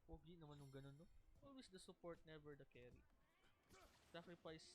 Pogi naman nung ganun, no? Always the support, never the carry. Sacrifice.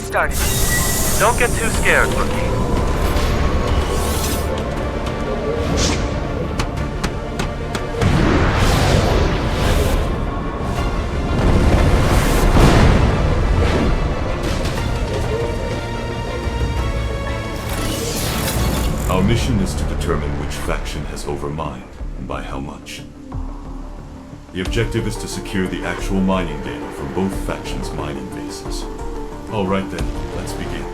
started. Don't get too scared, rookie. Our mission is to determine which faction has overmined, and by how much. The objective is to secure the actual mining data from both factions' mining bases. Alright then, let's begin.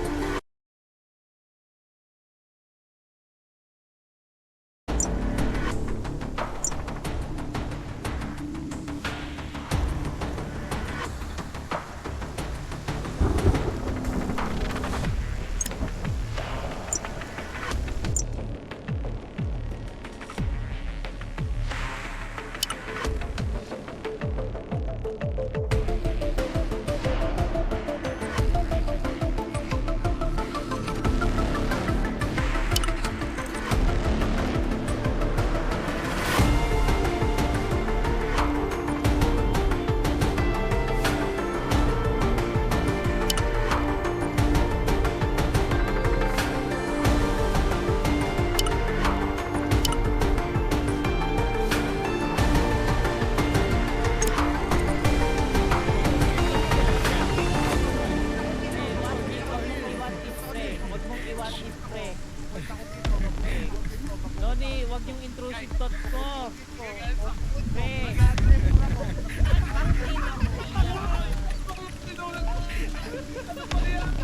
Noni, wag yung intrusive thoughts ko. Pre.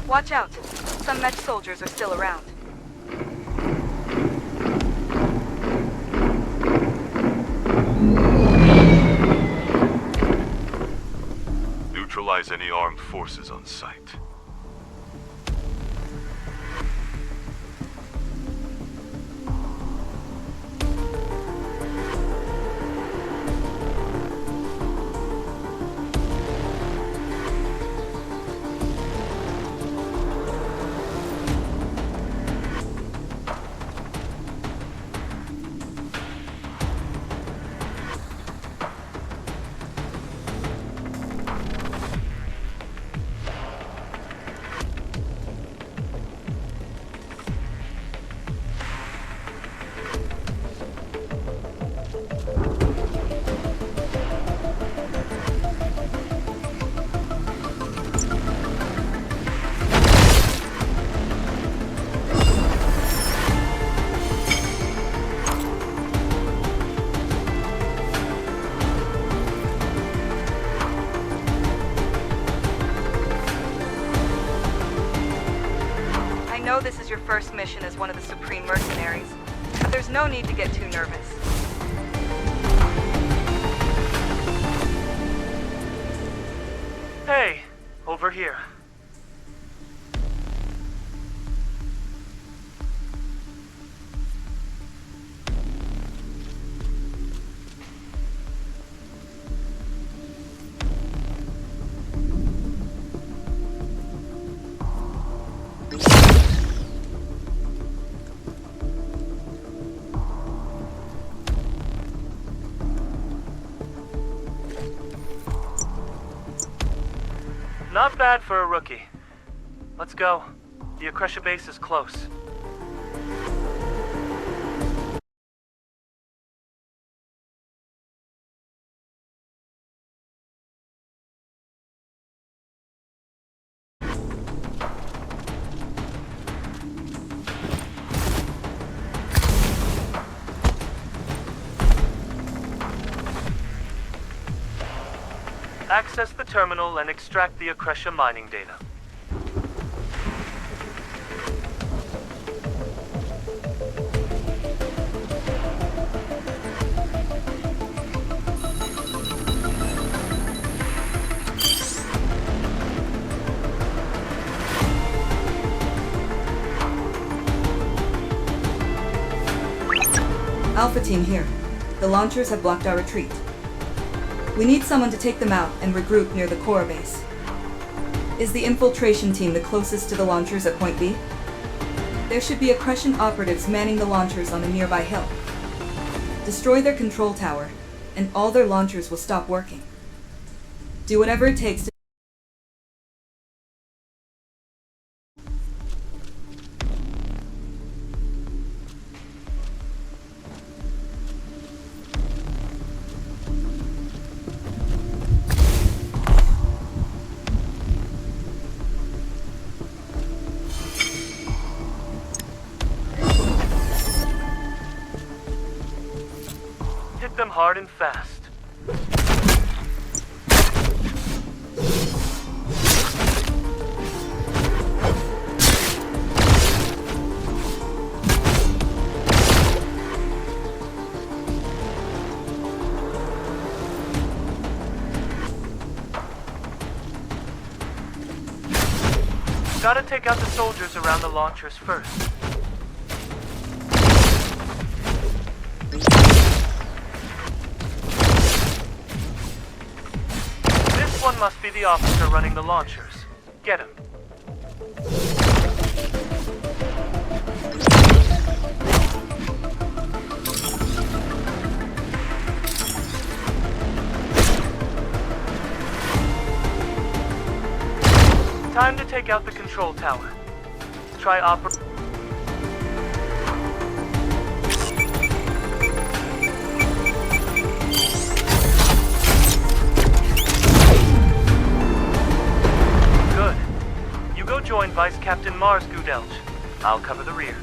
Watch out. Some Mech soldiers are still around. Neutralize any armed forces on site. I know this is your first mission as one of the Supreme Mercenaries, but there's no need to get too nervous. Hey, over here. Not bad for a rookie. Let's go. The Akresha base is close. Access the terminal and extract the Akresha mining data. Alpha Team here. The launchers have blocked our retreat. We need someone to take them out and regroup near the core base. Is the infiltration team the closest to the launchers at Point B? There should be Akreshan operatives manning the launchers on a nearby hill. Destroy their control tower, and all their launchers will stop working. Do whatever it takes to them hard and fast. Gotta take out the soldiers around the launchers first. This one must be the officer running the launchers. Get him. Time to take out the control tower. Try Good. You go join Vice Captain Mars Gudelj. I'll cover the rear.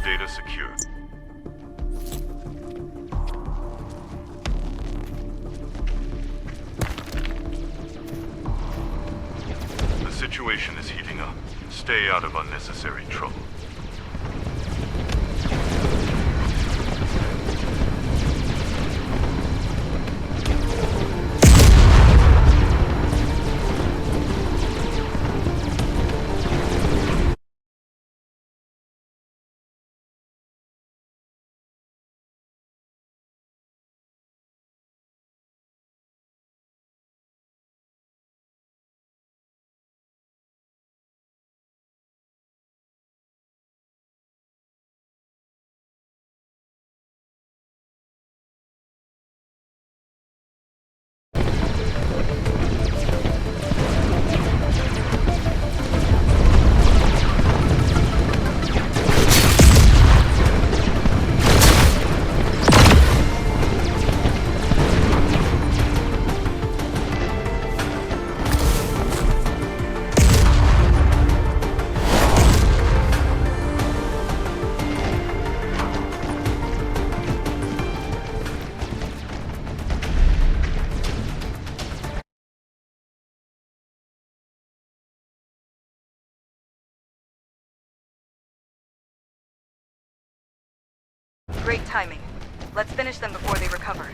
Data secure. The situation is heating up. Stay out of unnecessary trouble. Great timing. Let's finish them before they recover.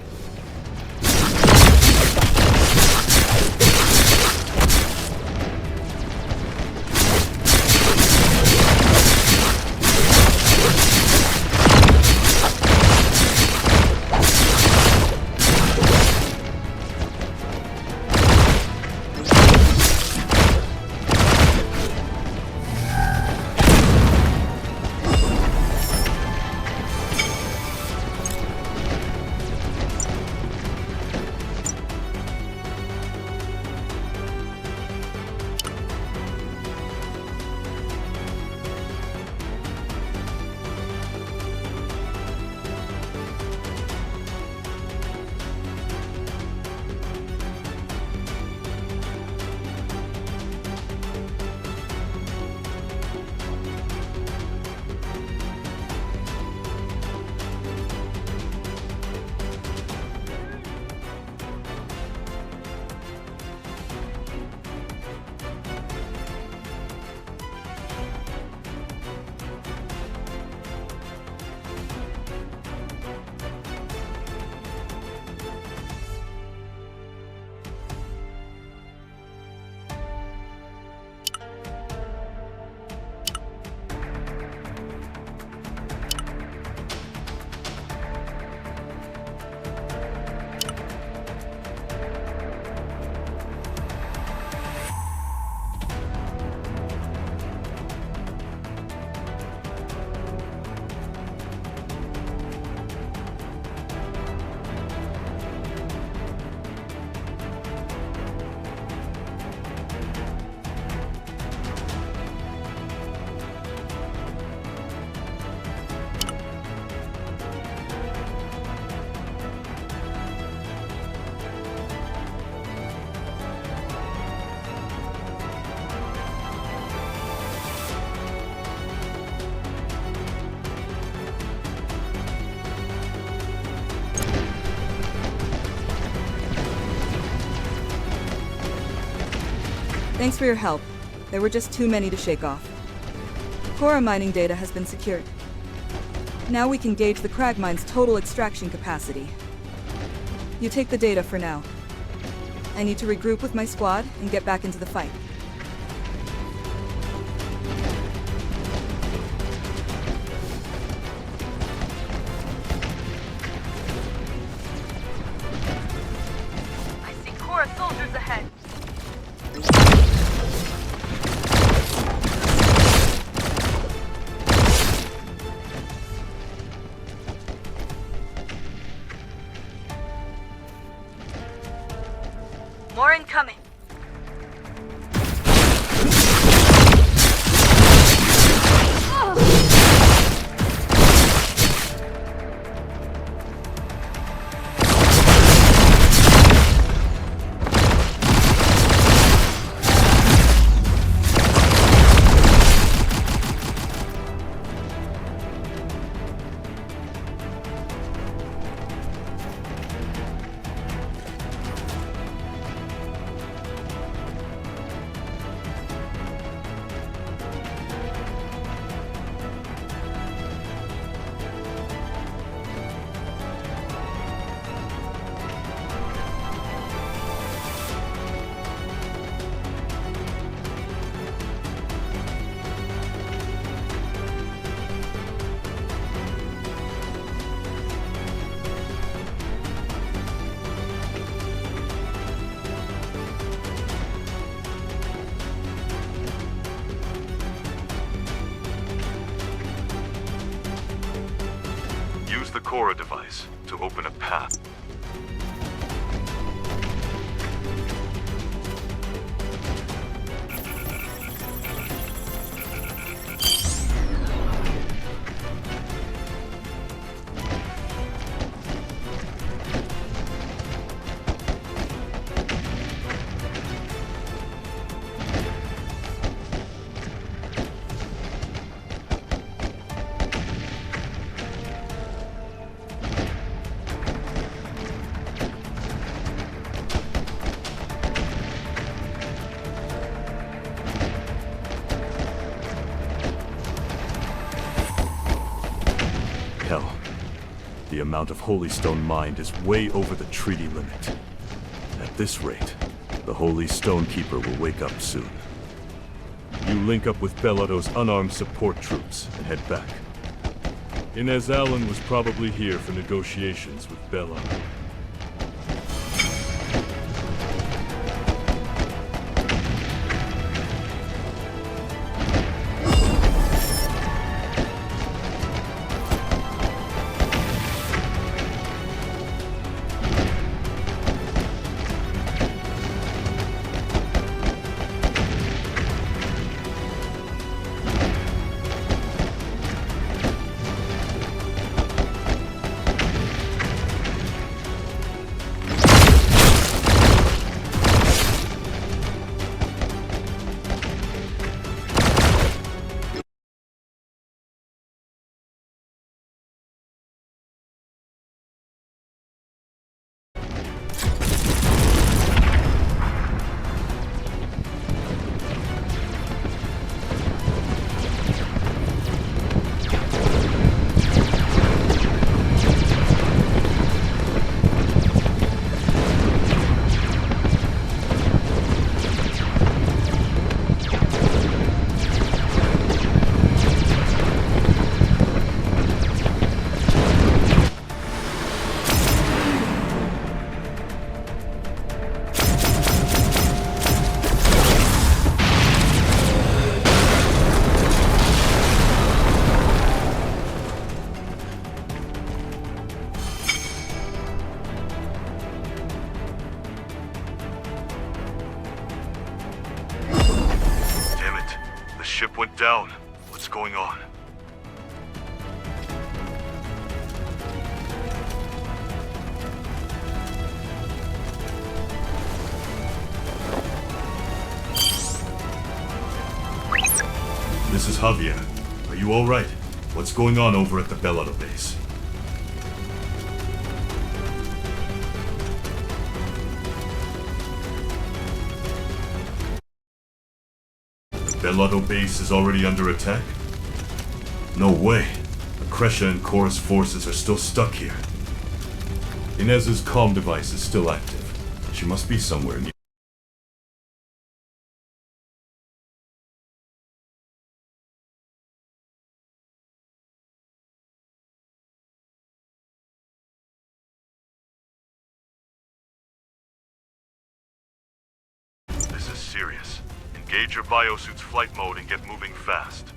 Thanks for your help. There were just too many to shake off. Cora mining data has been secured. Now we can gauge the crag mine's total extraction capacity. You take the data for now. I need to regroup with my squad and get back into the fight. I see Cora soldiers ahead. More incoming. Use the Cora device to open a path. Hell, the amount of Holy Stone mined is way over the treaty limit. At this rate, the Holy Stone Keeper will wake up soon. You link up with Bellado's unarmed support troops and head back. Inez Allen was probably here for negotiations with Bella. ship went down. What's going on? This is Javier. Are you alright? What's going on over at the Bellado base? Bellotto base is already under attack? No way. Akresha and Korra's forces are still stuck here. Inez's comm device is still active. She must be somewhere near. This is serious. Engage your biosuit's flight mode and get moving fast.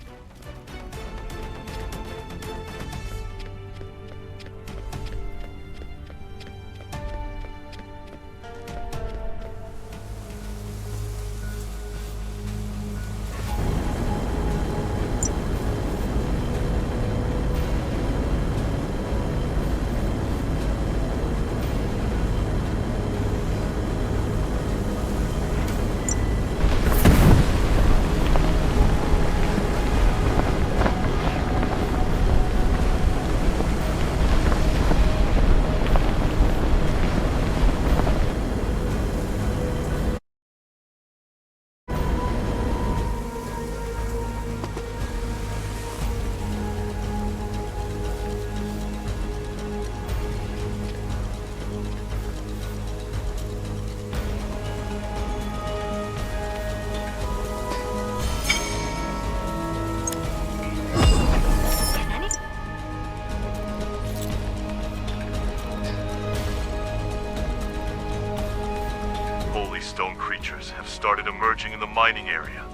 Stone creatures have started emerging in the mining area.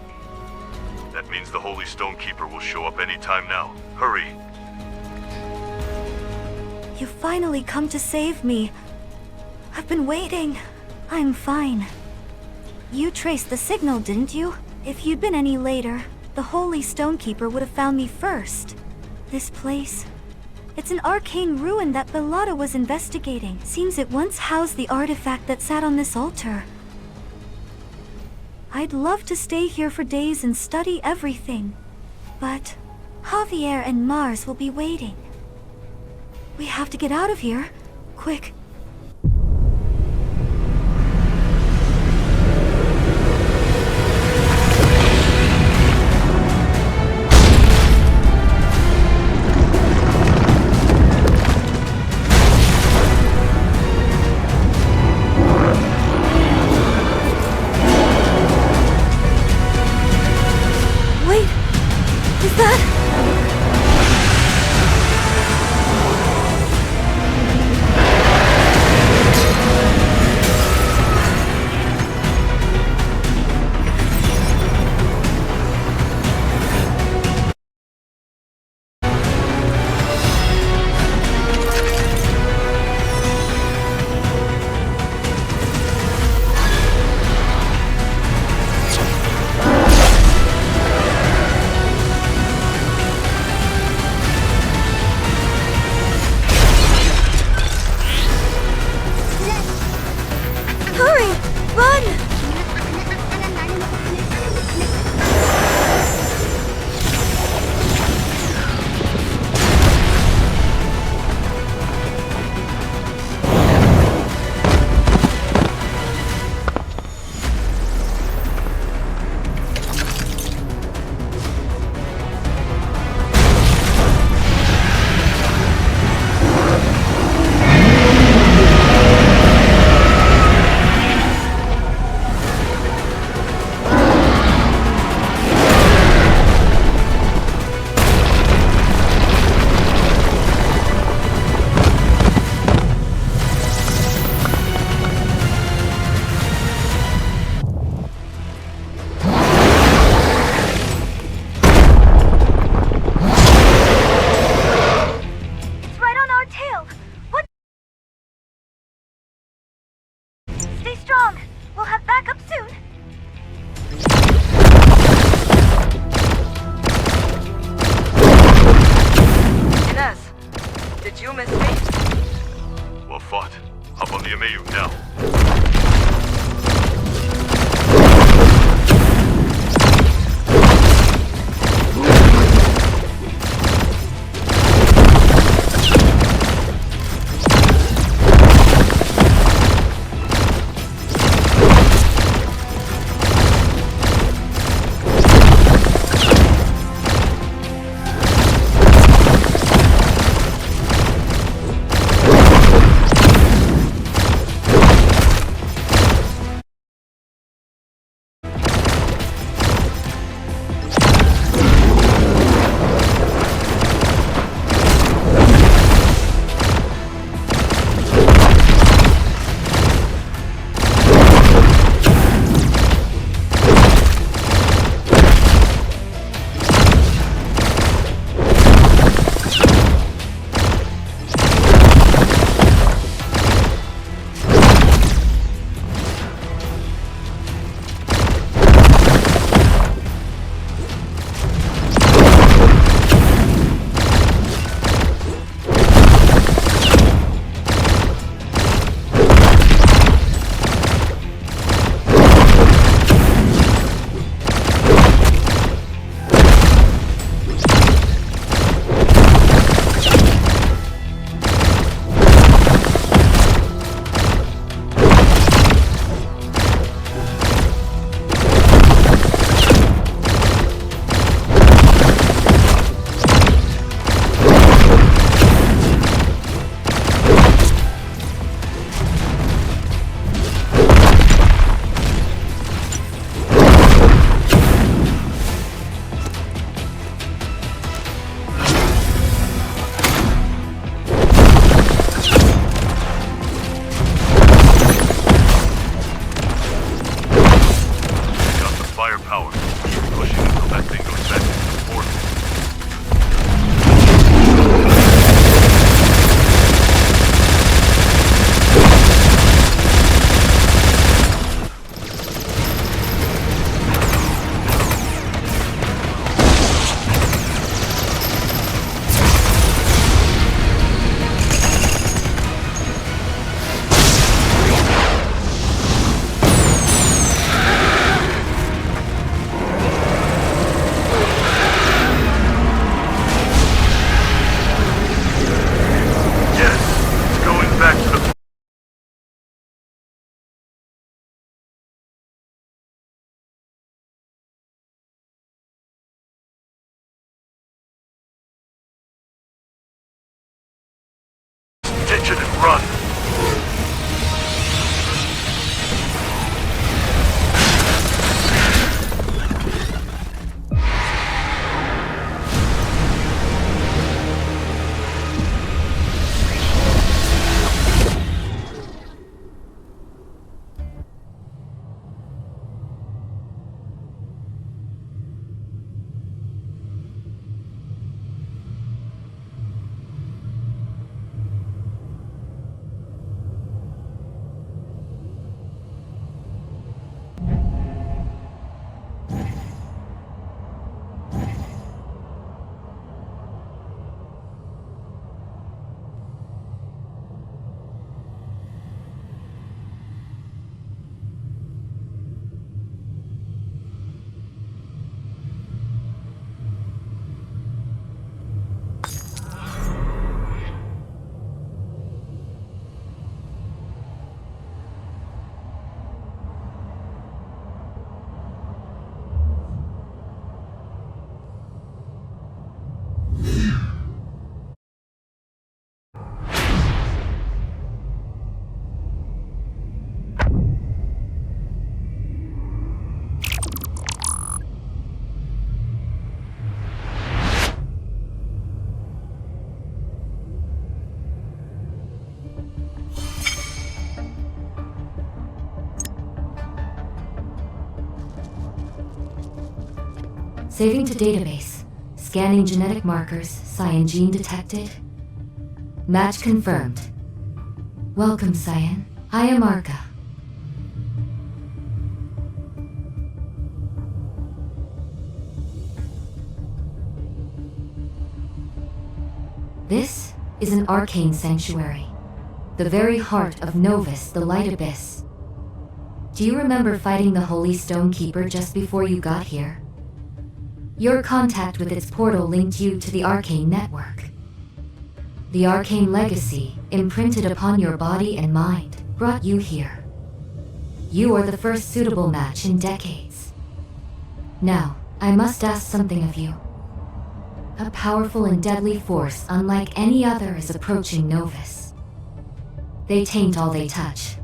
That means the Holy Stone Keeper will show up any time now. Hurry! You finally come to save me. I've been waiting. I'm fine. You traced the signal, didn't you? If you'd been any later, the Holy Stone Keeper would have found me first. This place... it's an arcane ruin that Bellotto was investigating. Seems it once housed the artifact that sat on this altar. I'd love to stay here for days and study everything. But Javier and Mars will be waiting. We have to get out of here. Quick. Saving to database. Scanning genetic markers. Cyan gene detected. Match confirmed. Welcome, Cyan. I am Arca. This is an arcane sanctuary. The very heart of Novus, the Light Abyss. Do you remember fighting the Holy Stone Keeper just before you got here? Your contact with its portal linked you to the arcane network. The arcane legacy, imprinted upon your body and mind, brought you here. You are the first suitable match in decades. Now, I must ask something of you. A powerful and deadly force unlike any other is approaching Novus. They taint all they touch.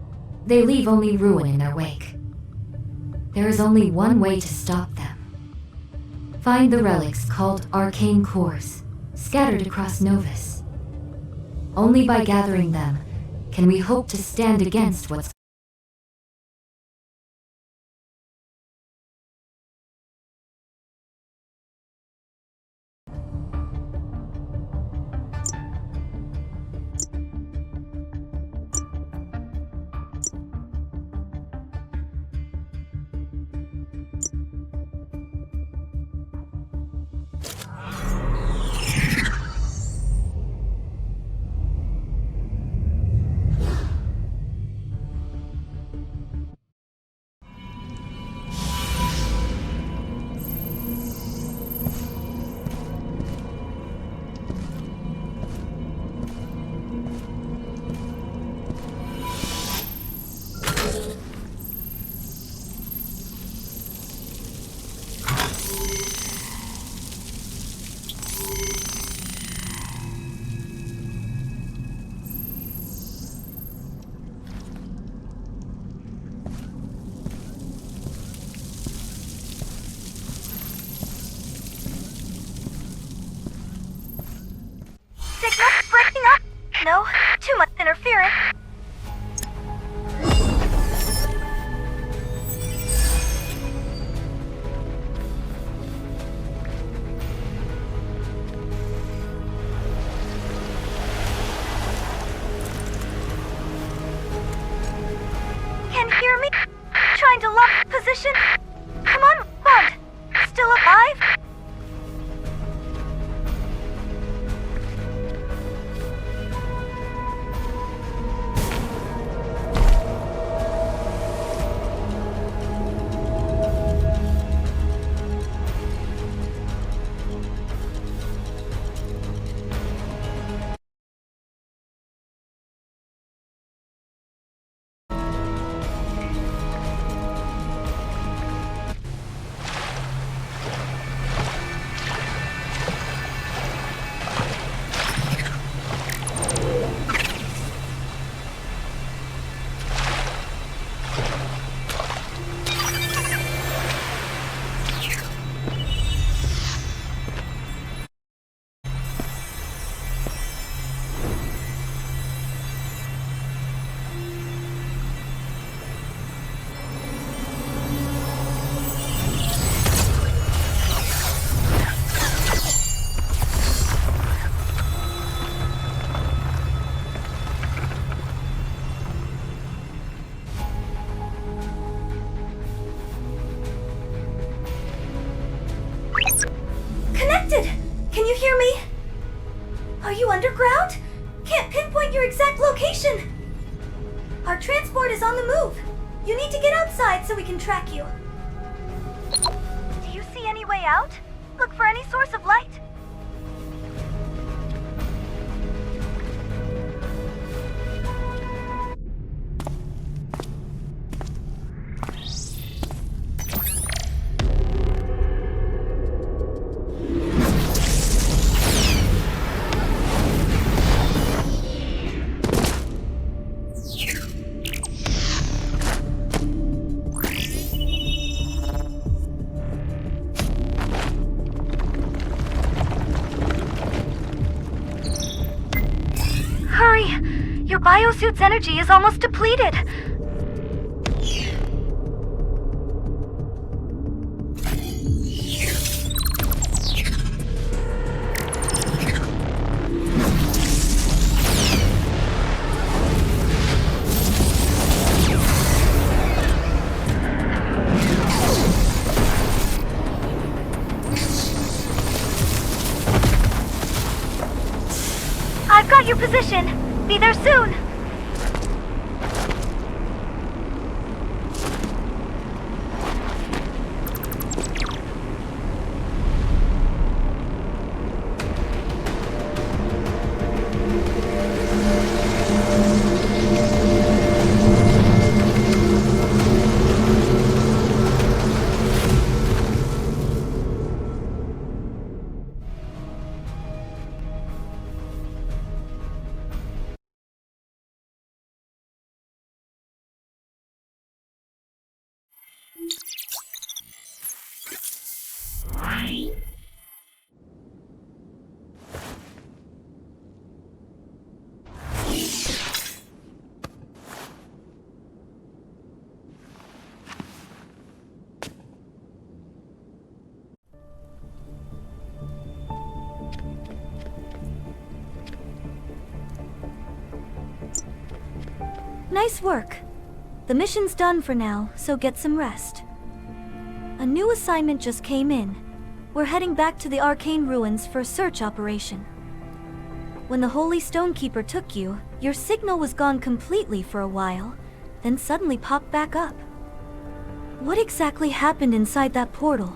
They leave only ruin in their wake. There is only one way to stop them. Find the relics called arcane cores, scattered across Novus. Only by gathering them can we hope to stand against what's breaking up. No, too much interference. Can you hear me? Trying to lock position. Come on, Bond. Still alive? Can you hear me? Are you underground? Can't pinpoint your exact location. Our transport is on the move. You need to get outside so we can track you. Do you see any way out? Look for any source of light. Hurry! Your biosuit's energy is almost depleted. I've got your position. Be there soon. Nice work. The mission's done for now, so get some rest. A new assignment just came in. We're heading back to the arcane ruins for a search operation. When the Holy Stonekeeper took you, your signal was gone completely for a while, then suddenly popped back up. What exactly happened inside that portal?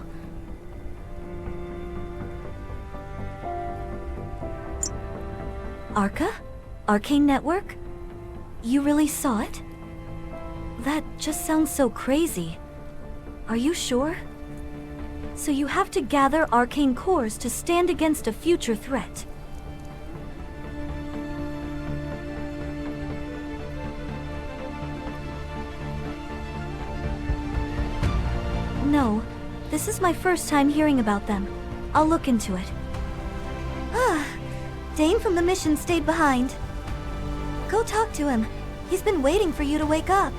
Arca? Arcane Network? You really saw it? That just sounds so crazy. Are you sure? So you have to gather arcane cores to stand against a future threat. No, this is my first time hearing about them. I'll look into it. Ah, Dane from the mission stayed behind. Go talk to him. He's been waiting for you to wake up.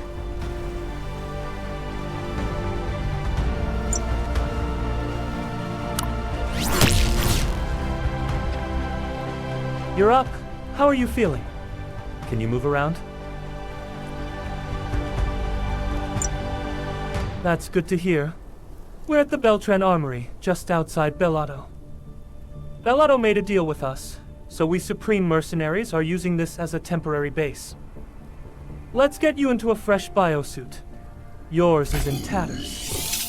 You're up. How are you feeling? Can you move around? That's good to hear. We're at the Beltran Armory, just outside Bellotto. Bellotto made a deal with us, so we Supreme Mercenaries are using this as a temporary base. Let's get you into a fresh biosuit. Yours is in tatters.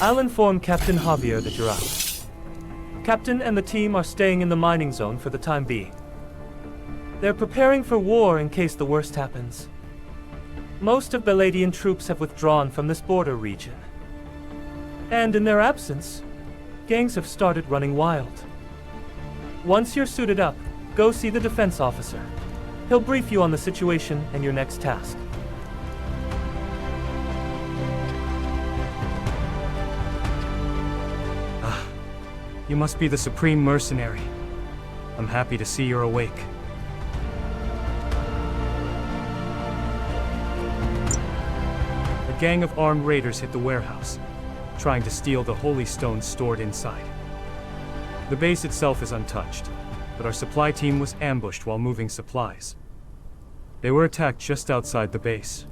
I'll inform Captain Javier that you're out. Captain and the team are staying in the mining zone for the time being. They're preparing for war in case the worst happens. Most of Beladian troops have withdrawn from this border region. And in their absence, gangs have started running wild. Once you're suited up, go see the defense officer. He'll brief you on the situation and your next task. You must be the Supreme Mercenary. I'm happy to see you're awake. A gang of armed raiders hit the warehouse, trying to steal the holy stones stored inside. The base itself is untouched, but our supply team was ambushed while moving supplies. They were attacked just outside the base.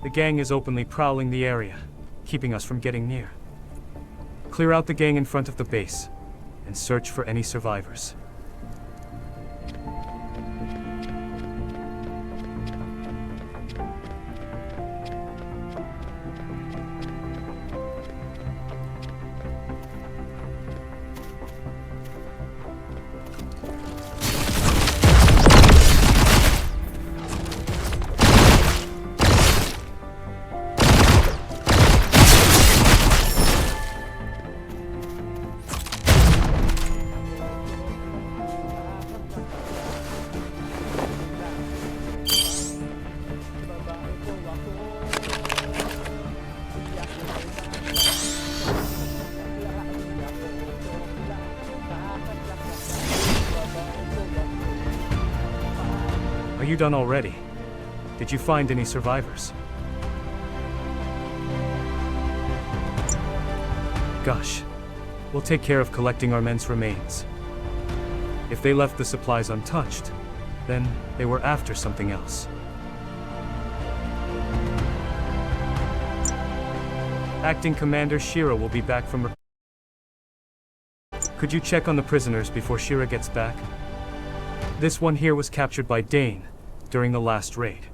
The gang is openly prowling the area, keeping us from getting near. Clear out the gang in front of the base, and search for any survivors. Are you done already? Did you find any survivors? Gosh. We'll take care of collecting our men's remains. If they left the supplies untouched, then they were after something else. Acting Commander Shira will be back from... Could you check on the prisoners before Shira gets back? This one here was captured by Dane during the last raid.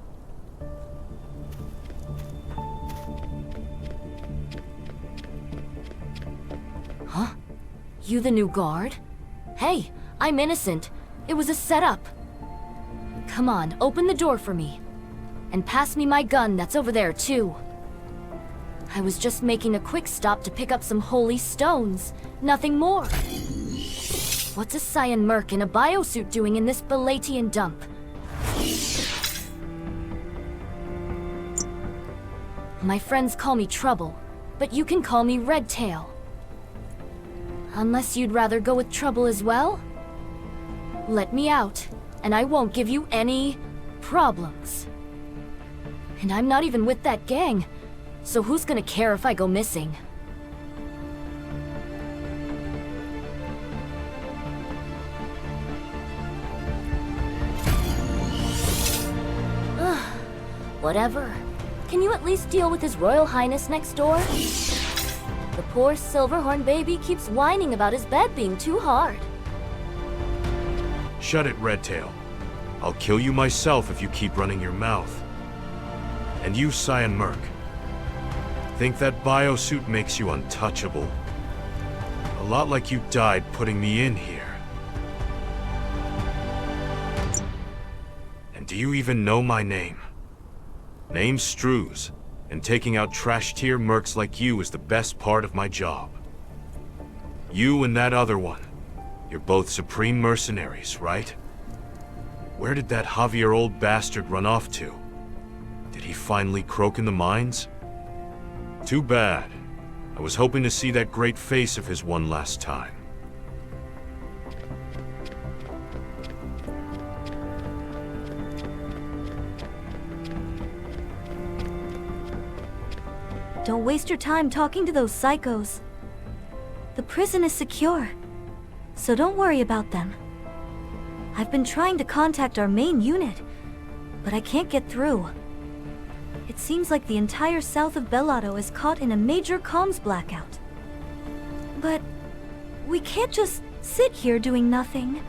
Huh? You the new guard? Hey, I'm innocent. It was a setup. Come on, open the door for me. And pass me my gun that's over there, too. I was just making a quick stop to pick up some holy stones. Nothing more. What's a Cyan Merc in a biosuit doing in this Balatian dump? My friends call me Trouble, but you can call me Redtail. Unless you'd rather go with Trouble as well? Let me out, and I won't give you any problems. And I'm not even with that gang, so who's gonna care if I go missing? Whatever. Can you at least deal with His Royal Highness next door? The poor Silverhorn baby keeps whining about his bed being too hard. Shut it, Redtail. I'll kill you myself if you keep running your mouth. And you, Cyan Merc. Think that biosuit makes you untouchable? A lot like you died putting me in here. And do you even know my name? Name's Strews, and taking out trash-tier mercs like you is the best part of my job. You and that other one, you're both supreme mercenaries, right? Where did that Javier old bastard run off to? Did he finally croak in the mines? Too bad. I was hoping to see that great face of his one last time. Don't waste your time talking to those psychos. The prison is secure, so don't worry about them. I've been trying to contact our main unit, but I can't get through. It seems like the entire south of Bellato is caught in a major comms blackout. But we can't just sit here doing nothing.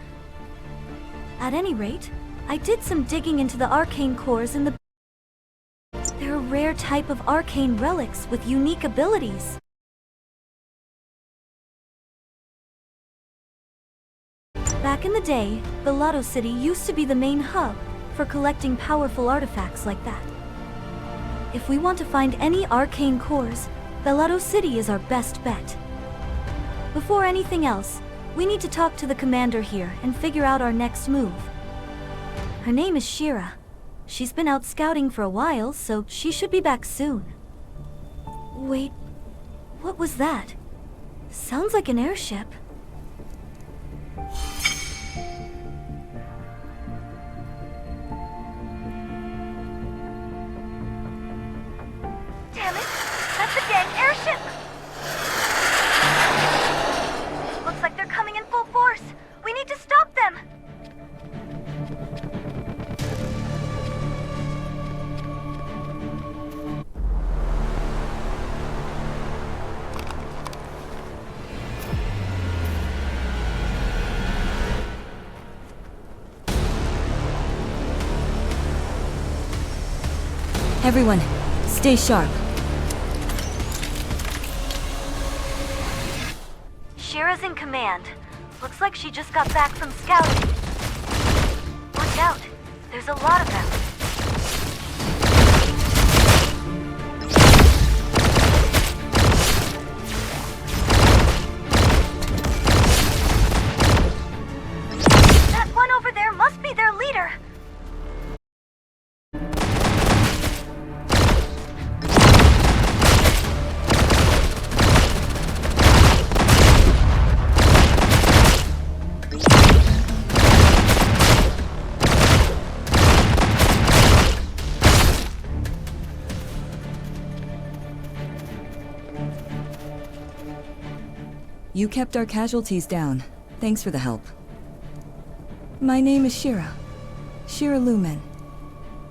At any rate, I did some digging into the arcane cores in the... They're a rare type of arcane relics with unique abilities. Back in the day, Bellato City used to be the main hub for collecting powerful artifacts like that. If we want to find any arcane cores, Bellato City is our best bet. Before anything else, we need to talk to the commander here and figure out our next move. Her name is Shira. She's been out scouting for a while, so she should be back soon. Wait, what was that? Sounds like an airship. Damn it! That's the dang airship! Looks like they're coming in full force. We need to stop them! Everyone, stay sharp. Shira's in command. Looks like she just got back from scouting. Watch out. There's a lot of them. That one over there must be their leader! You kept our casualties down. Thanks for the help. My name is Shira. Shira Lumen.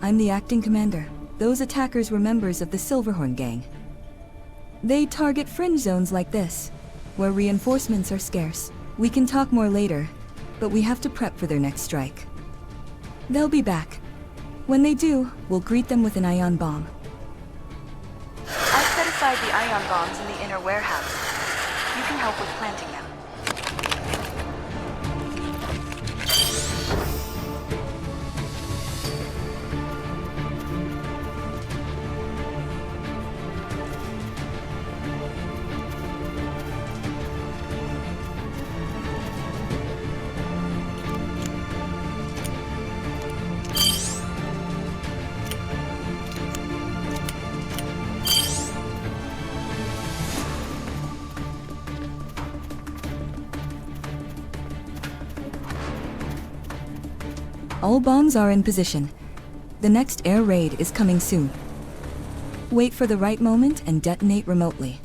I'm the acting commander. Those attackers were members of the Silverhorn gang. They target fringe zones like this, where reinforcements are scarce. We can talk more later, but we have to prep for their next strike. They'll be back. When they do, we'll greet them with an ion bomb. I've set aside the ion bombs in the inner warehouse. You can help with planting them. All bombs are in position. The next air raid is coming soon. Wait for the right moment and detonate remotely.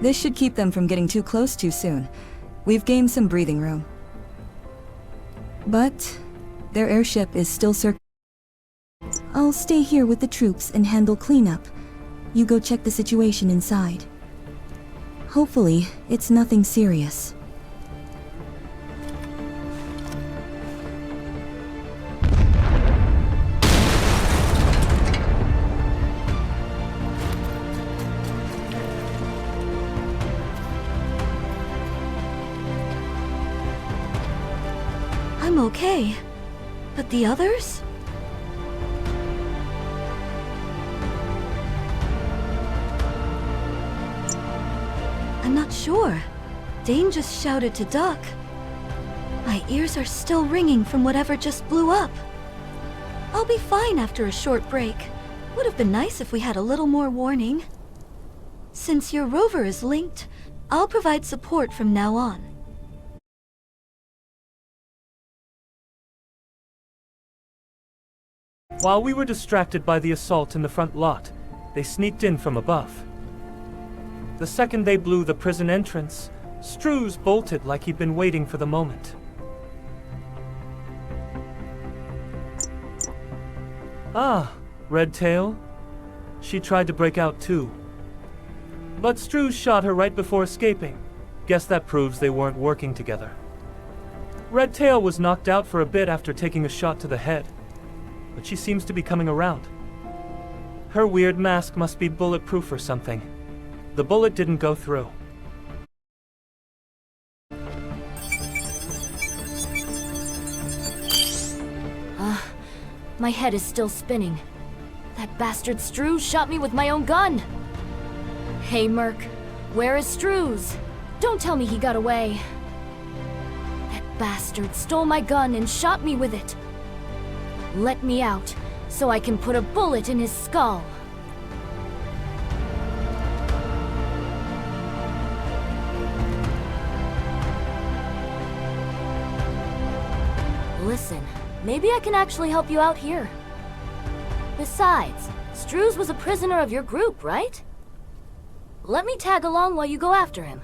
This should keep them from getting too close too soon. We've gained some breathing room. But their airship is still I'll stay here with the troops and handle cleanup. You go check the situation inside. Hopefully, it's nothing serious. I'm okay. But the others? I'm not sure. Dane just shouted to duck. My ears are still ringing from whatever just blew up. I'll be fine after a short break. Would have been nice if we had a little more warning. Since your rover is linked, I'll provide support from now on. While we were distracted by the assault in the front lot, they sneaked in from above. The second they blew the prison entrance, Struz bolted like he'd been waiting for the moment. Ah, Redtail. She tried to break out too. But Struz shot her right before escaping. Guess that proves they weren't working together. Redtail was knocked out for a bit after taking a shot to the head, but she seems to be coming around. Her weird mask must be bulletproof or something. The bullet didn't go through. My head is still spinning. That bastard Struz shot me with my own gun! Hey, Merc, where is Struz? Don't tell me he got away. That bastard stole my gun and shot me with it. Let me out, so I can put a bullet in his skull. Listen, maybe I can actually help you out here. Besides, Struz was a prisoner of your group, right? Let me tag along while you go after him.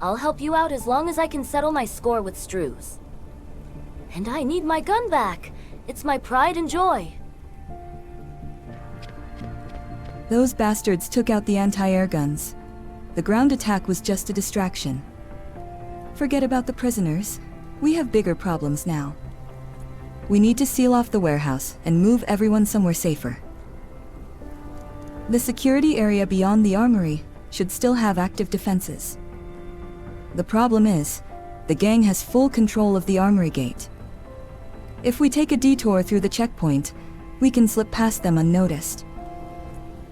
I'll help you out as long as I can settle my score with Struz. And I need my gun back. It's my pride and joy. Those bastards took out the anti-air guns. The ground attack was just a distraction. Forget about the prisoners. We have bigger problems now. We need to seal off the warehouse and move everyone somewhere safer. The security area beyond the armory should still have active defenses. The problem is, the gang has full control of the armory gate. If we take a detour through the checkpoint, we can slip past them unnoticed.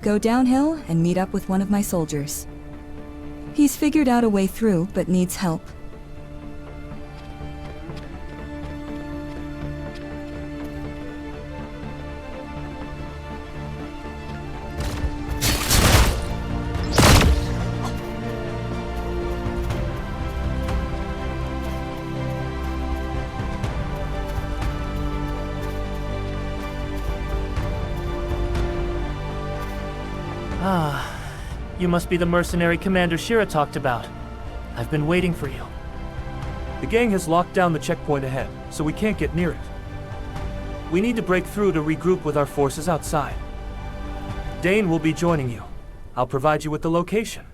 Go downhill and meet up with one of my soldiers. He's figured out a way through, but needs help. Ah, you must be the mercenary Commander Shira talked about. I've been waiting for you. The gang has locked down the checkpoint ahead, so we can't get near it. We need to break through to regroup with our forces outside. Dane will be joining you. I'll provide you with the location.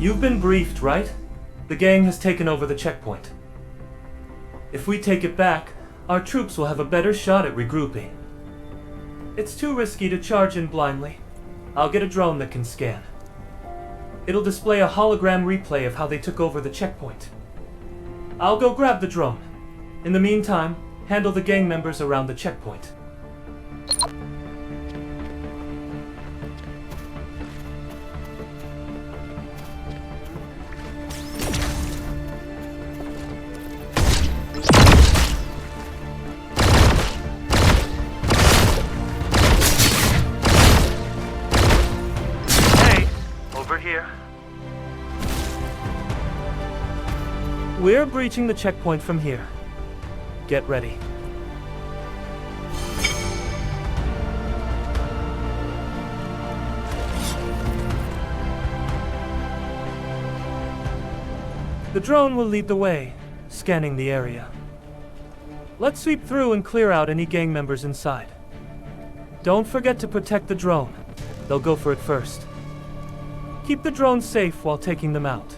You've been briefed, right? The gang has taken over the checkpoint. If we take it back, our troops will have a better shot at regrouping. It's too risky to charge in blindly. I'll get a drone that can scan. It'll display a hologram replay of how they took over the checkpoint. I'll go grab the drone. In the meantime, handle the gang members around the checkpoint. We're breaching the checkpoint from here. Get ready. The drone will lead the way, scanning the area. Let's sweep through and clear out any gang members inside. Don't forget to protect the drone. They'll go for it first. Keep the drone safe while taking them out.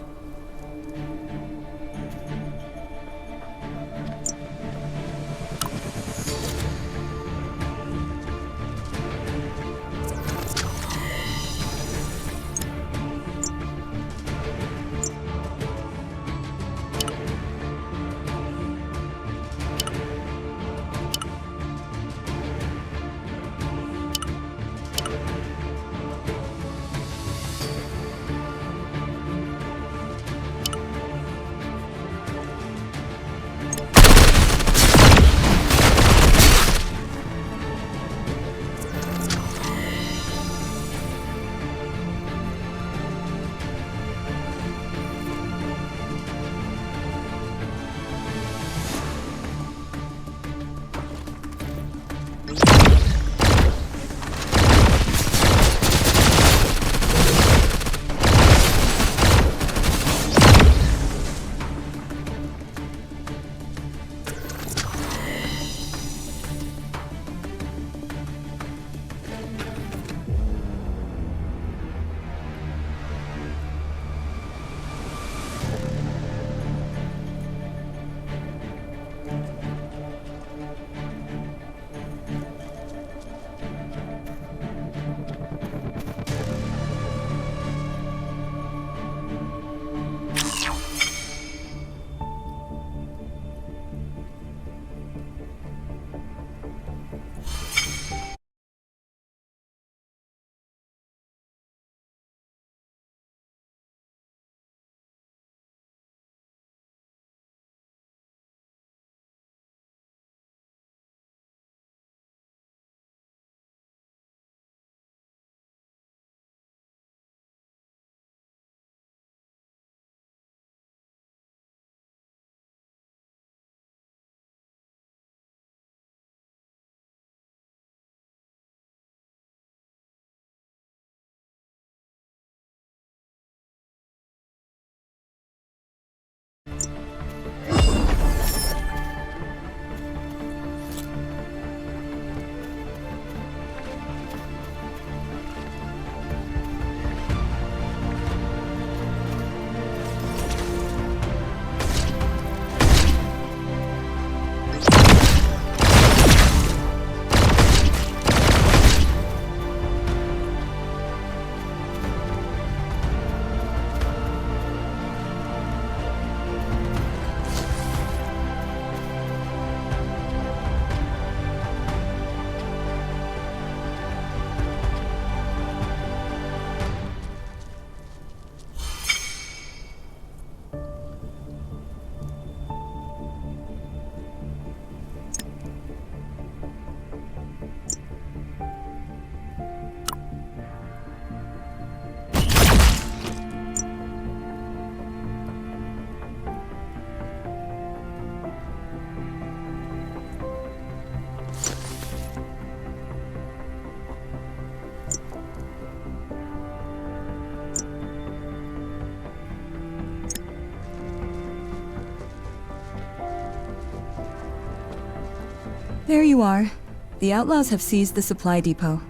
There you are. The outlaws have seized the supply depot.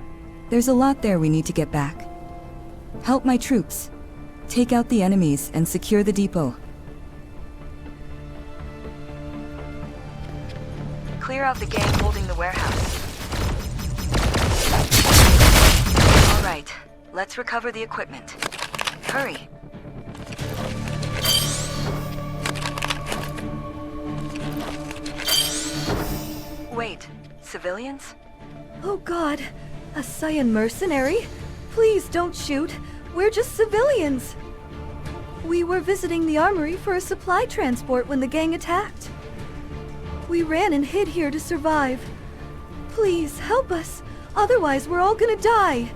There's a lot there we need to get back. Help my troops. Take out the enemies and secure the depot. Clear out the gang holding the warehouse. All right, let's recover the equipment. Hurry. Wait, civilians? Oh God, a Saiyan mercenary? Please don't shoot. We're just civilians. We were visiting the armory for a supply transport when the gang attacked. We ran and hid here to survive. Please help us, otherwise we're all gonna die.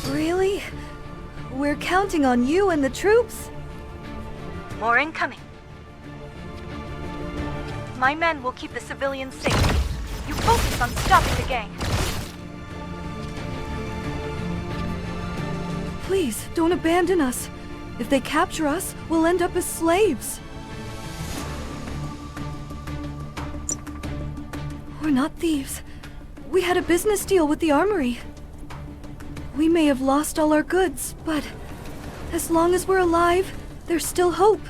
Really? We're counting on you and the troops. More incoming. My men will keep the civilians safe. You focus on stopping the gang. Please, don't abandon us. If they capture us, we'll end up as slaves. We're not thieves. We had a business deal with the armory. We may have lost all our goods, but as long as we're alive, there's still hope.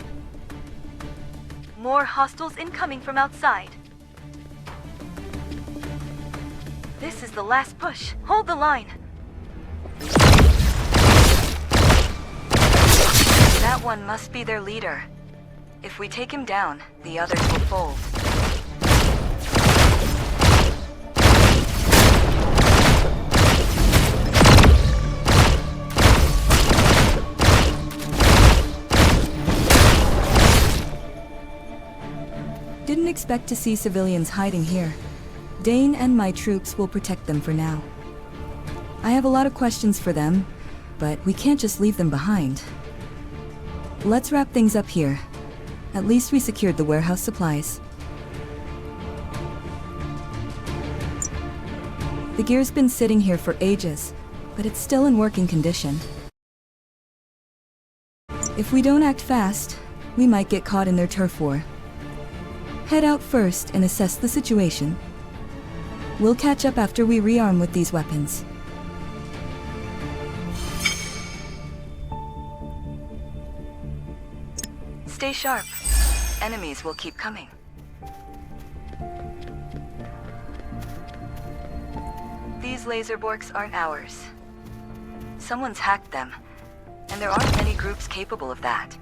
More hostiles incoming from outside. This is the last push. Hold the line. That one must be their leader. If we take him down, the others will fold. Didn't expect to see civilians hiding here. Dane and my troops will protect them for now. I have a lot of questions for them, but we can't just leave them behind. Let's wrap things up here. At least we secured the warehouse supplies. The gear's been sitting here for ages, but it's still in working condition. If we don't act fast, we might get caught in their turf war. Head out first and assess the situation. We'll catch up after we rearm with these weapons. Stay sharp. Enemies will keep coming. These laser borks aren't ours. Someone's hacked them, and there aren't many groups capable of that.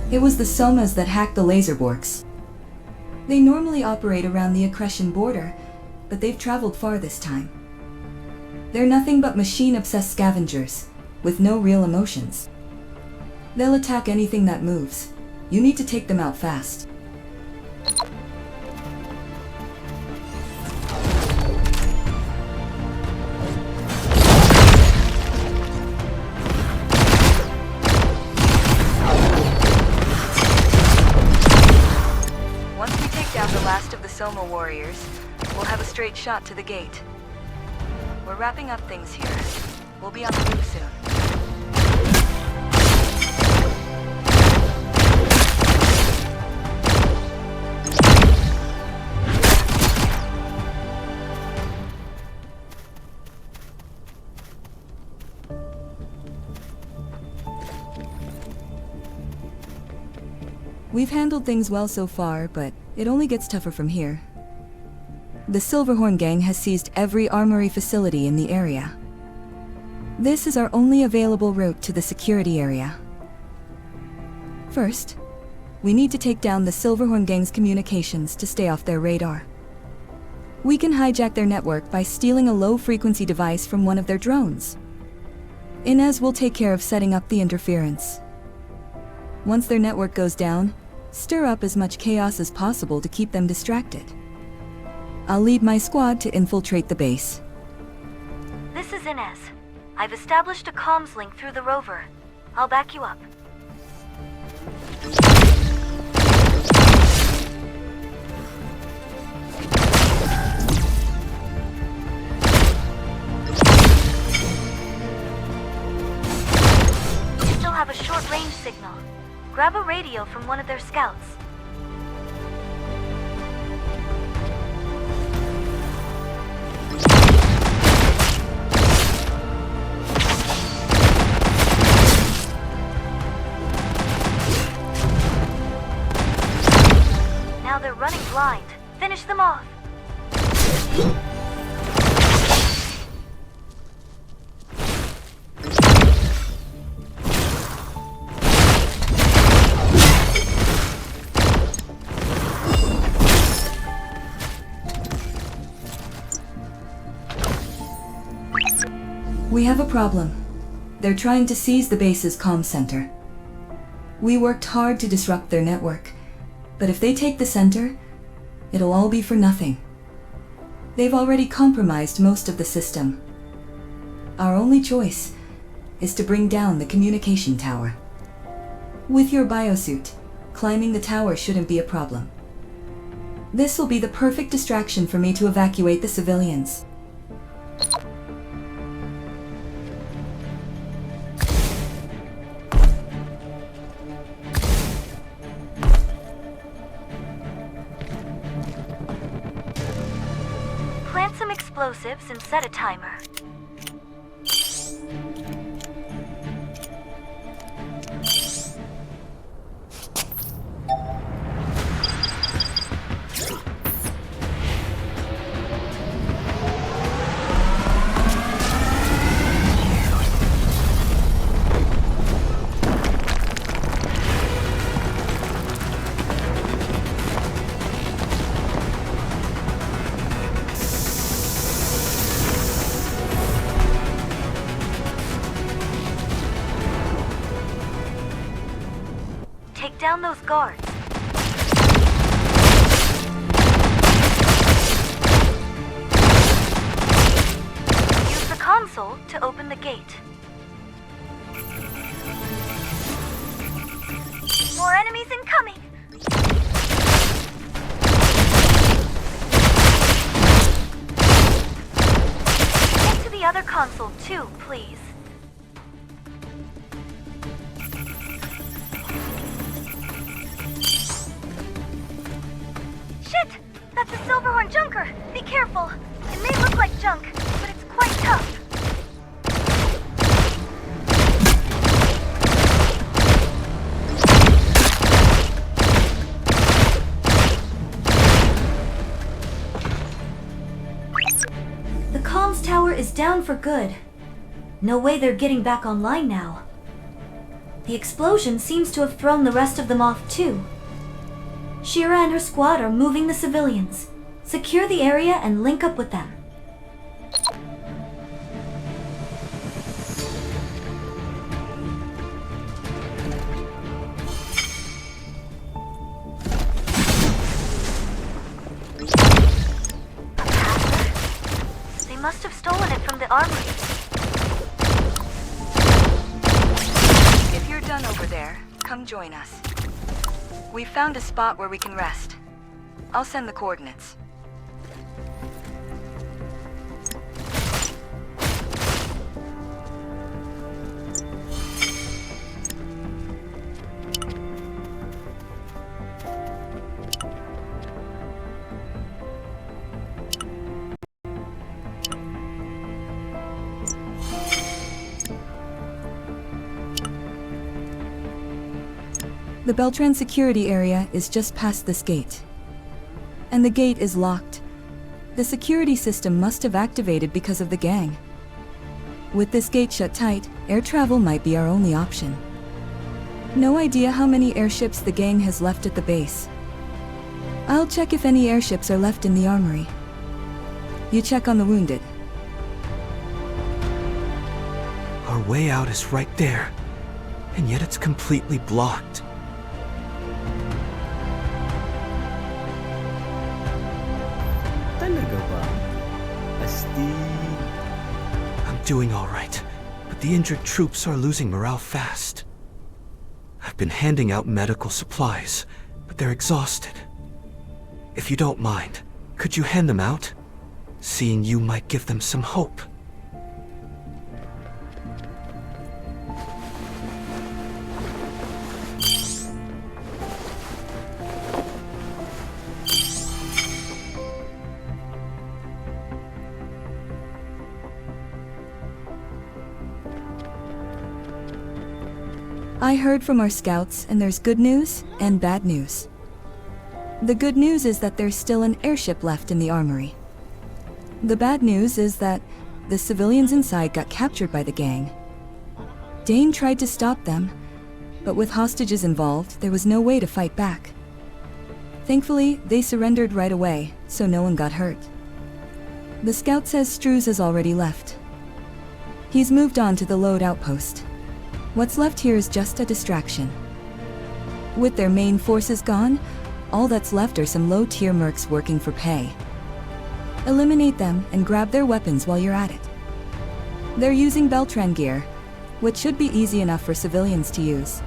It was the Somas that hacked the laser borks. They normally operate around the Accretion border, but they've traveled far this time. They're nothing but machine-obsessed scavengers, with no real emotions. They'll attack anything that moves. You need to take them out fast. Last of the Soma warriors, we'll have a straight shot to the gate. We're wrapping up things here. We'll be on the move soon. We've handled things well so far, but it only gets tougher from here. The Silverhorn gang has seized every armory facility in the area. This is our only available route to the security area. First, we need to take down the Silverhorn gang's communications to stay off their radar. We can hijack their network by stealing a low-frequency device from one of their drones. Inez will take care of setting up the interference. Once their network goes down, stir up as much chaos as possible to keep them distracted. I'll lead my squad to infiltrate the base. This is Inez. I've established a comms link through the rover. I'll back you up. Still have a short-range signal. Grab a radio from one of their scouts. Now they're running blind. Finish them off. We have a problem. They're trying to seize the base's comm center. We worked hard to disrupt their network, but if they take the center, it'll all be for nothing. They've already compromised most of the system. Our only choice is to bring down the communication tower. With your biosuit, climbing the tower shouldn't be a problem. This will be the perfect distraction for me to evacuate the civilians. Plant some explosives and set a timer. Take down those guards. Use the console to open the gate. More enemies incoming! Get to the other console too, please. Shit! That's a Silverhorn Junker! Be careful! It may look like junk, but it's quite tough. The comms tower is down for good. No way they're getting back online now. The explosion seems to have thrown the rest of them off too. Shira and her squad are moving the civilians. Secure the area and link up with them. They must have stolen it from the armory. If you're done over there, come join us. We've found a spot where we can rest. I'll send the coordinates. The Beltran security area is just past this gate. And the gate is locked. The security system must have activated because of the gang. With this gate shut tight, air travel might be our only option. No idea how many airships the gang has left at the base. I'll check if any airships are left in the armory. You check on the wounded. Our way out is right there, and yet it's completely blocked. Talaga ba? Asti. I'm doing all right, but the injured troops are losing morale fast. I've I've been handing out medical supplies, but they're exhausted. If you don't mind, could you hand them out? Seeing you might give them some hope. I heard from our scouts, and there's good news and bad news. The good news is that there's still an airship left in the armory. The bad news is that the civilians inside got captured by the gang. Dane tried to stop them, but with hostages involved, there was no way to fight back. Thankfully, they surrendered right away, so no one got hurt. The scout says Struz has already left. He's moved on to the load outpost. What's left here is just a distraction. With their main forces gone, all that's left are some low-tier mercs working for pay. Eliminate them and grab their weapons while you're at it. They're using Beltran gear, which should be easy enough for civilians to use.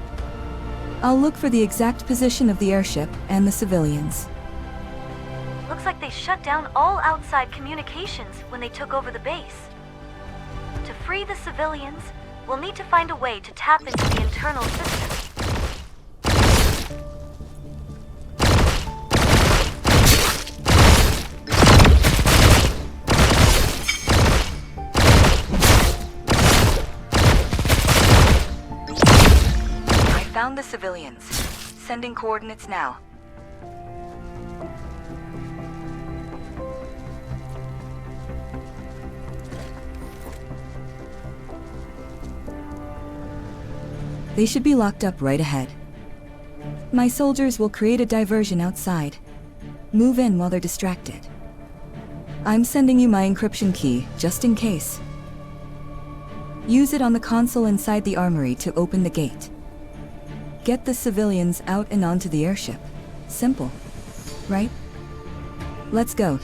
I'll look for the exact position of the airship and the civilians. Looks like they shut down all outside communications when they took over the base. To free the civilians, we'll need to find a way to tap into the internal system. I found the civilians. Sending coordinates now. They should be locked up right ahead. My soldiers will create a diversion outside. Move in while they're distracted. I'm sending you my encryption key, just in case. Use it on the console inside the armory to open the gate. Get the civilians out and onto the airship. Simple, right? Let's go.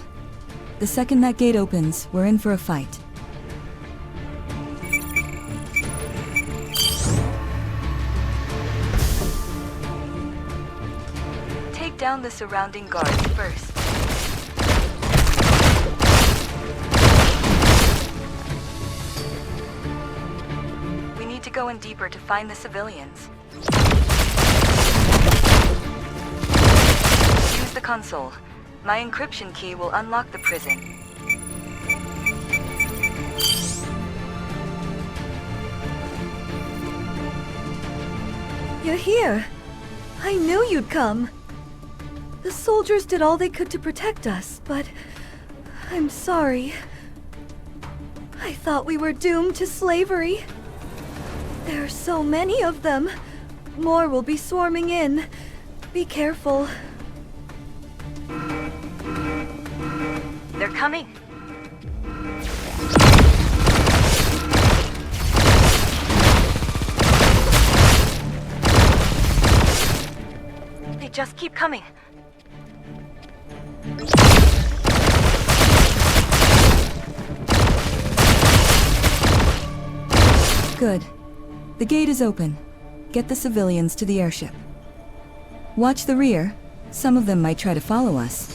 The second that gate opens, we're in for a fight. Take down the surrounding guards first. We need to go in deeper to find the civilians. Use the console. My encryption key will unlock the prison. You're here. I knew you'd come. The soldiers did all they could to protect us, but I'm sorry. I thought we were doomed to slavery. There are so many of them. More will be swarming in. Be careful. They're coming. They just keep coming. Good. The gate is open. Get the civilians to the airship. Watch the rear. Some of them might try to follow us.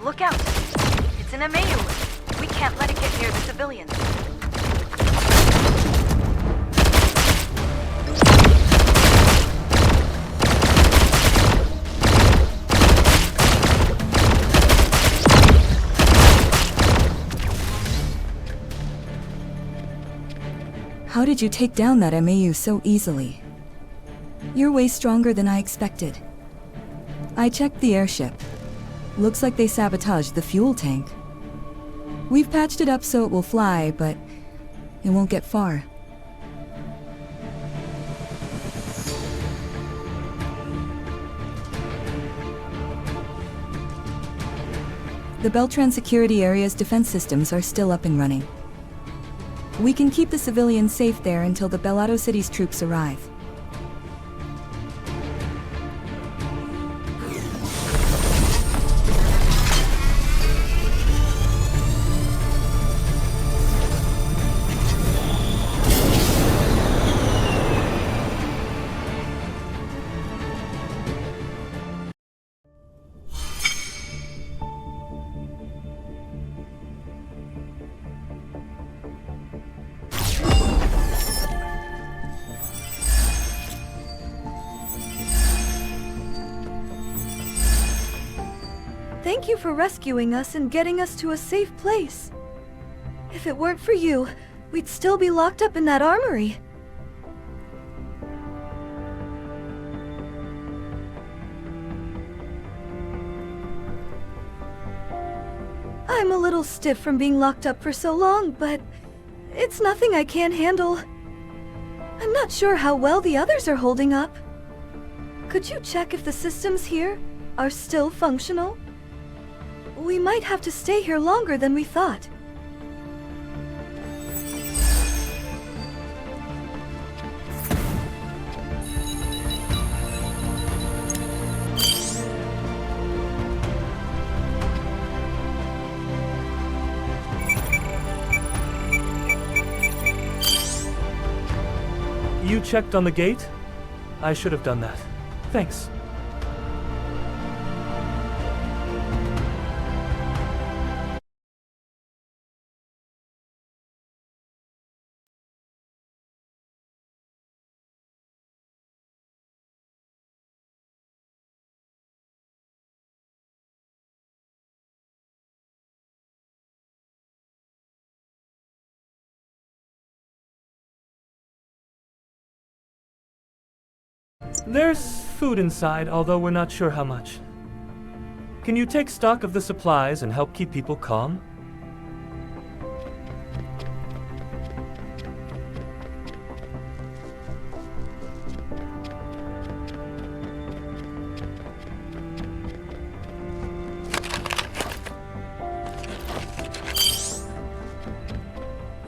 Look out! It's an Amayu! We can't let it get near the civilians. How did you take down that Amayu so easily? You're way stronger than I expected. I checked the airship. Looks like they sabotaged the fuel tank. We've patched it up so it will fly, but it won't get far. The Beltran security area's defense systems are still up and running. We can keep the civilians safe there until the Bellado City's troops arrive. Thank you for rescuing us and getting us to a safe place. If it weren't for you, we'd still be locked up in that armory. I'm a little stiff from being locked up for so long, but it's nothing I can't handle. I'm not sure how well the others are holding up. Could you check if the systems here are still functional? We might have to stay here longer than we thought. You checked on the gate? I should have done that. Thanks. There's food inside, although we're not sure how much. Can you take stock of the supplies and help keep people calm?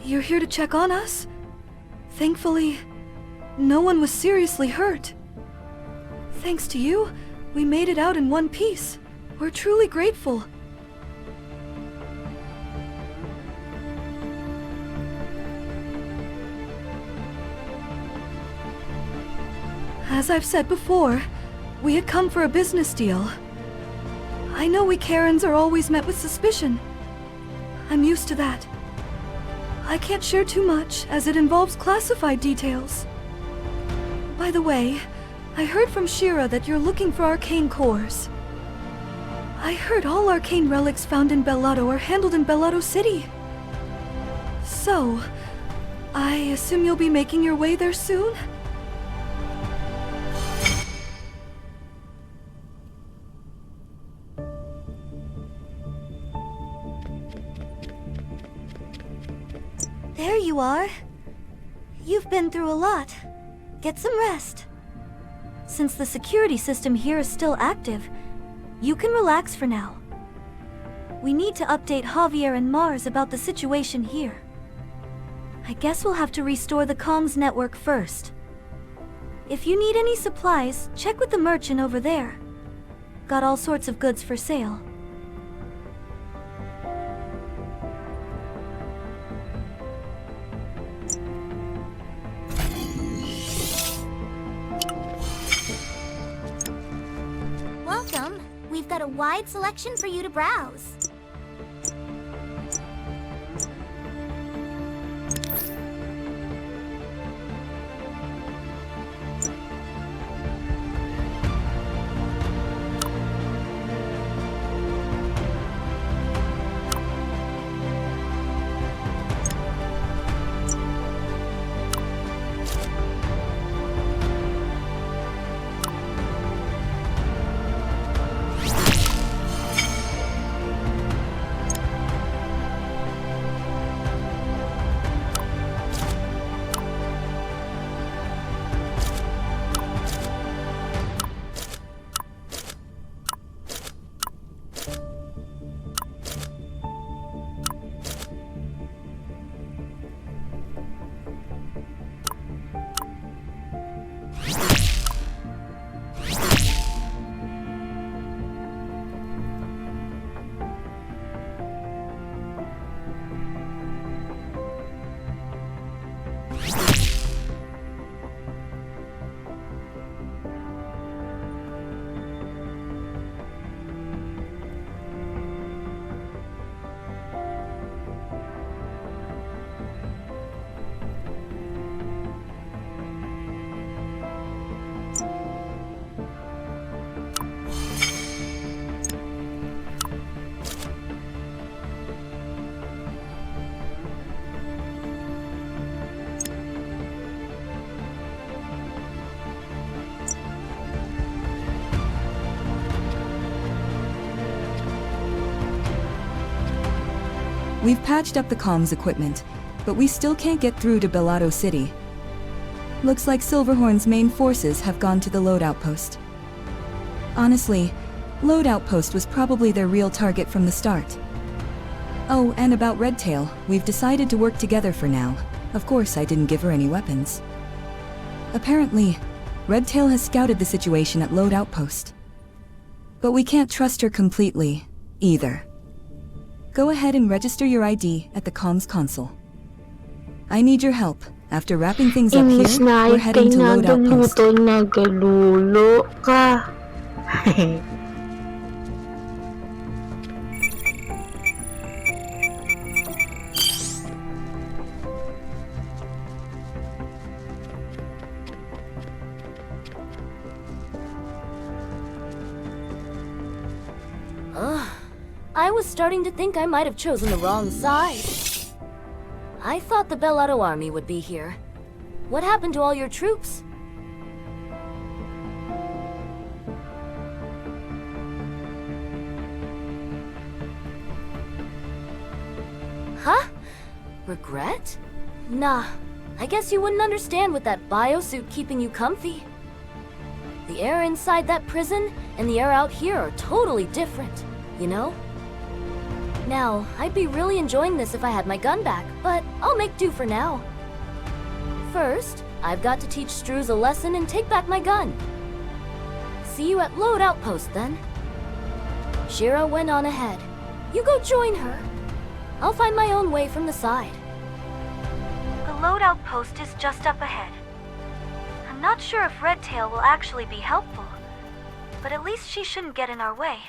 You're here to check on us? Thankfully, no one was seriously hurt. Thanks to you, we made it out in one piece. We're truly grateful. As I've said before, we had come for a business deal. I know we Karens are always met with suspicion. I'm used to that. I can't share too much, as it involves classified details. By the way, I heard from Shira that you're looking for arcane cores. I heard all arcane relics found in Bellado are handled in Bellado City. So, I assume you'll be making your way there soon? There you are. You've been through a lot. Get some rest. Since the security system here is still active, you can relax for now. We need to update Javier and Mars about the situation here. I guess we'll have to restore the comms network first. If you need any supplies, check with the merchant over there. Got all sorts of goods for sale. Welcome. We've got a wide selection for you to browse. We've patched up the comms equipment, but we still can't get through to Bellado City. Looks like Silverhorn's main forces have gone to the load outpost. Honestly, load outpost was probably their real target from the start. Oh, and about Redtail, we've decided to work together for now. Of course, I didn't give her any weapons. Apparently, Redtail has scouted the situation at load outpost. But we can't trust her completely, either. Go ahead and register your ID at the comms console. I need your help. After wrapping things up here, we're heading to load outpost. Nagalulo ka. I was starting to think I might have chosen the wrong side. I thought the Bellado army would be here. What happened to all your troops? Huh? Regret? Nah, I guess you wouldn't understand with that biosuit keeping you comfy. The air inside that prison and the air out here are totally different, you know? Now, I'd be really enjoying this if I had my gun back, but I'll make do for now. First, I've got to teach Struz a lesson and take back my gun. See you at load outpost then. Shira went on ahead. You go join her. I'll find my own way from the side. The load outpost is just up ahead. I'm not sure if Redtail will actually be helpful, but at least she shouldn't get in our way.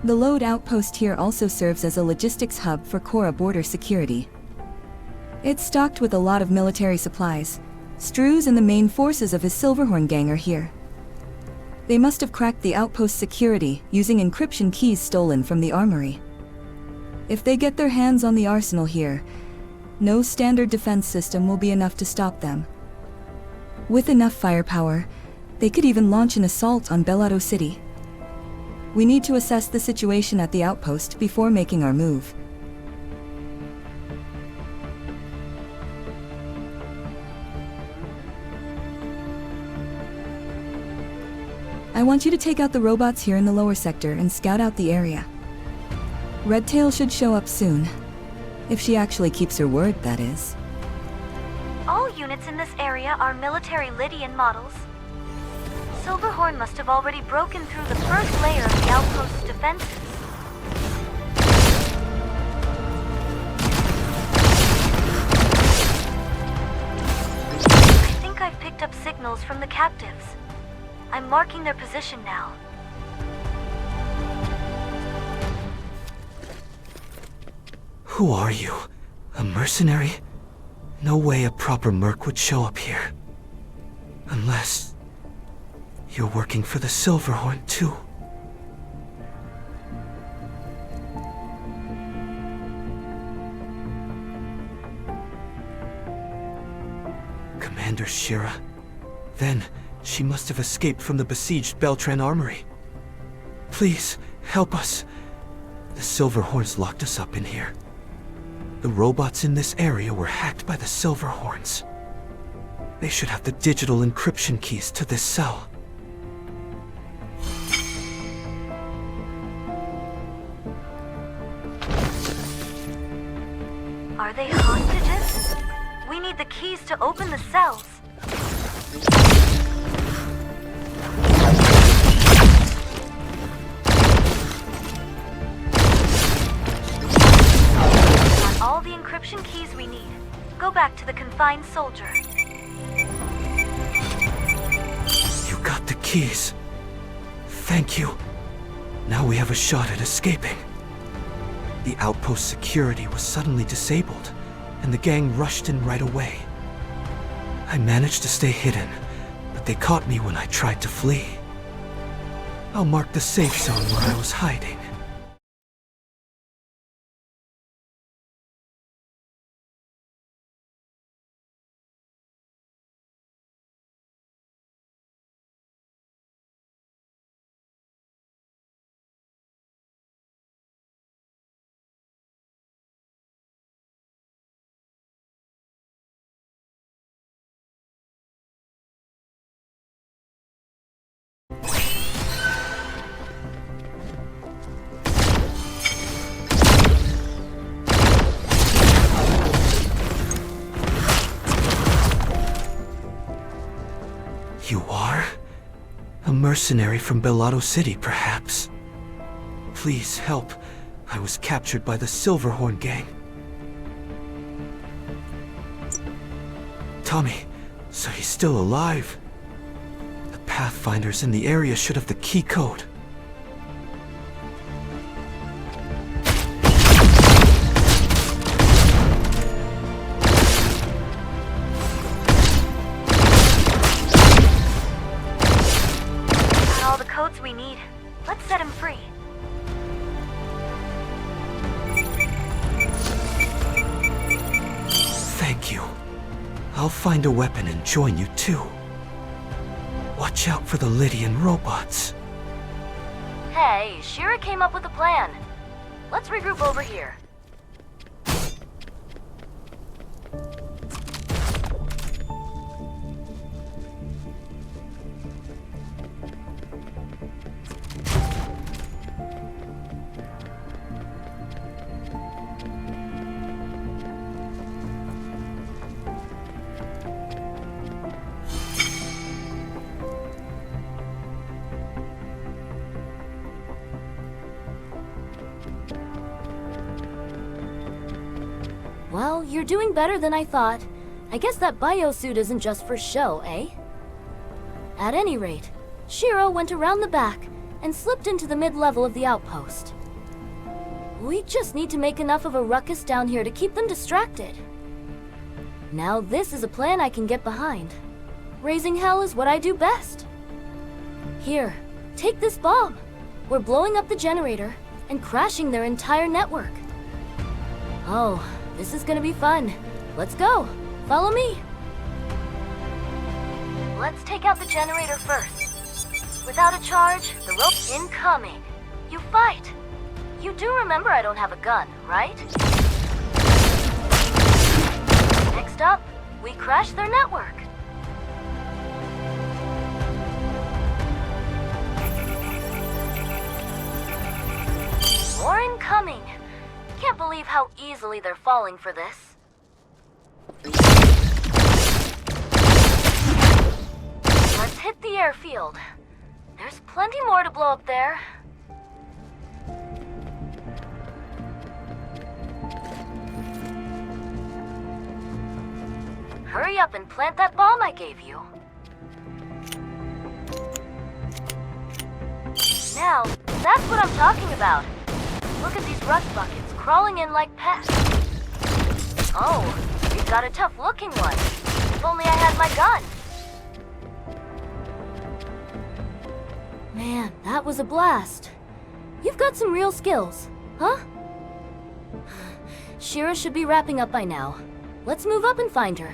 The load outpost here also serves as a logistics hub for Korra border security. It's stocked with a lot of military supplies. Struz and the main forces of his Silverhorn gang are here. They must have cracked the outpost security using encryption keys stolen from the armory. If they get their hands on the arsenal here, no standard defense system will be enough to stop them. With enough firepower, they could even launch an assault on Bellado City. We need to assess the situation at the outpost before making our move. I want you to take out the robots here in the lower sector and scout out the area. Redtail should show up soon. If she actually keeps her word, that is. All units in this area are military Lydian models. Silverhorn must have already broken through the first layer of the outpost's defenses. I think I've picked up signals from the captives. I'm marking their position now. Who are you? A mercenary? No way a proper merc would show up here. Unless... you're working for the Silverhorn, too. Commander Shira. Then, she must have escaped from the besieged Beltran armory. Please, help us. The Silverhorns locked us up in here. The robots in this area were hacked by the Silverhorns. They should have the digital encryption keys to this cell. Are they hostages? We need the keys to open the cells. Got all the encryption keys we need. Go back to the confined soldier. You got the keys. Thank you. Now we have a shot at escaping. The outpost security was suddenly disabled, and the gang rushed in right away. I managed to stay hidden, but they caught me when I tried to flee. I'll mark the safe zone where I was hiding. mercenary from Bellotto City, perhaps. Please help. I was captured by the Silverhorn gang. Tommy, so he's still alive. The Pathfinders in the area should have the key code. Got all the codes we need. Let's set him free. Thank you. I'll find a weapon and join you too. Watch out for the Lydian robots. Hey, Shira came up with a plan. Let's regroup over here. Well, you're doing better than I thought. I guess that biosuit isn't just for show, eh? At any rate, Shiro went around the back and slipped into the mid-level of the outpost. We just need to make enough of a ruckus down here to keep them distracted. Now this is a plan I can get behind. Raising hell is what I do best. Here, take this bomb. We're blowing up the generator and crashing their entire network. Oh, this is gonna be fun. Let's go. Follow me. Let's take out the generator first. Without a charge, the rope incoming. You fight. You do remember I don't have a gun, right? Next up, we crash their network. More incoming. Can't believe how easily they're falling for this. Let's hit the airfield. There's plenty more to blow up there. Hurry up and plant that bomb I gave you. Now, that's what I'm talking about. Look at these rust buckets crawling in like pests. Oh, we've got a tough-looking one. If only I had my gun. Man, that was a blast. You've got some real skills, huh? Shira should be wrapping up by now. Let's move up and find her.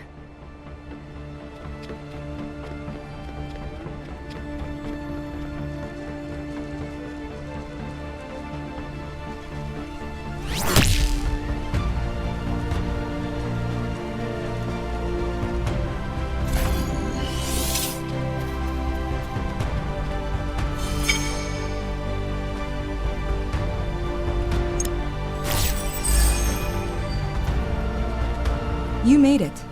You made it.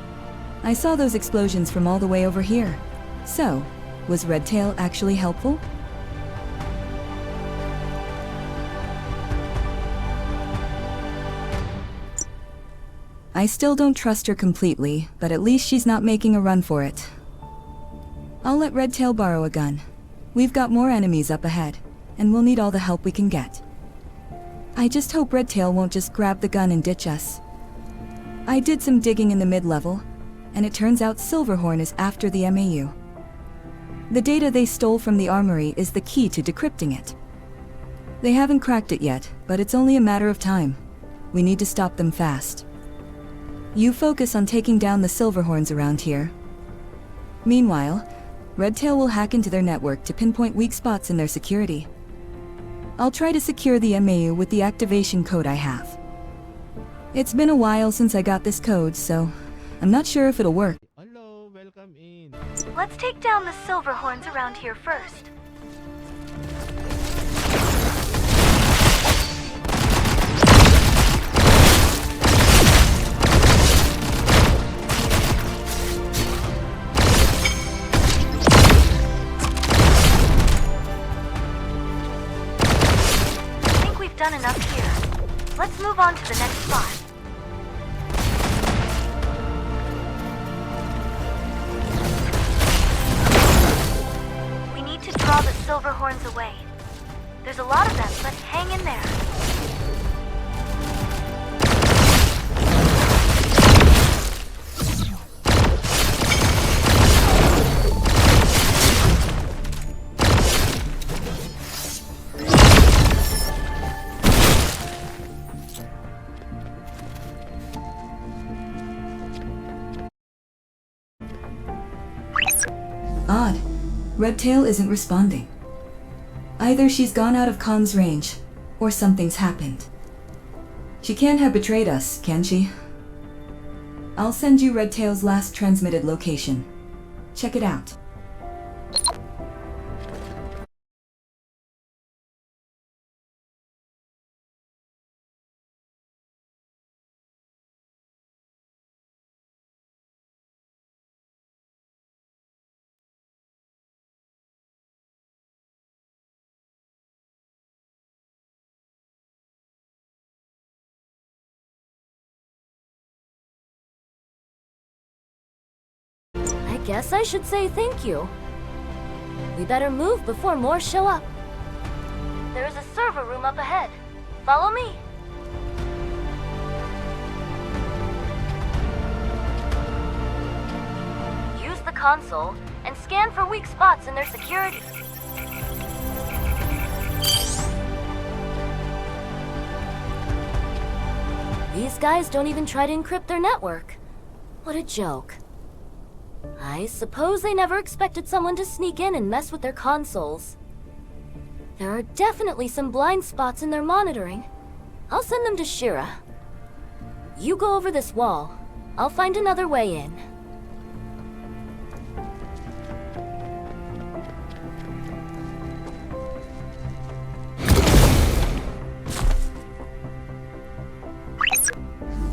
I saw those explosions from all the way over here. So, was Redtail actually helpful? I still don't trust her completely, but at least she's not making a run for it. I'll let Redtail borrow a gun. We've got more enemies up ahead, and we'll need all the help we can get. I just hope Redtail won't just grab the gun and ditch us. I did some digging in the mid-level, and it turns out Silverhorn is after the MAU. The data they stole from the armory is the key to decrypting it. They haven't cracked it yet, but it's only a matter of time. We need to stop them fast. You focus on taking down the Silverhorns around here. Meanwhile, Redtail will hack into their network to pinpoint weak spots in their security. I'll try to secure the MAU with the activation code I have. It's been a while since I got this code, so I'm not sure if it'll work. Hello, welcome in. Let's take down the Silverhorns around here first. done enough here. Let's move on to the next spot. We need to draw the silver horns away. There's a lot of them, but hang in there. Odd. Redtail isn't responding. Either she's gone out of comms range, or something's happened. She can't have betrayed us, can she? I'll send you Redtail's last transmitted location. Check it out. Guess I should say thank you. We better move before more show up. There's a server room up ahead. Follow me. Use the console and scan for weak spots in their security. These guys don't even try to encrypt their network. What a joke. I suppose they never expected someone to sneak in and mess with their consoles. There are definitely some blind spots in their monitoring. I'll send them to Shira. You go over this wall. I'll find another way in.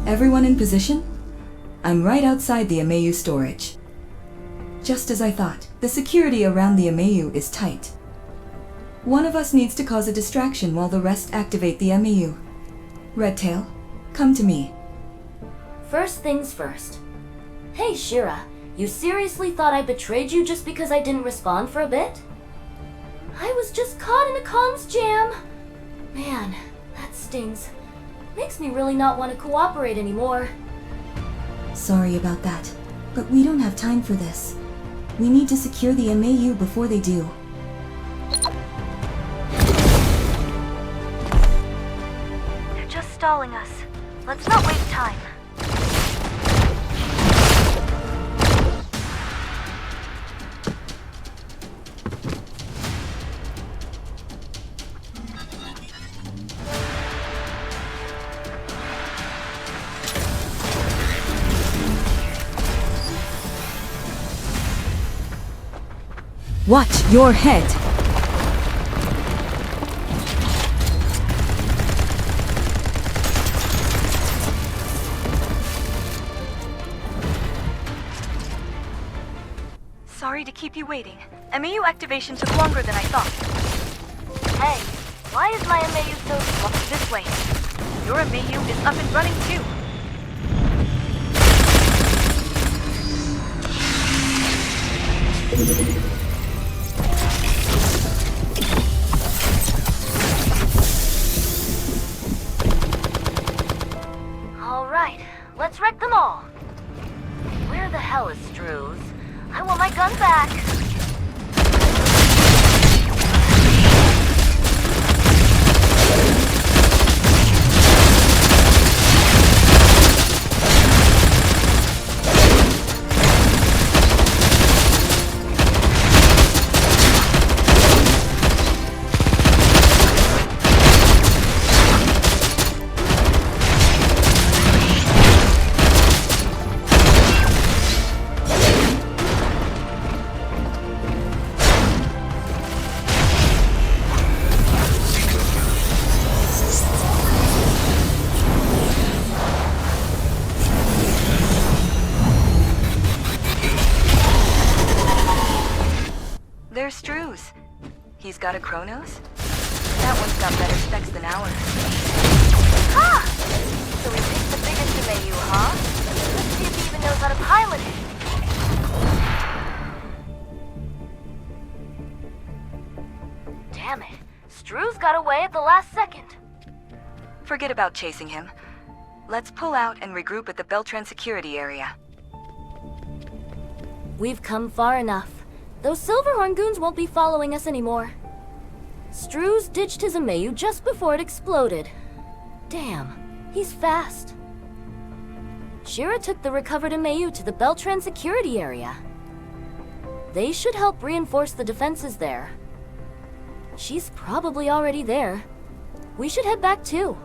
Everyone in position? I'm right outside the Amayu storage. Just as I thought, the security around the Amayu is tight. One of us needs to cause a distraction while the rest activate the Amayu. Redtail, come to me. First things first. Hey, Shira, you seriously thought I betrayed you just because I didn't respond for a bit? I was just caught in a comms jam. Man, that stings. Makes me really not want to cooperate anymore. Sorry about that, but we don't have time for this. We need to secure the MAU before they do. They're just stalling us. Let's not waste time. Watch your head! Sorry to keep you waiting. MAU activation took longer than I thought. Hey, why is my MAU so slow? This way. Your MAU is up and running too. Alright, let's wreck them all. Where the hell is Struze? I want my gun back! There's Struze. He's got a Chronos? That one's got better specs than ours. Ha! So we picked the biggest MAU, huh? Let's see if he even knows how to pilot it. Damn it. Strue's got away at the last second. Forget about chasing him. Let's pull out and regroup at the Beltran security area. We've come far enough. Those Silverhorn goons won't be following us anymore. Strue's ditched his Amayu just before it exploded. Damn, he's fast. Shira took the recovered Amayu to the Beltran security area. They should help reinforce the defenses there. She's probably already there. We should head back too.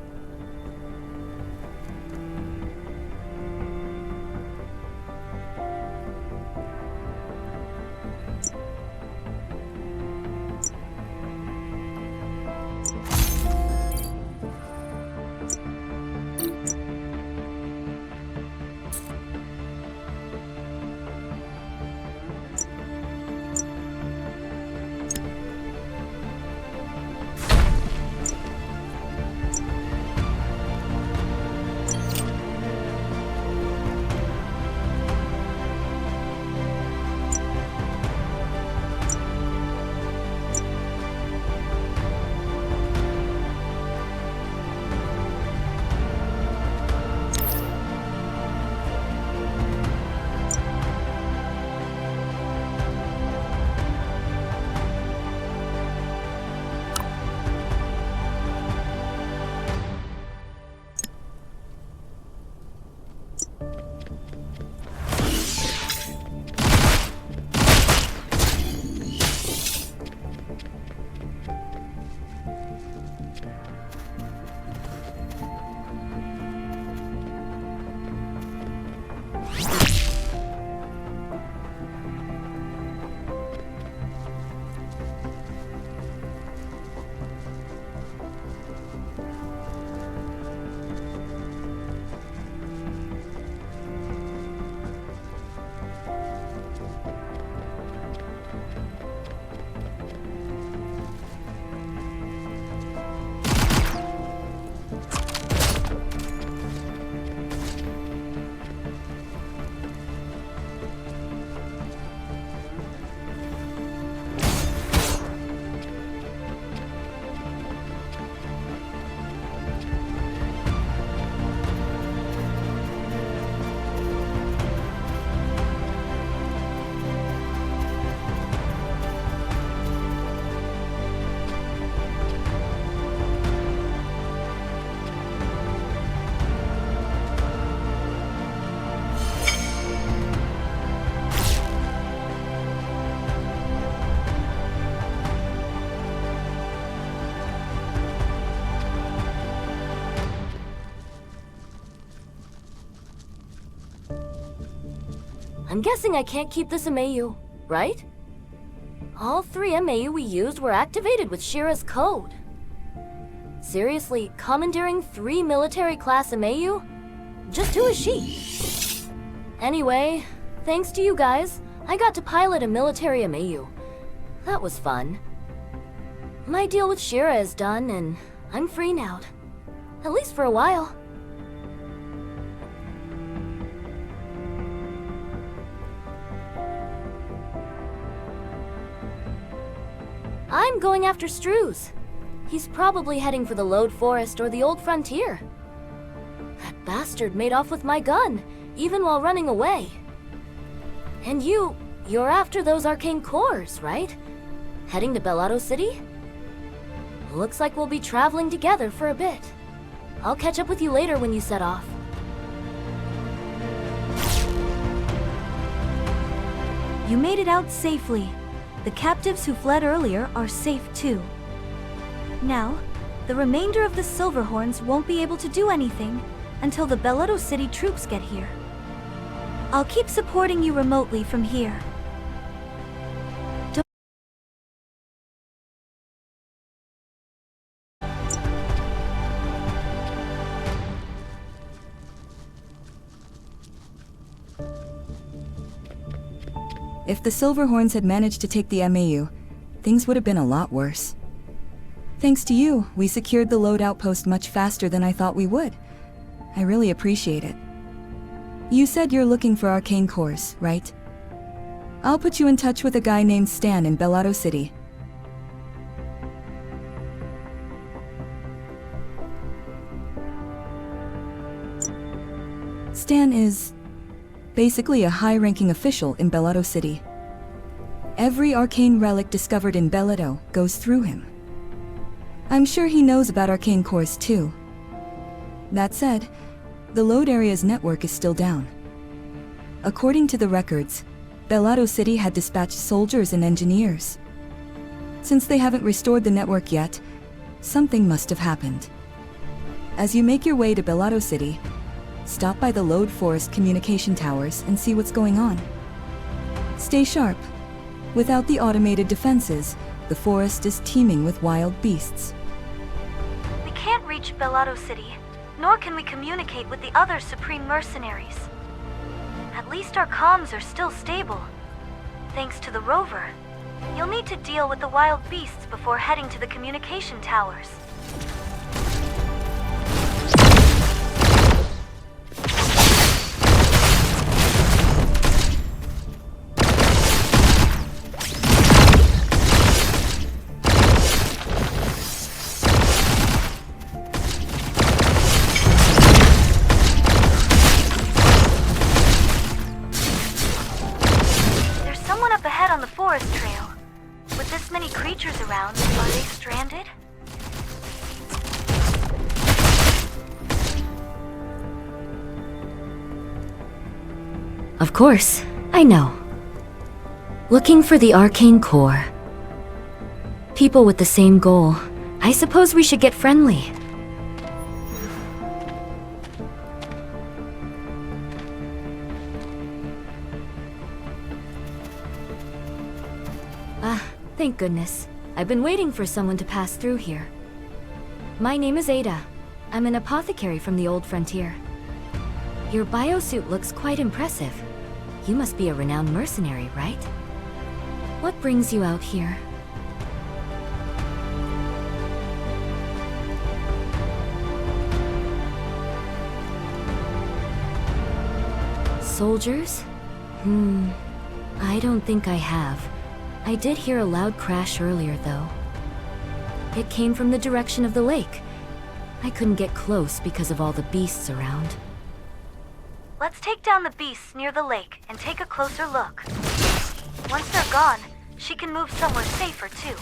I'm guessing I can't keep this Amayu, right? All 3 Amayu we used were activated with Shira's code. Seriously, commandeering 3 military-class Amayu? Just who is she? Anyway, thanks to you guys, I got to pilot a military Amayu. That was fun. My deal with Shira is done, and I'm free now. At least for a while. I'm going after Strue's. He's probably heading for the Lode Forest or the Old Frontier. That bastard made off with my gun, even while running away. And you're after those arcane cores, right? Heading to Bellado City? Looks like we'll be traveling together for a bit. I'll catch up with you later when you set off. You made it out safely. The captives who fled earlier are safe too. Now, the remainder of the Silverhorns won't be able to do anything until the Bellado City troops get here. I'll keep supporting you remotely from here. If the Silverhorns had managed to take the MAU, things would have been a lot worse. Thanks to you, we secured the load outpost much faster than I thought we would. I really appreciate it. You said you're looking for arcane cores, right? I'll put you in touch with a guy named Stan in Bellotto City. Stan is basically a high-ranking official in Bellotto City. Every arcane relic discovered in Bellotto goes through him. I'm sure he knows about arcane cores too. That said, the load area's network is still down. According to the records, Bellotto City had dispatched soldiers and engineers. Since they haven't restored the network yet, something must have happened. As you make your way to Bellotto City, stop by the Load Forest communication towers and see what's going on. Stay sharp. Without the automated defenses, the forest is teeming with wild beasts. We can't reach Bellotto City, nor can we communicate with the other Supreme Mercenaries. At least our comms are still stable. Thanks to the rover, you'll need to deal with the wild beasts before heading to the communication towers. On the forest trail. With this many creatures around, are they stranded? Of course, I know. Looking for the arcane core. People with the same goal. I suppose we should get friendly. Thank goodness. I've been waiting for someone to pass through here. My name is Ada. I'm an apothecary from the old frontier. Your biosuit looks quite impressive. You must be a renowned mercenary, right? What brings you out here? Soldiers? I don't think I have. I did hear a loud crash earlier, though. It came from the direction of the lake. I couldn't get close because of all the beasts around. Let's take down the beasts near the lake and take a closer look. Once they're gone, she can move somewhere safer, too.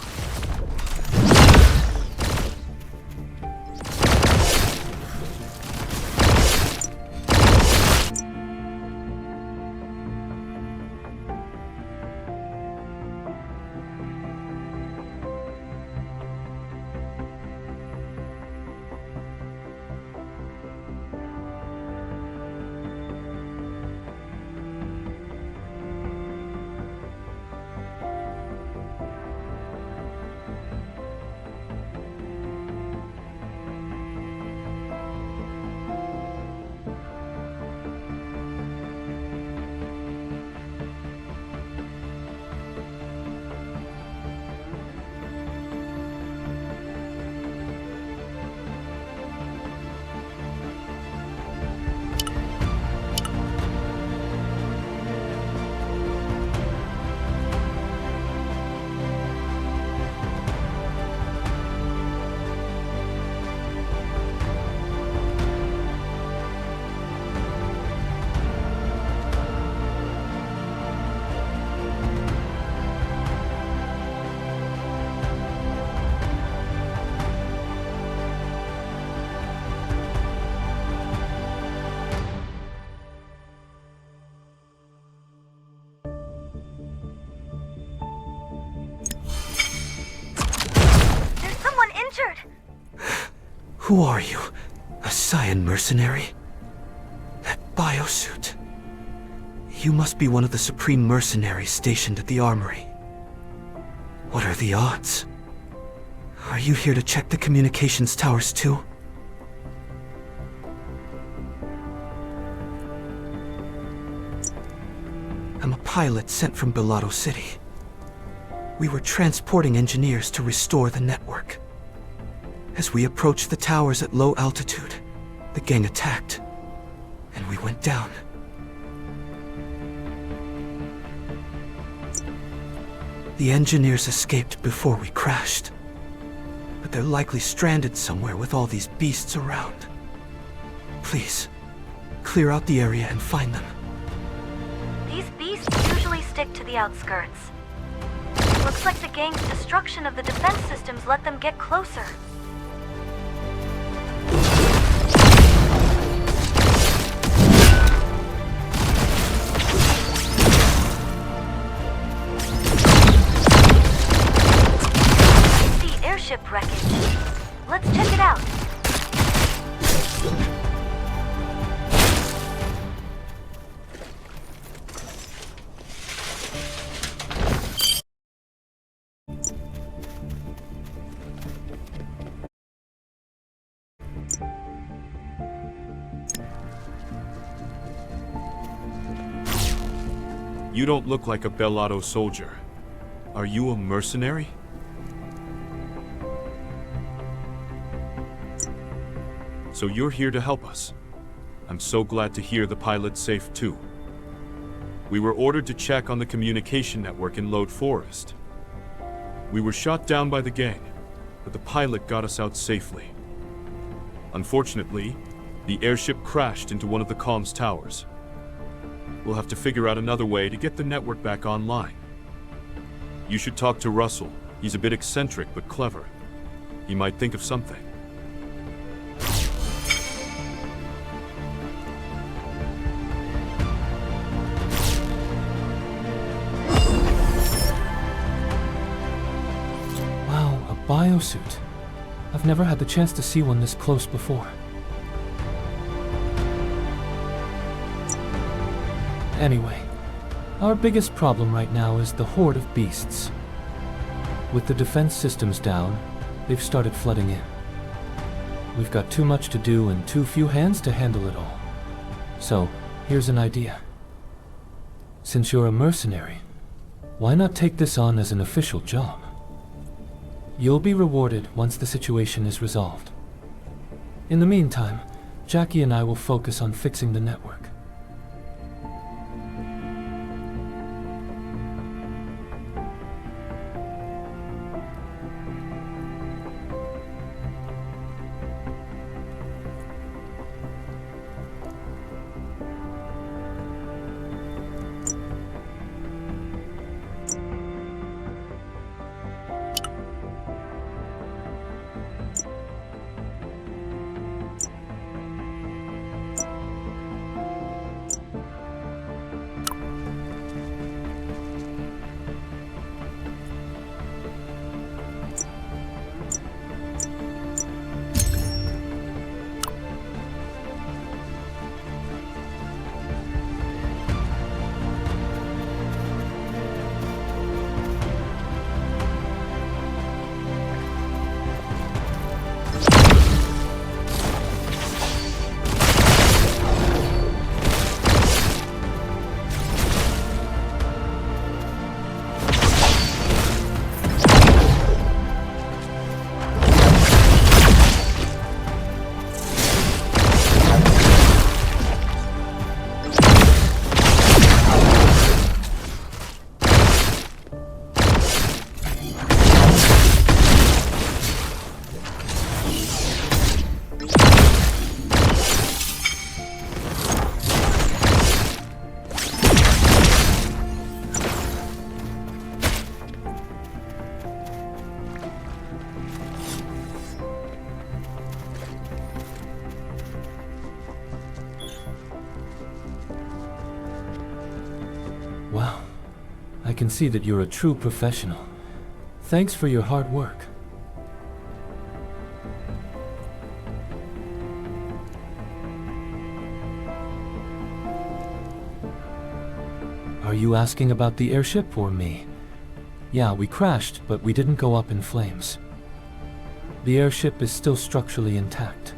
Who are you? A Saiyan mercenary? That biosuit. You must be one of the Supreme Mercenaries stationed at the armory. What are the odds? Are you here to check the communications towers too? I'm a pilot sent from Bellotto City. We were transporting engineers to restore the network. As we approached the towers at low altitude, the gang attacked, and we went down. The engineers escaped before we crashed, but they're likely stranded somewhere with all these beasts around. Please, clear out the area and find them. These beasts usually stick to the outskirts. Looks like the gang's destruction of the defense systems let them get closer. I see airship wreckage. Let's check it out. You don't look like a Bellotto soldier. Are you a mercenary? So you're here to help us. I'm so glad to hear the pilot's safe too. We were ordered to check on the communication network in Lode Forest. We were shot down by the gang, but the pilot got us out safely. Unfortunately, the airship crashed into one of the comms towers. We'll have to figure out another way to get the network back online. You should talk to Russell. He's a bit eccentric but clever. He might think of something. Wow, a biosuit. I've never had the chance to see one this close before. Anyway, our biggest problem right now is the horde of beasts. With the defense systems down, they've started flooding in. We've got too much to do and too few hands to handle it all. So, here's an idea. Since you're a mercenary, why not take this on as an official job? You'll be rewarded once the situation is resolved. In the meantime, Jackie and I will focus on fixing the network. Wow, I can see that you're a true professional. Thanks for your hard work. Are you asking about the airship or me? Yeah, we crashed, but we didn't go up in flames. The airship is still structurally intact,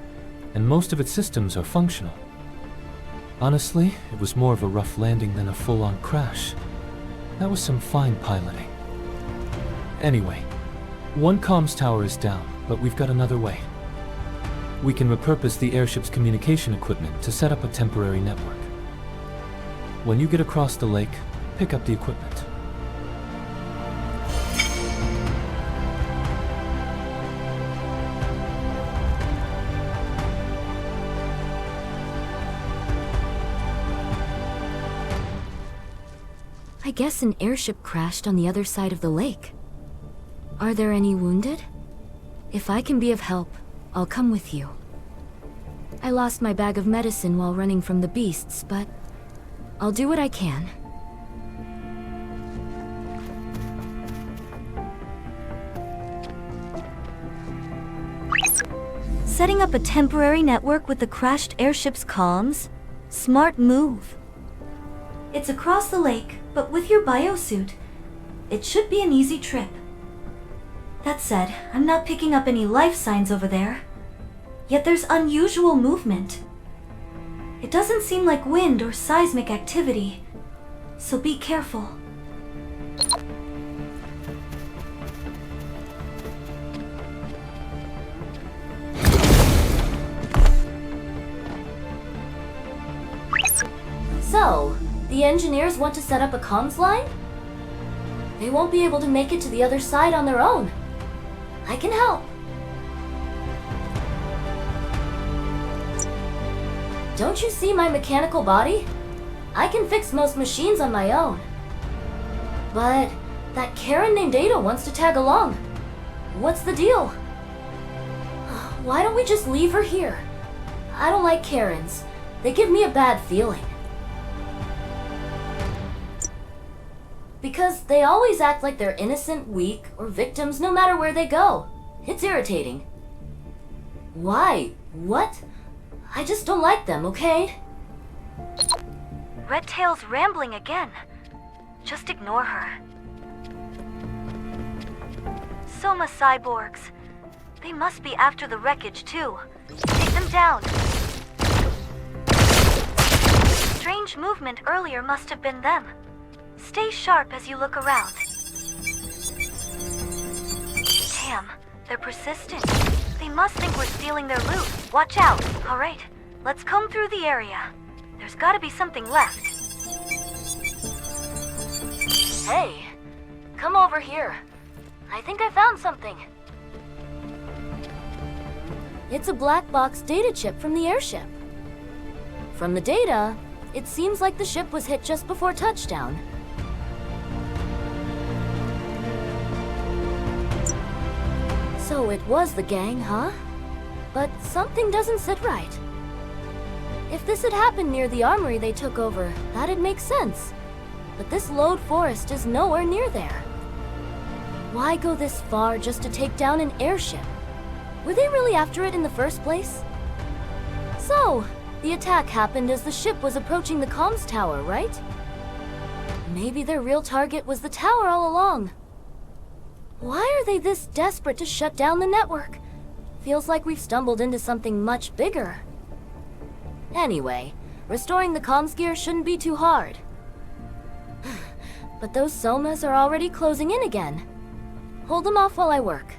and most of its systems are functional. Honestly, it was more of a rough landing than a full-on crash. That was some fine piloting. Anyway, one comms tower is down, but we've got another way. We can repurpose the airship's communication equipment to set up a temporary network. When you get across the lake, pick up the equipment. I guess an airship crashed on the other side of the lake. Are there any wounded? If I can be of help, I'll come with you. I lost my bag of medicine while running from the beasts, but I'll do what I can. Setting up a temporary network with the crashed airship's comms? Smart move. It's across the lake, but with your biosuit, it should be an easy trip. That said, I'm not picking up any life signs over there. Yet there's unusual movement. It doesn't seem like wind or seismic activity, so be careful. So, the engineers want to set up a comms line? They won't be able to make it to the other side on their own. I can help. Don't you see my mechanical body? I can fix most machines on my own. But that Karen named Ada wants to tag along. What's the deal? Why don't we just leave her here? I don't like Karens. They give me a bad feeling. Because they always act like they're innocent, weak, or victims no matter where they go. It's irritating. Why? What? I just don't like them, okay? Redtail's rambling again. Just ignore her. Soma cyborgs. They must be after the wreckage too. Take them down. Strange movement earlier must have been them. Stay sharp as you look around. Damn, they're persistent. They must think we're stealing their loot. Watch out. Alright, let's comb through the area. There's gotta be something left. Hey, come over here. I think I found something. It's a black box data chip from the airship. From the data, it seems like the ship was hit just before touchdown. So it was the gang, huh? But something doesn't sit right. If this had happened near the armory they took over, that'd make sense. But this lode forest is nowhere near there. Why go this far just to take down an airship? Were they really after it in the first place? So, the attack happened as the ship was approaching the comms tower, right? Maybe their real target was the tower all along. Why are they this desperate to shut down the network? Feels like we've stumbled into something much bigger. Anyway, restoring the comms gear shouldn't be too hard. But those Somas are already closing in again. Hold them off while I work.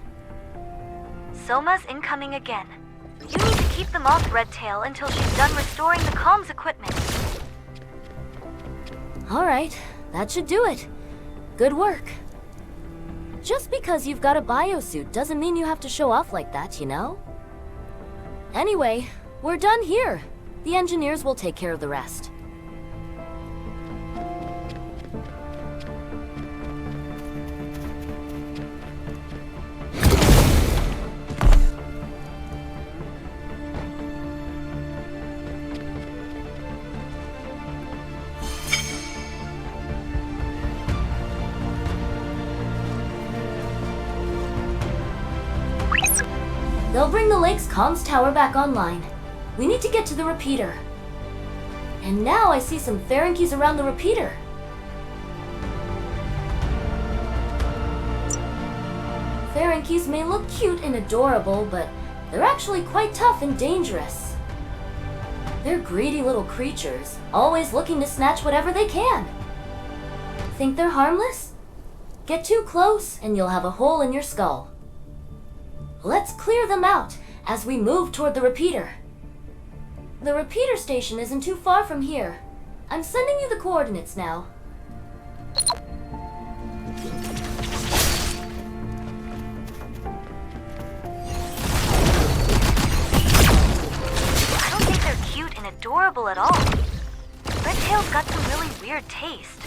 Soma's incoming again. You need to keep them off Redtail until she's done restoring the comms equipment. Alright, that should do it. Good work. Just because you've got a biosuit doesn't mean you have to show off like that, you know? Anyway, we're done here. The engineers will take care of the rest. They'll bring the lake's comms tower back online. We need to get to the repeater. And now I see some Ferengies around the repeater. Ferengies may look cute and adorable, but they're actually quite tough and dangerous. They're greedy little creatures, always looking to snatch whatever they can. Think they're harmless? Get too close and you'll have a hole in your skull. Let's clear them out as we move toward the repeater. The repeater station isn't too far from here. I'm sending you the coordinates now. I don't think they're cute and adorable at all. Red Tail's got some really weird taste.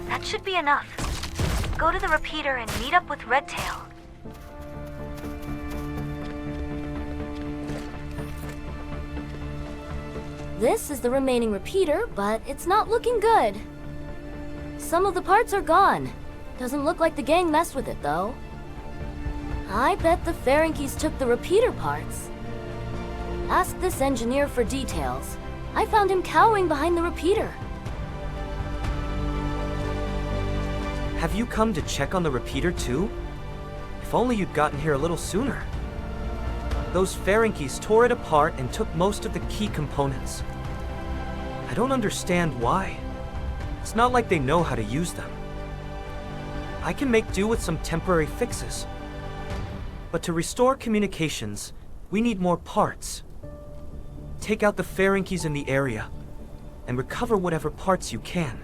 That should be enough. Go to the repeater and meet up with Red Tail. This is the remaining repeater, but it's not looking good. Some of the parts are gone. Doesn't look like the gang messed with it, though. I bet the Ferengies took the repeater parts. Ask this engineer for details. I found him cowering behind the repeater. Have you come to check on the repeater too? If only you'd gotten here a little sooner. Those Ferengies tore it apart and took most of the key components. I don't understand why. It's not like they know how to use them. I can make do with some temporary fixes. But to restore communications, we need more parts. Take out the Ferengies in the area, and recover whatever parts you can.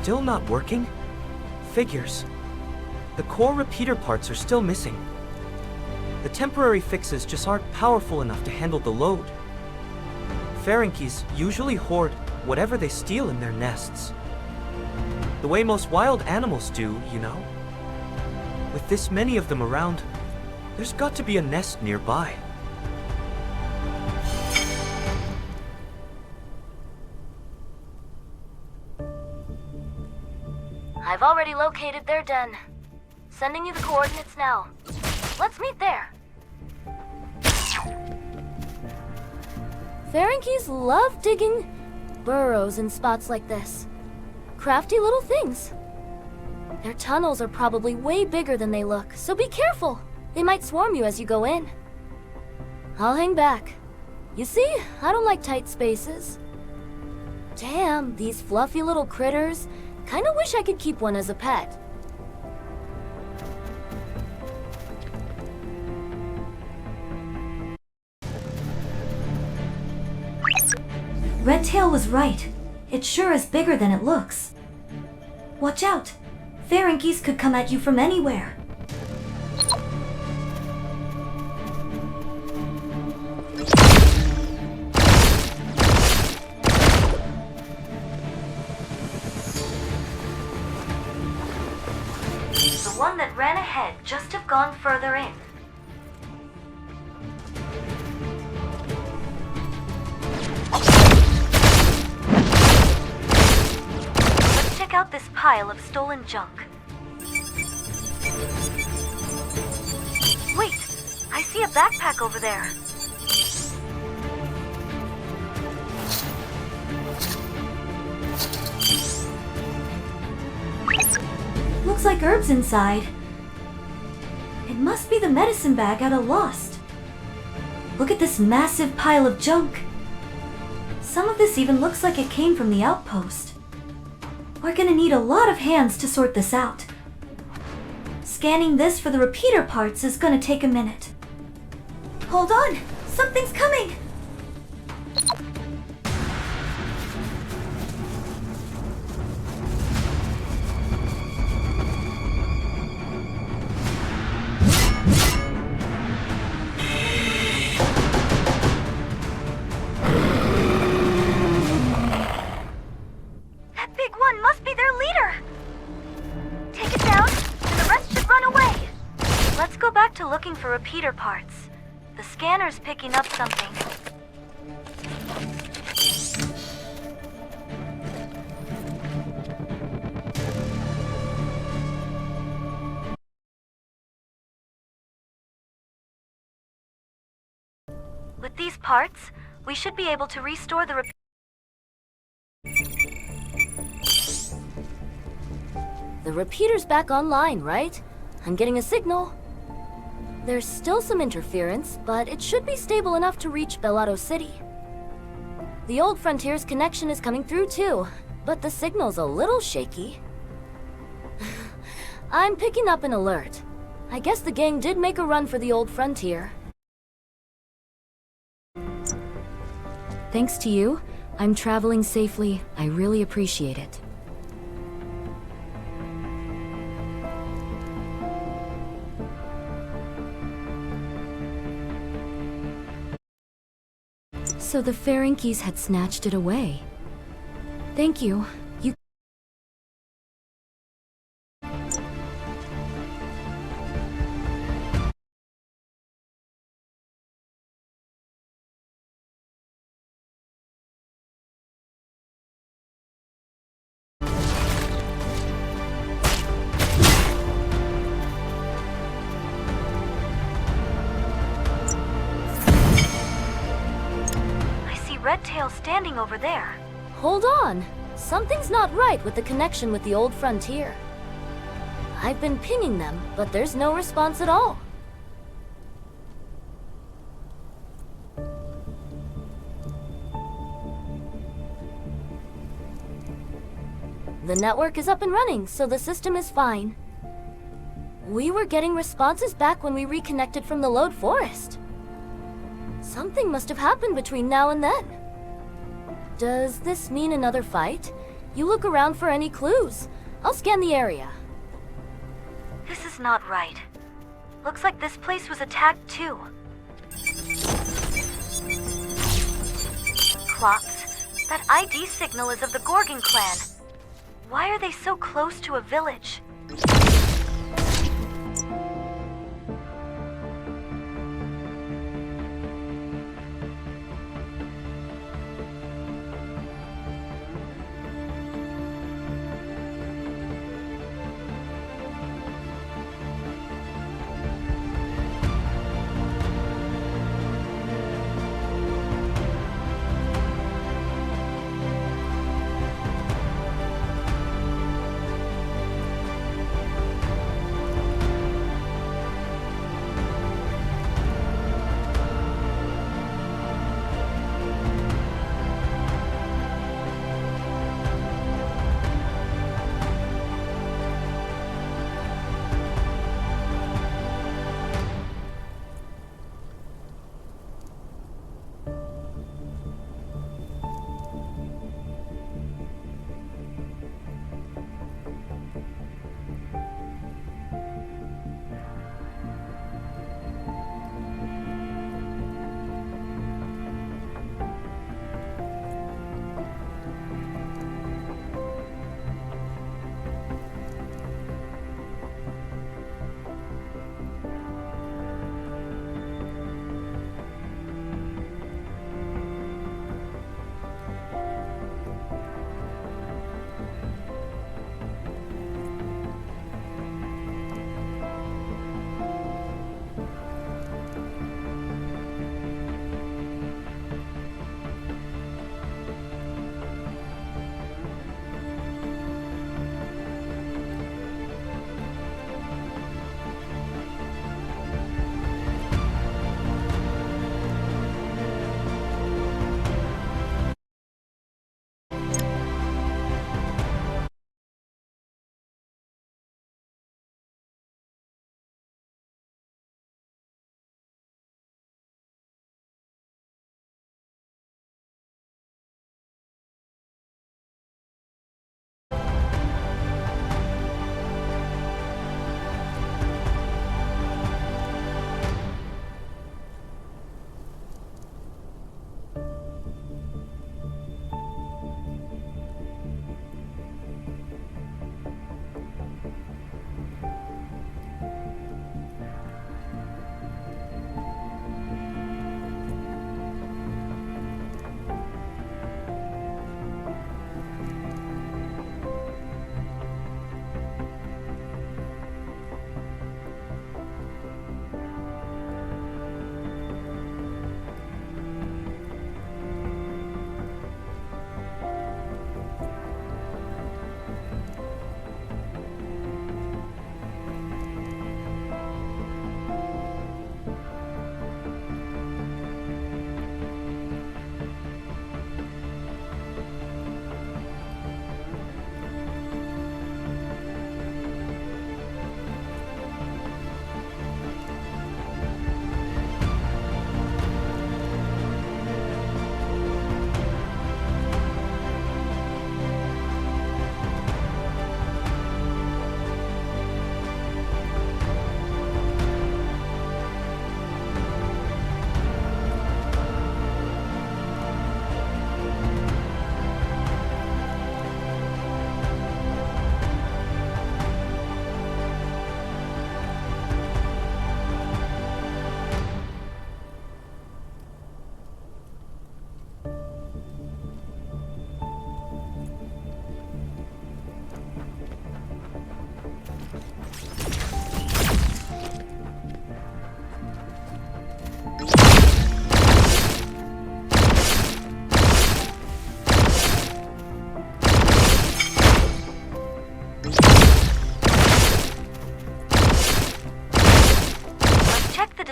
Still not working? Figures. The core repeater parts are still missing. The temporary fixes just aren't powerful enough to handle the load. Ferengies usually hoard whatever they steal in their nests. The way most wild animals do, you know. With this many of them around, there's got to be a nest nearby. I've already located their den. Sending you the coordinates now. Let's meet there. Ferengies love digging burrows in spots like this. Crafty little things. Their tunnels are probably way bigger than they look, so be careful. They might swarm you as you go in. I'll hang back. You see, I don't like tight spaces. Damn, these fluffy little critters. Kinda wish I could keep one as a pet. Red Tail was right. It sure is bigger than it looks. Watch out! Ferengies could come at you from anywhere. The one that ran ahead just have gone further in. Let's check out this pile of stolen junk. Wait! I see a backpack over there. Looks like herbs inside. It must be the medicine bag out of Lost. Look at this massive pile of junk. Some of this even looks like it came from the outpost. We're gonna need a lot of hands to sort this out. Scanning this for the repeater parts is gonna take a minute. Hold on! Something's coming! looking for repeater parts. The scanner's picking up something. With these parts, we should be able to restore the The repeater's back online, right? I'm getting a signal. There's still some interference, but it should be stable enough to reach Bellado City. The old Frontier's connection is coming through too, but the signal's a little shaky. I'm picking up an alert. I guess the gang did make a run for the old Frontier. Thanks to you, I'm traveling safely. I really appreciate it. So the Ferengies had snatched it away. Thank you. You... Red Tail standing over there. Hold on. Something's not right with the connection with the old Frontier. I've been pinging them, but there's no response at all. The network is up and running, so the system is fine. We were getting responses back when we reconnected from the Lode Forest. Something must have happened between now and then. Does this mean another fight? You look around for any clues. I'll scan the area. This is not right. Looks like this place was attacked too. Klops, that ID signal is of the Gorgon clan. Why are they so close to a village?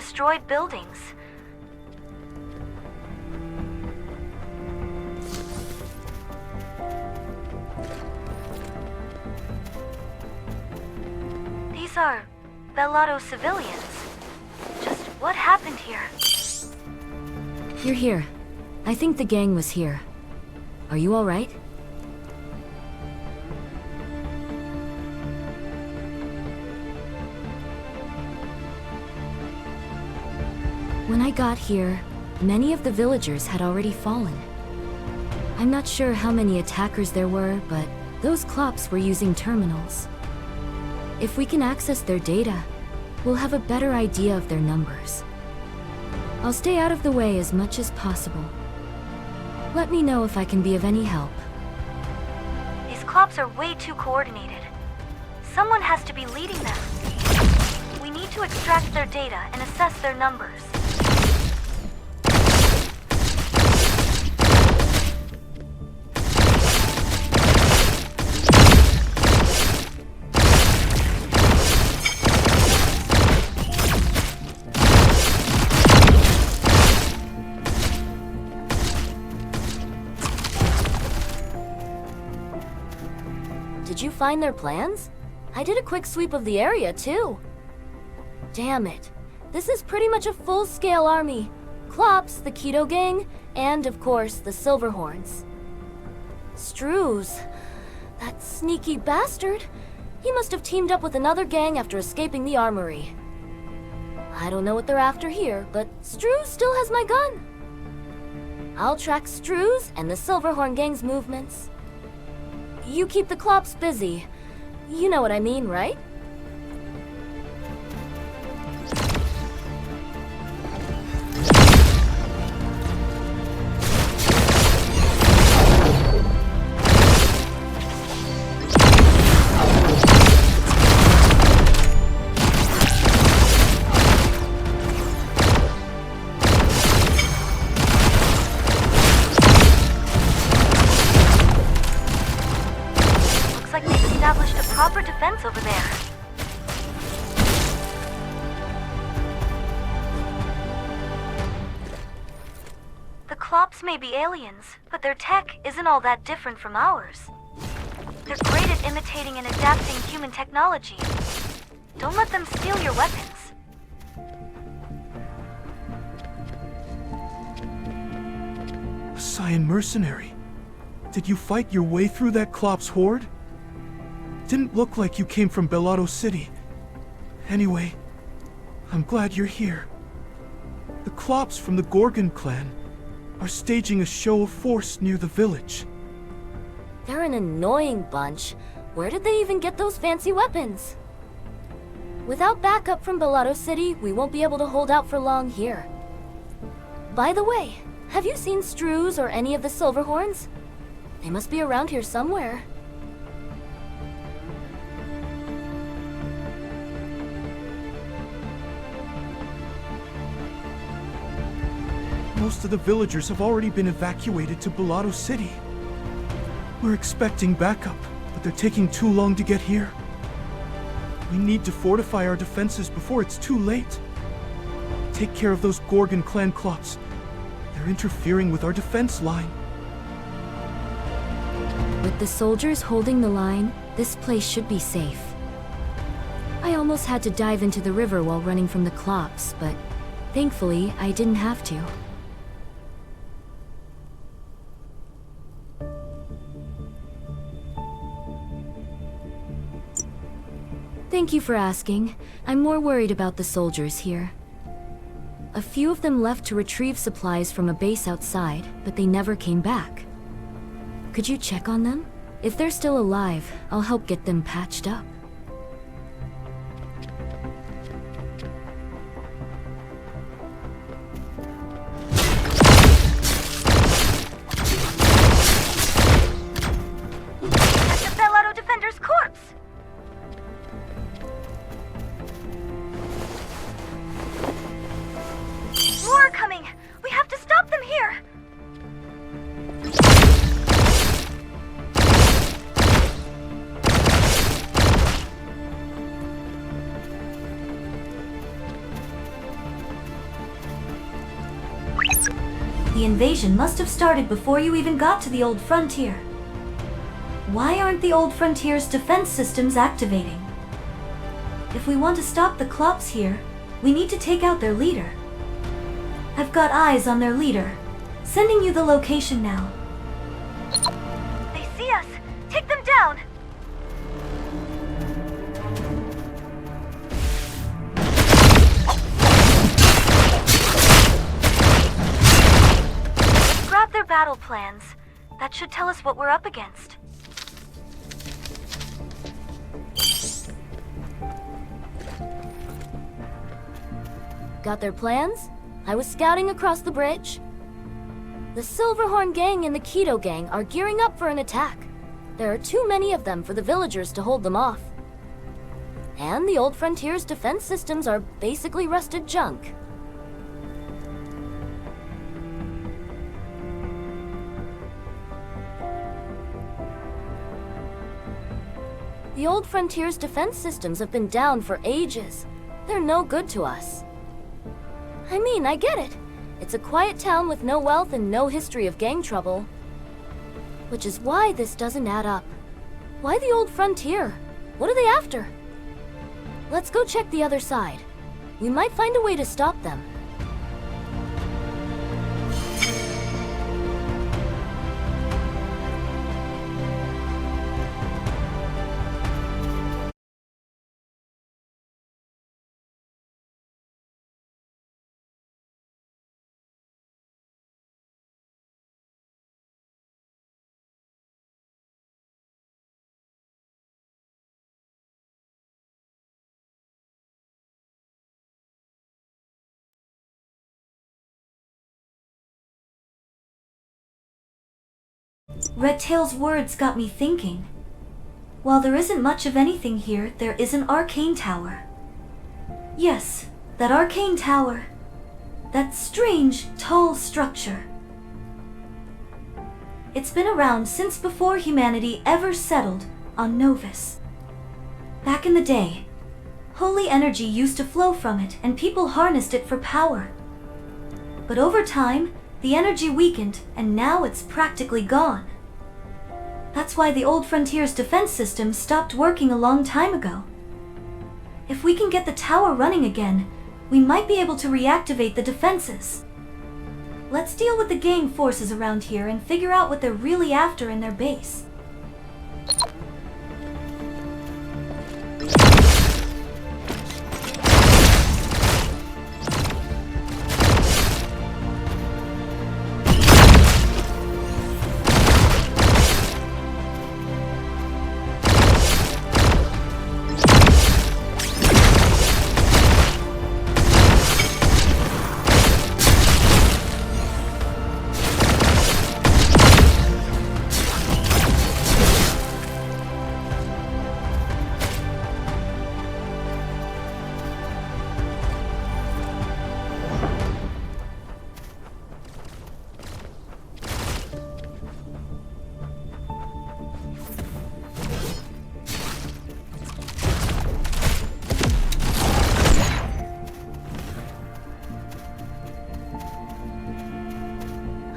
destroyed buildings. These are Bellotto civilians. Just what happened here? You're here. I think the gang was here. Are you alright? When I got here, many of the villagers had already fallen. I'm not sure how many attackers there were, but those Klops were using terminals. If we can access their data, we'll have a better idea of their numbers. I'll stay out of the way as much as possible. Let me know if I can be of any help. These Klops are way too coordinated. Someone has to be leading them. We need to extract their data and assess their numbers. Did you find their plans? I did a quick sweep of the area, too. Damn it. This is pretty much a full-scale army. Klops, the Keto Gang, and, of course, the Silverhorns. Strews. That sneaky bastard. He must have teamed up with another gang after escaping the armory. I don't know what they're after here, but Strews still has my gun. I'll track Strews and the Silverhorn Gang's movements. You keep the Klops busy. You know what I mean, right? Proper defense over there. The Klops may be aliens, but their tech isn't all that different from ours. They're great at imitating and adapting human technology. Don't let them steal your weapons. A Saiyan mercenary. Did you fight your way through that Klops horde? Didn't look like you came from Bellotto City. Anyway, I'm glad you're here. The Klops from the Gorgon clan are staging a show of force near the village. They're an annoying bunch. Where did they even get those fancy weapons? Without backup from Bellotto City, we won't be able to hold out for long here. By the way, have you seen Strews or any of the Silverhorns? They must be around here somewhere. Most of the villagers have already been evacuated to Bellotto City. We're expecting backup, but they're taking too long to get here. We need to fortify our defenses before it's too late. Take care of those Gorgon clan Klops. They're interfering with our defense line. With the soldiers holding the line, this place should be safe. I almost had to dive into the river while running from the Klops, but thankfully I didn't have to. Thank you for asking. I'm more worried about the soldiers here. A few of them left to retrieve supplies from a base outside, but they never came back. Could you check on them? If they're still alive, I'll help get them patched up. The Bellotto Defender's corpse! More are coming! We have to stop them here! The invasion must have started before you even got to the Old Frontier. Why aren't the Old Frontier's defense systems activating? If we want to stop the Klops here, we need to take out their leader. I've got eyes on their leader. Sending you the location now. They see us! Take them down! Let's grab their battle plans. That should tell us what we're up against. Got their plans? I was scouting across the bridge. The Silverhorn Gang and the Keto Gang are gearing up for an attack. There are too many of them for the villagers to hold them off. And the Old Frontier's defense systems are basically rusted junk. The Old Frontier's defense systems have been down for ages. They're no good to us. I mean, I get it. It's a quiet town with no wealth and no history of gang trouble. Which is why this doesn't add up. Why the Old Frontier? What are they after? Let's go check the other side. We might find a way to stop them. Redtail's words got me thinking. While there isn't much of anything here, there is an arcane tower. Yes, that arcane tower. That strange, tall structure. It's been around since before humanity ever settled on Novus. Back in the day, holy energy used to flow from it and people harnessed it for power. But over time, the energy weakened and now it's practically gone. That's why the Old Frontier's defense system stopped working a long time ago. If we can get the tower running again, we might be able to reactivate the defenses. Let's deal with the gang forces around here and figure out what they're really after in their base.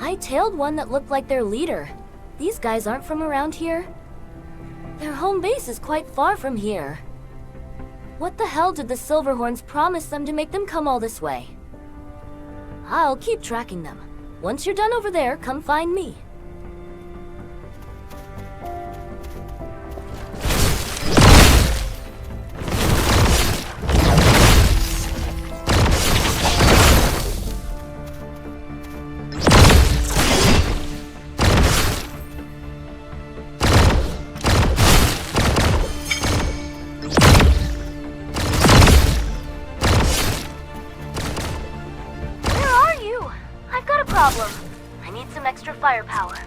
I tailed one that looked like their leader. These guys aren't from around here. Their home base is quite far from here. What the hell did the Silverhorns promise them to make them come all this way? I'll keep tracking them. Once you're done over there, come find me. I need some extra firepower.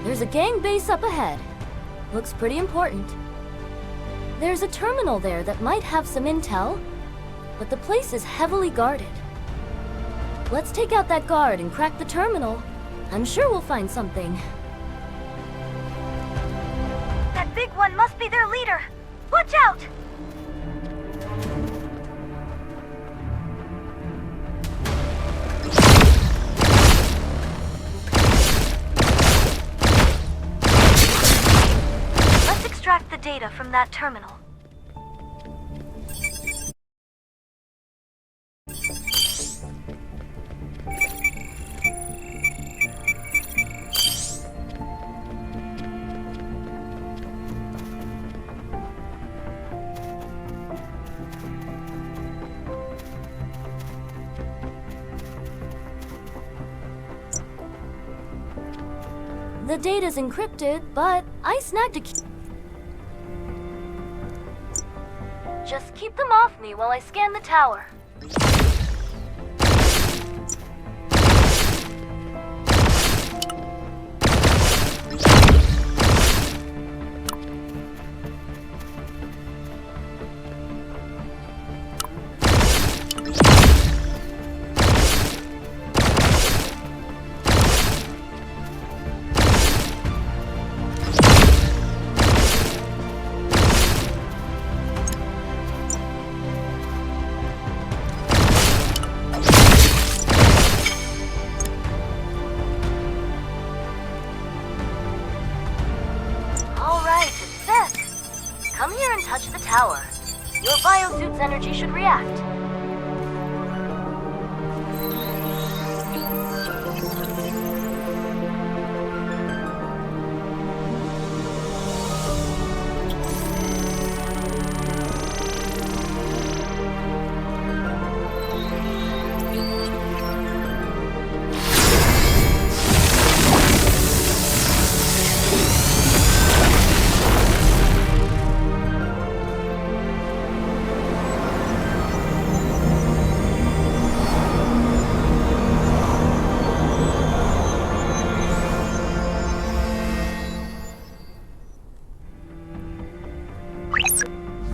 There's a gang base up ahead. Looks pretty important. There's a terminal there that might have some intel, but the place is heavily guarded. Let's take out that guard and crack the terminal. I'm sure we'll find something. That big one must be their leader. Watch out! extract the data from that terminal. The data's encrypted, but I snagged a key. Just keep them off me while I scan the tower. Come here and touch the tower. Your biosuit's energy should react.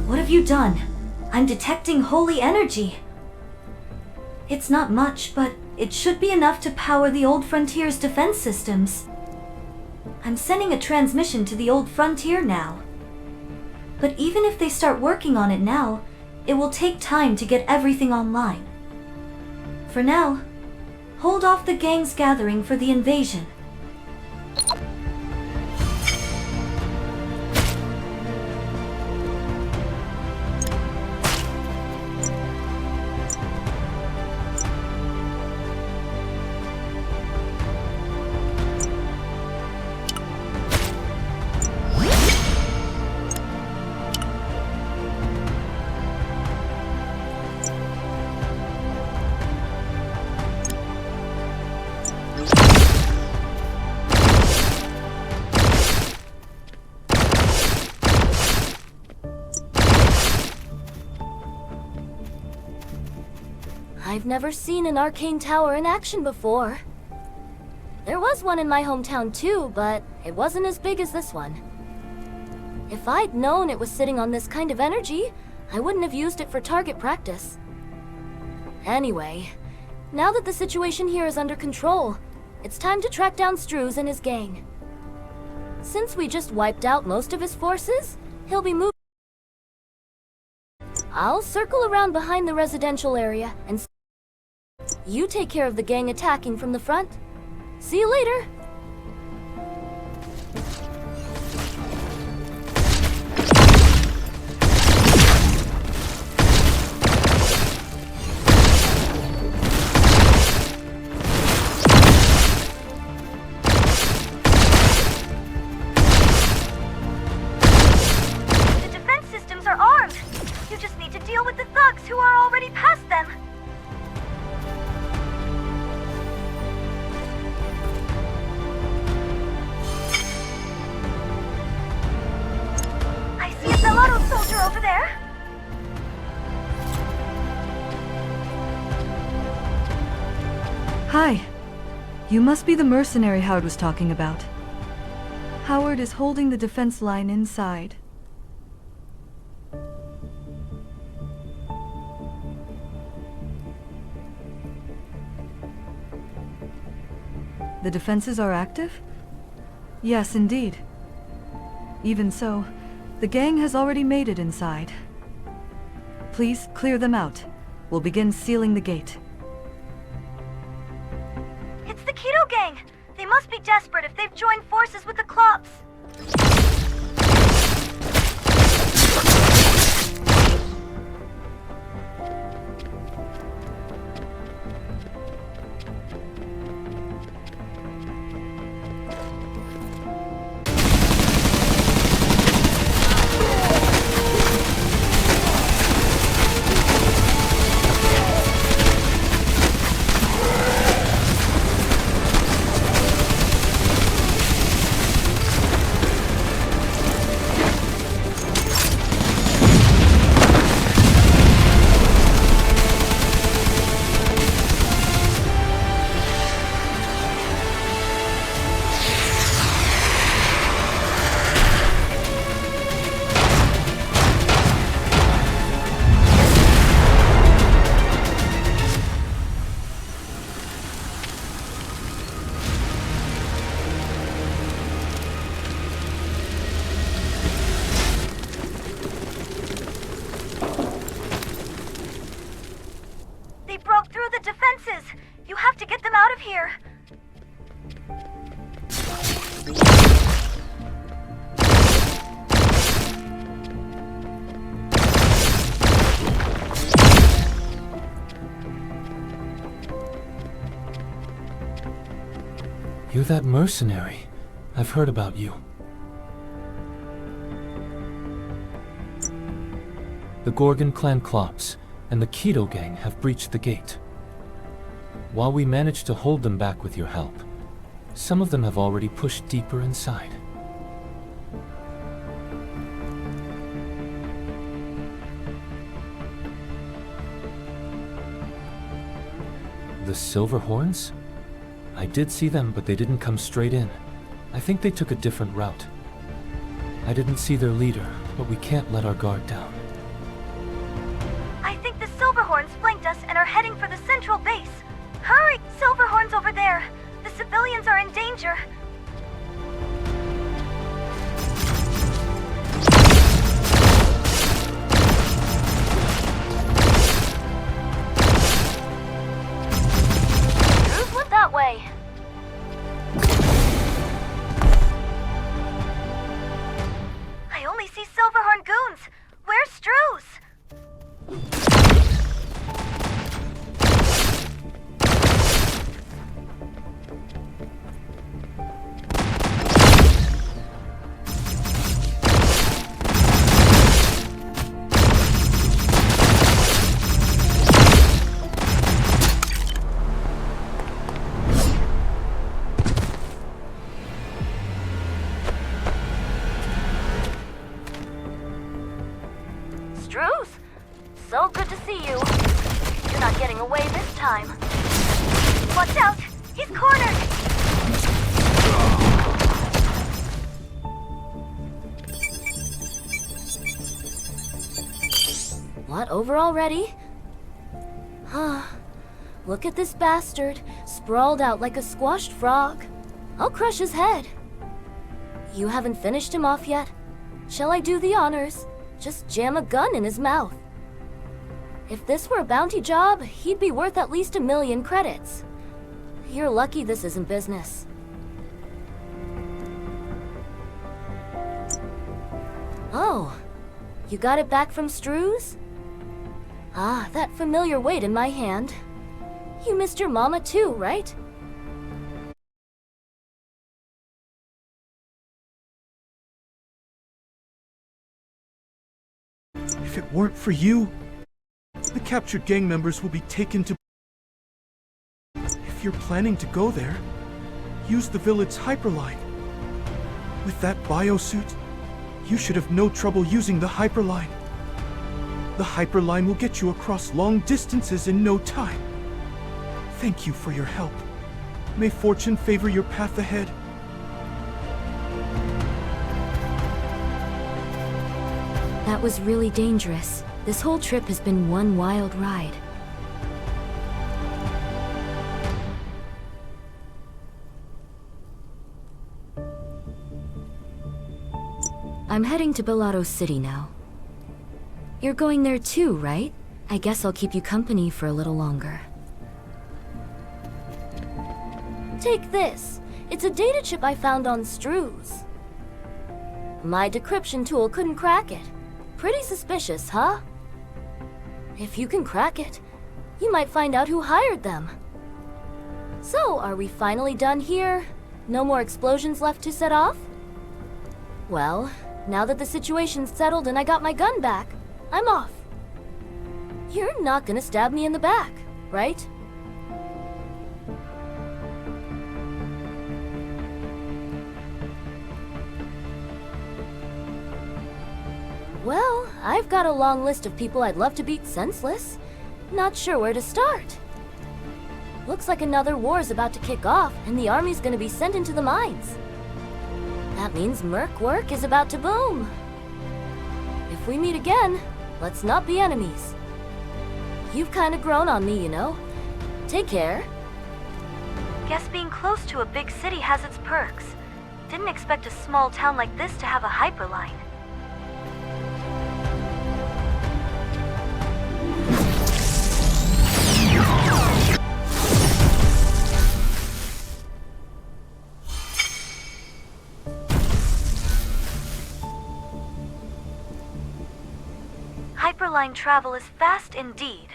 What have you done? I'm detecting holy energy. It's not much, but it should be enough to power the Old Frontier's defense systems. I'm sending a transmission to the Old Frontier now. But even if they start working on it now, it will take time to get everything online. For now, hold off the gang's gathering for the invasion. I've never seen an arcane tower in action before. There was one in my hometown too, but it wasn't as big as this one. If I'd known it was sitting on this kind of energy, I wouldn't have used it for target practice. Anyway, now that the situation here is under control, it's time to track down Struz and his gang. Since we just wiped out most of his forces, he'll be moving. I'll circle around behind the residential area and you take care of the gang attacking from the front. See you later! The defense systems are armed! You just need to deal with the thugs who are already past them! Auto soldier over there! Hi. You must be the mercenary Howard was talking about. Howard is holding the defense line inside. The defenses are active? Yes, indeed. Even so, the gang has already made it inside. Please clear them out. We'll begin sealing the gate. It's the Keto Gang! They must be desperate if they've joined forces with the Klops. You're that mercenary. I've heard about you. The Gorgon clan Klops and the Keto gang have breached the gate. While we managed to hold them back with your help, some of them have already pushed deeper inside. The Silverhorns? I did see them, but they didn't come straight in. I think they took a different route. I didn't see their leader, but we can't let our guard down. I think the Silverhorns flanked us and are heading for the central base. Hurry! Silverhorns over there! The civilians are in danger! Drews went that way. I only see Silverhorn goons! Where's Struce? Struce? So good to see you. You're not getting away this time. Watch out! He's cornered! What, over already? Huh. Look at this bastard, sprawled out like a squashed frog. I'll crush his head. You haven't finished him off yet? Shall I do the honors? Just jam a gun in his mouth. If this were a bounty job, he'd be worth at least 1,000,000 credits. You're lucky this isn't business. Oh, you got it back from Struce? Ah, that familiar weight in my hand. You missed your mama too, right? If it weren't for you, the captured gang members will be taken to... If you're planning to go there, use the village hyperline. With that biosuit, you should have no trouble using the hyperline. The hyperline will get you across long distances in no time. Thank you for your help. May fortune favor your path ahead. That was really dangerous. This whole trip has been one wild ride. I'm heading to Bellado City now. You're going there too, right? I guess I'll keep you company for a little longer. Take this. It's a data chip I found on Struce. My decryption tool couldn't crack it. Pretty suspicious, huh? If you can crack it, you might find out who hired them. So, are we finally done here? No more explosions left to set off? Well, now that the situation's settled and I got my gun back, I'm off. You're not gonna stab me in the back, right? Well, I've got a long list of people I'd love to beat senseless. Not sure where to start. Looks like another war's about to kick off, and the army's gonna be sent into the mines. That means merc work is about to boom. If we meet again, let's not be enemies. You've kinda grown on me, you know. Take care. Guess being close to a big city has its perks. Didn't expect a small town like this to have a hyperline. Hyperline travel is fast indeed.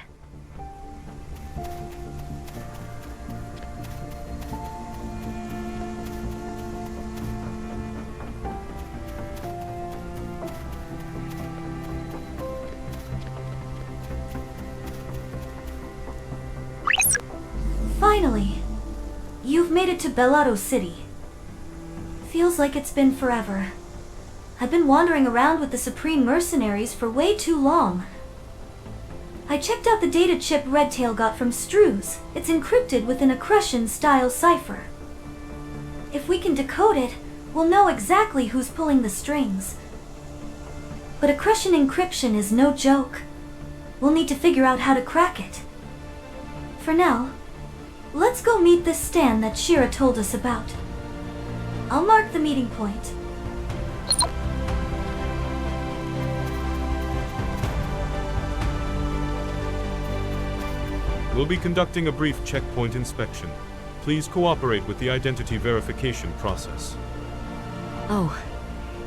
Finally, you've made it to Belado City. Feels like it's been forever. I've been wandering around with the Supreme Mercenaries for way too long. I checked out the data chip Redtail got from Struz. It's encrypted within a Crucian-style cipher. If we can decode it, we'll know exactly who's pulling the strings. But a Crucian encryption is no joke. We'll need to figure out how to crack it. For now, let's go meet this stand that Shira told us about. I'll mark the meeting point. We'll be conducting a brief checkpoint inspection. Please cooperate with the identity verification process. Oh,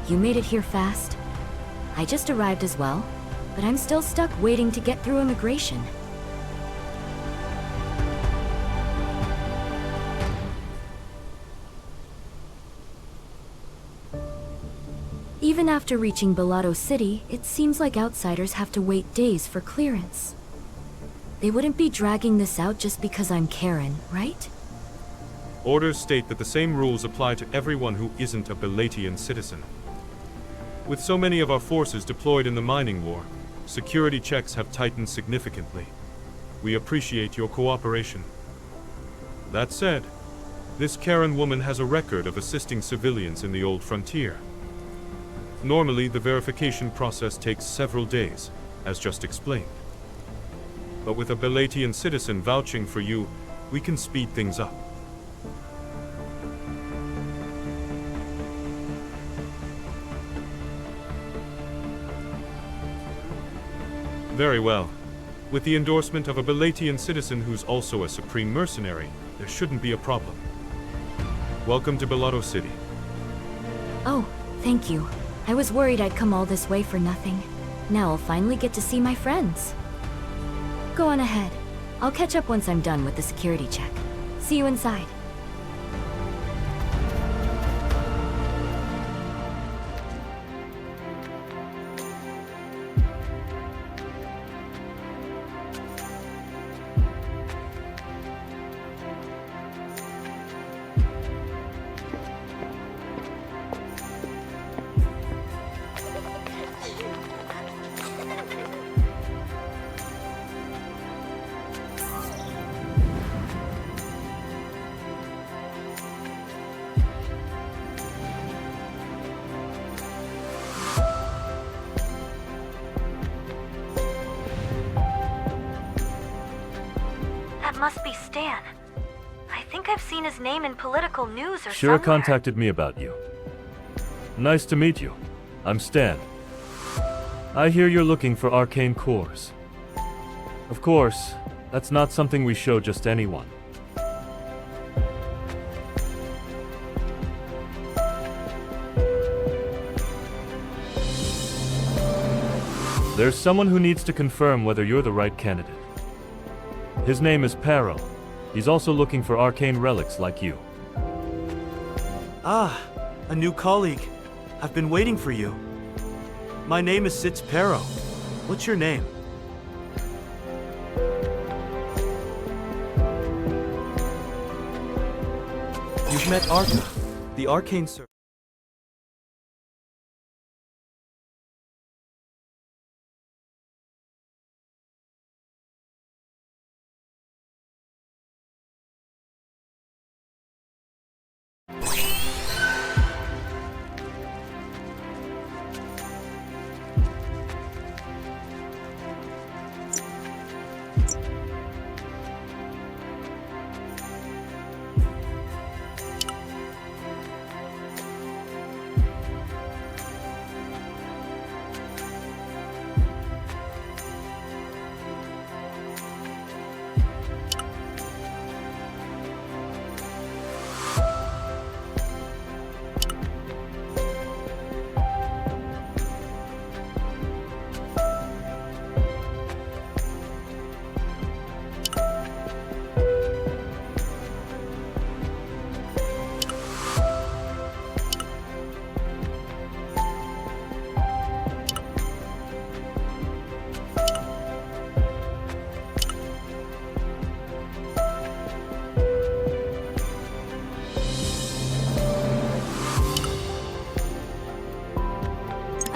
you made it here fast? I just arrived as well, but I'm still stuck waiting to get through immigration. Even after reaching Belado City, it seems like outsiders have to wait days for clearance. They wouldn't be dragging this out just because I'm Karen, right? Orders state that the same rules apply to everyone who isn't a Belatian citizen. With so many of our forces deployed in the mining war, security checks have tightened significantly. We appreciate your cooperation. That said, this Karen woman has a record of assisting civilians in the Old Frontier. Normally, the verification process takes several days, as just explained. But with a Belatian citizen vouching for you, we can speed things up. Very well. With the endorsement of a Belatian citizen who's also a Supreme Mercenary, there shouldn't be a problem. Welcome to Belado City. Oh, thank you. I was worried I'd come all this way for nothing. Now I'll finally get to see my friends. Go on ahead. I'll catch up once I'm done with the security check. See you inside. Must be Stan. I think I've seen his name in political news or Shira somewhere. contacted me about you. Nice to meet you. I'm Stan. I hear you're looking for arcane cores. Of course, that's not something we show just anyone. There's someone who needs to confirm whether you're the right candidate. His name is Pero. He's also looking for arcane relics like you. Ah, a new colleague. I've been waiting for you. My name is Sitz Pero. What's your name? You've met Arca, the arcane servant.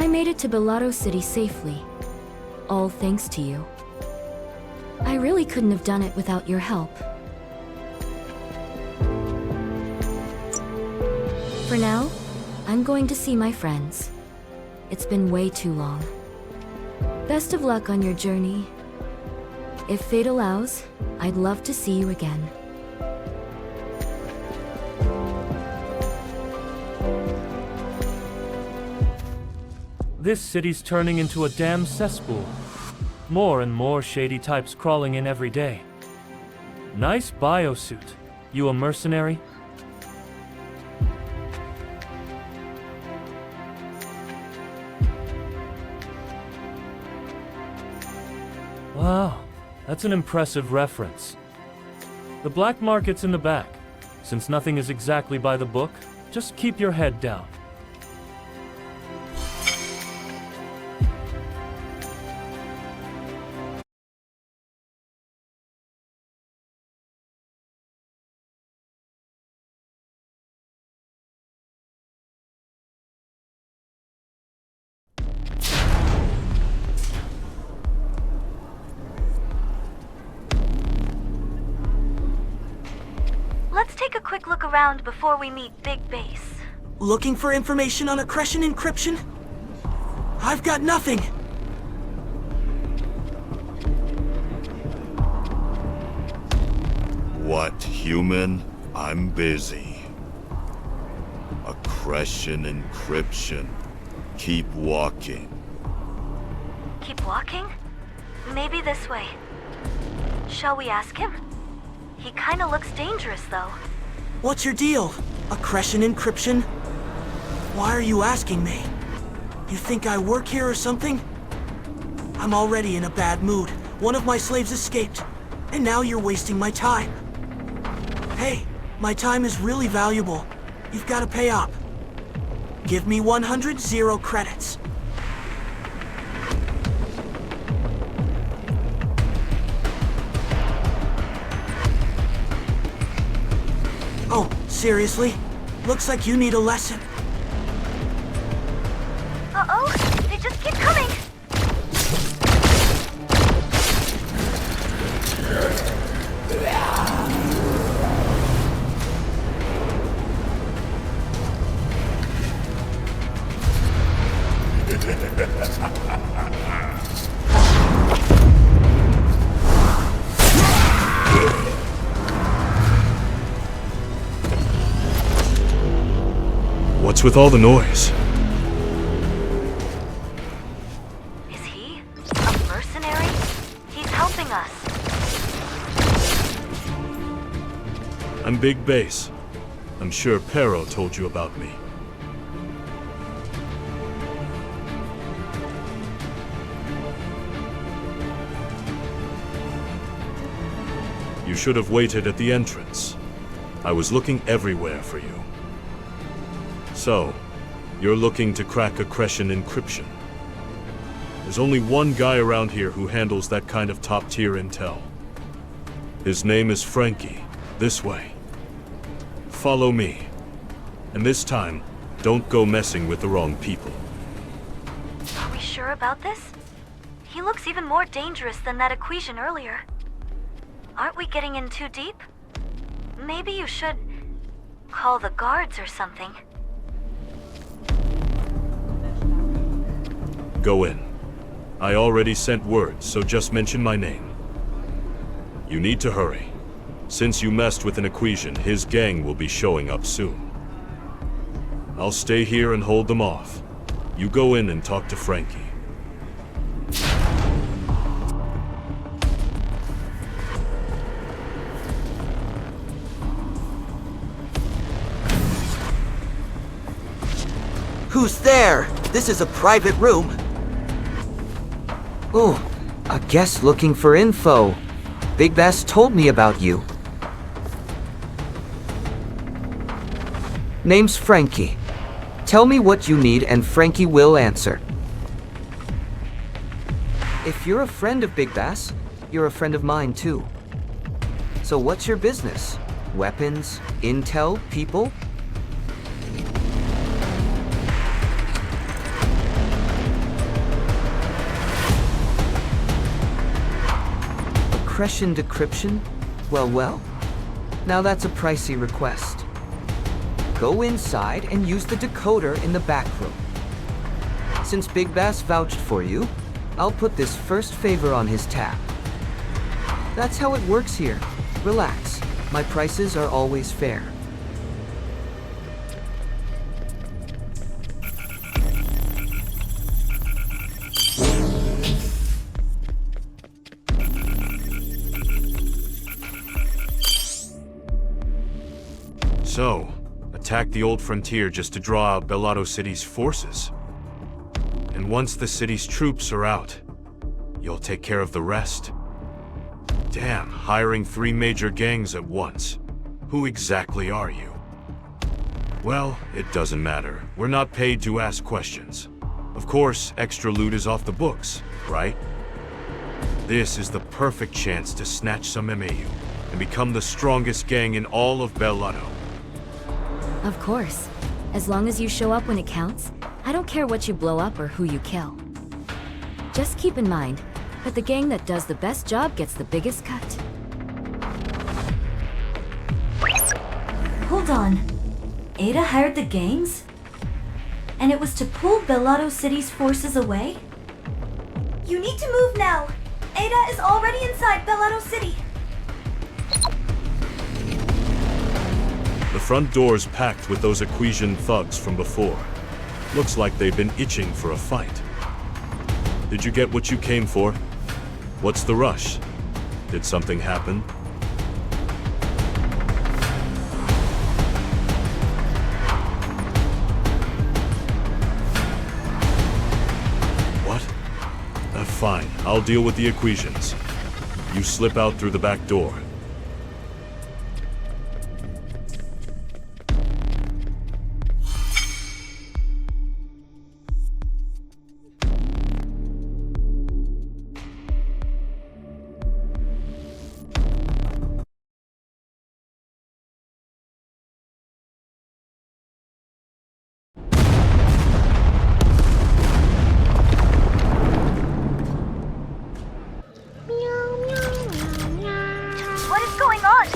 I made it to Bellado City safely. All thanks to you. I really couldn't have done it without your help. For now, I'm going to see my friends. It's been way too long. Best of luck on your journey. If fate allows, I'd love to see you again. This city's turning into a damn cesspool. More and more shady types crawling in every day. Nice biosuit. You a mercenary? Wow, that's an impressive reference. The black market's in the back. Since nothing is exactly by the book, just keep your head down. Let's take a quick look around before we meet Big Base. Looking for information on accretion encryption? I've got nothing. What, human? I'm busy. Accretion encryption. Keep walking. Keep walking? Maybe this way. Shall we ask him? He kinda looks dangerous, though. What's your deal? Accretion encryption? Why are you asking me? You think I work here or something? I'm already in a bad mood. One of my slaves escaped, and now you're wasting my time. Hey, my time is really valuable. You've got to pay up. Give me 100 0 credits. Oh, seriously? Looks like you need a lesson. Uh-oh, they just keep coming! What's with all the noise? Is he a mercenary? He's helping us. I'm Big Base. I'm sure Pero told you about me. You should have waited at the entrance. I was looking everywhere for you. So, you're looking to crack accretion encryption. There's only one guy around here who handles that kind of top-tier intel. His name is Frankie. This way. Follow me. And this time, don't go messing with the wrong people. Are we sure about this? He looks even more dangerous than that equation earlier. Aren't we getting in too deep? Maybe you should call the guards or something. Go in. I already sent word, so just mention my name. You need to hurry. Since you messed with an equation, his gang will be showing up soon. I'll stay here and hold them off. You go in and talk to Frankie. Who's there? This is a private room. Oh, a guest looking for info. Big Bass told me about you. Name's Frankie. Tell me what you need and Frankie will answer. If you're a friend of Big Bass, you're a friend of mine too. So what's your business? Weapons? Intel? People? Suppression decryption? Well, well. Now that's a pricey request. Go inside and use the decoder in the back room. Since Big Bass vouched for you, I'll put this first favor on his tab. That's how it works here. Relax. My prices are always fair. So, attack the old frontier just to draw out Bellotto City's forces. And once the city's troops are out, you'll take care of the rest. Damn, hiring 3 major gangs at once. Who exactly are you? Well, it doesn't matter. We're not paid to ask questions. Of course, extra loot is off the books, right? This is the perfect chance to snatch some MAU and become the strongest gang in all of Bellotto. Of course. As long as you show up when it counts, I don't care what you blow up or who you kill. Just keep in mind that the gang that does the best job gets the biggest cut. Hold on. Ada hired the gangs? And it was to pull Bellotto City's forces away? You need to move now! Ada is already inside Bellotto City! The front door's packed with those Equisian thugs from before. Looks like they've been itching for a fight. Did you get what you came for? What's the rush? Did something happen? What? Fine, I'll deal with the Equisians. You slip out through the back door. What is going on?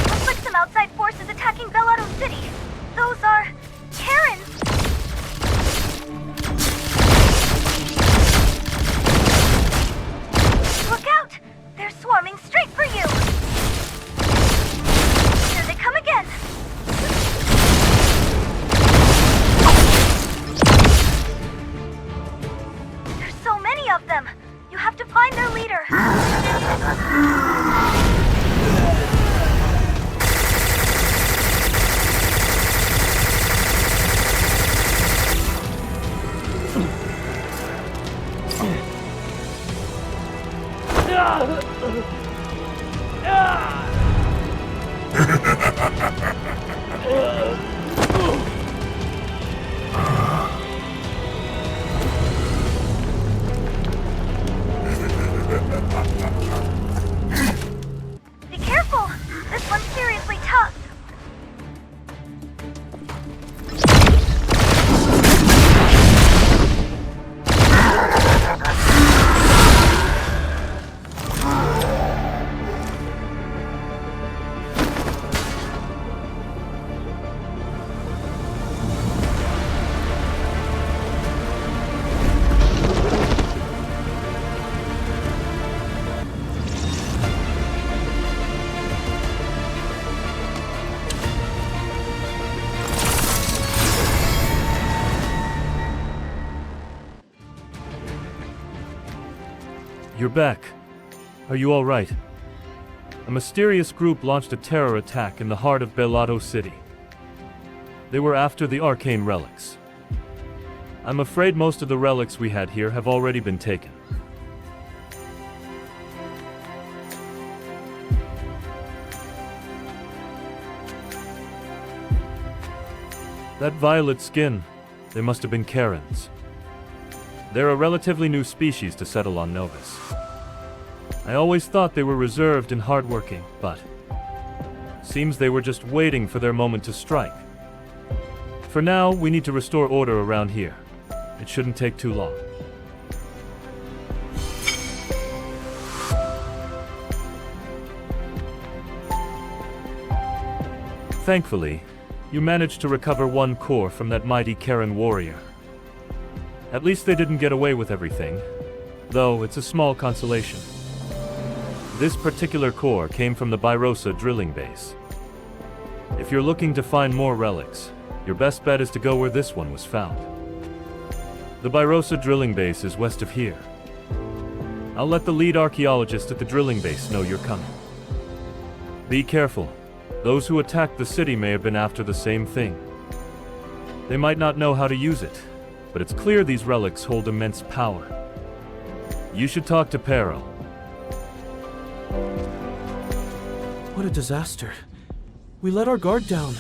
Looks like some outside forces attacking Bellotto City. Those are Karens. Look out! They're swarming straight for you. Here they come again. There's so many of them. You have to find their leader. Be careful! This one's seriously tough. You're back. Are you all right? A mysterious group launched a terror attack in the heart of Bellotto City. They were after the arcane relics. I'm afraid most of the relics we had here have already been taken. That violet skin, they must have been Karens. They're a relatively new species to settle on Novus. I always thought they were reserved and hardworking, but seems they were just waiting for their moment to strike. For now, we need to restore order around here. It shouldn't take too long. Thankfully, you managed to recover one core from that mighty Karen warrior. At least they didn't get away with everything, though it's a small consolation. This particular core came from the Byrosa drilling base. If you're looking to find more relics, your best bet is to go where this one was found. The Byrosa drilling base is west of here. I'll let the lead archaeologist at the drilling base know you're coming. Be careful. Those who attacked the city may have been after the same thing. They might not know how to use it, but it's clear these relics hold immense power. You should talk to Pero. What a disaster. We let our guard down.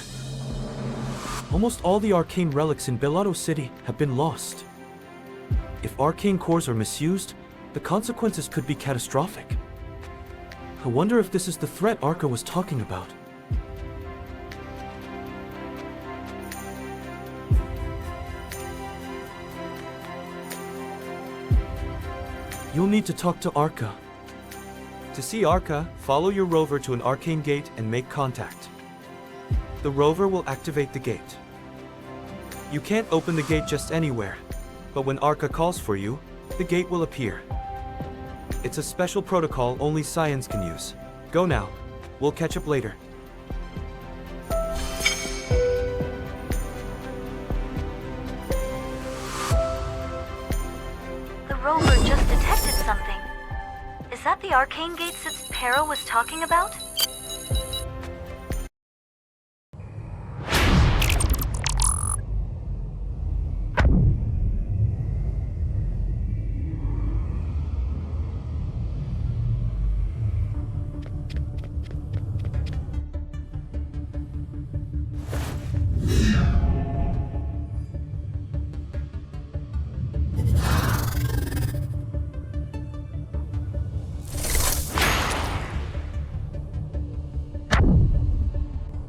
Almost all the arcane relics in Bellado City have been lost. If arcane cores are misused, the consequences could be catastrophic. I wonder if this is the threat Arca was talking about. You'll need to talk to Arca. To see Arca, follow your rover to an arcane gate and make contact. The rover will activate the gate. You can't open the gate just anywhere, but when Arca calls for you, the gate will appear. It's a special protocol only Science can use. Go now. We'll catch up later. The rover just detected something. Is that the arcane gate Pero was talking about?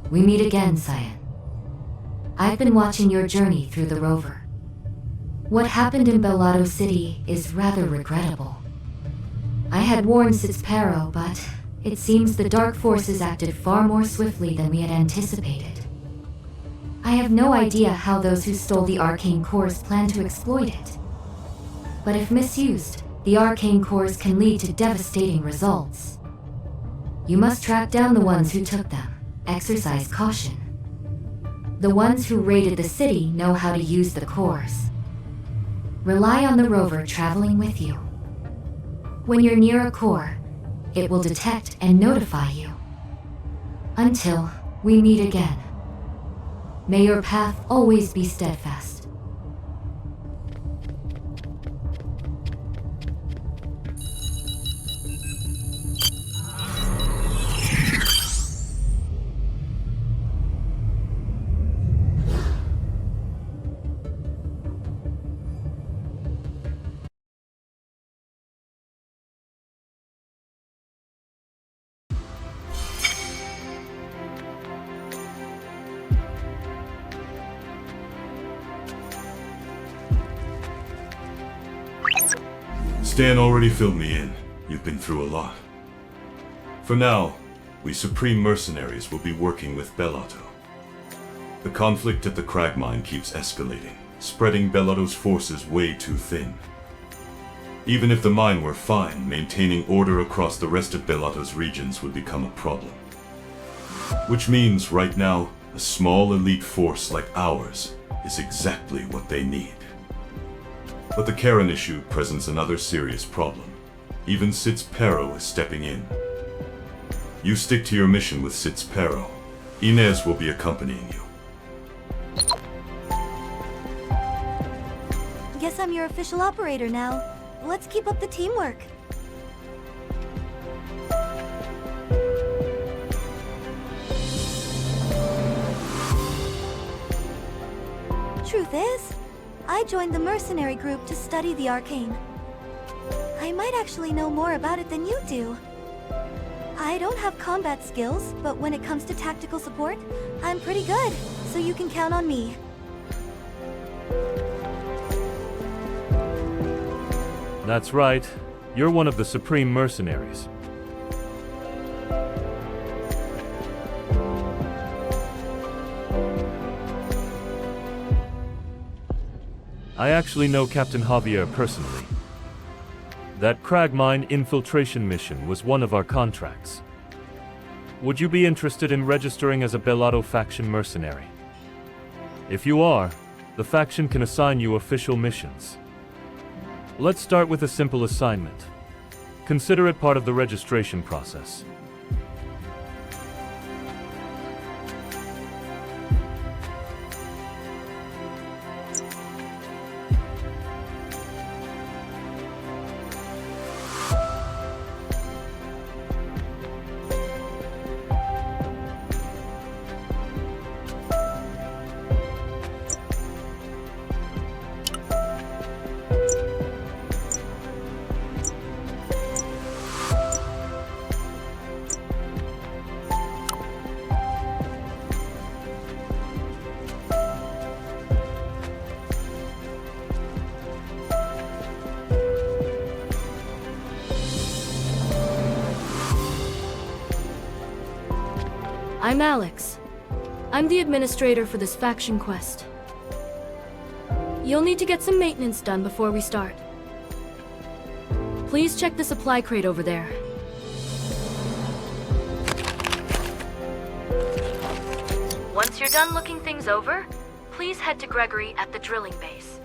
We meet again, Cyan. I've been watching your journey through the rover. What happened in Bellado City is rather regrettable. I had warned Pero, but it seems the Dark Forces acted far more swiftly than we had anticipated. I have no idea how those who stole the arcane cores plan to exploit it. But if misused, the arcane cores can lead to devastating results. You must track down the ones who took them. Exercise caution. The ones who raided the city know how to use the cores. Rely on the rover traveling with you. When you're near a core, it will detect and notify you. Until we meet again. May your path always be steadfast. Stan already filled me in. You've been through a lot. For now, we Supreme Mercenaries will be working with Bellado. The conflict at the crag mine keeps escalating, spreading Bellado's forces way too thin. Even if the mine were fine, maintaining order across the rest of Bellado's regions would become a problem. Which means, right now, a small elite force like ours is exactly what they need. But the Karen issue presents another serious problem. Even Pero is stepping in. You stick to your mission with Pero. Inez will be accompanying you. Guess I'm your official operator now. Let's keep up the teamwork. Truth is, I joined the mercenary group to study the arcane. I might actually know more about it than you do. I don't have combat skills, but when it comes to tactical support, I'm pretty good, so you can count on me. That's right. You're one of the Supreme Mercenaries. I actually know Captain Javier personally. That crag mine infiltration mission was one of our contracts. Would you be interested in registering as a Bellado faction mercenary? If you are, the faction can assign you official missions. Let's start with a simple assignment. Consider it part of the registration process. I'm Alex. I'm the administrator for this faction quest. You'll need to get some maintenance done before we start. Please check the supply crate over there. Once you're done looking things over, please head to Gregory at the drilling base.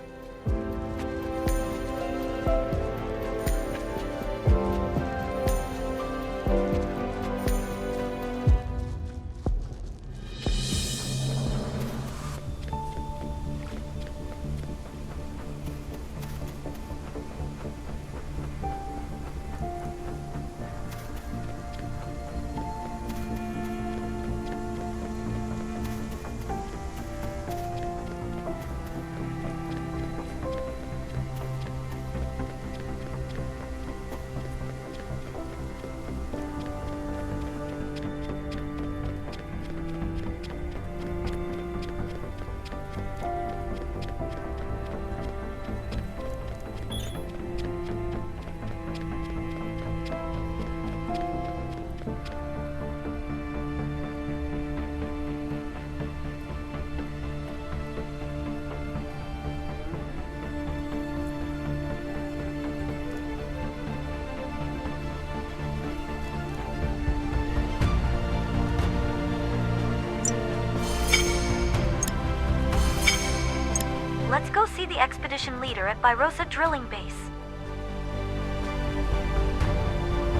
Let's go see the expedition leader at Birosa drilling base.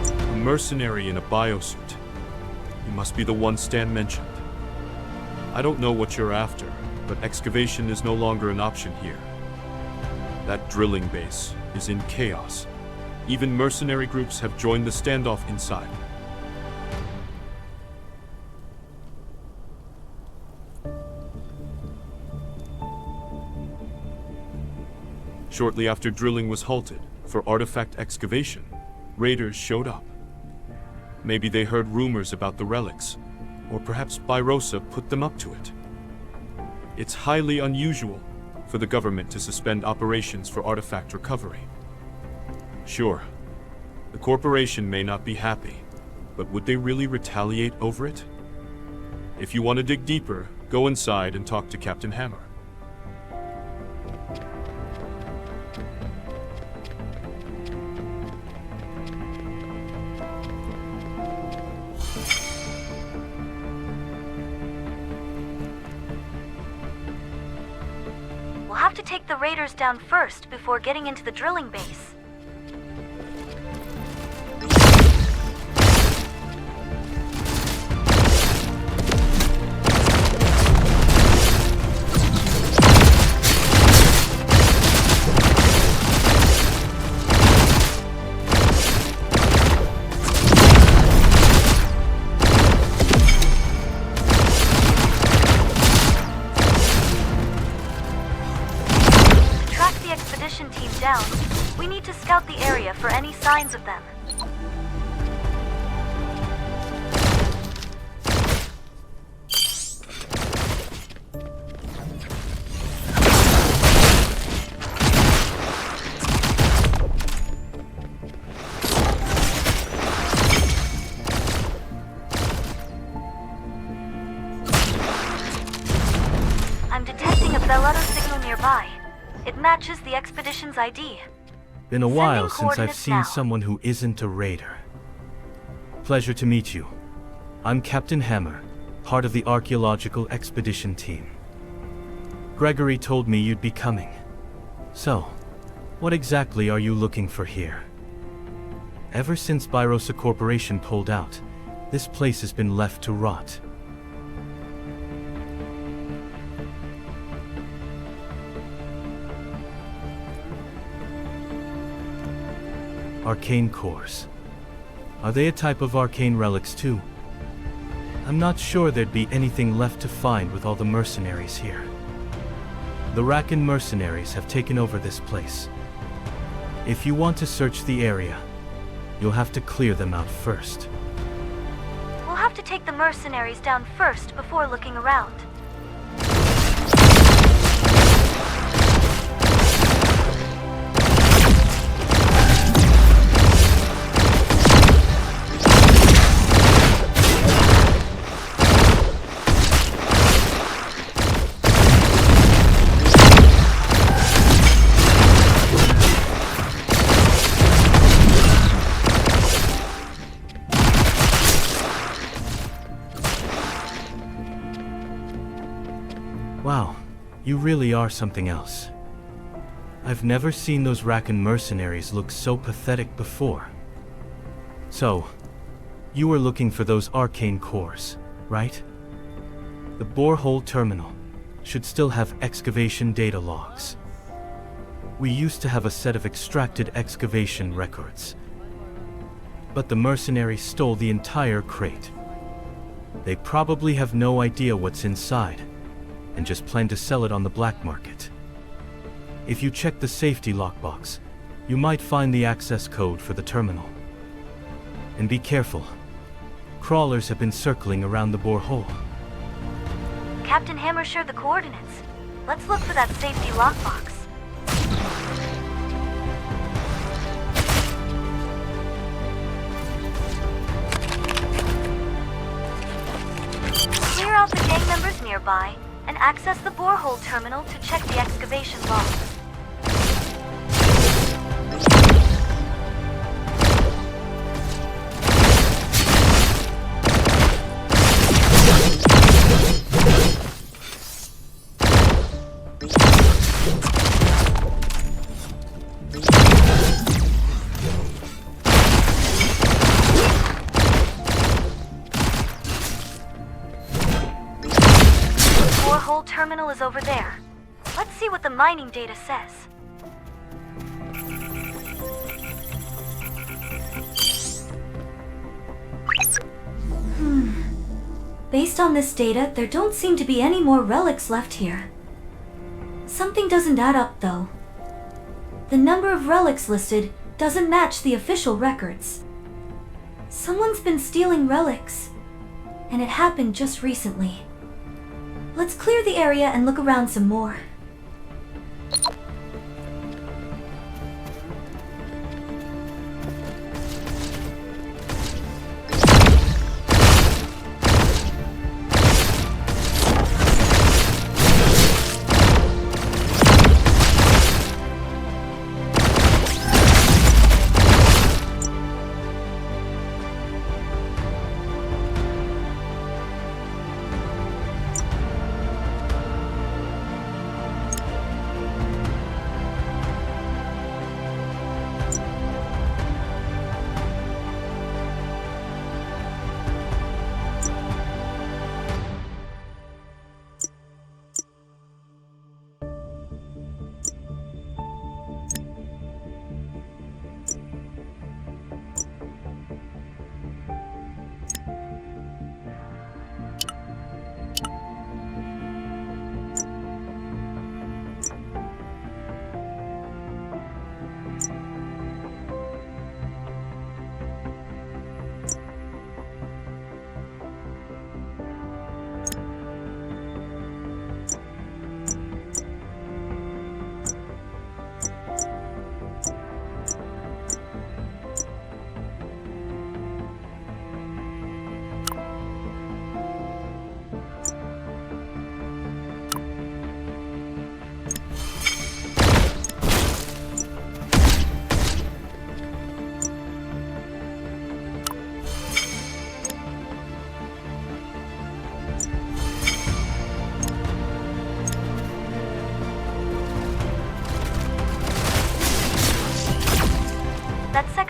A mercenary in a biosuit. You must be the one Stan mentioned. I don't know what you're after, but excavation is no longer an option here. That drilling base is in chaos. Even mercenary groups have joined the standoff inside. Shortly after drilling was halted for artifact excavation, raiders showed up. Maybe they heard rumors about the relics, or perhaps Birosa put them up to it. It's highly unusual for the government to suspend operations for artifact recovery. Sure, the corporation may not be happy, but would they really retaliate over it? If you want to dig deeper, go inside and talk to Captain Hammer. We'll have to take the raiders down first before getting into the drilling base. Team down. We need to scout the area for any signs of them. I'm detecting a Bellado signal nearby. It matches the expedition's ID. Been a while since I've coordinates seen now. someone who isn't a raider. Pleasure to meet you. I'm Captain Hammer, part of the archaeological expedition team. Gregory told me you'd be coming. So, what exactly are you looking for here? Ever since Byrosa Corporation pulled out, this place has been left to rot. Arcane cores. Are they a type of arcane relics too? I'm not sure there'd be anything left to find with all the mercenaries here. The Rakan mercenaries have taken over this place. If you want to search the area, you'll have to clear them out first. We'll have to take the mercenaries down first before looking around. Wow, you really are something else. I've never seen those Rakan mercenaries look so pathetic before. So, you were looking for those arcane cores, right? The borehole terminal should still have excavation data logs. We used to have a set of extracted excavation records. But the mercenaries stole the entire crate. They probably have no idea what's inside, and just plan to sell it on the black market. If you check the safety lockbox, you might find the access code for the terminal. And be careful. Crawlers have been circling around the borehole. Captain Hammer shared the coordinates. Let's look for that safety lockbox. Clear out the gang members nearby and access the borehole terminal to check the excavation logs. Borehole terminal is over there. Let's see what the mining data says. Based on this data, there don't seem to be any more relics left here. Something doesn't add up, though. The number of relics listed doesn't match the official records. Someone's been stealing relics, and it happened just recently. Let's clear the area and look around some more.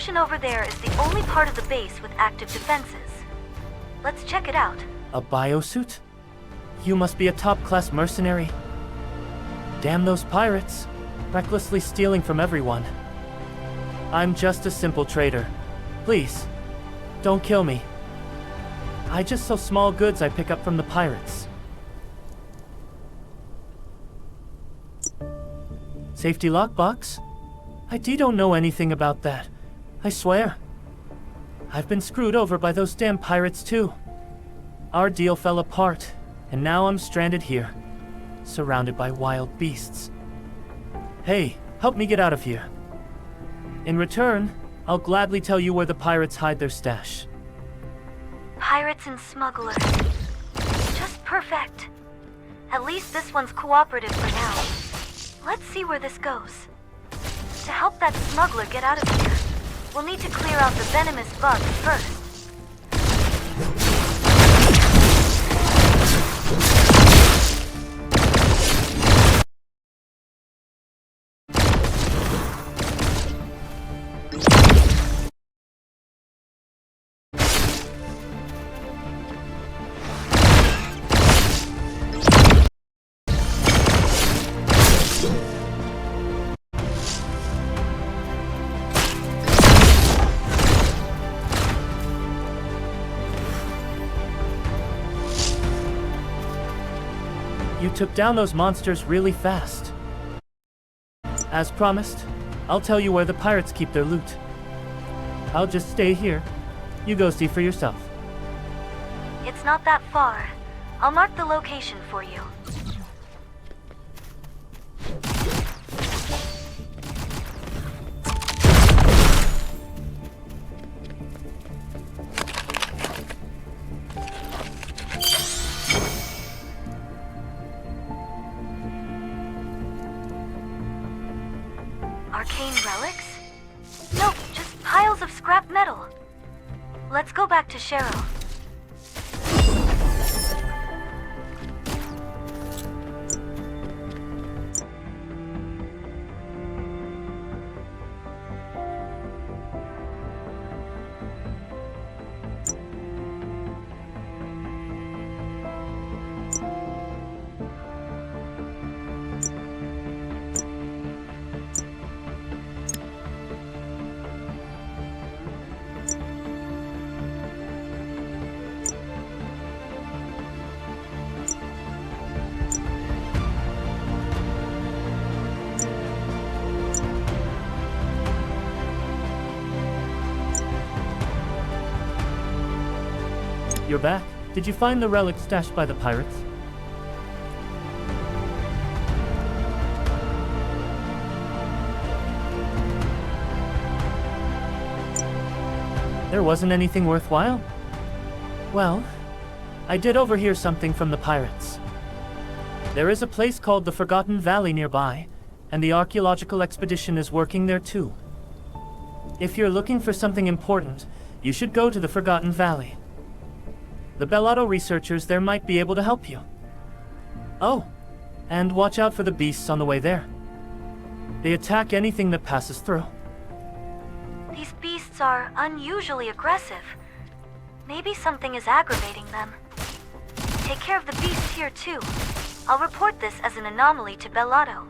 section over there is the only part of the base with active defenses. Let's check it out. A biosuit? You must be a top-class mercenary. Damn those pirates, recklessly stealing from everyone. I'm just a simple trader. Please, don't kill me. I just sell small goods I pick up from the pirates. Safety lockbox? I don't know anything about that. I swear. I've been screwed over by those damn pirates too. Our deal fell apart, and now I'm stranded here, surrounded by wild beasts. Hey, help me get out of here. In return, I'll gladly tell you where the pirates hide their stash. Pirates and smugglers. Just perfect. At least this one's cooperative for now. Let's see where this goes. To help that smuggler get out of here, we'll need to clear out the venomous bugs first. You took down those monsters really fast. As promised, I'll tell you where the pirates keep their loot. I'll just stay here. You go see for yourself. It's not that far. I'll mark the location for you. Arcane relics? Nope, just piles of scrap metal. Let's go back to Cheryl. You're back. Did you find the relic stashed by the pirates? There wasn't anything worthwhile? Well, I did overhear something from the pirates. There is a place called the Forgotten Valley nearby, and the archaeological expedition is working there too. If you're looking for something important, you should go to the Forgotten Valley. The Bellotto researchers there might be able to help you. Oh, and watch out for the beasts on the way there. They attack anything that passes through. These beasts are unusually aggressive. Maybe something is aggravating them. Take care of the beasts here too. I'll report this as an anomaly to Bellotto.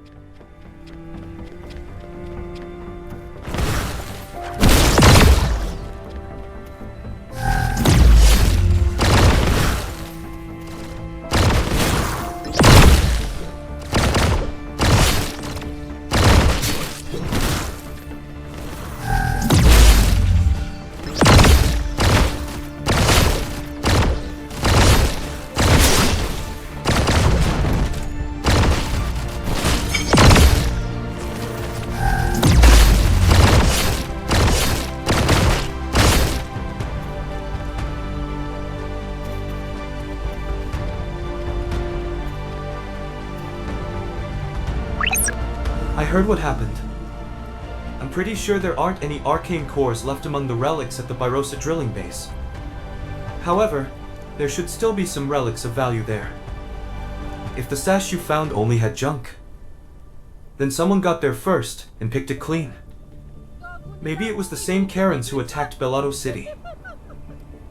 I heard what happened. I'm pretty sure there aren't any arcane cores left among the relics at the Byrosa drilling base. However, there should still be some relics of value there. If the stash you found only had junk, then someone got there first and picked it clean. Maybe it was the same Karens who attacked Bellotto City.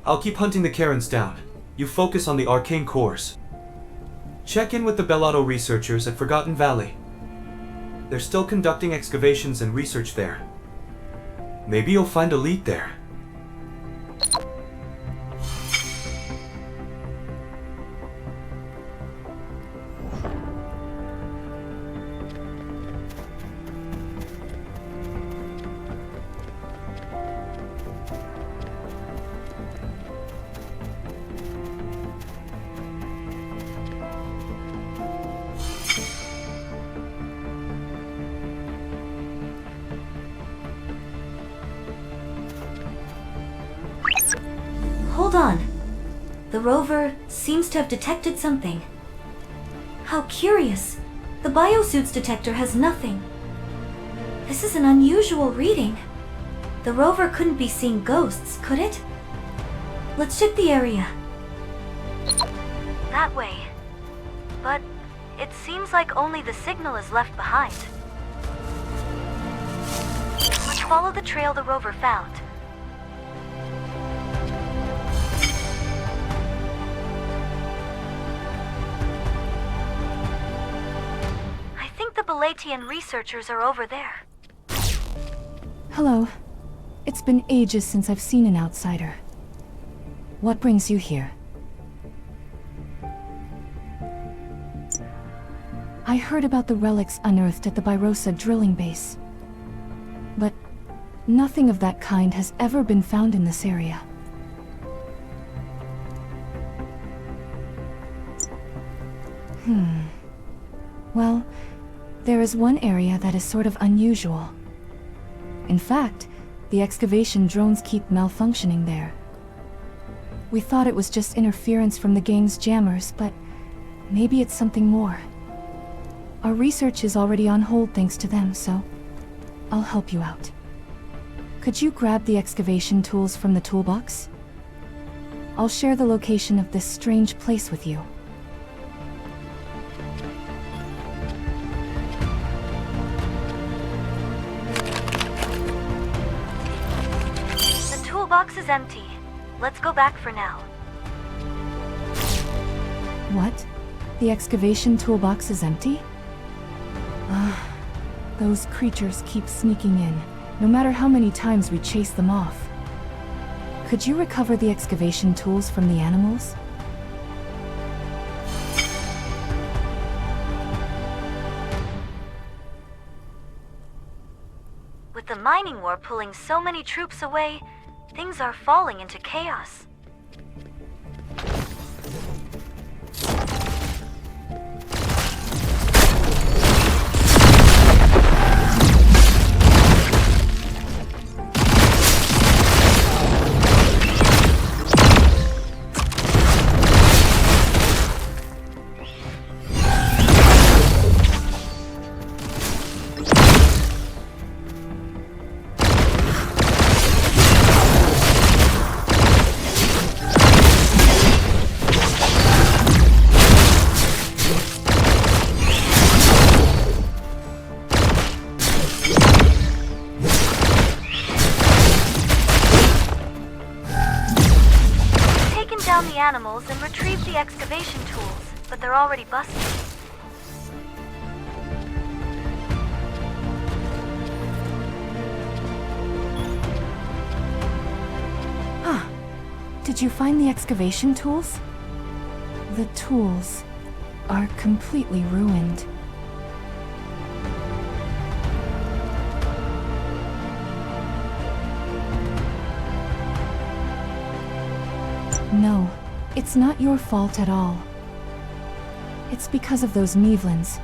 I'll keep hunting the Karens down. You focus on the arcane cores. Check in with the Bellotto researchers at Forgotten Valley. They're still conducting excavations and research there. Maybe you'll find a lead there. Hold on. The rover seems to have detected something. How curious. The biosuits detector has nothing. This is an unusual reading. The rover couldn't be seeing ghosts, could it? Let's check the area. That way. But it seems like only the signal is left behind. Let's follow the trail the rover found. I think the Belatian researchers are over there. Hello. It's been ages since I've seen an outsider. What brings you here? I heard about the relics unearthed at the Byrosa drilling base. But nothing of that kind has ever been found in this area. Well, there is one area that is sort of unusual. In fact, the excavation drones keep malfunctioning there. We thought it was just interference from the gang's jammers, but maybe it's something more. Our research is already on hold thanks to them, so I'll help you out. Could you grab the excavation tools from the toolbox? I'll share the location of this strange place with you. The toolbox is empty. Let's go back for now. What? The excavation toolbox is empty? Those creatures keep sneaking in, no matter how many times we chase them off. Could you recover the excavation tools from the animals? With the mining war pulling so many troops away, things are falling into chaos. The animals and retrieve the excavation tools, but they're already busted. Did you find the excavation tools? The tools are completely ruined. No, it's not your fault at all. It's because of those Mevlins.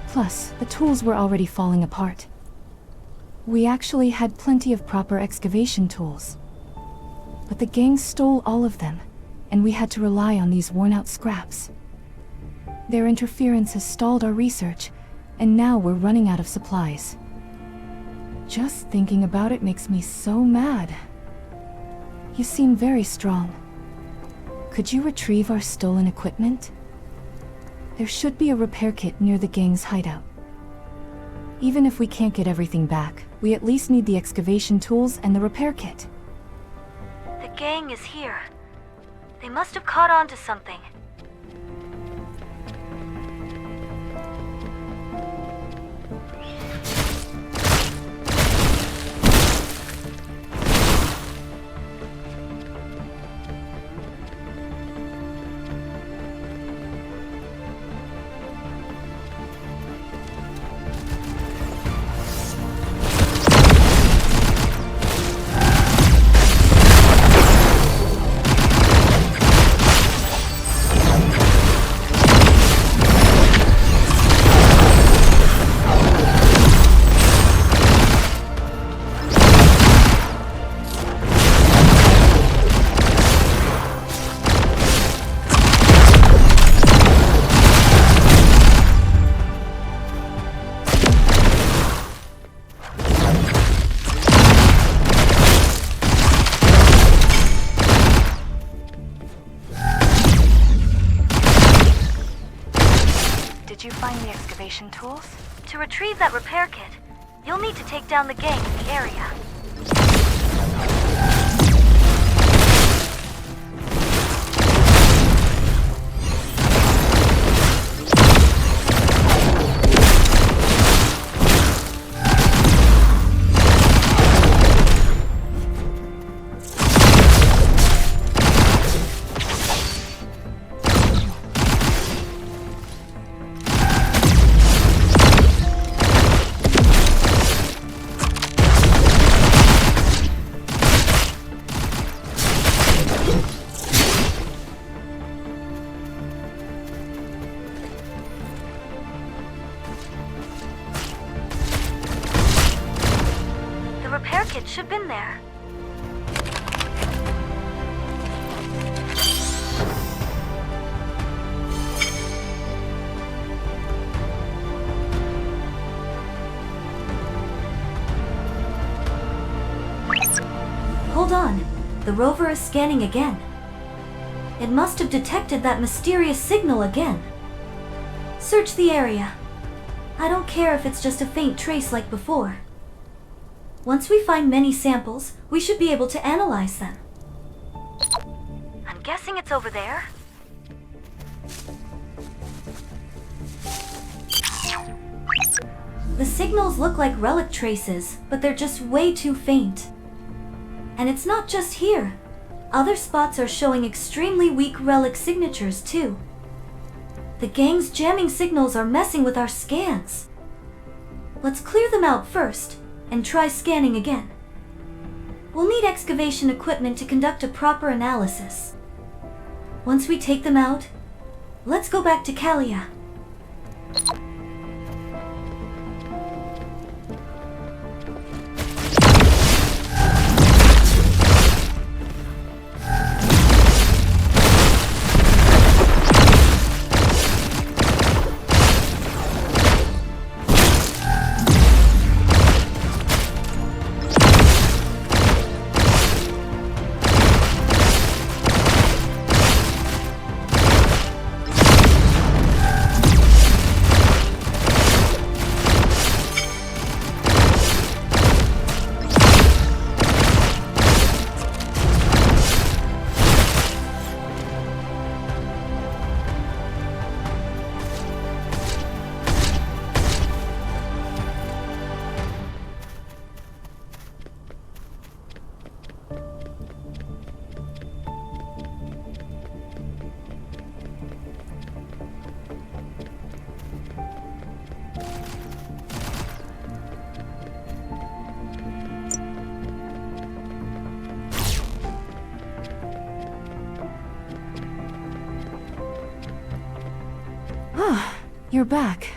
Plus, the tools were already falling apart. We actually had plenty of proper excavation tools. But the gang stole all of them, and we had to rely on these worn-out scraps. Their interference has stalled our research, and now we're running out of supplies. Just thinking about it makes me so mad. You seem very strong. Could you retrieve our stolen equipment? There should be a repair kit near the gang's hideout. Even if we can't get everything back, we at least need the excavation tools and the repair kit. The gang is here. They must have caught on to something. Did you find the excavation tools? To retrieve that repair kit, you'll need to take down the gang in the area. The repair kit should have been there. Hold on. The rover is scanning again. It must have detected that mysterious signal again. Search the area. I don't care if it's just a faint trace like before. Once we find many samples, we should be able to analyze them. I'm guessing it's over there. The signals look like relic traces, but they're just way too faint. And it's not just here. Other spots are showing extremely weak relic signatures too. The gang's jamming signals are messing with our scans. Let's clear them out first, and try scanning again. We'll need excavation equipment to conduct a proper analysis. Once we take them out, let's go back to Kalia. You're back.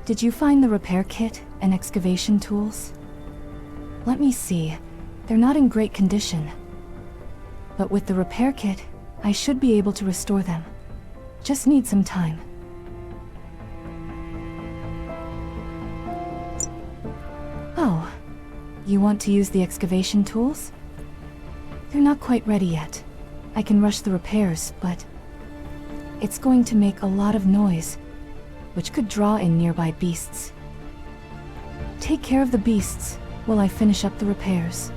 Did you find the repair kit and excavation tools? Let me see. They're not in great condition. But with the repair kit, I should be able to restore them. Just need some time. Oh, you want to use the excavation tools? They're not quite ready yet. I can rush the repairs, but it's going to make a lot of noise, which could draw in nearby beasts. Take care of the beasts while I finish up the repairs.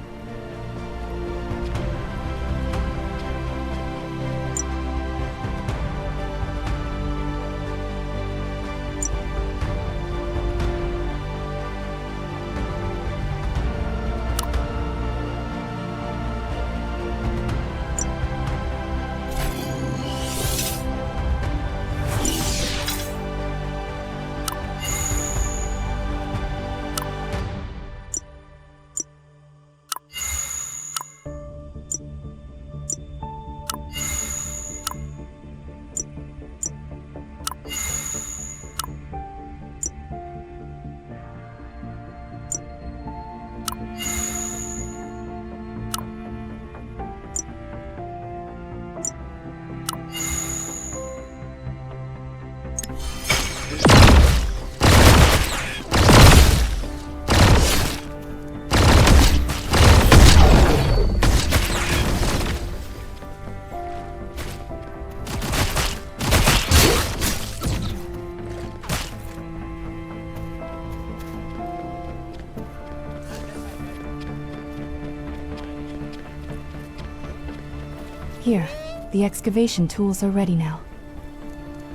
Here, the excavation tools are ready now.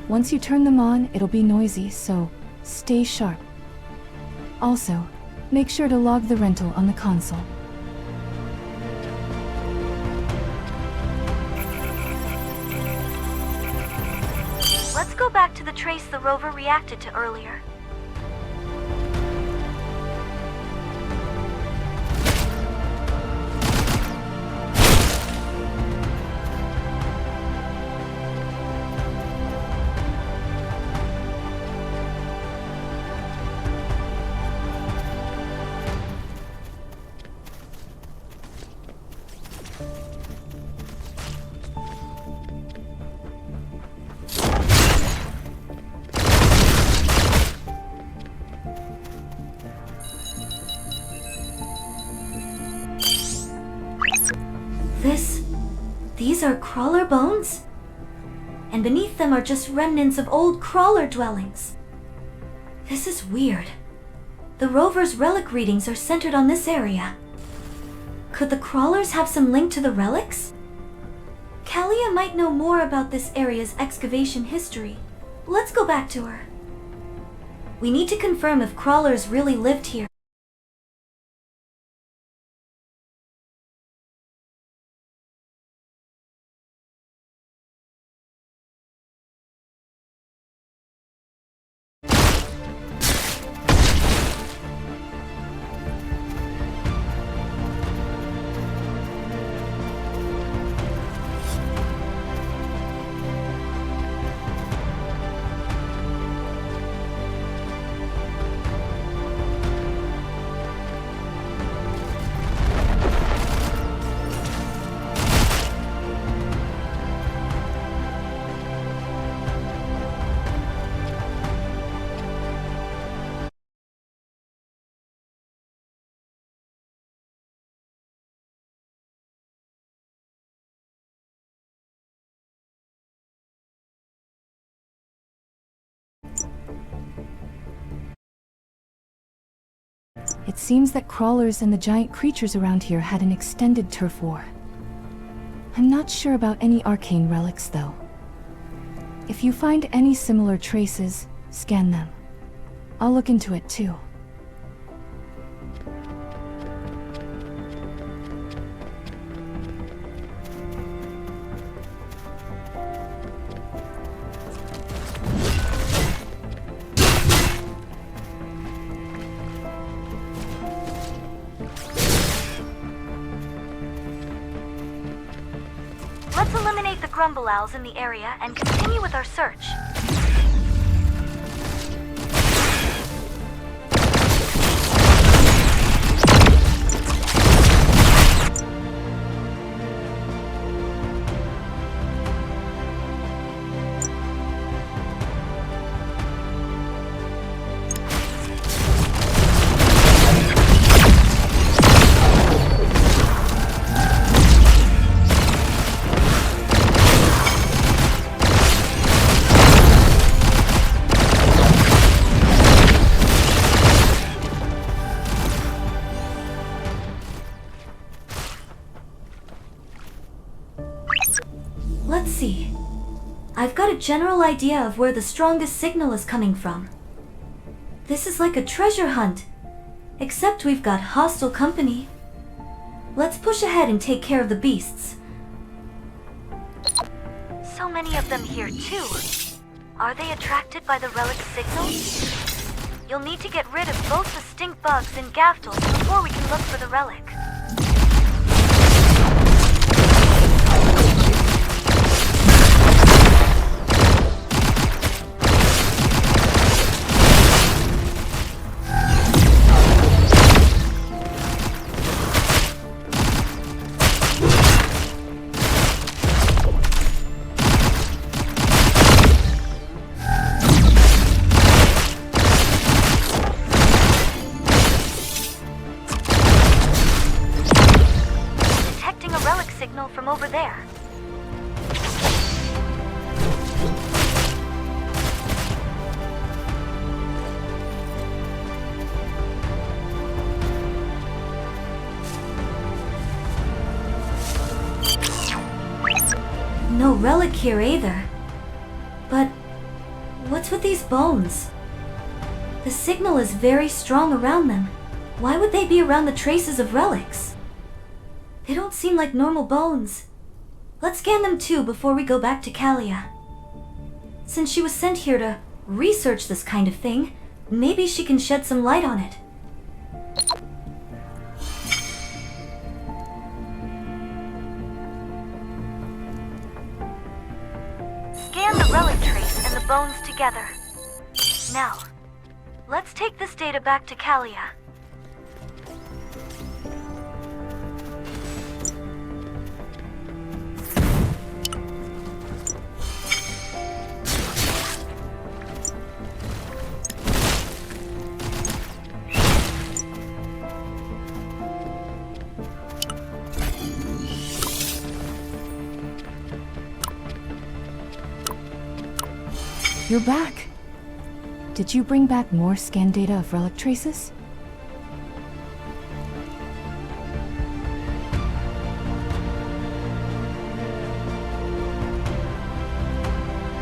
Once you turn them on, it'll be noisy, so stay sharp. Also, make sure to log the rental on the console. Let's go back to the trace the rover reacted to earlier. These are crawler bones? And beneath them are just remnants of old crawler dwellings. This is weird. The rover's relic readings are centered on this area. Could the crawlers have some link to the relics? Kalia might know more about this area's excavation history. Let's go back to her. We need to confirm if crawlers really lived here. It seems that crawlers and the giant creatures around here had an extended turf war. I'm not sure about any arcane relics, though. If you find any similar traces, scan them. I'll look into it too. Let's eliminate the grumble owls in the area and continue with our search. see. I've got a general idea of where the strongest signal is coming from. This is like a treasure hunt, except we've got hostile company. Let's push ahead and take care of the beasts. So many of them here too. Are they attracted by the relic signals? You'll need to get rid of both the stink bugs and gaftals before we can look for the relic. From over there. No relic here either. But what's with these bones? The signal is very strong around them. Why would they be around the traces of relics? They don't seem like normal bones. Let's scan them too before we go back to Kalia. Since she was sent here to research this kind of thing, maybe she can shed some light on it. Scan the relic trace and the bones together. Now, let's take this data back to Kalia. You're back. Did you bring back more scan data of relic traces?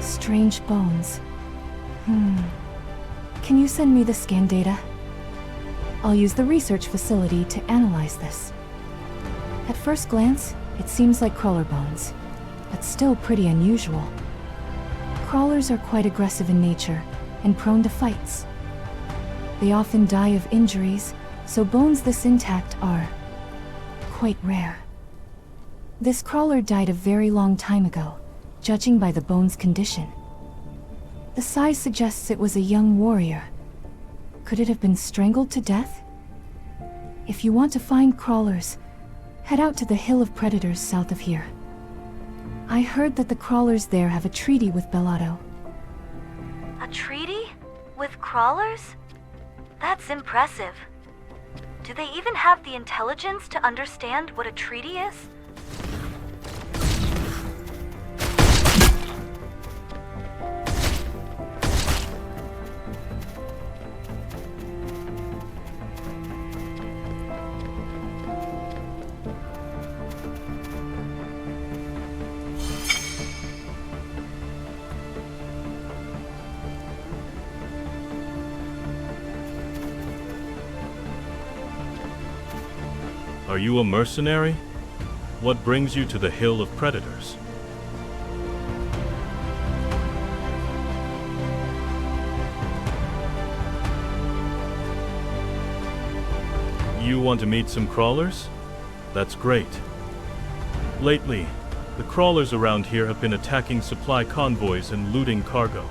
Strange bones. Can you send me the scan data? I'll use the research facility to analyze this. At first glance, it seems like crawler bones, but still pretty unusual. Crawlers are quite aggressive in nature and prone to fights. They often die of injuries, so bones this intact are quite rare. This crawler died a very long time ago, judging by the bone's condition. The size suggests it was a young warrior. Could it have been strangled to death? If you want to find crawlers, head out to the Hill of Predators south of here. I heard that the crawlers there have a treaty with Bellato. A treaty? With crawlers? That's impressive. Do they even have the intelligence to understand what a treaty is? Are you a mercenary? What brings you to the Hill of Predators? You want to meet some crawlers? That's great. Lately, the crawlers around here have been attacking supply convoys and looting cargo.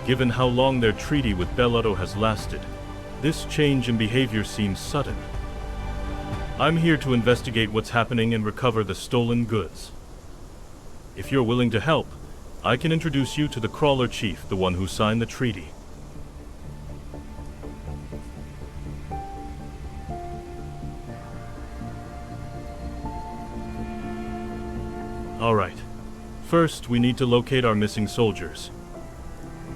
Given how long their treaty with Bellato has lasted, this change in behavior seems sudden. I'm here to investigate what's happening and recover the stolen goods. If you're willing to help, I can introduce you to the crawler chief, the one who signed the treaty. All right. First, we need to locate our missing soldiers.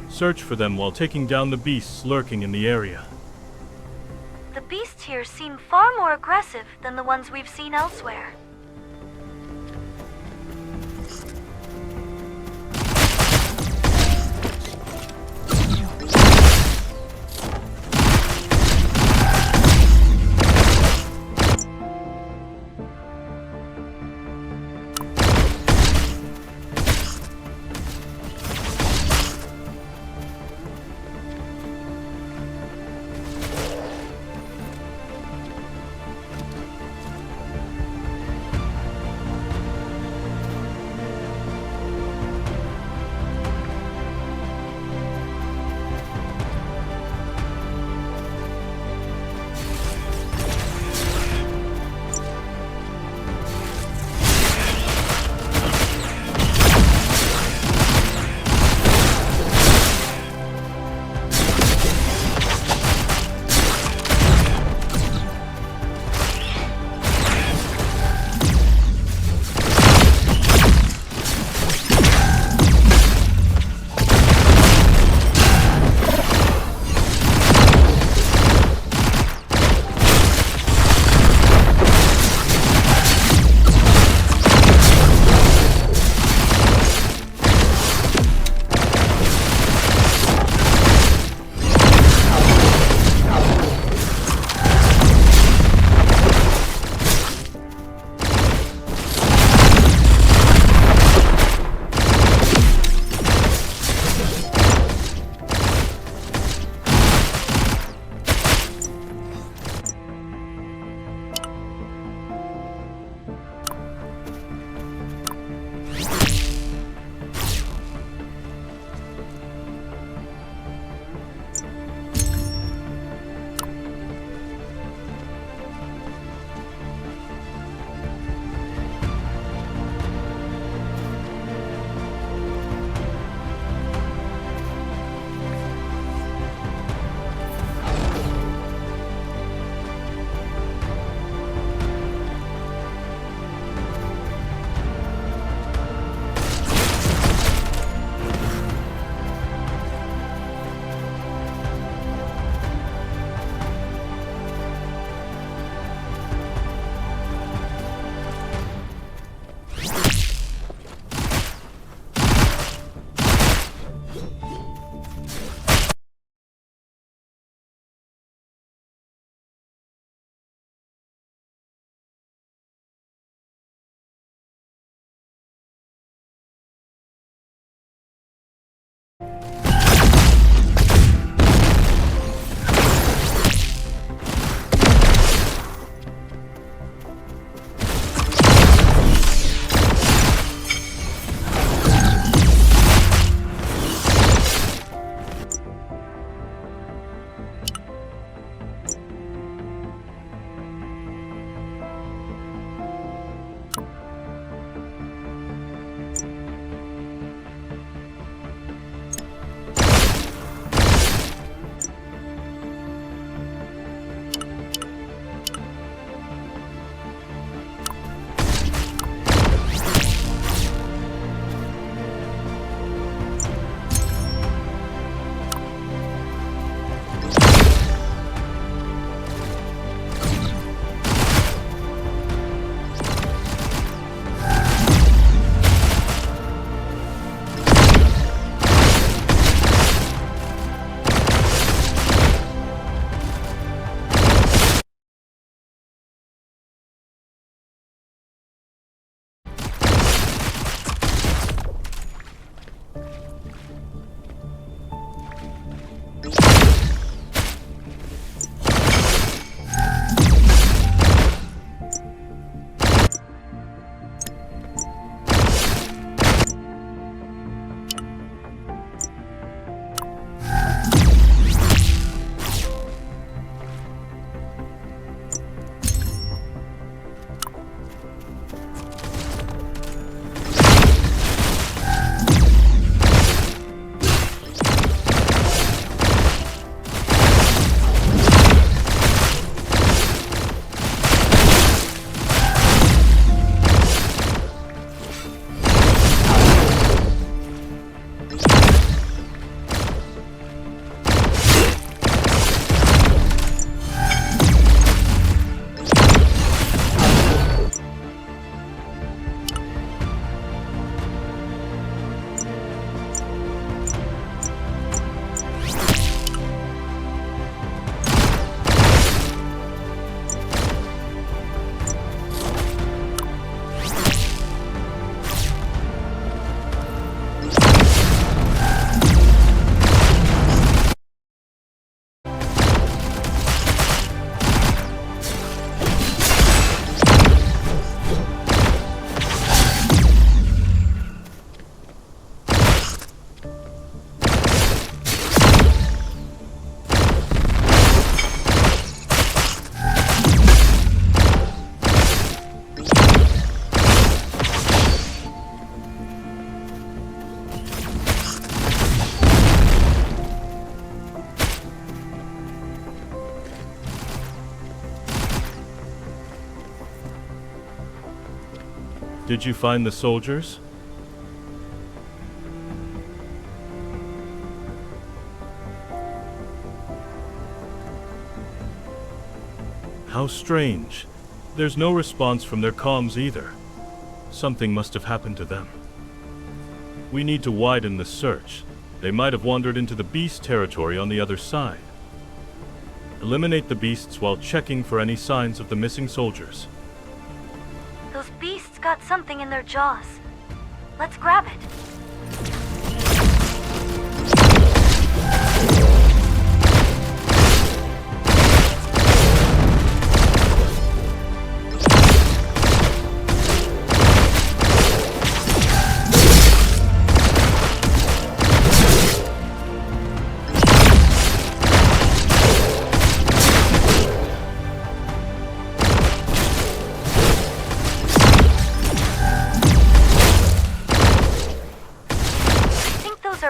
Search for them while taking down the beasts lurking in the area. The beasts here seem far more aggressive than the ones we've seen elsewhere. Did you find the soldiers? How strange. There's no response from their comms either. Something must have happened to them. We need to widen the search. They might have wandered into the beast territory on the other side. Eliminate the beasts while checking for any signs of the missing soldiers. Those beasts got something in their jaws. Let's grab it.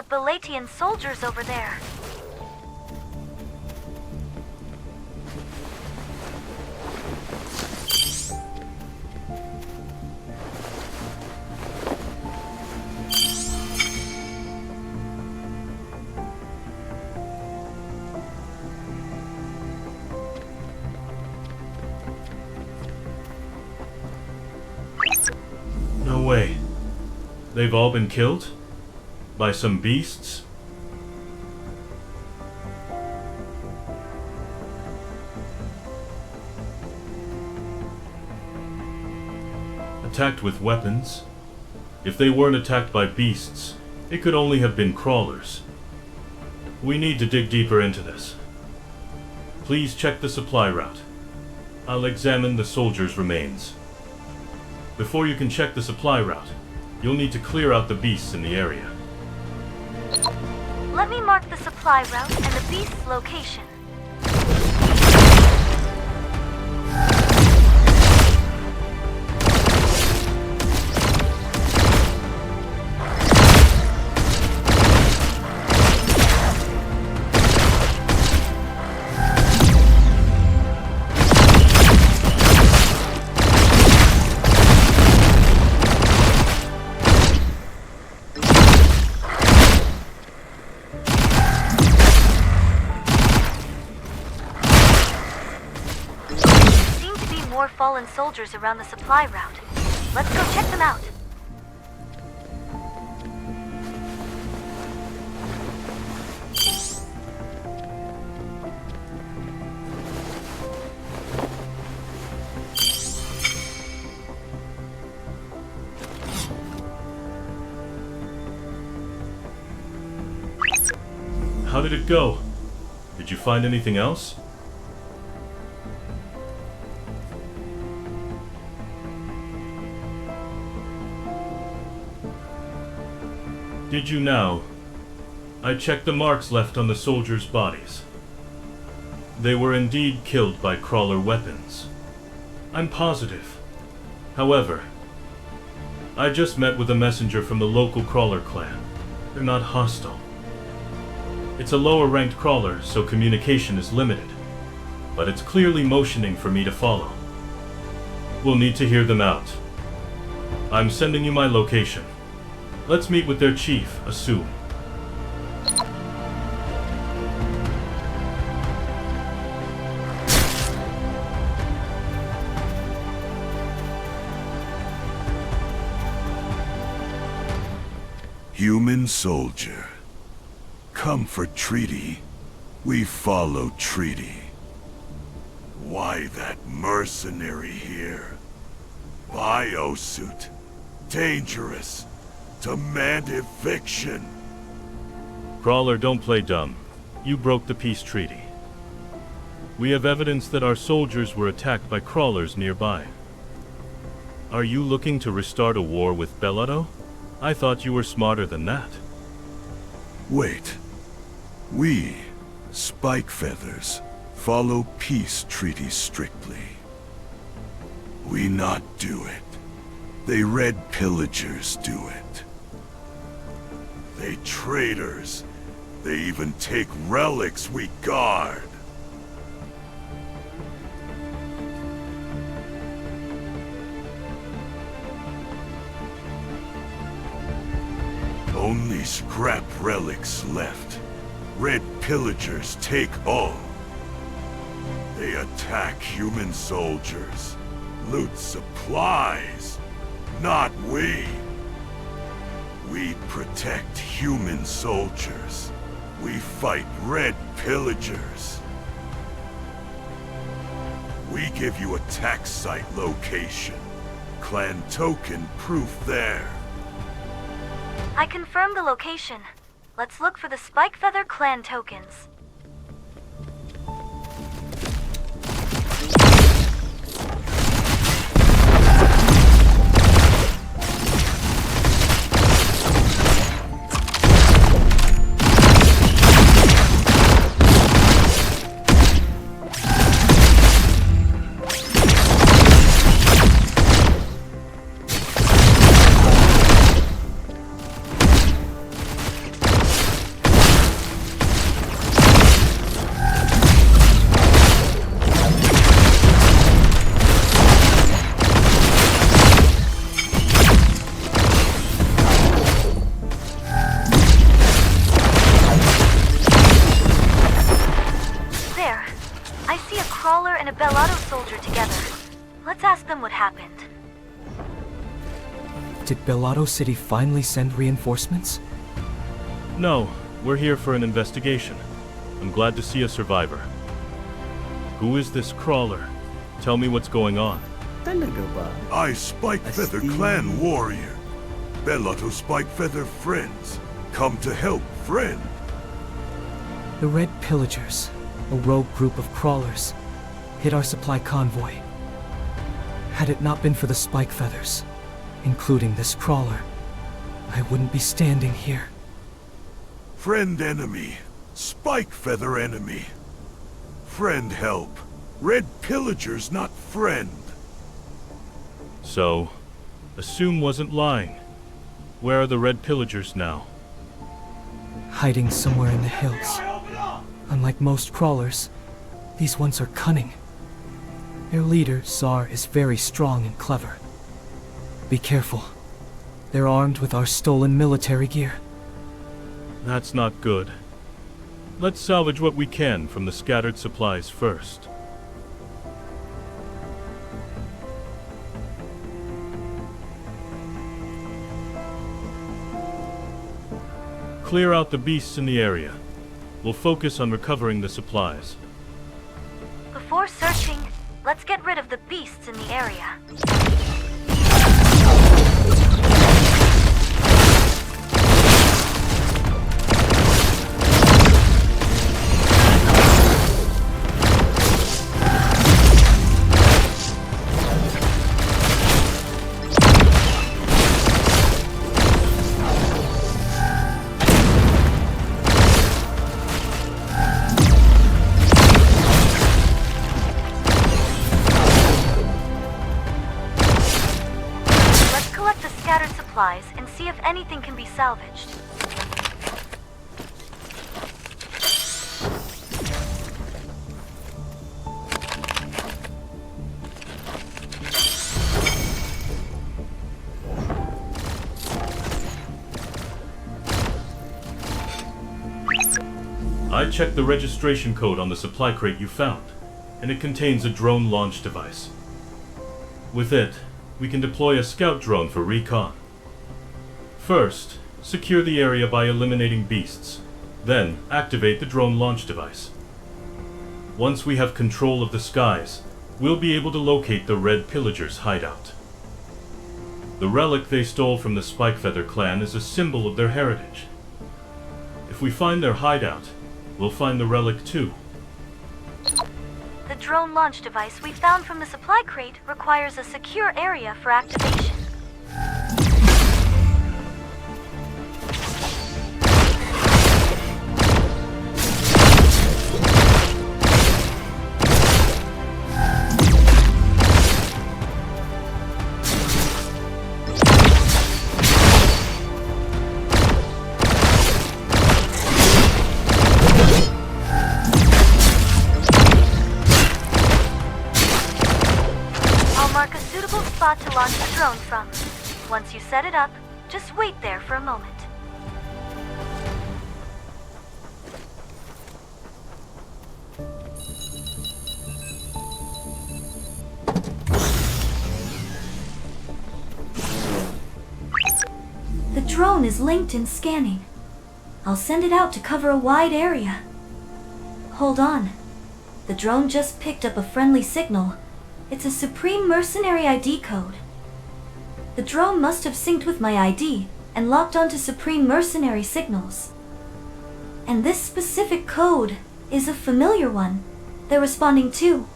Balatian soldiers over there. No way. They've all been killed? By some beasts? Attacked with weapons? If they weren't attacked by beasts, it could only have been crawlers. We need to dig deeper into this. Please check the supply route. I'll examine the soldiers' remains. Before you can check the supply route, you'll need to clear out the beasts in the area. Let me mark the supply route and the beast's location. More fallen soldiers around the supply route. Let's go check them out. How did it go? Did you find anything else? Did you now? I checked the marks left on the soldiers' bodies. They were indeed killed by crawler weapons. I'm positive. However, I just met with a messenger from the local crawler clan. They're not hostile. It's a lower-ranked crawler, so communication is limited, but it's clearly motioning for me to follow. We'll need to hear them out. I'm sending you my location. Let's meet with their chief, Assume. Human soldier. Come for treaty. We follow treaty. Why that mercenary here? Biosuit. Dangerous. Demand eviction. Crawler, don't play dumb. You broke the peace treaty. We have evidence that our soldiers were attacked by crawlers nearby. Are you looking to restart a war with Belado? I thought you were smarter than that. Wait. We, Spike Feathers, follow peace treaties strictly. We not do it. They red pillagers do it. They traitors. They even take relics we guard. Only scrap relics left. Red pillagers take all. They attack human soldiers. Loot supplies. Not we. We protect human soldiers. We fight red pillagers. We give you attack site location. Clan token proof there. I confirm the location. Let's look for the Spike Feather clan tokens. Did Bellotto City finally send reinforcements? No, we're here for an investigation. I'm glad to see a survivor. Who is this crawler? Tell me what's going on. I Spike Feather clan warrior. Bellotto Spike Feather friends. Come to help friend. The Red Pillagers, a rogue group of crawlers, hit our supply convoy. Had it not been for the Spike Feathers, including this crawler, I wouldn't be standing here. Friend enemy. Spike Feather enemy. Friend help. Red Pillagers not friend. So, Assume wasn't lying. Where are the Red Pillagers now? Hiding somewhere in the hills. Unlike most crawlers, these ones are cunning. Their leader, Czar, is very strong and clever. Be careful. They're armed with our stolen military gear. That's not good. Let's salvage what we can from the scattered supplies first. Clear out the beasts in the area. We'll focus on recovering the supplies. Before searching, let's get rid of the beasts in the area. And see if anything can be salvaged. I checked the registration code on the supply crate you found, and it contains a drone launch device. With it, we can deploy a scout drone for recon. First, secure the area by eliminating beasts. Then, activate the drone launch device. Once we have control of the skies, we'll be able to locate the Red Pillagers' hideout. The relic they stole from the Spikefeather clan is a symbol of their heritage. If we find their hideout, we'll find the relic too. The drone launch device we found from the supply crate requires a secure area for activation. Spot to launch the drone from. Once you set it up, just wait there for a moment. drone is linked and scanning. I'll send it out to cover a wide area. Hold on. The drone just picked up a friendly signal. It's a Supreme Mercenary ID code. The drone must have synced with my ID and locked onto Supreme Mercenary signals. And this specific code is a familiar one they're responding to.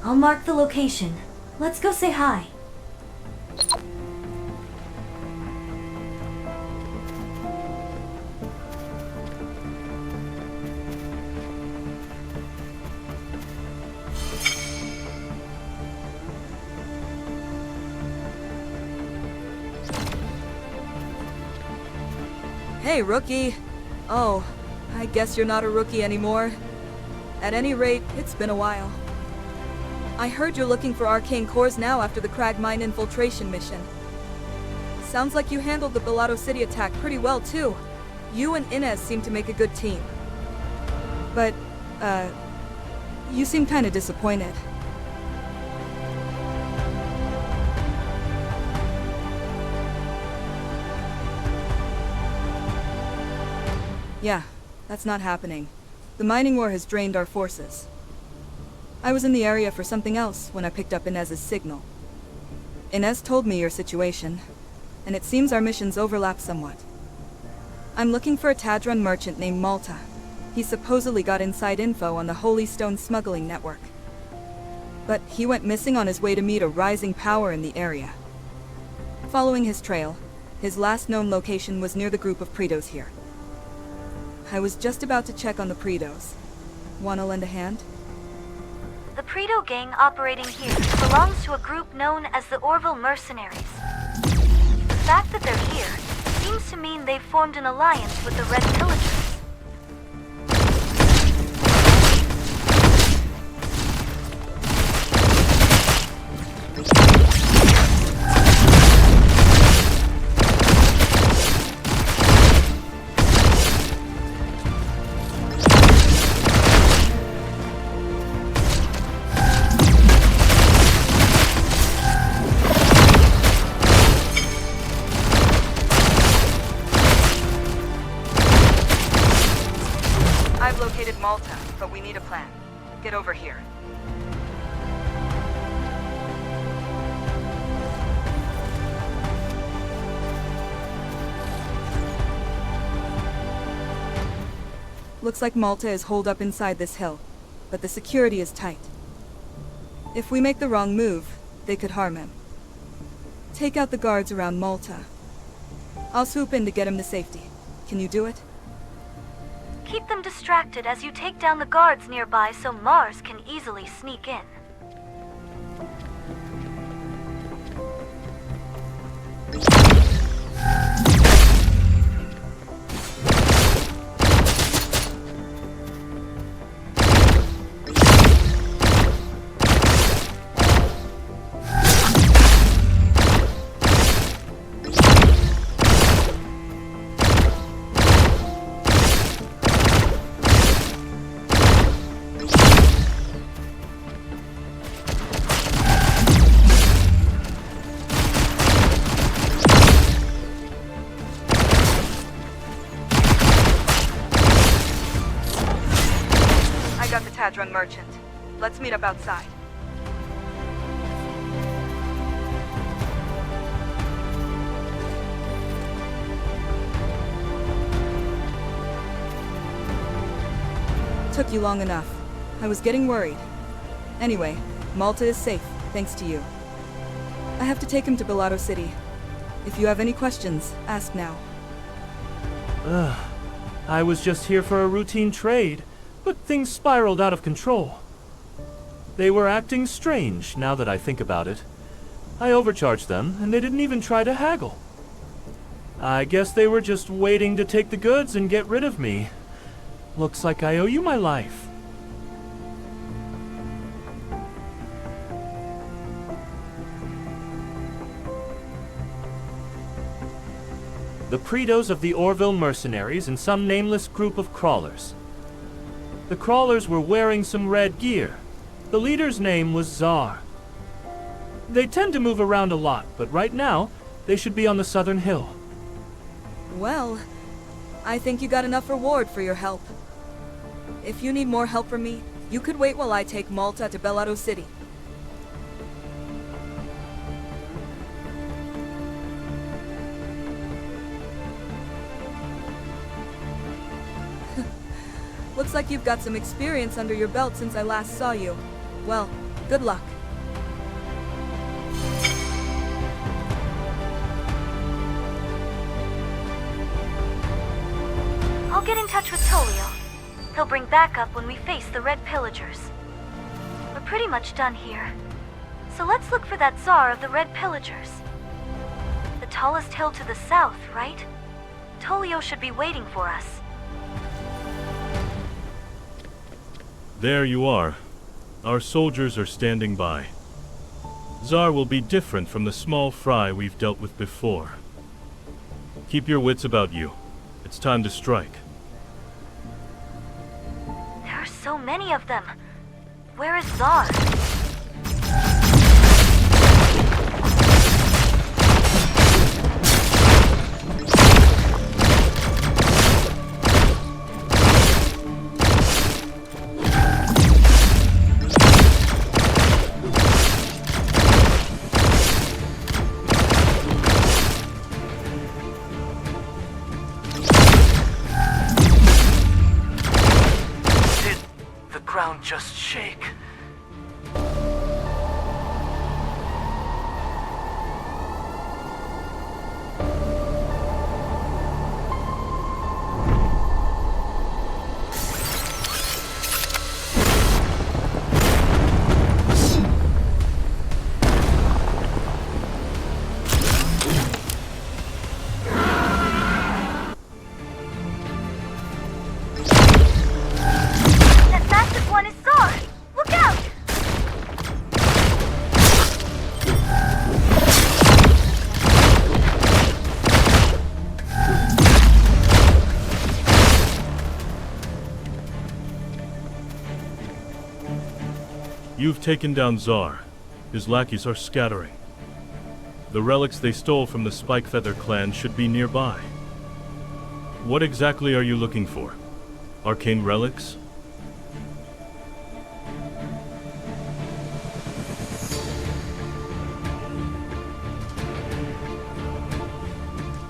I'll mark the location. Let's go say hi. Hey, rookie. Oh, I guess you're not a rookie anymore. At any rate, it's been a while. I heard you're looking for arcane cores now after the Crag Mine infiltration mission. Sounds like you handled the Bellato City attack pretty well, too. You and Inez seem to make a good team. But, you seem kinda disappointed. Yeah, that's not happening. The mining war has drained our forces. I was in the area for something else when I picked up Inez's signal. Inez told me your situation, and it seems our missions overlap somewhat. I'm looking for a Tadran merchant named Malta. He supposedly got inside info on the Holy Stone smuggling network. But he went missing on his way to meet a rising power in the area. Following his trail, his last known location was near the group of Pretos here. I was just about to check on the Pretos. Wanna lend a hand? The Preto gang operating here belongs to a group known as the Orville Mercenaries. The fact that they're here seems to mean they've formed an alliance with the Red Pillagers. Malta, but we need a plan. Get over here. Looks like Malta is holed up inside this hill, but the security is tight. If we make the wrong move, they could harm him. Take out the guards around Malta. I'll swoop in to get him to safety. Can you do it? Keep them distracted as you take down the guards nearby so Mars can easily sneak in. Tadran merchant. Let's meet up outside. Took you long enough. I was getting worried. Anyway, Malta is safe, thanks to you. I have to take him to Bellato City. If you have any questions, ask now. I was just here for a routine trade. But things spiraled out of control. They were acting strange, now that I think about it. I overcharged them, and they didn't even try to haggle. I guess they were just waiting to take the goods and get rid of me. Looks like I owe you my life. The Pretos of the Orville Mercenaries and some nameless group of crawlers. The crawlers were wearing some red gear. The leader's name was Czar. They tend to move around a lot, but right now, they should be on the southern hill. Well, I think you got enough reward for your help. If you need more help from me, you could wait while I take Malta to Bellato City. Looks like you've got some experience under your belt since I last saw you. Well, good luck. I'll get in touch with Tolio. He'll bring backup when we face the Red Pillagers. We're pretty much done here. So let's look for that Tsar of the Red Pillagers. The tallest hill to the south, right? Tolio should be waiting for us. There you are. Our soldiers are standing by. Tsar will be different from the small fry we've dealt with before. Keep your wits about you. It's time to strike. There are so many of them. Where is Tsar? Just shake. You've taken down Tsar. His lackeys are scattering. The relics they stole from the Spikefeather clan should be nearby. What exactly are you looking for? Arcane relics?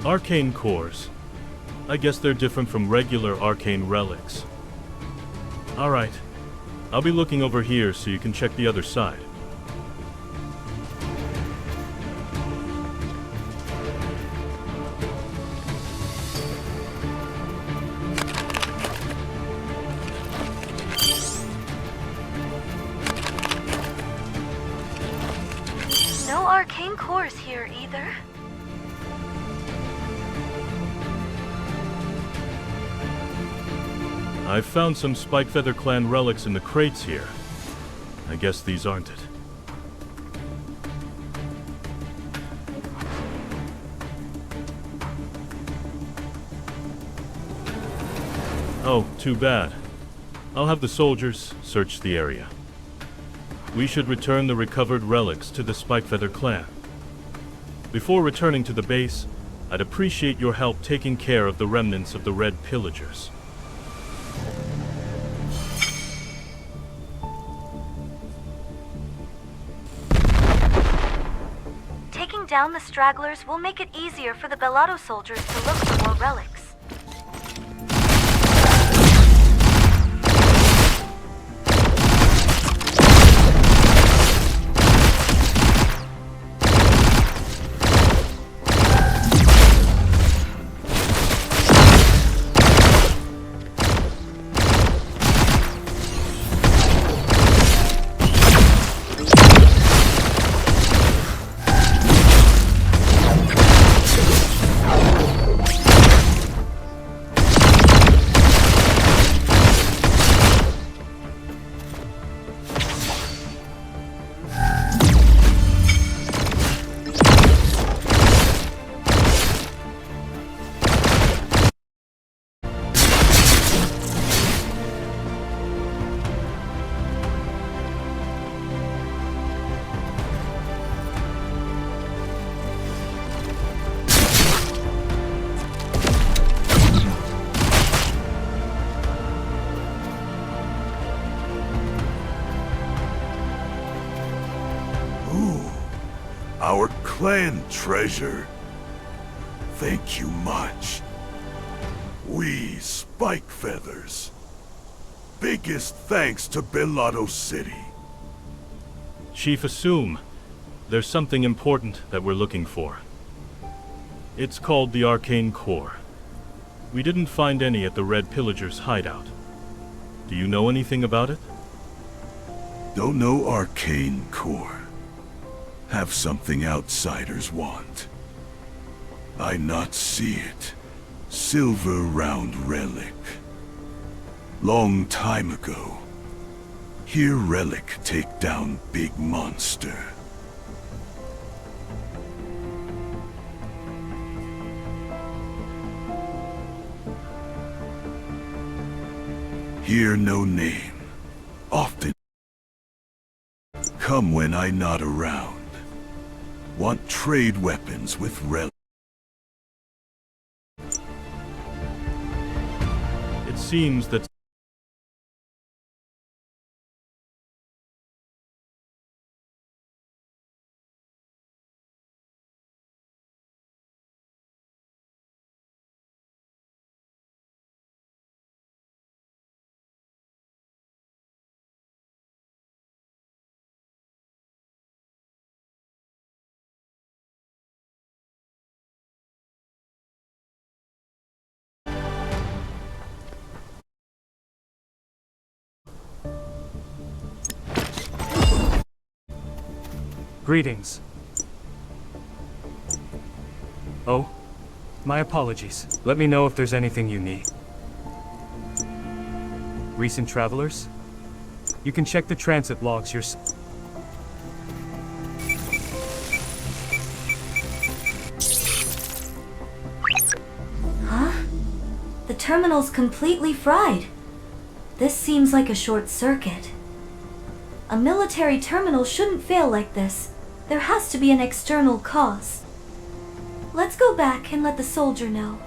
Arcane cores. I guess they're different from regular arcane relics. Alright. I'll be looking over here so you can check the other side. No arcane cores here either. I've found some Spikefeather clan relics in the crates here. I guess these aren't it. Oh, too bad. I'll have the soldiers search the area. We should return the recovered relics to the Spikefeather clan. Before returning to the base, I'd appreciate your help taking care of the remnants of the Red Pillagers. Taking down the stragglers will make it easier for the Bellato soldiers to look for more relics. Ooh, our clan treasure. Thank you much. We Spike Feathers. Biggest thanks to Bellotto City. Chief, assume there's something important that we're looking for. It's called the Arcane Core. We didn't find any at the Red Pillager's hideout. Do you know anything about it? Don't know Arcane Core. Have something outsiders want. I not see it. Silver round relic. Long time ago. Here relic take down big monster. Here no name. Often come when I not around. Want trade weapons with relic. It seems that Greetings. Oh, my apologies. Let me know if there's anything you need. Recent travelers? You can check the transit logs yourself. Huh? The terminal's completely fried. This seems like a short circuit. A military terminal shouldn't fail like this. There has to be an external cause. Let's go back and let the soldier know.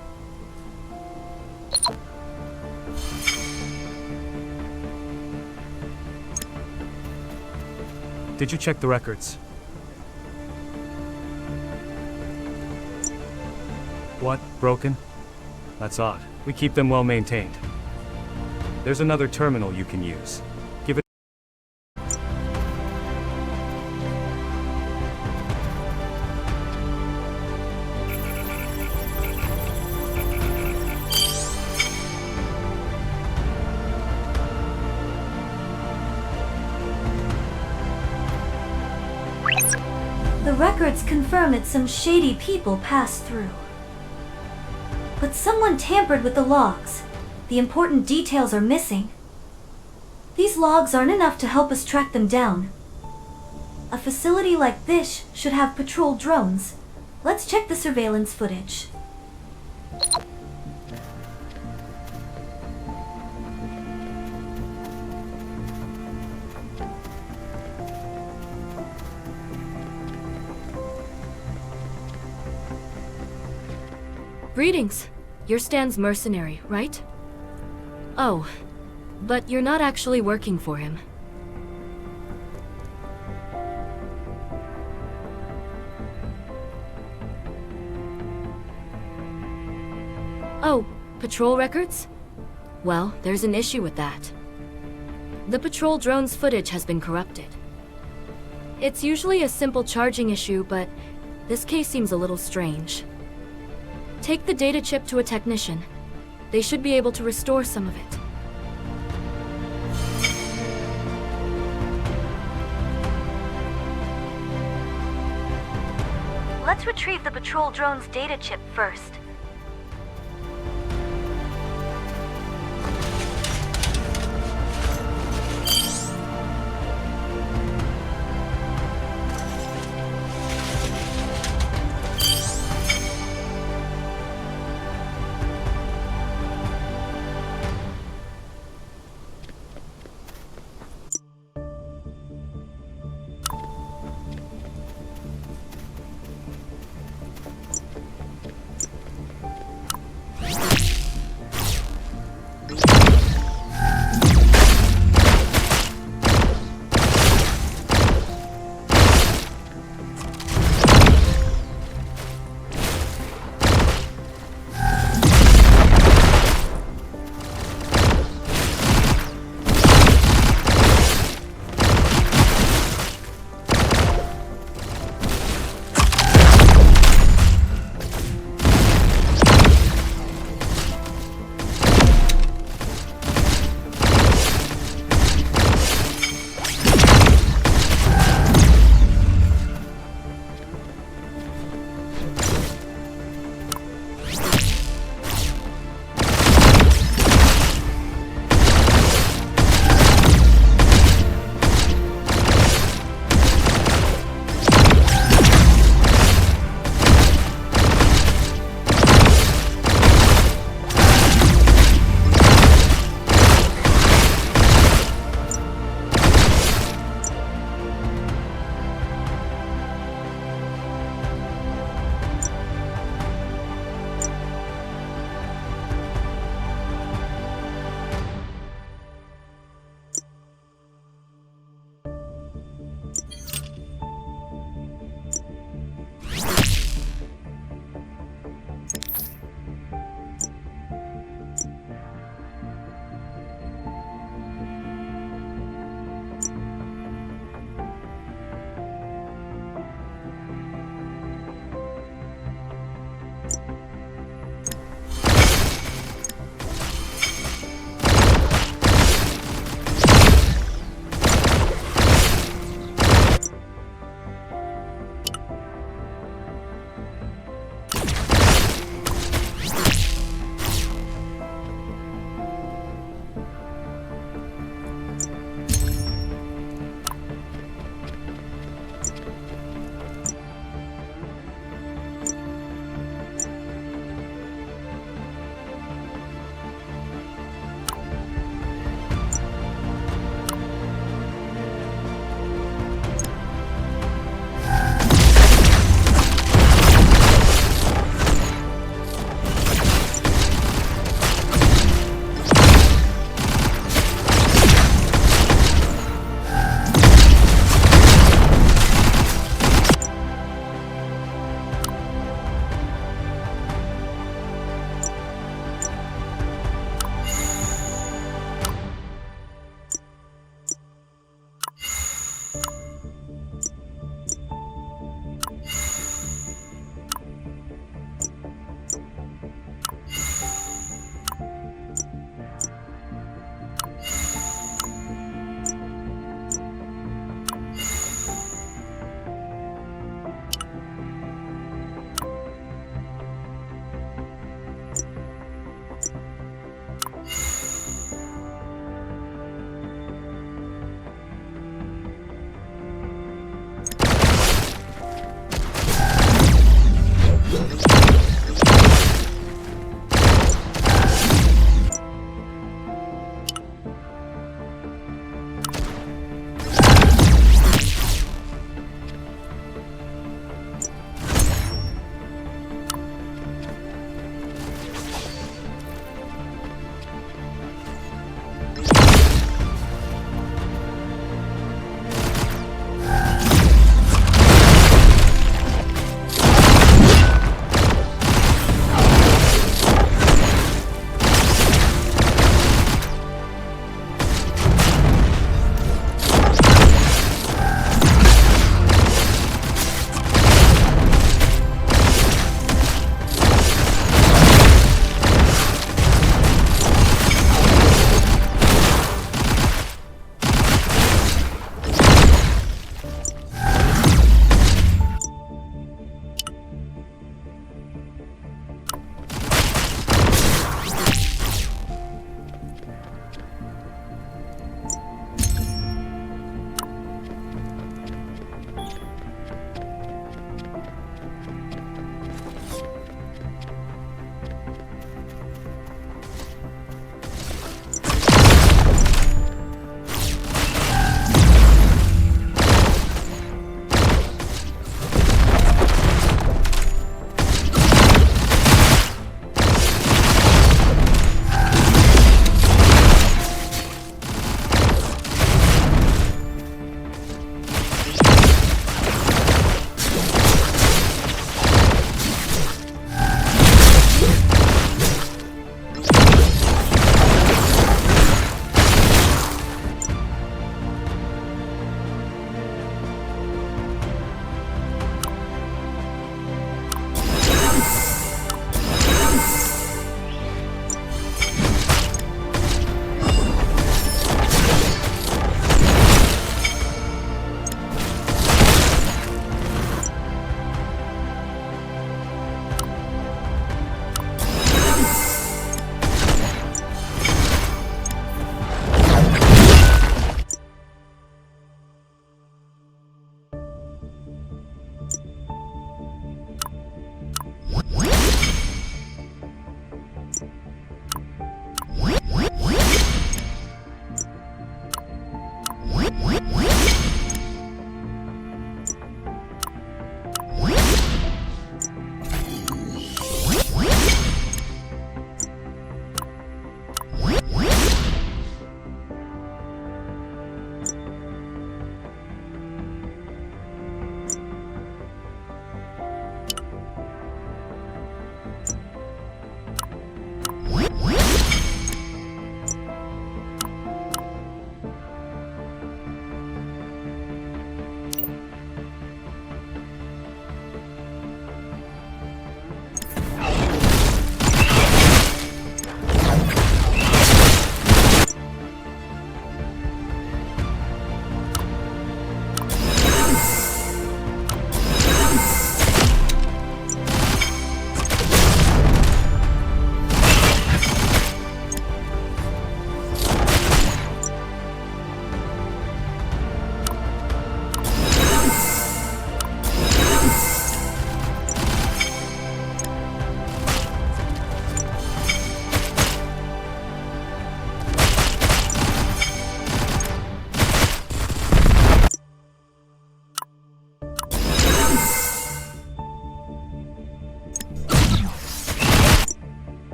Did you check the records? What? Broken? That's odd. We keep them well maintained. There's another terminal you can use. Give it. The records confirm that some shady people passed through. But someone tampered with the logs. The important details are missing. These logs aren't enough to help us track them down. A facility like this should have patrol drones. Let's check the surveillance footage. Greetings. You're Stan's mercenary, right? Oh, but you're not actually working for him. Oh, patrol records? Well, there's an issue with that. The patrol drone's footage has been corrupted. It's usually a simple charging issue, but this case seems a little strange. Take the data chip to a technician. They should be able to restore some of it. Let's retrieve the patrol drone's data chip first.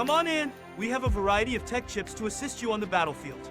Come on in. We have a variety of tech chips to assist you on the battlefield.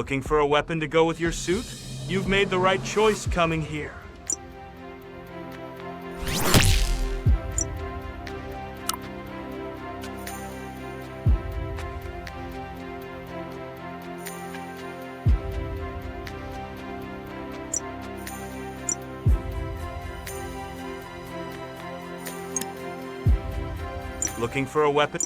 Looking for a weapon to go with your suit? You've made the right choice coming here. Looking for a weapon?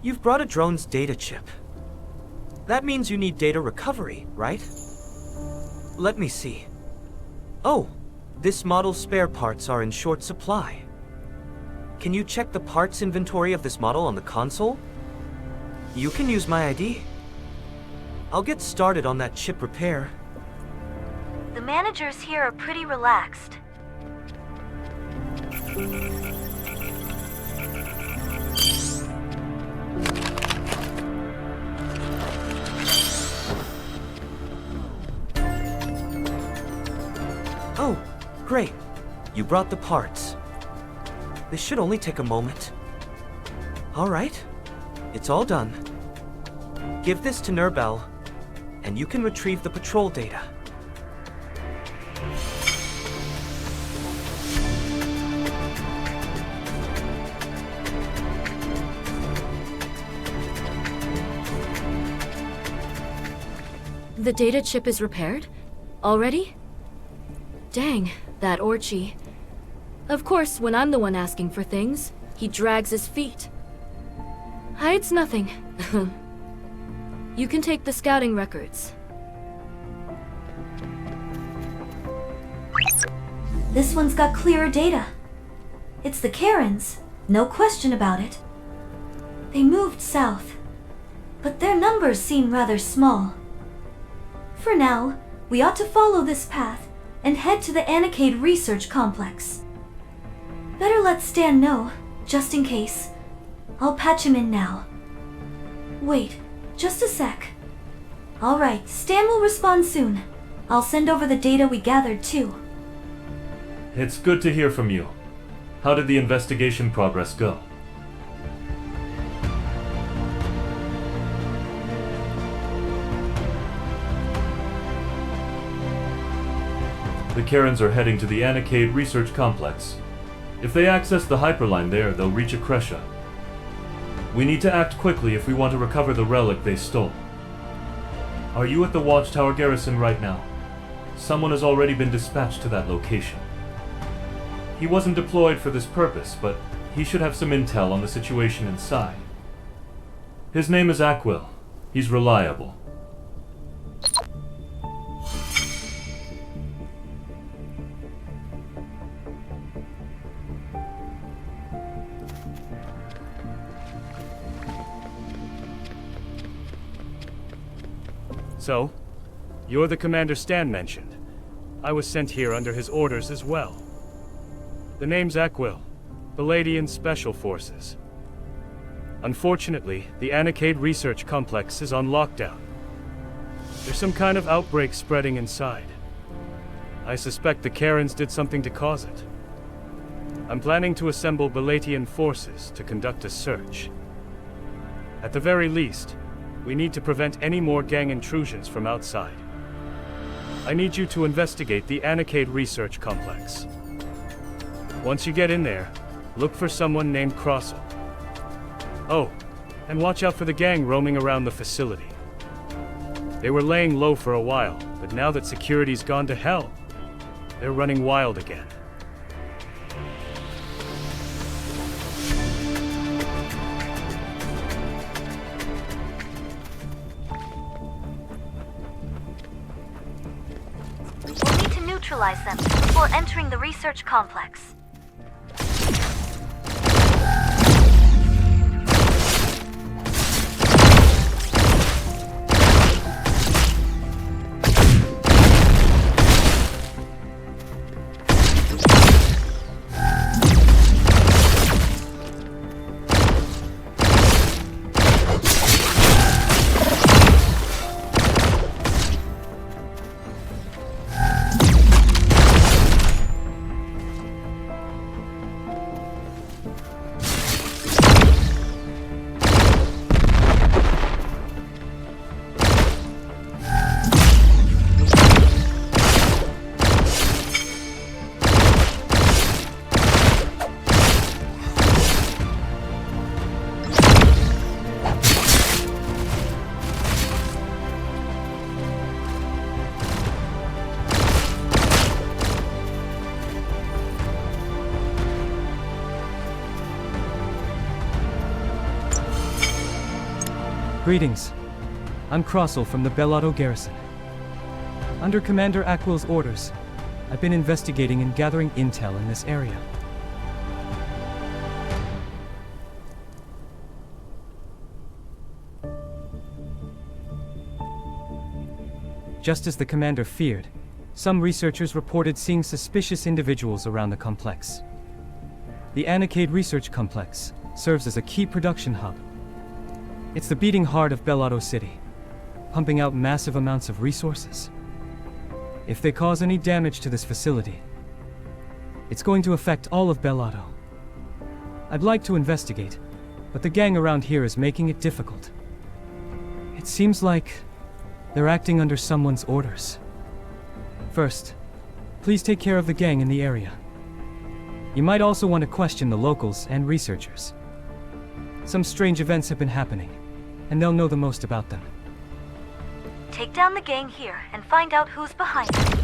You've brought a drone's data chip. That means you need data recovery, right? Let me see. Oh, this model's spare parts are in short supply. Can you check the parts inventory of this model on the console? You can use my ID. I'll get started on that chip repair. The managers here are pretty relaxed. Oh, great. You brought the parts. This should only take a moment. All right, it's all done. Give this to Nurbel, and you can retrieve the patrol data. The data chip is repaired? Already? Dang, that Orchi. Of course, when I'm the one asking for things, he drags his feet. Hides nothing. You can take the scouting records. This one's got clearer data. It's the Karens, no question about it. They moved south, but their numbers seem rather small. For now, we ought to follow this path and head to the Anikade Research Complex. Better let Stan know, just in case. I'll patch him in now. Wait, just a sec. Alright, Stan will respond soon. I'll send over the data we gathered too. It's good to hear from you. How did the investigation progress go? The Karens are heading to the Anikade Research Complex. If they access the hyperline there, they'll reach Akresha. We need to act quickly if we want to recover the relic they stole. Are you at the Watchtower garrison right now? Someone has already been dispatched to that location. He wasn't deployed for this purpose, but he should have some intel on the situation inside. His name is Aquil. He's reliable. So, you're the commander Stan mentioned. I was sent here under his orders as well. The name's Aquil, Baladian Special Forces. Unfortunately, the Anikade Research Complex is on lockdown. There's some kind of outbreak spreading inside. I suspect the Karens did something to cause it. I'm planning to assemble Balatian forces to conduct a search. At the very least, we need to prevent any more gang intrusions from outside. I need you to investigate the Anikade Research Complex. Once you get in there, look for someone named Crossel. Oh, and watch out for the gang roaming around the facility. They were laying low for a while, but now that security's gone to hell, they're running wild again. We'll need to neutralize them before entering the research complex. Greetings. I'm Crossell from the Bellotto Garrison. Under Commander Aquil's orders, I've been investigating and gathering intel in this area. Just as the commander feared, some researchers reported seeing suspicious individuals around the complex. The Anikade Research Complex serves as a key production hub. It's the beating heart of Bellotto City, pumping out massive amounts of resources. If they cause any damage to this facility, it's going to affect all of Bellotto. I'd like to investigate, but the gang around here is making it difficult. It seems like they're acting under someone's orders. First, please take care of the gang in the area. You might also want to question the locals and researchers. Some strange events have been happening, and they'll know the most about them. Take down the gang here and find out who's behind it.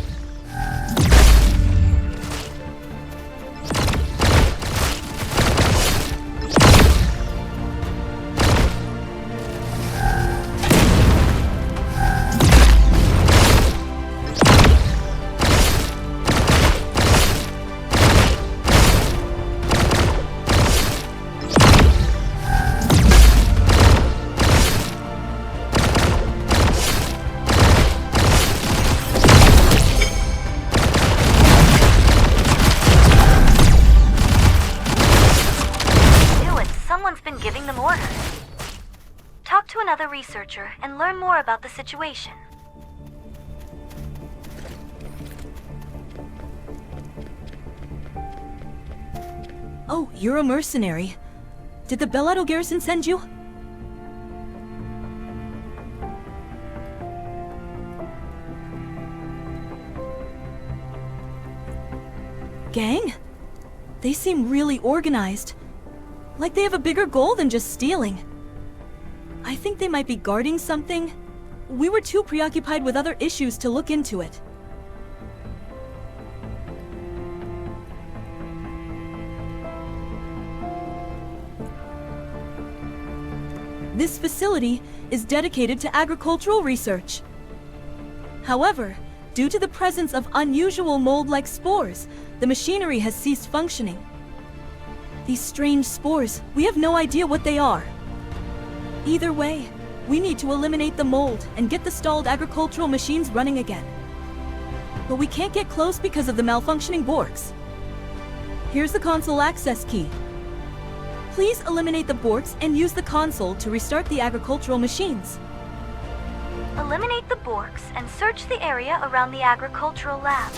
Another researcher and learn more about the situation. Oh, you're a mercenary. Did the Bellotto Garrison send you? Gang? They seem really organized. Like they have a bigger goal than just stealing. I think they might be guarding something. We were too preoccupied with other issues to look into it. This facility is dedicated to agricultural research. However, due to the presence of unusual mold-like spores, the machinery has ceased functioning. These strange spores, we have no idea what they are. Either way, we need to eliminate the mold and get the stalled agricultural machines running again. But we can't get close because of the malfunctioning Borks. Here's the console access key. Please eliminate the Borks and use the console to restart the agricultural machines. Eliminate the Borks and search the area around the agricultural lab.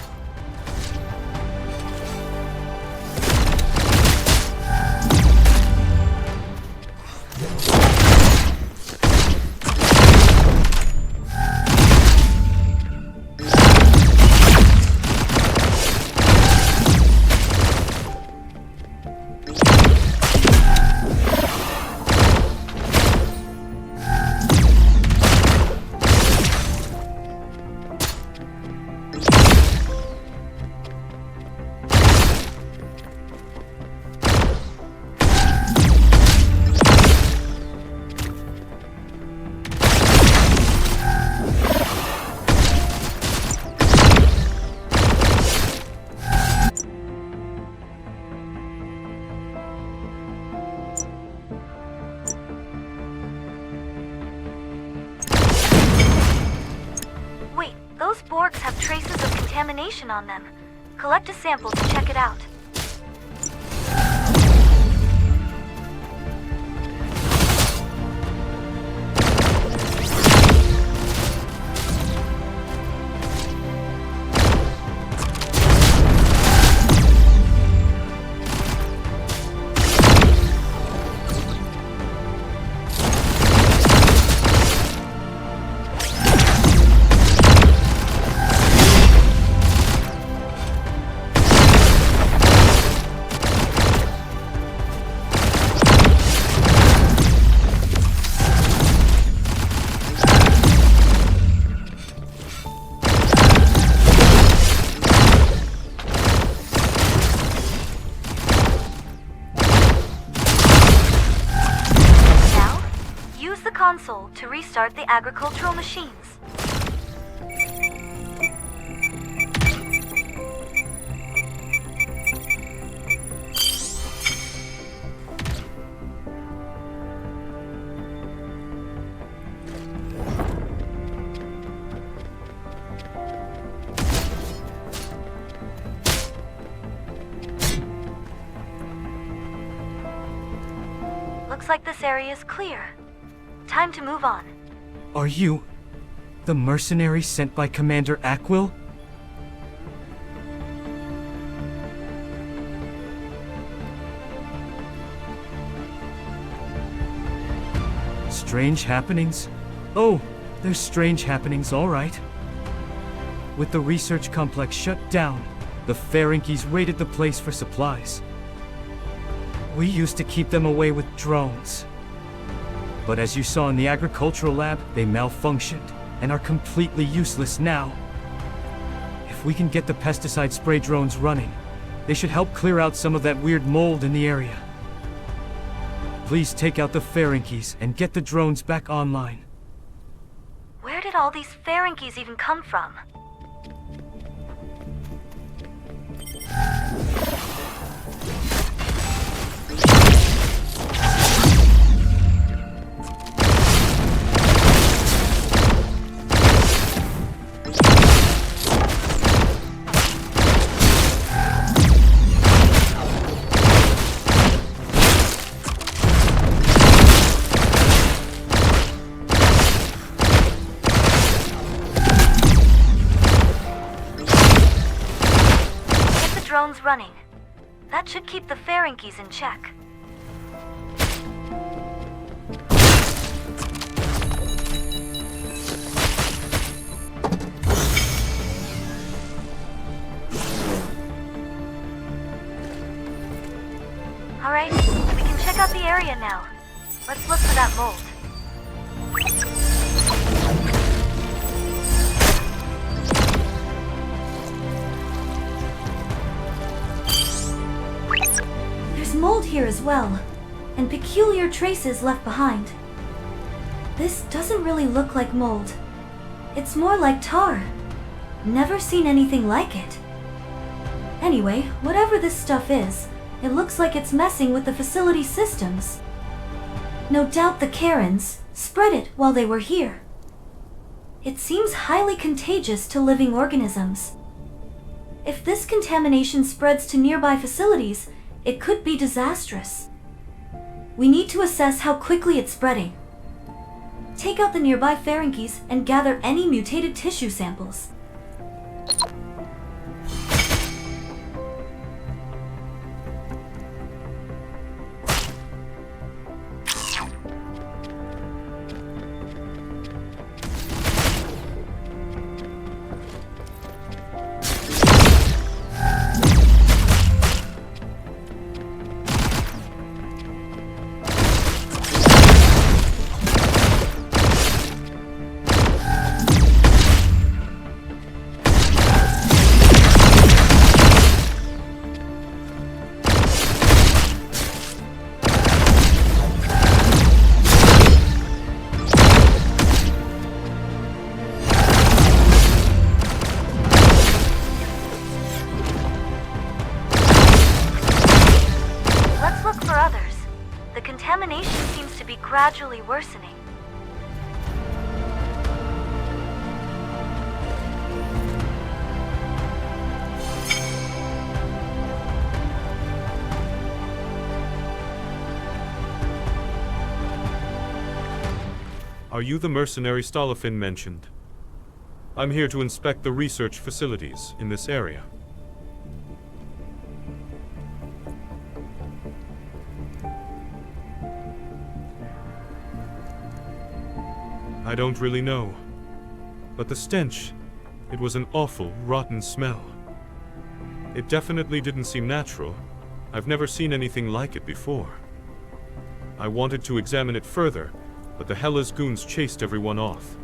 Those Borgs have traces of contamination on them. Collect a sample to check it out. console to restart the agricultural machines. Looks like this area is clear. Time to move on. Are you the mercenary sent by Commander Aquil? Strange happenings? Oh, there's strange happenings, all right. With the research complex shut down, the Ferengies raided the place for supplies. We used to keep them away with drones. But as you saw in the agricultural lab, they malfunctioned and are completely useless now. If we can get the pesticide spray drones running, they should help clear out some of that weird mold in the area. Please take out the Ferengies and get the drones back online. Where did all these Ferengies even come from? Drones running. That should keep the Ferengies in check. Alright, we can check out the area now. Let's look for that mold. There's mold here as well, and peculiar traces left behind. This doesn't really look like mold. It's more like tar. Never seen anything like it. Anyway, whatever this stuff is, it looks like it's messing with the facility systems. No doubt the Karens spread it while they were here. It seems highly contagious to living organisms. If this contamination spreads to nearby facilities, it could be disastrous. We need to assess how quickly it's spreading. Take out the nearby Ferengies and gather any mutated tissue samples. Contamination seems to be gradually worsening. Are you the mercenary Stalafin mentioned? I'm here to inspect the research facilities in this area. I don't really know. But the stench, it was an awful, rotten smell. It definitely didn't seem natural. I've never seen anything like it before. I wanted to examine it further, but the Hellas goons chased everyone off.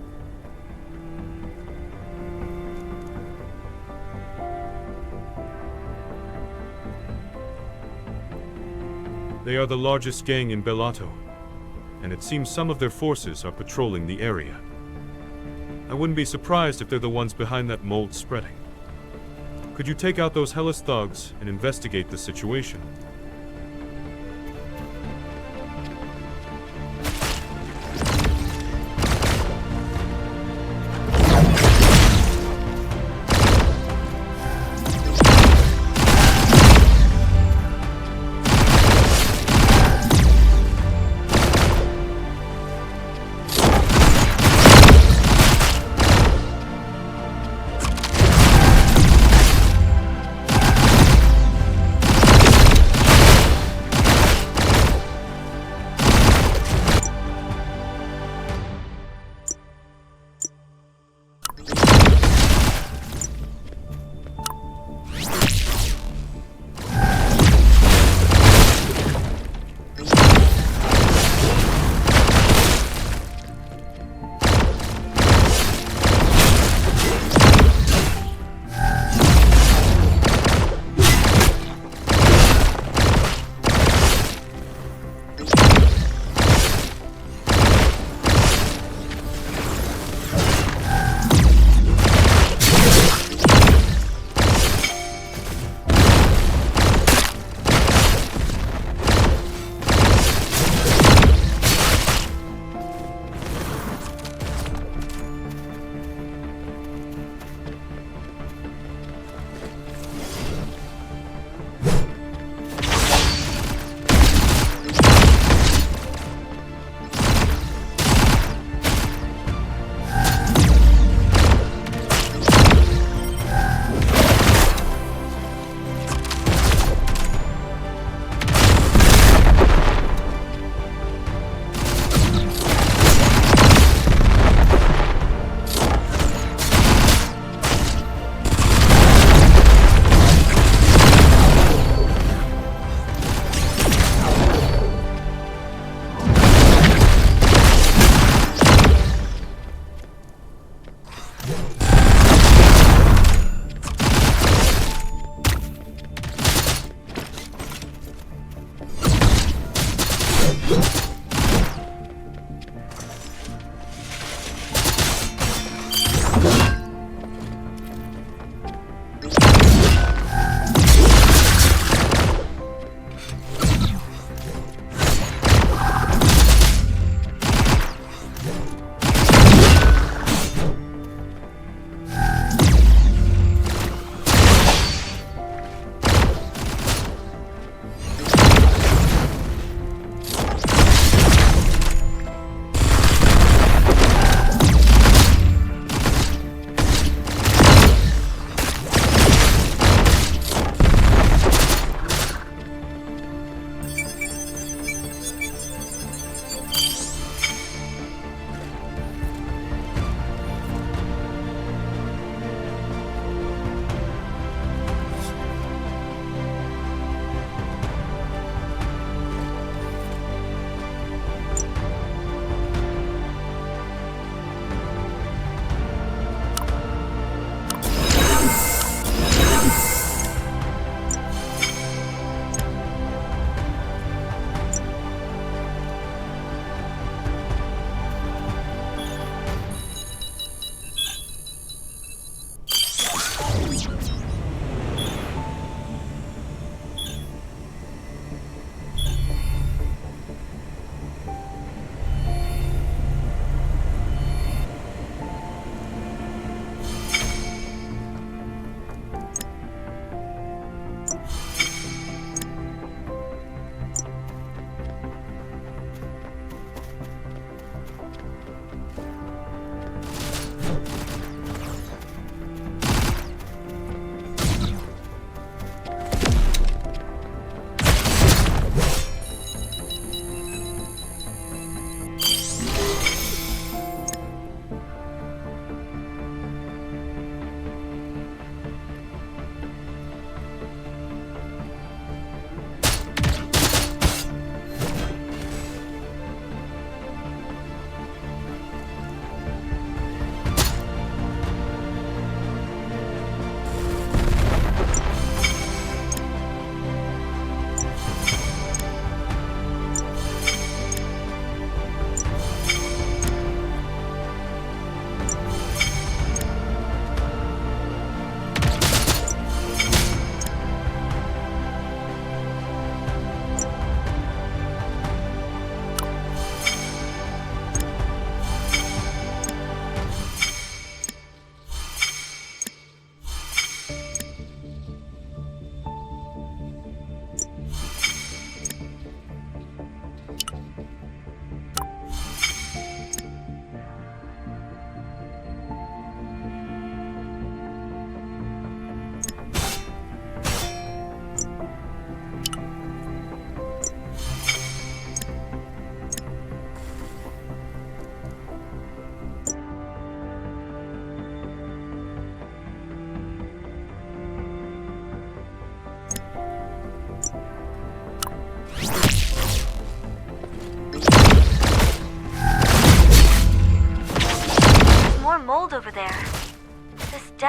They are the largest gang in Bellato. and it seems some of their forces are patrolling the area. I wouldn't be surprised if they're the ones behind that mold spreading. Could you take out those Hellas thugs and investigate the situation?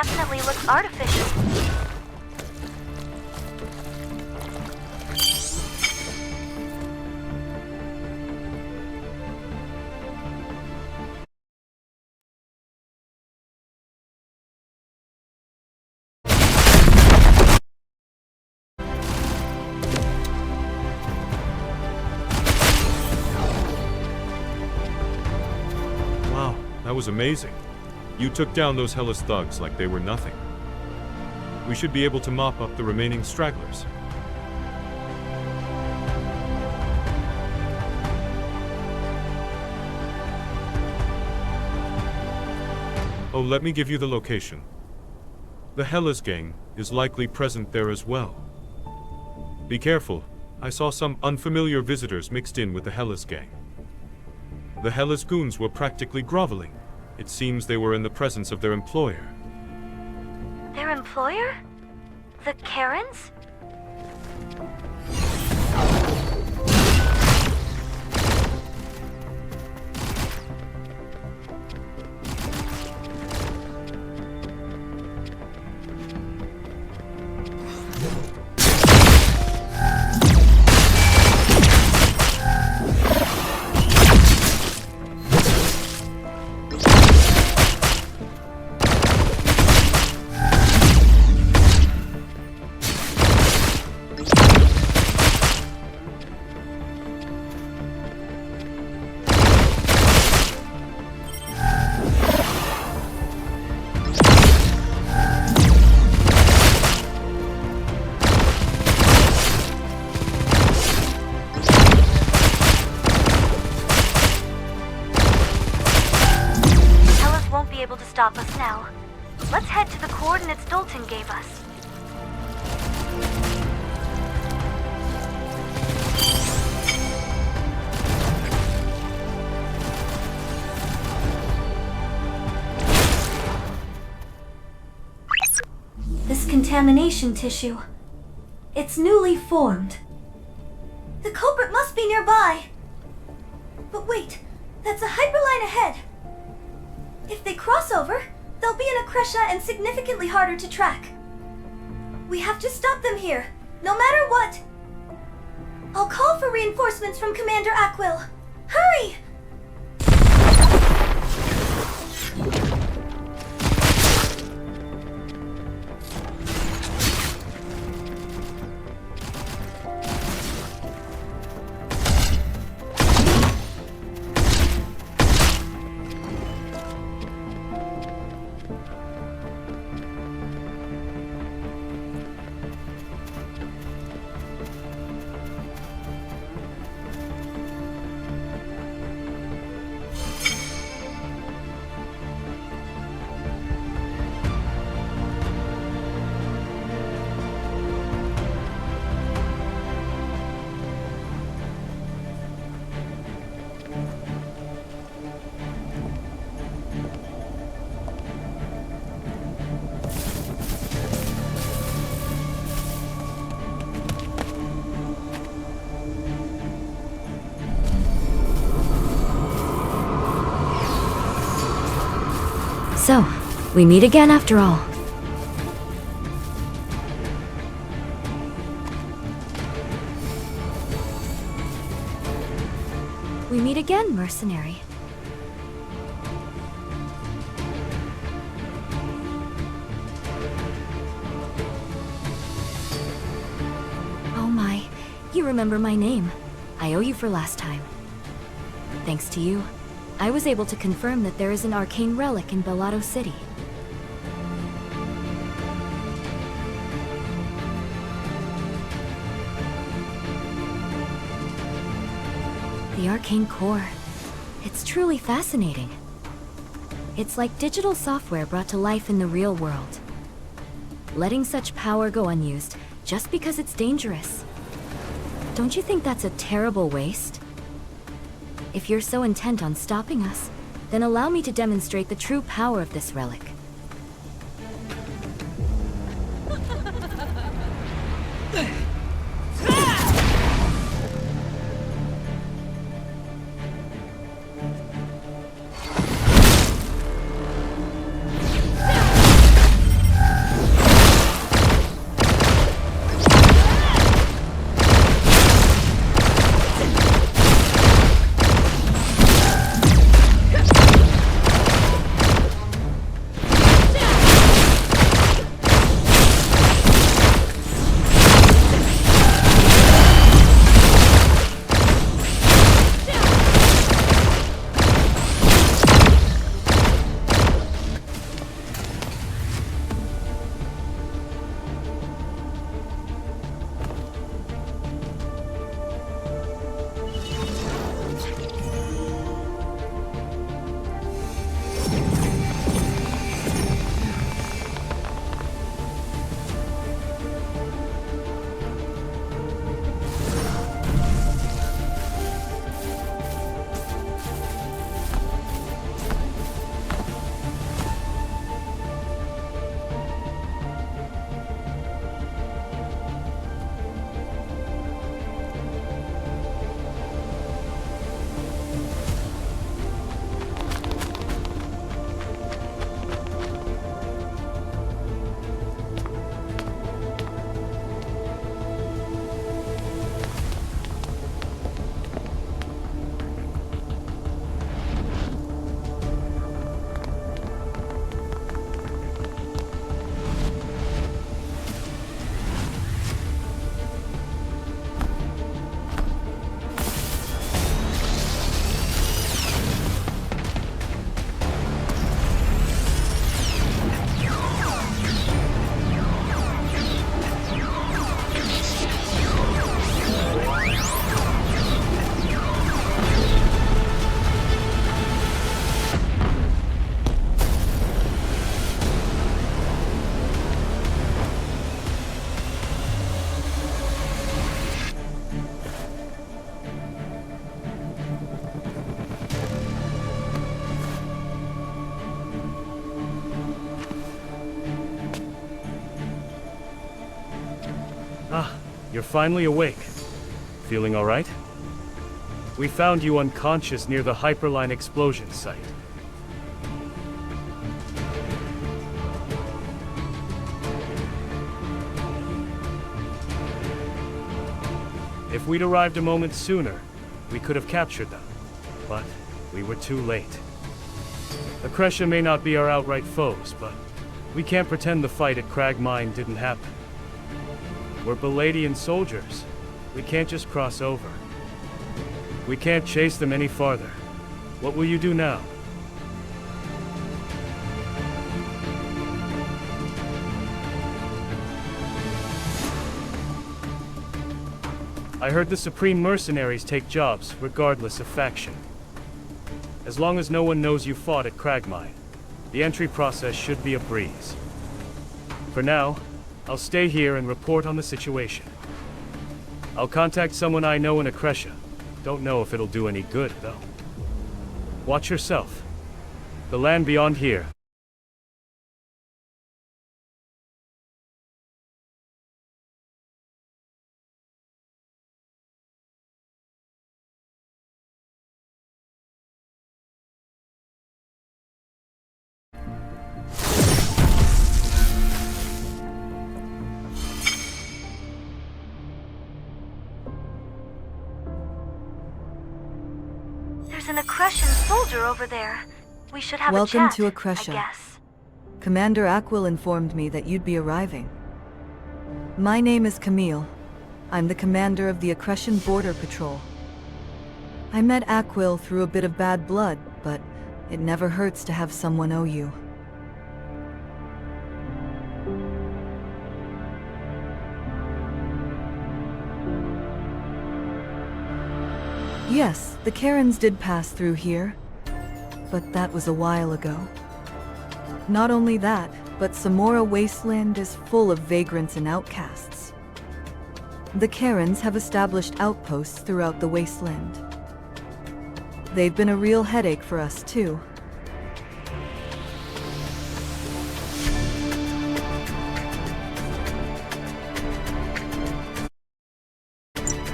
definitely looks artificial. Wow, that was amazing. You took down those Hellas thugs like they were nothing. We should be able to mop up the remaining stragglers. Oh, let me give you the location. The Hellas gang is likely present there as well. Be careful, I saw some unfamiliar visitors mixed in with the Hellas gang. The Hellas goons were practically groveling. It seems they were in the presence of their employer. Their employer? The Karens? Stop us now. Let's head to the coordinates Dalton gave us. This contamination tissue. It's newly formed. The culprit must be nearby. But wait, that's a hyperline ahead. If they cross over, they'll be in a Kresha and significantly harder to track. We have to stop them here, no matter what. I'll call for reinforcements from Commander Aquil. Hurry! So, we meet again after all. We meet again, mercenary. Oh my, you remember my name. I owe you for last time. Thanks to you, I was able to confirm that there is an arcane relic in Bellato City. The arcane core. It's truly fascinating. It's like digital software brought to life in the real world. Letting such power go unused just because it's dangerous. Don't you think that's a terrible waste? If you're so intent on stopping us, then allow me to demonstrate the true power of this relic. Ah, you're finally awake. Feeling alright? We found you unconscious near the Hyperline explosion site. If we'd arrived a moment sooner, we could have captured them. But we were too late. The Kresha may not be our outright foes, but we can't pretend the fight at Crag Mine didn't happen. We're Beladian soldiers. We can't just cross over. We can't chase them any farther. What will you do now? I heard the Supreme Mercenaries take jobs, regardless of faction. As long as no one knows you fought at Cragmine, the entry process should be a breeze. For now, I'll stay here and report on the situation. I'll contact someone I know in Akresha. Don't know if it'll do any good, though. Watch yourself. The land beyond here. There's an Accretion soldier over there. We should have Welcome a chat, to Accretion. I guess. Commander Aquil informed me that you'd be arriving. My name is Camille. I'm the commander of the Accretion Border Patrol. I met Aquil through a bit of bad blood, but it never hurts to have someone owe you. Yes, the Karens did pass through here, but that was a while ago. Not only that, but Samora Wasteland is full of vagrants and outcasts. The Karens have established outposts throughout the wasteland. They've been a real headache for us, too.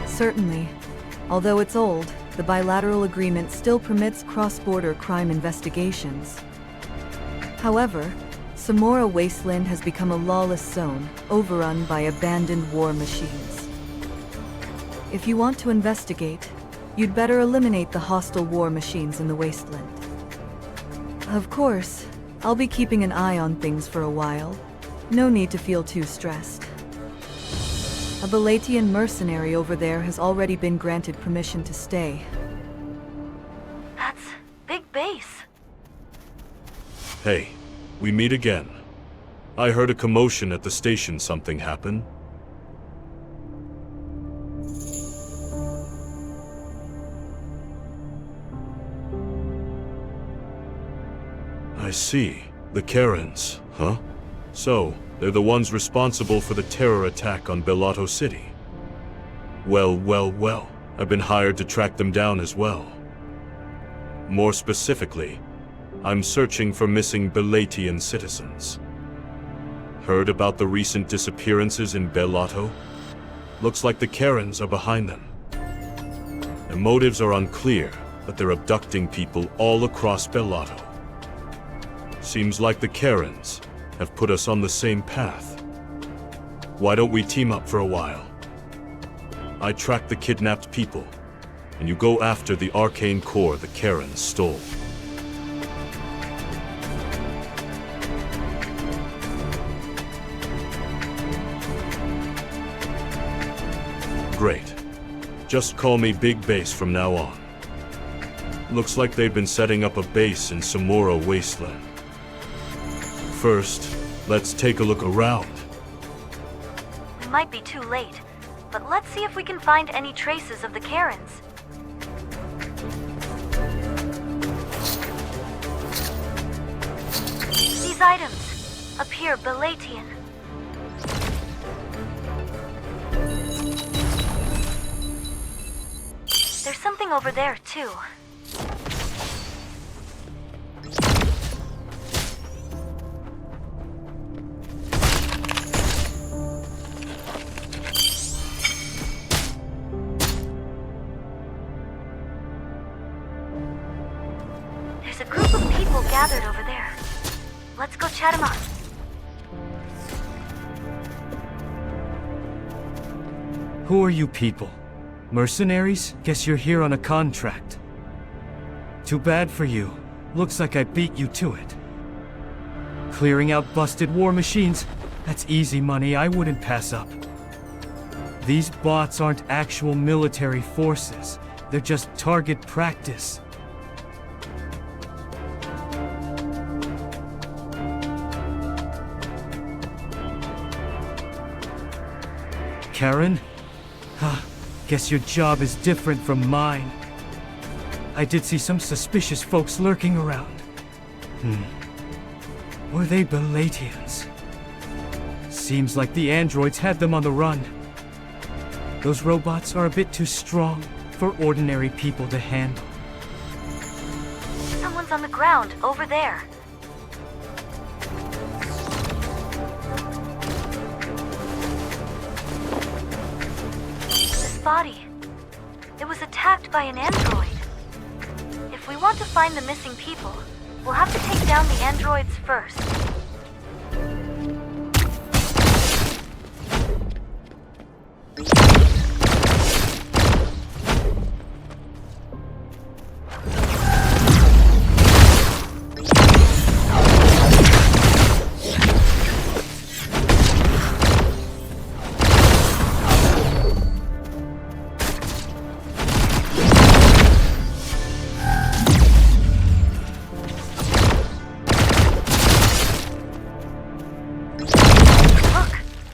Certainly. Although it's old, the bilateral agreement still permits cross-border crime investigations. However, Samora Wasteland has become a lawless zone, overrun by abandoned war machines. If you want to investigate, you'd better eliminate the hostile war machines in the wasteland. Of course, I'll be keeping an eye on things for a while. No need to feel too stressed. A Belatian mercenary over there has already been granted permission to stay. That's big base. Hey, we meet again. I heard a commotion at the station. Something happened? I see. The Karens, huh? So, they're the ones responsible for the terror attack on Bellotto City. Well, I've been hired to track them down as well. More specifically, I'm searching for missing Belatian citizens. Heard about the recent disappearances in Bellotto? Looks like the Karens are behind them. Their motives are unclear, but they're abducting people all across Bellotto. Seems like the Karens have put us on the same path. Why don't we team up for a while? I track the kidnapped people, and you go after the arcane core the Karens stole. Great. Just call me Big Base from now on. Looks like they've been setting up a base in Samora Wasteland. First, let's take a look around. We might be too late, but let's see if we can find any traces of the Karens. These items appear Belatian. There's something over there, too. gathered over there. Let's go chat them up. Who are you people? Mercenaries? Guess you're here on a contract. Too bad for you. Looks like I beat you to it. Clearing out busted war machines? That's easy money I wouldn't pass up. These bots aren't actual military forces. They're just target practice. Karen? Guess your job is different from mine. I did see some suspicious folks lurking around. Were they Belatians? Seems like the androids had them on the run. Those robots are a bit too strong for ordinary people to handle. Someone's on the ground, over there. This body. It was attacked by an android. If we want to find the missing people, we'll have to take down the androids first.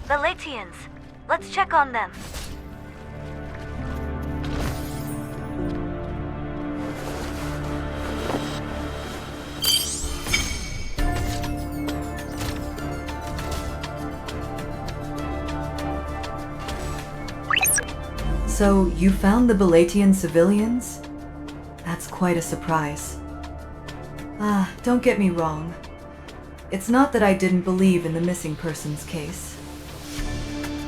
Belatians. Let's check on them. So, you found the Belatian civilians? That's quite a surprise. Don't get me wrong. It's not that I didn't believe in the missing persons case.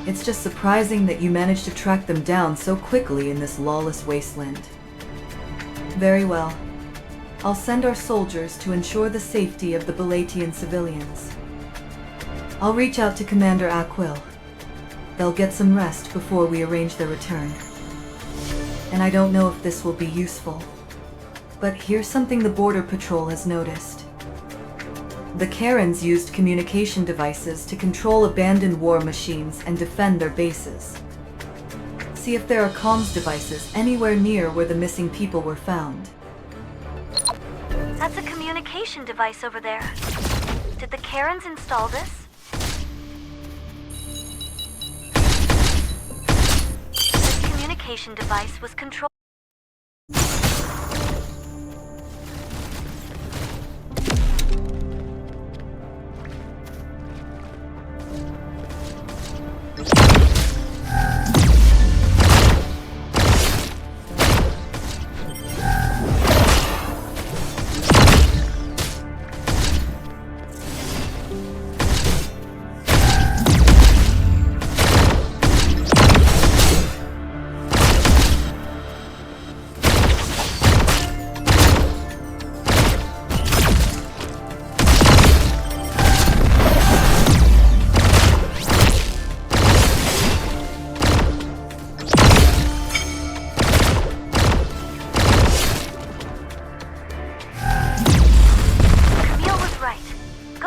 It's just surprising that you managed to track them down so quickly in this lawless wasteland. Very well. I'll send our soldiers to ensure the safety of the Belatian civilians. I'll reach out to Commander Aquil. They'll get some rest before we arrange their return. And I don't know if this will be useful, but here's something the Border Patrol has noticed. The Karens used communication devices to control abandoned war machines and defend their bases. See if there are comms devices anywhere near where the missing people were found. That's a communication device over there. Did the Karens install this? This communication device was controlled.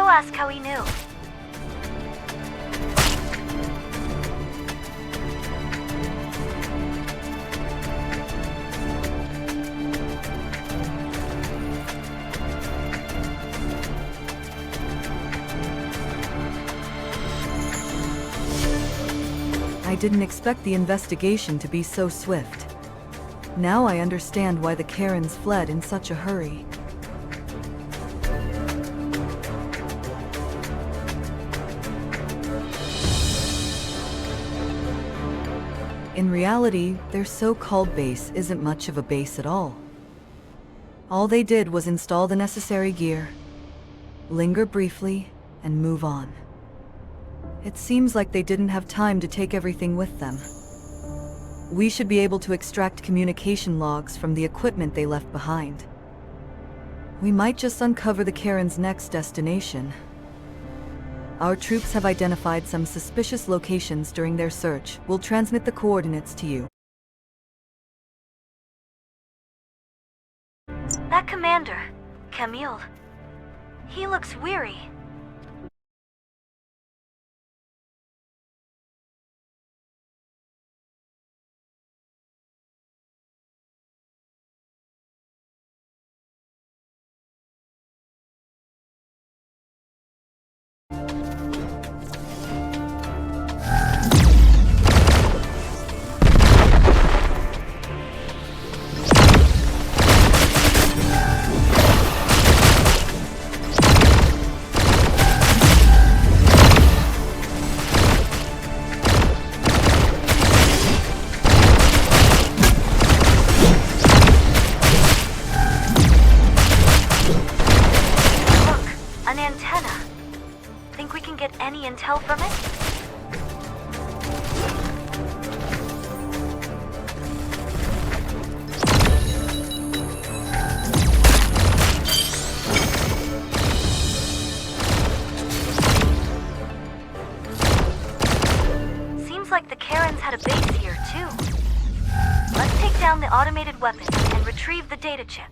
Ask how he knew. I didn't expect the investigation to be so swift. Now I understand why the Karens fled in such a hurry. In reality, their so-called base isn't much of a base at all. All they did was install the necessary gear, linger briefly, and move on. It seems like they didn't have time to take everything with them. We should be able to extract communication logs from the equipment they left behind. We might just uncover the Karen's next destination. Our troops have identified some suspicious locations during their search. We'll transmit the coordinates to you. That commander, Camille, he looks weary. An antenna. Think we can get any intel from it? Seems like the Karens had a base here, too. Let's take down the automated weapon and retrieve the data chip.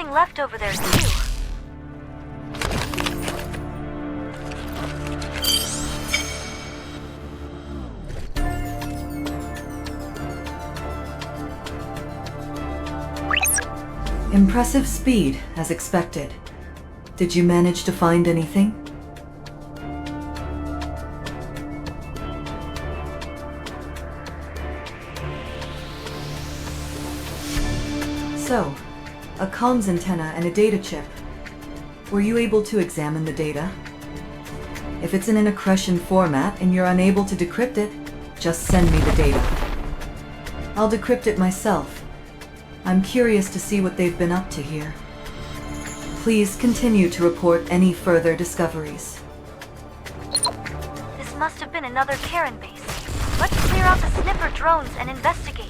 Left over there too. Impressive speed, as expected. Did you manage to find anything? So, a comms antenna and a data chip. Were you able to examine the data? If it's in an accretion format and you're unable to decrypt it, just send me the data. I'll decrypt it myself. I'm curious to see what they've been up to here. Please continue to report any further discoveries. This must have been another Karen base. Let's clear out the sniffer drones and investigate.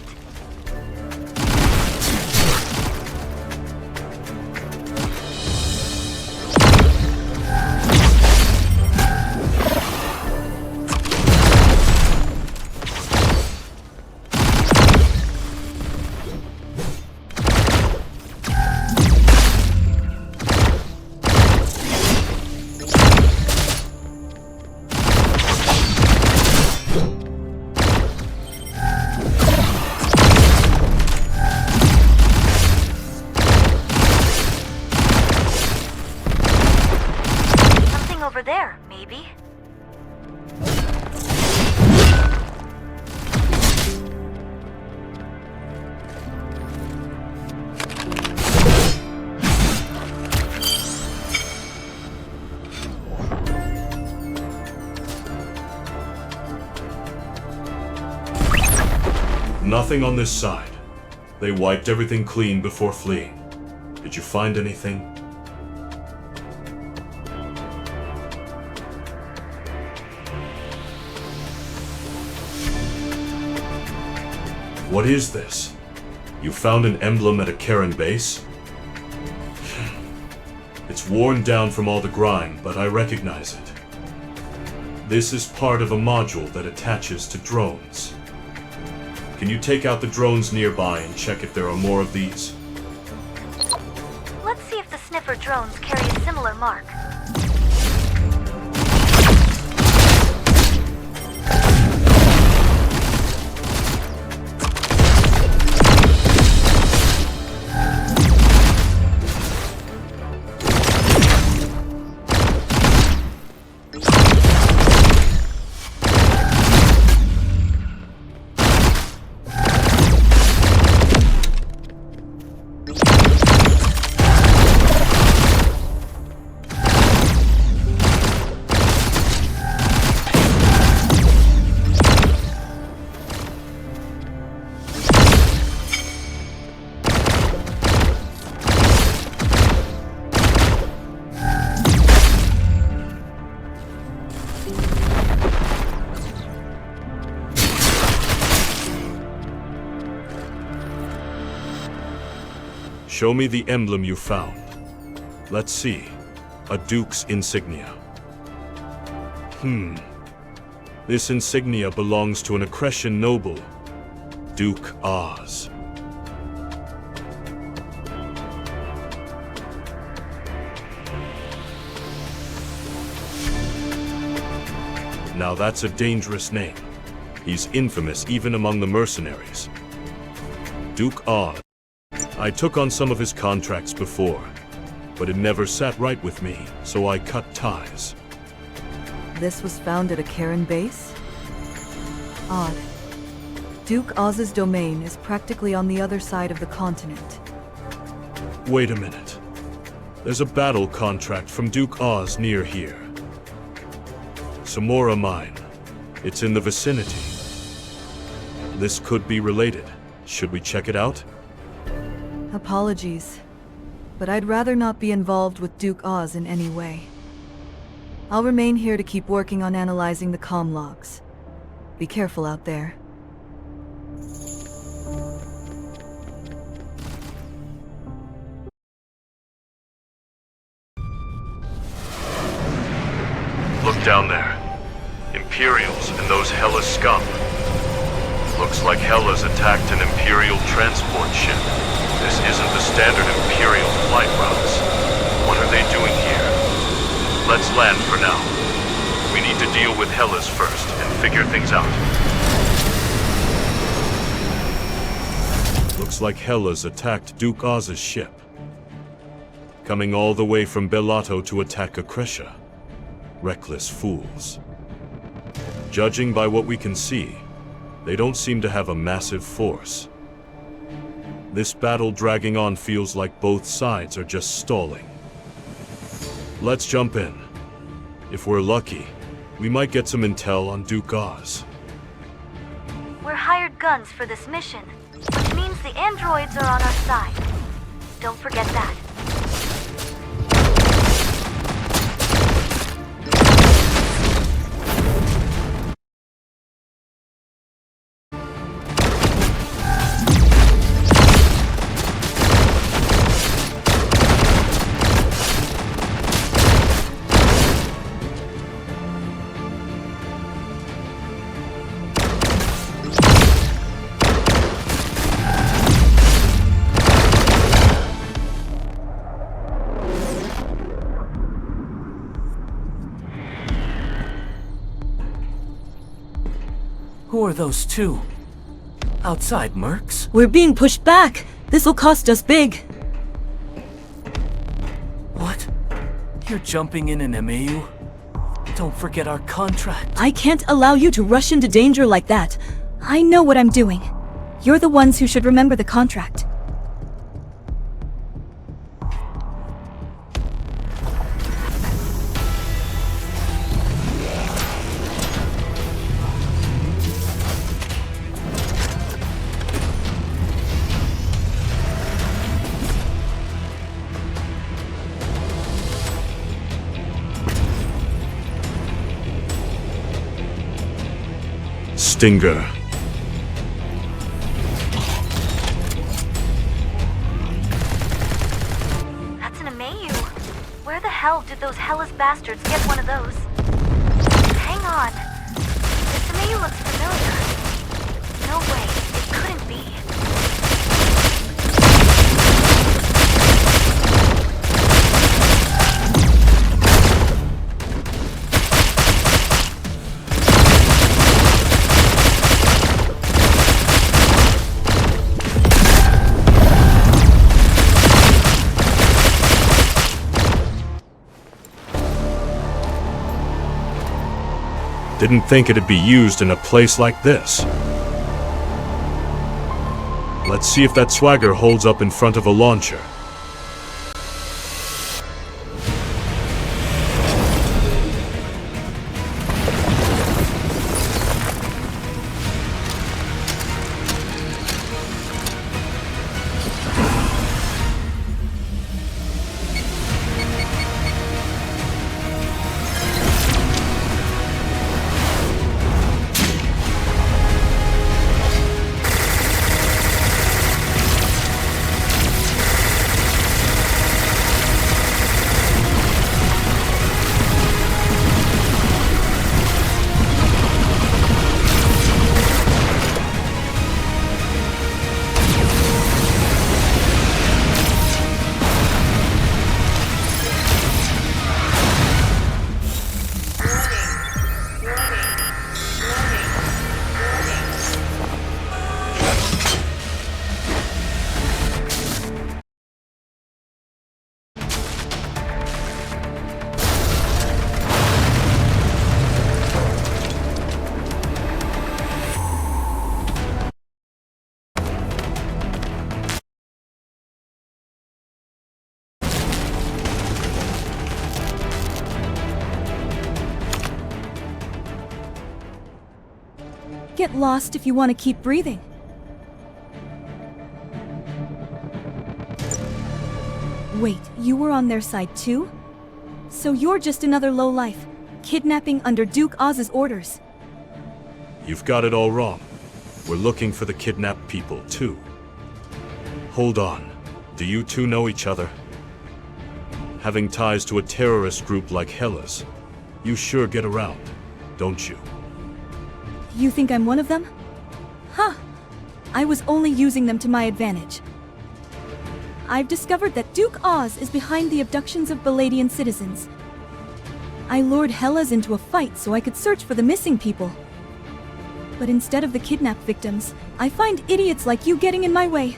Over there, maybe? Nothing on this side. They wiped everything clean before fleeing. Did you find anything? What is this? You found an emblem at a Karen base? It's worn down from all the grime, but I recognize it. This is part of a module that attaches to drones. Can you take out the drones nearby and check if there are more of these? Let's see if the sniffer drones carry a similar mark. Show me the emblem you found. Let's see. A Duke's insignia. This insignia belongs to an Accretion noble, Duke Oz. Now that's a dangerous name. He's infamous even among the mercenaries. Duke Oz. I took on some of his contracts before, but it never sat right with me, so I cut ties. This was found at a Karen base? Odd. Duke Oz's domain is practically on the other side of the continent. Wait a minute. There's a battle contract from Duke Oz near here. Samora Mine. It's in the vicinity. This could be related. Should we check it out? Apologies, but I'd rather not be involved with Duke Oz in any way. I'll remain here to keep working on analyzing the comm logs. Be careful out there. Look down there. Imperials and those Hella scum. Looks like Hella's attacked an Imperial transport ship. This isn't the standard Imperial flight routes. What are they doing here? Let's land for now. We need to deal with Hella's first and figure things out. Looks like Hella's attacked Duke Oz's ship. Coming all the way from Bellato to attack Accretion. Reckless fools. Judging by what we can see, they don't seem to have a massive force. This battle dragging on feels like both sides are just stalling. Let's jump in. If we're lucky, we might get some intel on Duke Oz. We're hired guns for this mission, which means the androids are on our side. Don't forget that. Who are those two? Outside, mercs? We're being pushed back. This'll cost us big. What? You're jumping in an MAU? Don't forget our contract. I can't allow you to rush into danger like that. I know what I'm doing. You're the ones who should remember the contract. Stinger. That's an Amayu. Where the hell did those Hellas bastards get one of those? Hang on. This Amayu looks familiar. No way, it couldn't be. Didn't think it'd be used in a place like this. Let's see if that swagger holds up in front of a launcher. Get lost if you want to keep breathing. Wait, you were on their side too? So you're just another lowlife, kidnapping under Duke Oz's orders. You've got it all wrong. We're looking for the kidnapped people, too. Hold on. Do you two know each other? Having ties to a terrorist group like Hellas, you sure get around, don't you? You think I'm one of them? Huh. I was only using them to my advantage. I've discovered that Duke Oz is behind the abductions of Baladian citizens. I lured Hellas into a fight so I could search for the missing people. But instead of the kidnapped victims, I find idiots like you getting in my way.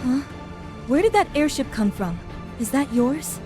Huh? Where did that airship come from? Is that yours?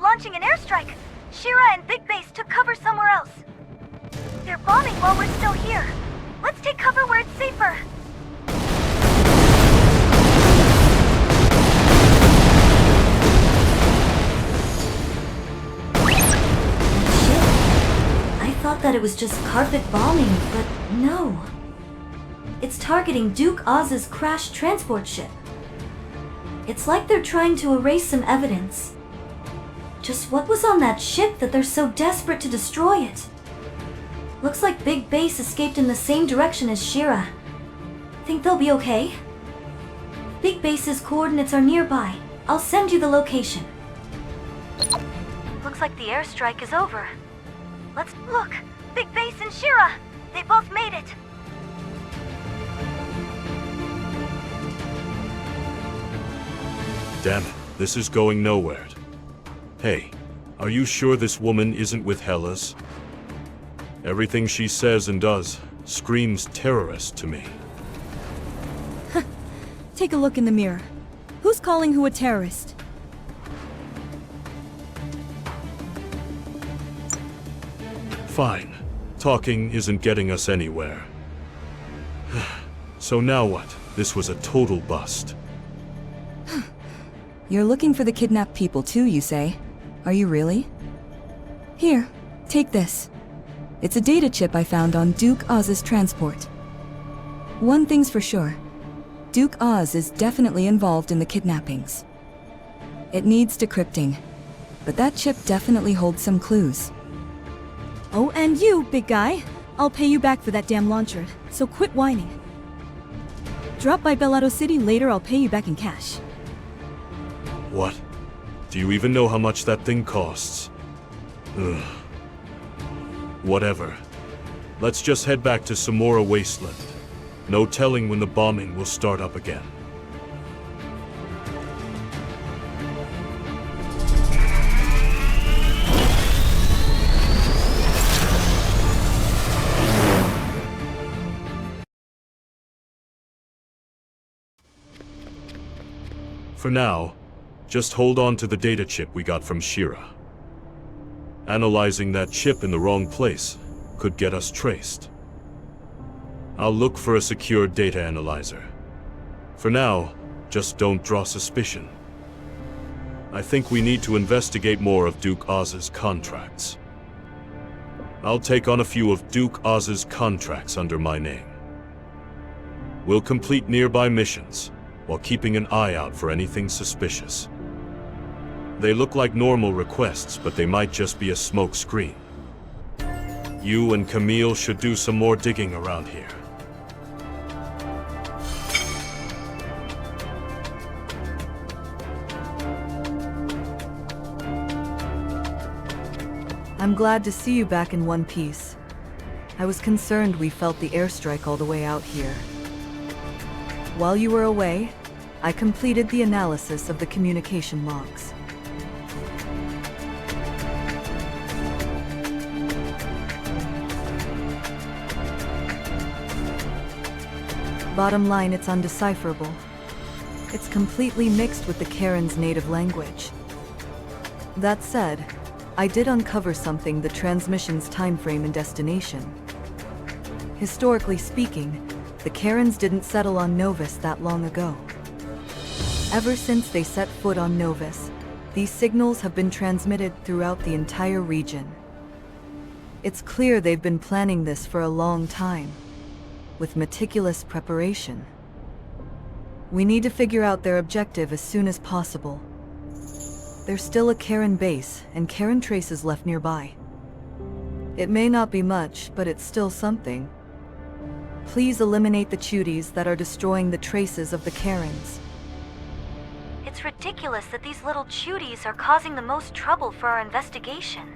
Launching an airstrike! Shira and Big Base took cover somewhere else. They're bombing while we're still here. Let's take cover where it's safer. I thought that it was just carpet bombing, but no. It's targeting Duke Oz's crashed transport ship. It's like they're trying to erase some evidence. Just what was on that ship that they're so desperate to destroy it? Looks like Big Base escaped in the same direction as Shira. Think they'll be okay? Big Base's coordinates are nearby. I'll send you the location. Looks like the airstrike is over. Let's look! Big Base and Shira! They both made it! Damn it, this is going nowhere. Hey, are you sure this woman isn't with Hellas? Everything she says and does screams terrorist to me. Take a look in the mirror. Who's calling who a terrorist? Fine. Talking isn't getting us anywhere. So now what? This was a total bust. You're looking for the kidnapped people too, you say? Are you really? Here, take this. It's a data chip I found on Duke Oz's transport. One thing's for sure. Duke Oz is definitely involved in the kidnappings. It needs decrypting, but that chip definitely holds some clues. Oh, and you, big guy. I'll pay you back for that damn launcher, so quit whining. Drop by Bellado City later, I'll pay you back in cash. What? Do you even know how much that thing costs? Ugh. Whatever. Let's just head back to Samora Wasteland. No telling when the bombing will start up again. For now, just hold on to the data chip we got from Shira. Analyzing that chip in the wrong place could get us traced. I'll look for a secure data analyzer. For now, just don't draw suspicion. I think we need to investigate more of Duke Oz's contracts. I'll take on a few of Duke Oz's contracts under my name. We'll complete nearby missions, while keeping an eye out for anything suspicious. They look like normal requests, but they might just be a smoke screen. You and Camille should do some more digging around here. I'm glad to see you back in one piece. I was concerned we felt the airstrike all the way out here. While you were away, I completed the analysis of the communication logs. Bottom line, it's undecipherable. It's completely mixed with the Karen's native language. That said, I did uncover something: the transmission's time frame and destination. Historically speaking, the Karens didn't settle on Novus that long ago. Ever since they set foot on Novus, these signals have been transmitted throughout the entire region. It's clear they've been planning this for a long time, with meticulous preparation. We need to figure out their objective as soon as possible. There's still a Karen base and Karen traces left nearby. It may not be much, but it's still something. Please eliminate the Chuties that are destroying the traces of the Karens. It's ridiculous that these little Chuties are causing the most trouble for our investigation.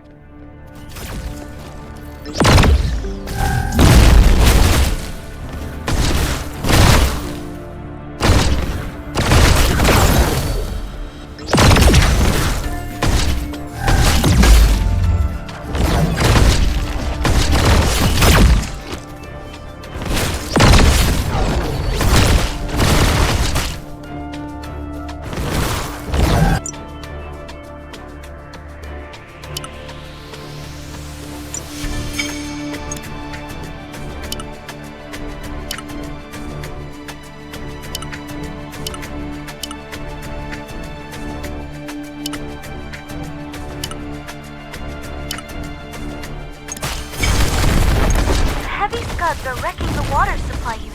They're wrecking the water supply unit.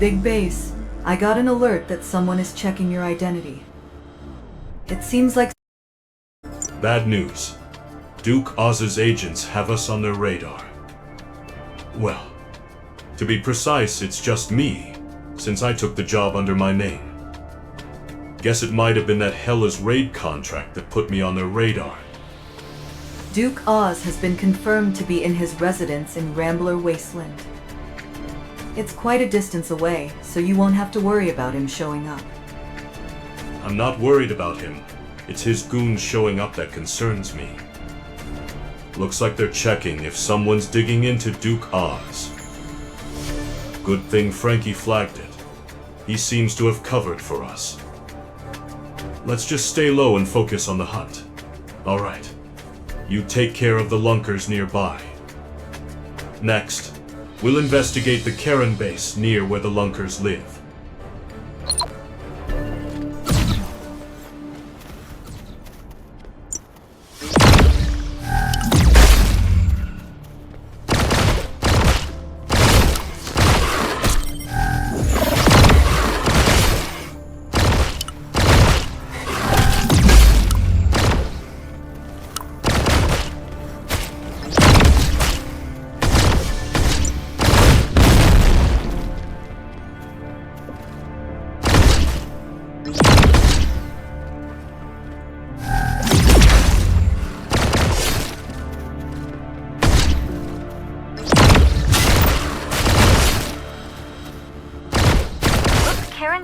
Big Base, I got an alert that someone is checking your identity. It seems like... Bad news. Duke Oz's agents have us on their radar. Well, to be precise, it's just me, since I took the job under my name. Guess it might have been that Hella's raid contract that put me on their radar. Duke Oz has been confirmed to be in his residence in Rambler Wasteland. It's quite a distance away, so you won't have to worry about him showing up. I'm not worried about him. It's his goons showing up that concerns me. Looks like they're checking if someone's digging into Duke Oz. Good thing Frankie flagged it. He seems to have covered for us. Let's just stay low and focus on the hunt. Alright. You take care of the lunkers nearby. Next, we'll investigate the Karen base near where the lunkers live.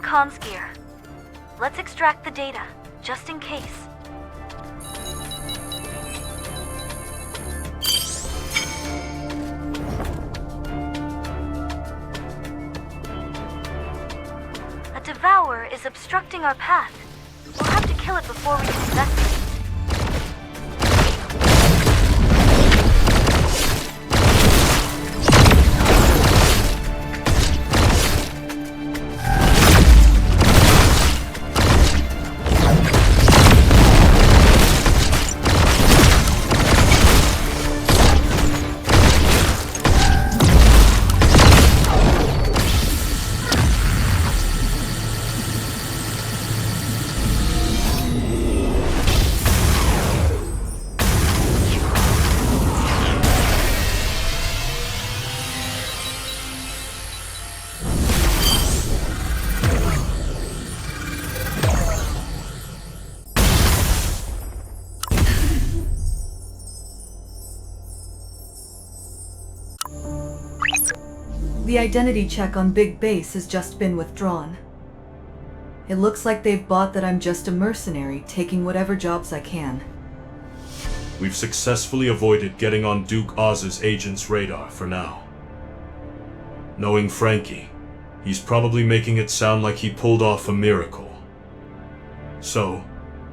Comms gear. Let's extract the data, just in case. A devourer is obstructing our path. We'll have to kill it before we can investigate. The identity check on Big Base has just been withdrawn. It looks like they've bought that I'm just a mercenary taking whatever jobs I can. We've successfully avoided getting on Duke Oz's agent's radar for now. Knowing Frankie, he's probably making it sound like he pulled off a miracle. So,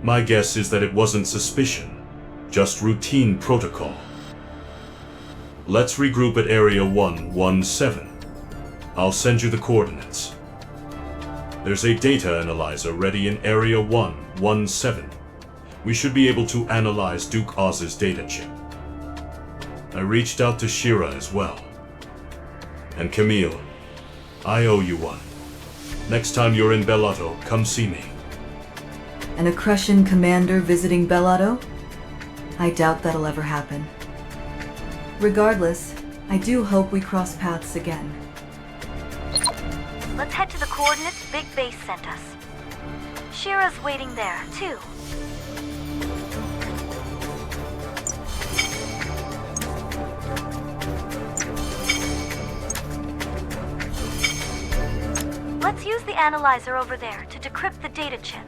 my guess is that it wasn't suspicion, just routine protocol. Let's regroup at Area 117. I'll send you the coordinates. There's a data analyzer ready in Area 117. We should be able to analyze Duke Oz's data chip. I reached out to Shira as well. And Camille, I owe you one. Next time you're in Bellotto, come see me. An Accretion commander visiting Bellotto? I doubt that'll ever happen. Regardless, I do hope we cross paths again. Let's head to the coordinates Big Base sent us. Shira's waiting there, too. Let's use the analyzer over there to decrypt the data chip.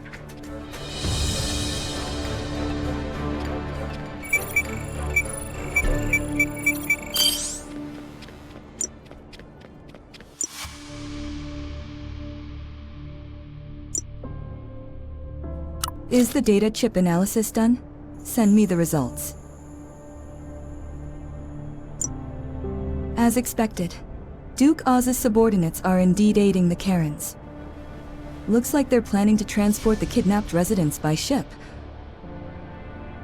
Is the data chip analysis done? Send me the results. As expected, Duke Oz's subordinates are indeed aiding the Karens. Looks like they're planning to transport the kidnapped residents by ship.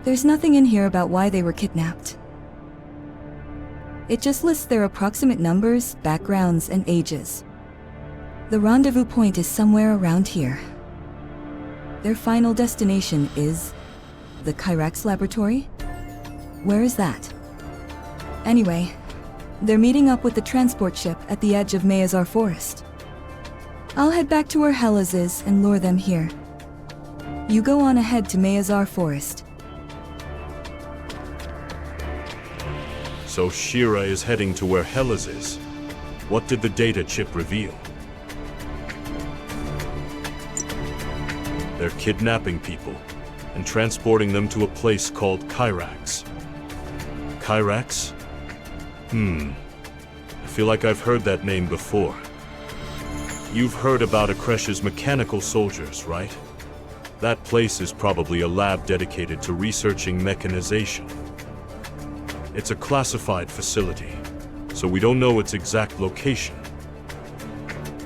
There's nothing in here about why they were kidnapped. It just lists their approximate numbers, backgrounds, and ages. The rendezvous point is somewhere around here. Their final destination is the Kyrax laboratory? Where is that? Anyway, they're meeting up with the transport ship at the edge of Mayazar Forest. I'll head back to where Hellas is and lure them here. You go on ahead to Mayazar Forest. So Shira is heading to where Hellas is. What did the data chip reveal? They're kidnapping people and transporting them to a place called Kyrax. Kyrax? I feel like I've heard that name before. You've heard about Akresh's mechanical soldiers, right? That place is probably a lab dedicated to researching mechanization. It's a classified facility, so we don't know its exact location.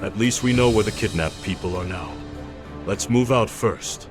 At least we know where the kidnapped people are now. Let's move out first.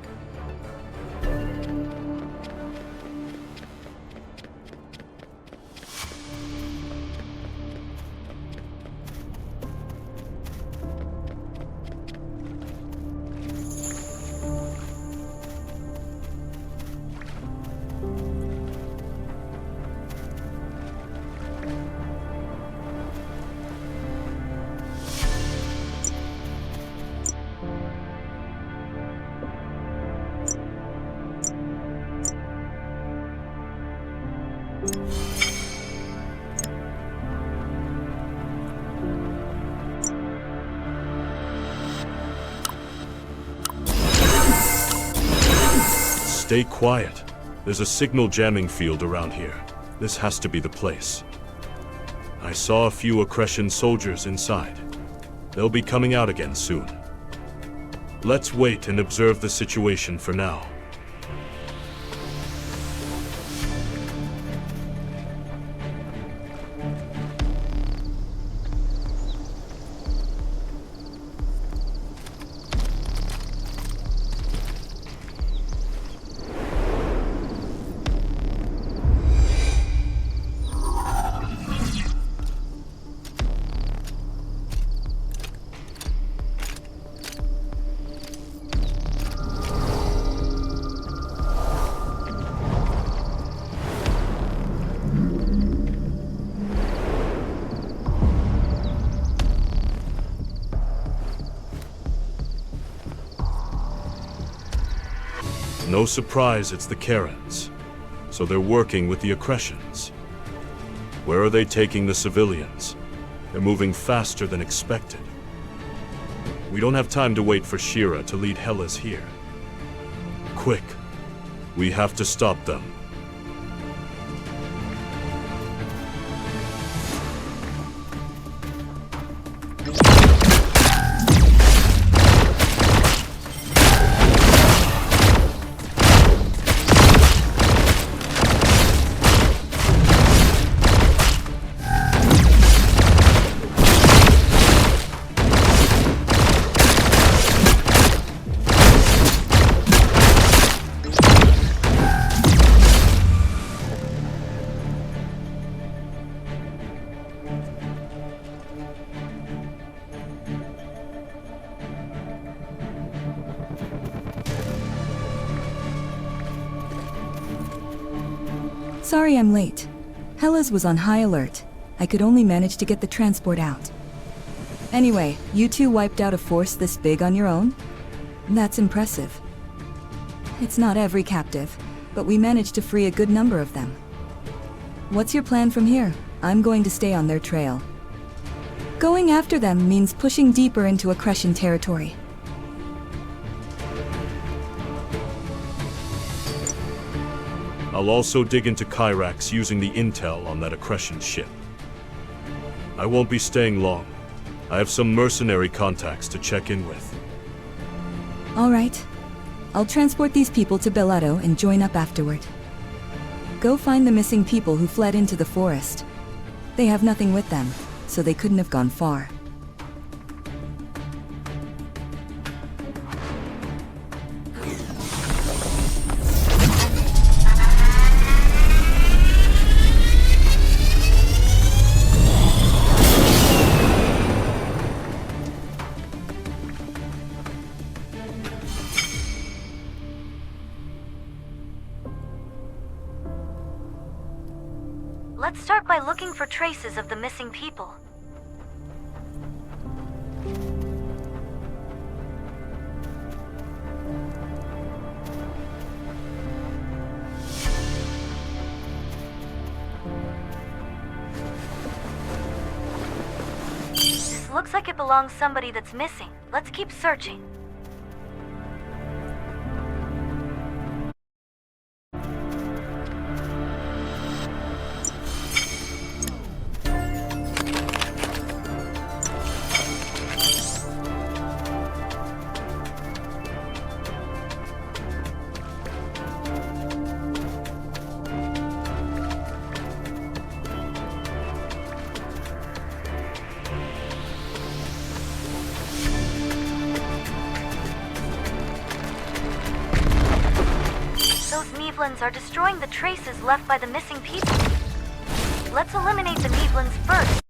Stay quiet. There's a signal jamming field around here. This has to be the place. I saw a few Akreshian soldiers inside. They'll be coming out again soon. Let's wait and observe the situation for now. No surprise it's the Karens. So they're working with the Akreshans. Where are they taking the civilians? They're moving faster than expected. We don't have time to wait for Shira to lead Hellas here. Quick! We have to stop them. Sorry I'm late. Hellas was on high alert. I could only manage to get the transport out. Anyway, you two wiped out a force this big on your own? That's impressive. It's not every captive, but we managed to free a good number of them. What's your plan from here? I'm going to stay on their trail. Going after them means pushing deeper into Akreshian territory. I'll also dig into Kyrax using the intel on that Akresian ship. I won't be staying long. I have some mercenary contacts to check in with. All right. I'll transport these people to Bellotto and join up afterward. Go find the missing people who fled into the forest. They have nothing with them, so they couldn't have gone far. Let's start by looking for traces of the missing people. This looks like it belongs to somebody that's missing. Let's keep searching. Nevlins are destroying the traces left by the missing people. Let's eliminate the Nevlins first.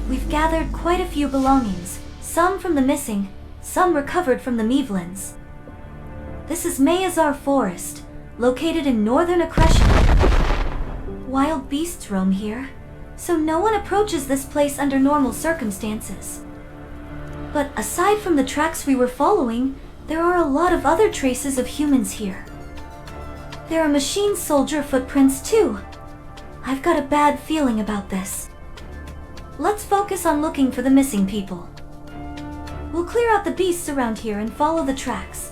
We've gathered quite a few belongings, some from the missing, some recovered from the Nevlins. This is Mayazar Forest, located in northern Akreshna. Wild beasts roam here, so no one approaches this place under normal circumstances. But aside from the tracks we were following, there are a lot of other traces of humans here. There are machine soldier footprints too. I've got a bad feeling about this. Let's focus on looking for the missing people. We'll clear out the beasts around here and follow the tracks.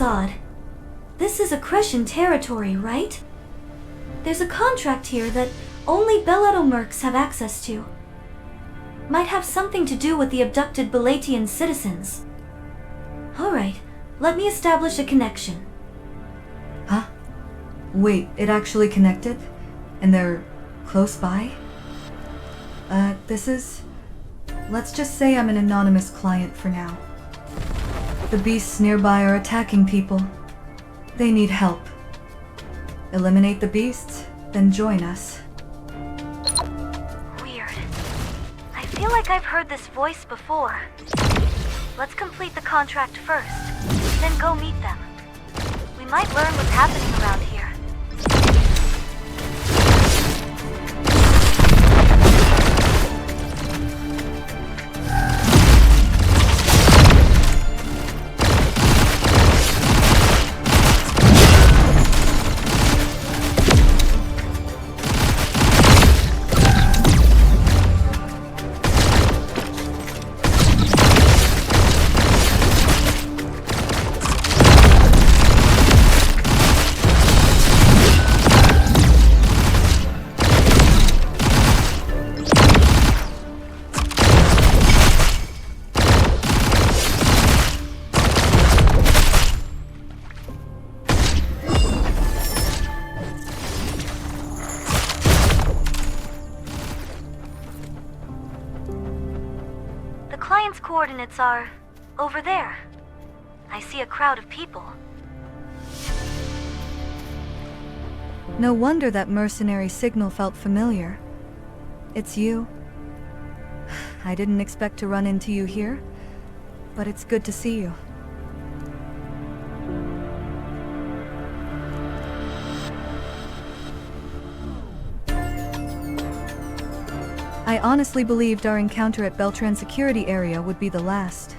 That's odd. This is Accretion territory, right? There's a contract here that only Bellato mercs have access to. Might have something to do with the abducted Belatian citizens. Alright, let me establish a connection. Huh? Wait, it actually connected? And they're close by? This is... Let's just say I'm an anonymous client for now. The beasts nearby are attacking people. They need help. Eliminate the beasts, then join us. Weird. I feel like I've heard this voice before. Let's complete the contract first, then go meet them. We might learn what's happening around here. Client's coordinates are over there. I see a crowd of people. No wonder that mercenary signal felt familiar. It's you. I didn't expect to run into you here, but it's good to see you. I honestly believed our encounter at Beltran security area would be the last.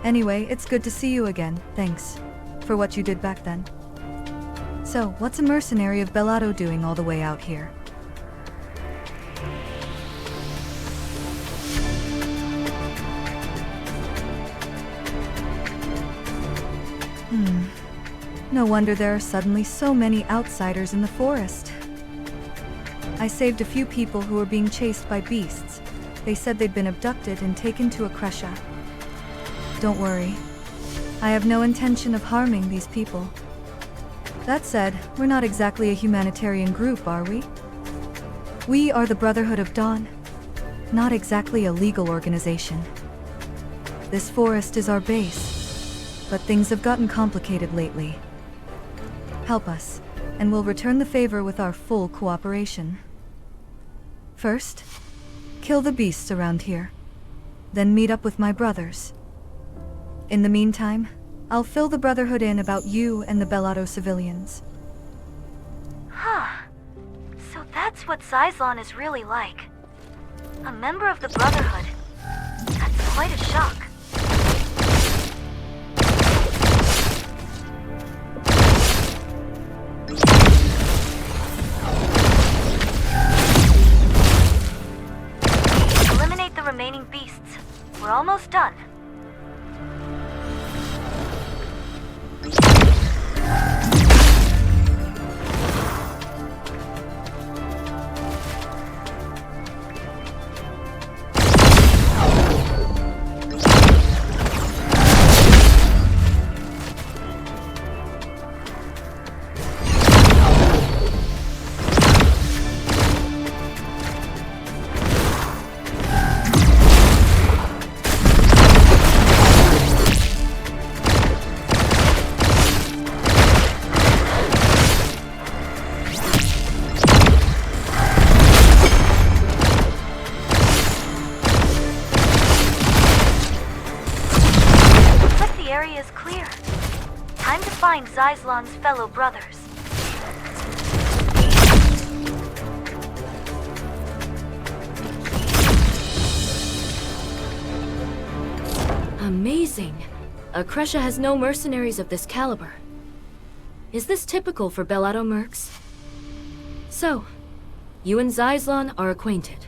Anyway, it's good to see you again, thanks for what you did back then. So, what's a mercenary of Bellato doing all the way out here? No wonder there are suddenly so many outsiders in the forest. I saved a few people who were being chased by beasts. They said they'd been abducted and taken to Accretion. Don't worry. I have no intention of harming these people. That said, we're not exactly a humanitarian group, are we? We are the Brotherhood of Dawn. Not exactly a legal organization. This forest is our base, but things have gotten complicated lately. Help us, and we'll return the favor with our full cooperation. First, kill the beasts around here. Then meet up with my brothers. In the meantime, I'll fill the Brotherhood in about you and the Bellato civilians. Huh. So that's what Xyzlon is really like. A member of the Brotherhood. That's quite a shock. Eliminate the remaining beasts. We're almost done. Xyzlon's fellow brothers. Amazing. Accretion has no mercenaries of this caliber. Is this typical for Bellato mercs? So, you and Xyzlon are acquainted.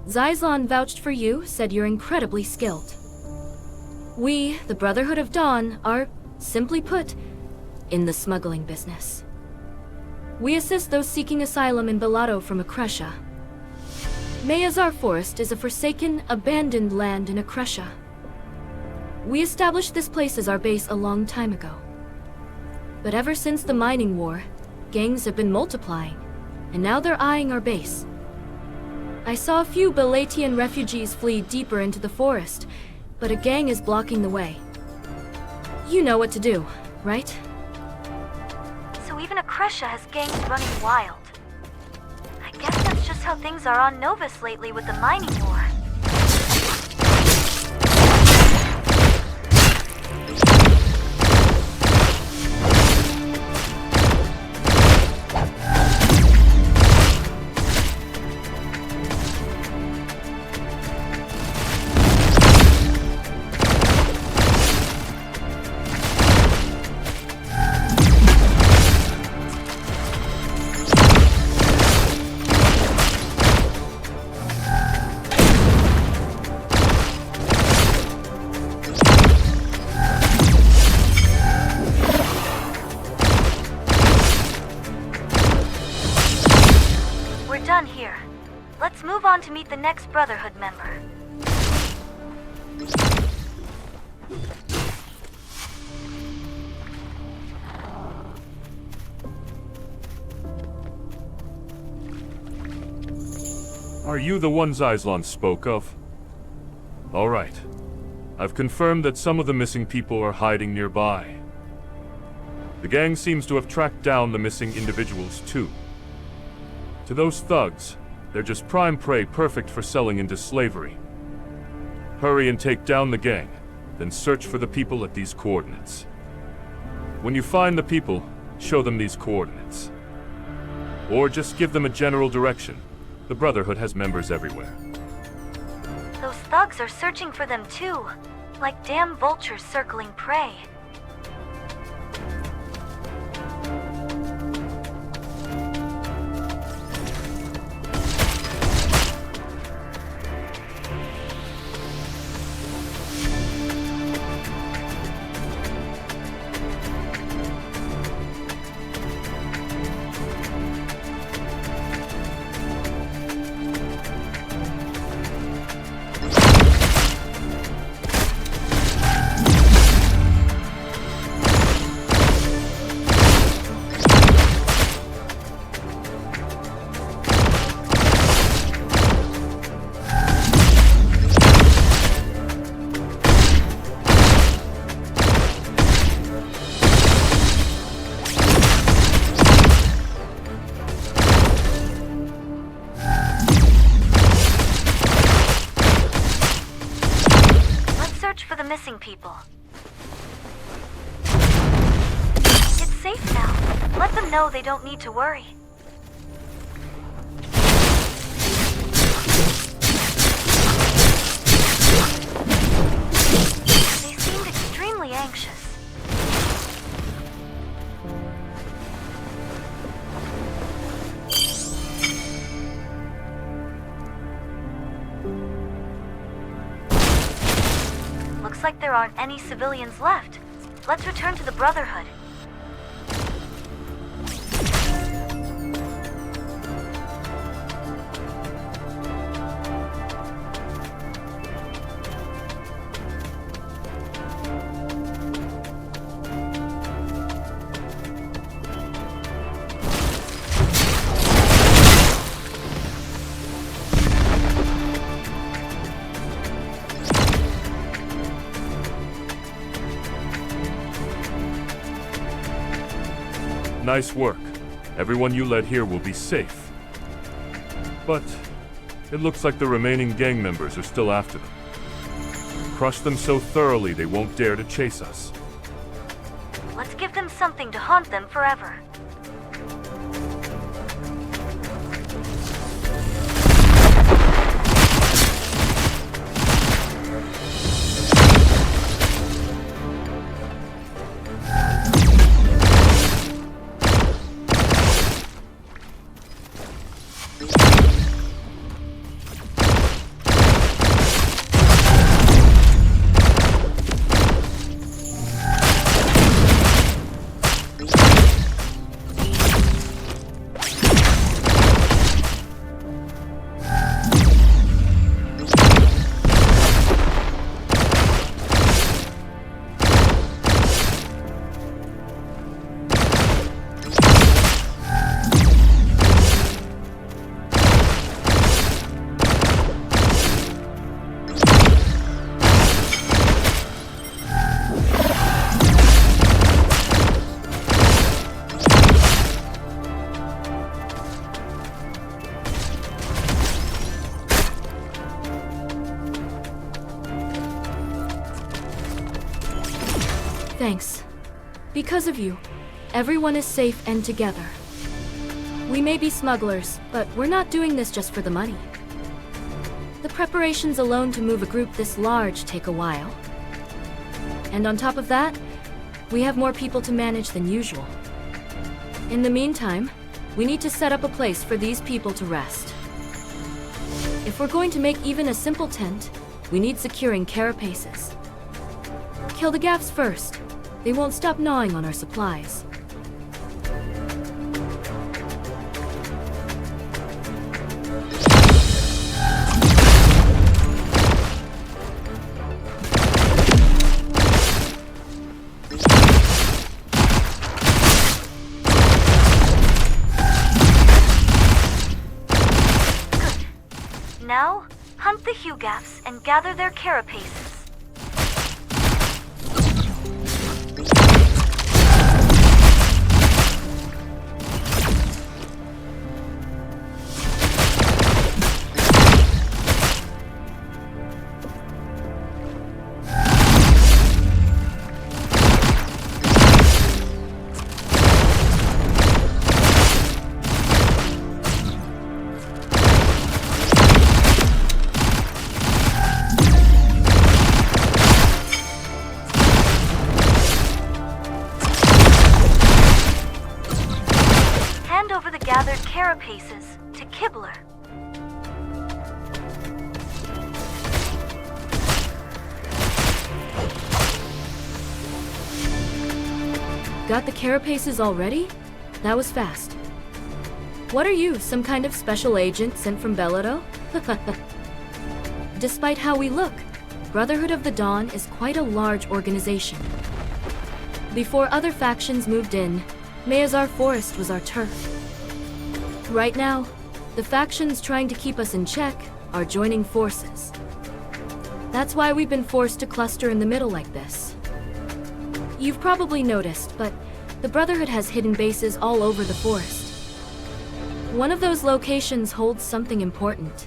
Xyzlon vouched for you, said you're incredibly skilled. We, the Brotherhood of Dawn, are Simply put, in the smuggling business. We assist those seeking asylum in Bellato from Akresha. Mayazar Forest is a forsaken, abandoned land in Akresha. We established this place as our base a long time ago. But ever since the mining war, gangs have been multiplying, and now they're eyeing our base. I saw a few Belatian refugees flee deeper into the forest, but a gang is blocking the way. You know what to do, right? So even Akresha has gangs running wild. I guess that's just how things are on Novus lately with the mining war. Done here. Let's move on to meet the next Brotherhood member. Are you the one Zyslon spoke of? All right. I've confirmed that some of the missing people are hiding nearby. The gang seems to have tracked down the missing individuals too. To those thugs, they're just prime prey perfect for selling into slavery. Hurry and take down the gang, then search for the people at these coordinates. When you find the people, show them these coordinates. Or just give them a general direction. The Brotherhood has members everywhere. Those thugs are searching for them too, like damn vultures circling prey. For the missing people. It's safe now. Let them know they don't need to worry. They seemed extremely anxious. Looks like there aren't any civilians left. Let's return to the Brotherhood. Nice work. Everyone you led here will be safe. But it looks like the remaining gang members are still after them. Crush them so thoroughly they won't dare to chase us. Let's give them something to haunt them forever. Thanks. Because of you, everyone is safe and together. We may be smugglers, but we're not doing this just for the money. The preparations alone to move a group this large take a while. And on top of that, we have more people to manage than usual. In the meantime, we need to set up a place for these people to rest. If we're going to make even a simple tent, we need securing carapaces. Kill the gaffs first. They won't stop gnawing on our supplies. Now, hunt the Hugaffs and gather their carapaces. Gathered carapaces to Kibler. Got the carapaces already? That was fast. What are you, some kind of special agent sent from Belado? Despite how we look, Brotherhood of the Dawn is quite a large organization. Before other factions moved in, Mayazar Forest was our turf. Right now, the factions trying to keep us in check are joining forces. That's why we've been forced to cluster in the middle like this. You've probably noticed, but the Brotherhood has hidden bases all over the forest. One of those locations holds something important.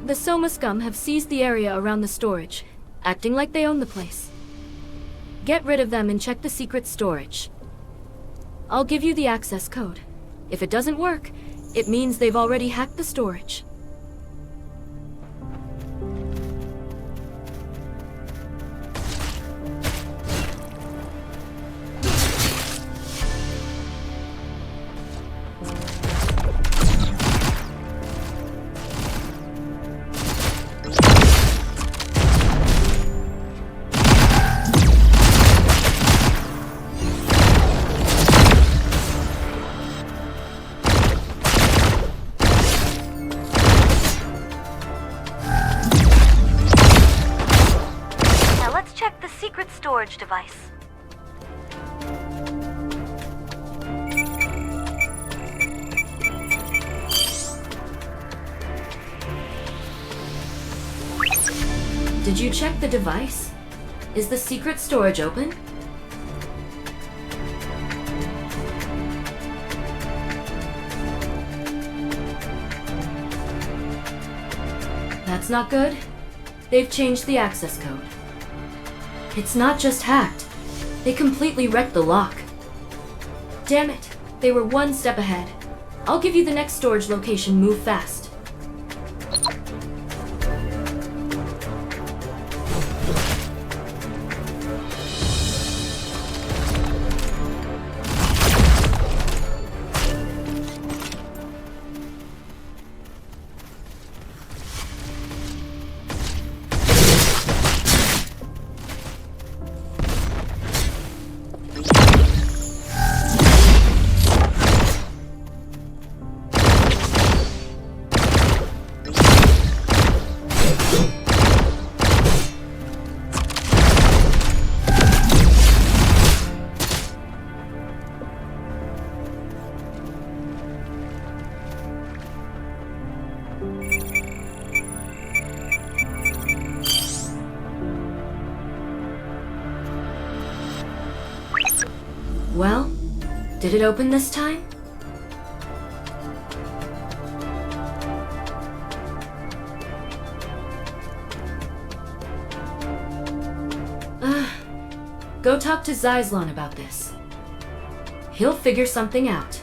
The Soma scum have seized the area around the storage, acting like they own the place. Get rid of them and check the secret storage. I'll give you the access code. If it doesn't work, it means they've already hacked the storage. Storage device. Did you check the device? Is the secret storage open? That's not good. They've changed the access code. It's not just hacked. They completely wrecked the lock. Damn it, they were one step ahead. I'll give you the next storage location. Move fast. Well, did it open this time? Go talk to Zyslon about this. He'll figure something out.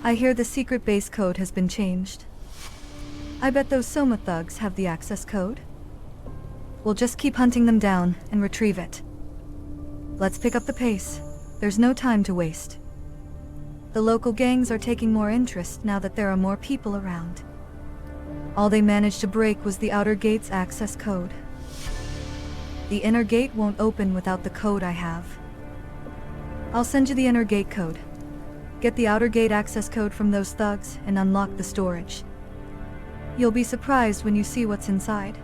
I hear the secret base code has been changed. I bet those Soma thugs have the access code. We'll just keep hunting them down and retrieve it. Let's pick up the pace. There's no time to waste. The local gangs are taking more interest now that there are more people around. All they managed to break was the outer gate's access code. The inner gate won't open without the code I have. I'll send you the inner gate code. Get the outer gate access code from those thugs and unlock the storage. You'll be surprised when you see what's inside.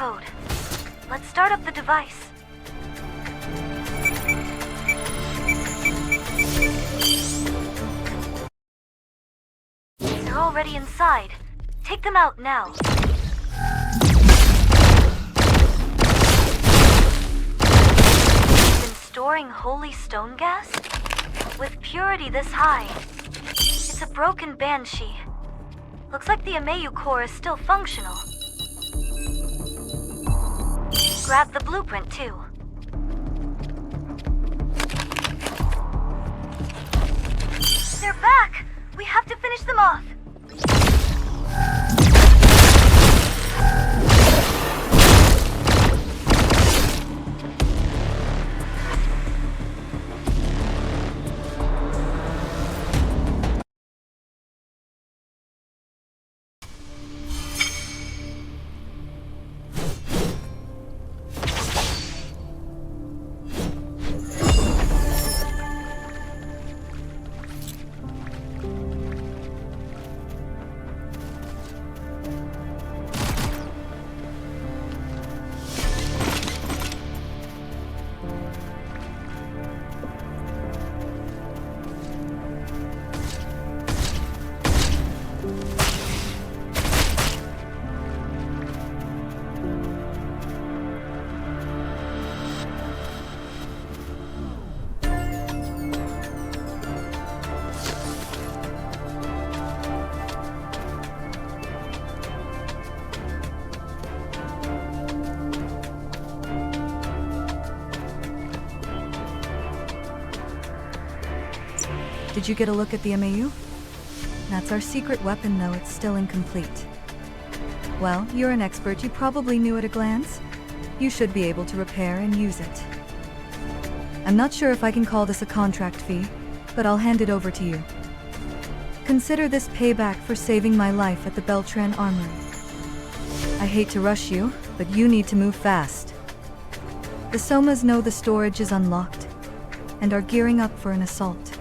code. Let's start up the device. They're already inside. Take them out now. Been storing holy stone gas? With purity this high. It's a broken banshee. Looks like the Amayu core is still functional. Grab the blueprint too. They're back! We have to finish them off! Did you get a look at the Amayu? That's our secret weapon, though it's still incomplete. Well, you're an expert. You probably knew at a glance. You should be able to repair and use it. I'm not sure if I can call this a contract fee, but I'll hand it over to you. Consider this payback for saving my life at the Beltran Armory. I hate to rush you, but you need to move fast. The Somas know the storage is unlocked, and are gearing up for an assault.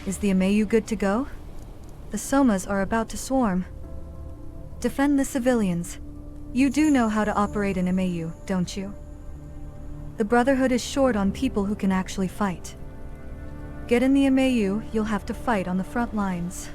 Is the Amayu good to go? The Somas are about to swarm. Defend the civilians. You do know how to operate an Amayu, don't you? The Brotherhood is short on people who can actually fight. Get in the Amayu, you'll have to fight on the front lines.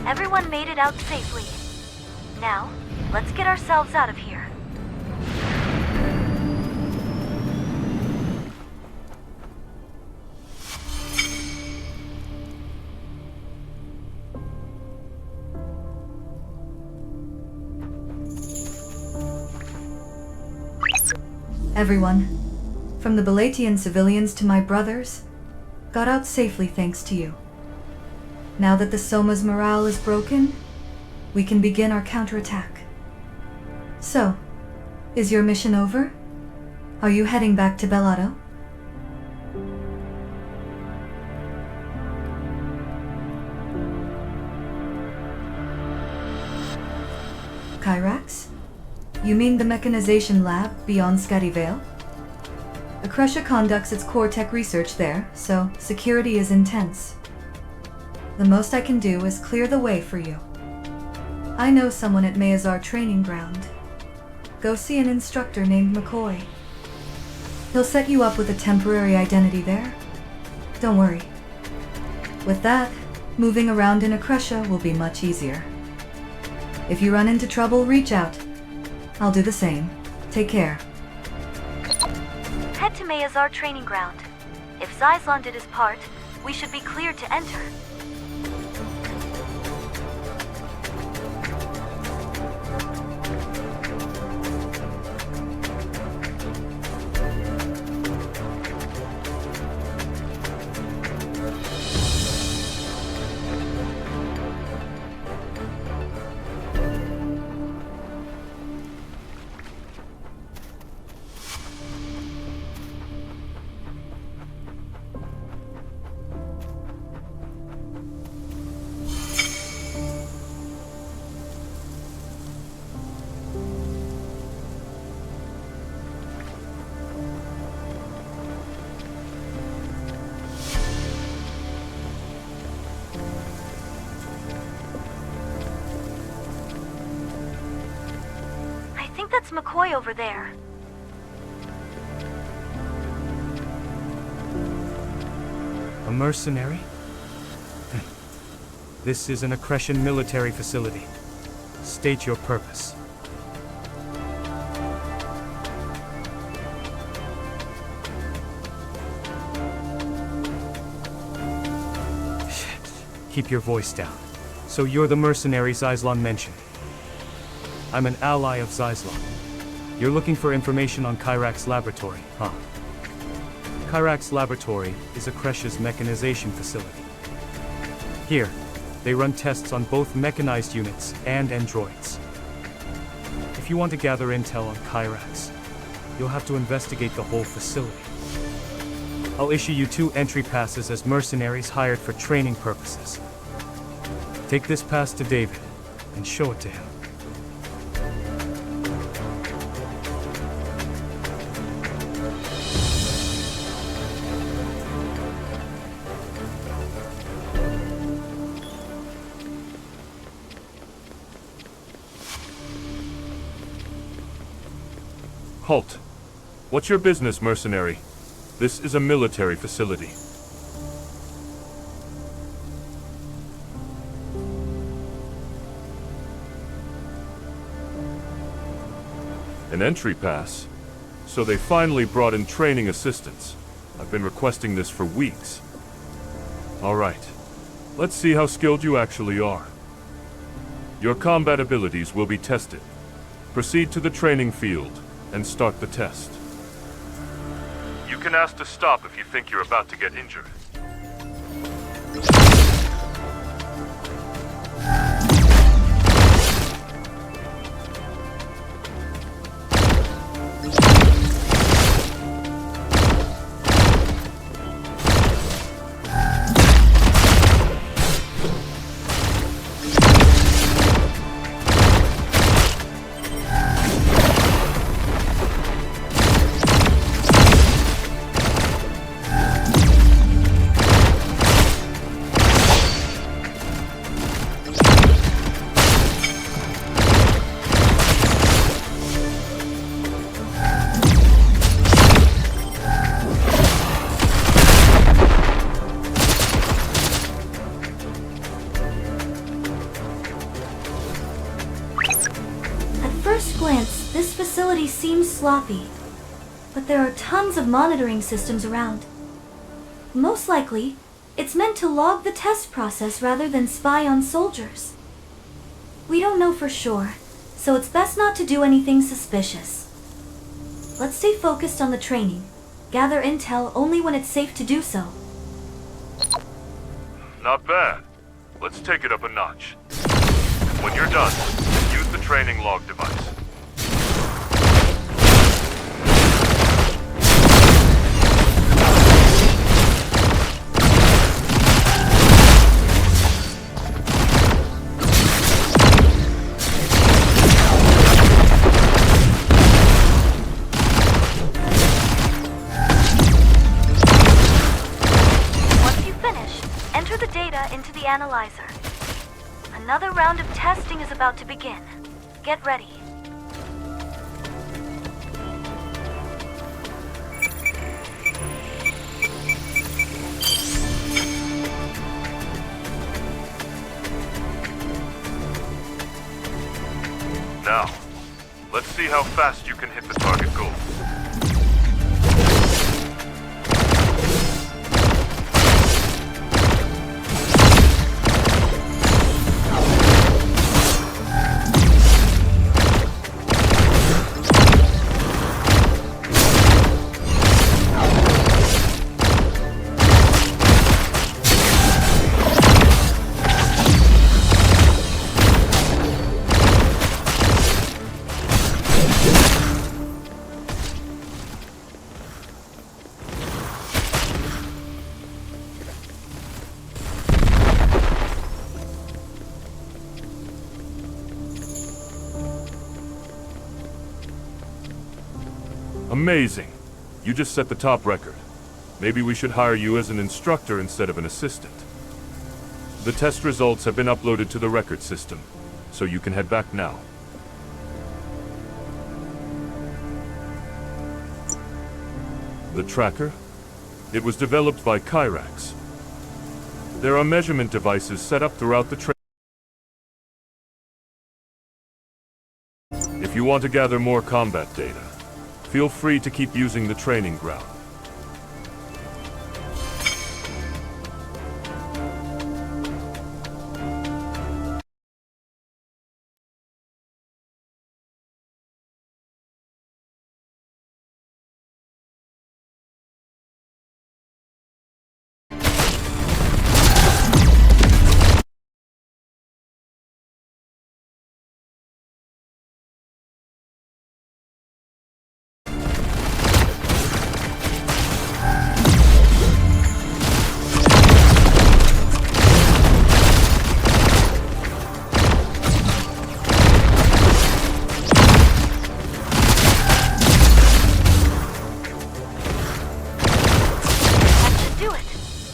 Everyone made it out safely. Now, let's get ourselves out of here. Everyone, from the Balatian civilians to my brothers, got out safely thanks to you. Now that the Soma's morale is broken, we can begin our counterattack. So, is your mission over? Are you heading back to Bellotto? Kyrax? You mean the mechanization lab beyond Scattyvale? Akresha conducts its core tech research there, so security is intense. The most I can do is clear the way for you. I know someone at Mayazar training ground. Go see an instructor named McCoy. He'll set you up with a temporary identity there. Don't worry. With that, moving around in Akresha will be much easier. If you run into trouble, reach out. I'll do the same. Take care. Head to Mayazar training ground. If Zyslon did his part, we should be cleared to enter. That's McCoy over there. A mercenary? This is an Akreshan military facility. State your purpose. Shit. Keep your voice down. So you're the mercenary Zyslon mentioned. I'm an ally of Zyslon. You're looking for information on Kyrax Laboratory, huh? Kyrax Laboratory is Akresha's mechanization facility. Here, they run tests on both mechanized units and androids. If you want to gather intel on Kyrax, you'll have to investigate the whole facility. I'll issue you 2 entry passes as mercenaries hired for training purposes. Take this pass to David and show it to him. Halt. What's your business, mercenary? This is a military facility. An entry pass? So they finally brought in training assistants. I've been requesting this for weeks. Alright. Let's see how skilled you actually are. Your combat abilities will be tested. Proceed to the training field and start the test. You can ask to stop if you think you're about to get injured. Glance, this facility seems sloppy, but there are tons of monitoring systems around. Most likely, it's meant to log the test process rather than spy on soldiers. We don't know for sure, so it's best not to do anything suspicious. Let's stay focused on the training. Gather intel only when it's safe to do so. Not bad. Let's take it up a notch. When you're done, use the training log device. Into the analyzer. Another round of testing is about to begin. Get ready. Now, let's see how fast you can hit the target goal. Amazing. You just set the top record. Maybe we should hire you as an instructor instead of an assistant. The test results have been uploaded to the record system, so you can head back now. The tracker? It was developed by Kyrax. There are measurement devices set up throughout the If you want to gather more combat data, feel free to keep using the training ground.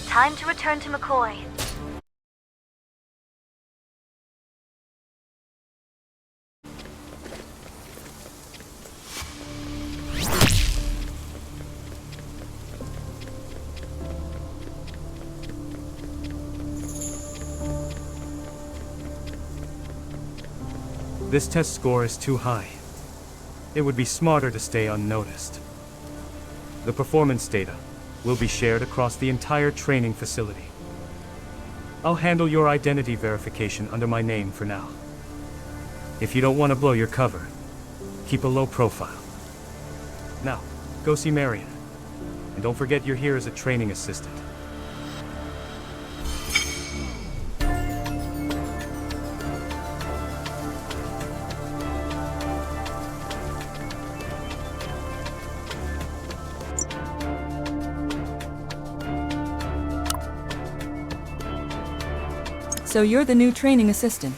Time to return to McCoy. This test score is too high. It would be smarter to stay unnoticed. The performance data will be shared across the entire training facility. I'll handle your identity verification under my name for now. If you don't want to blow your cover, keep a low profile. Now, go see Marion. And don't forget you're here as a training assistant. So you're the new training assistant.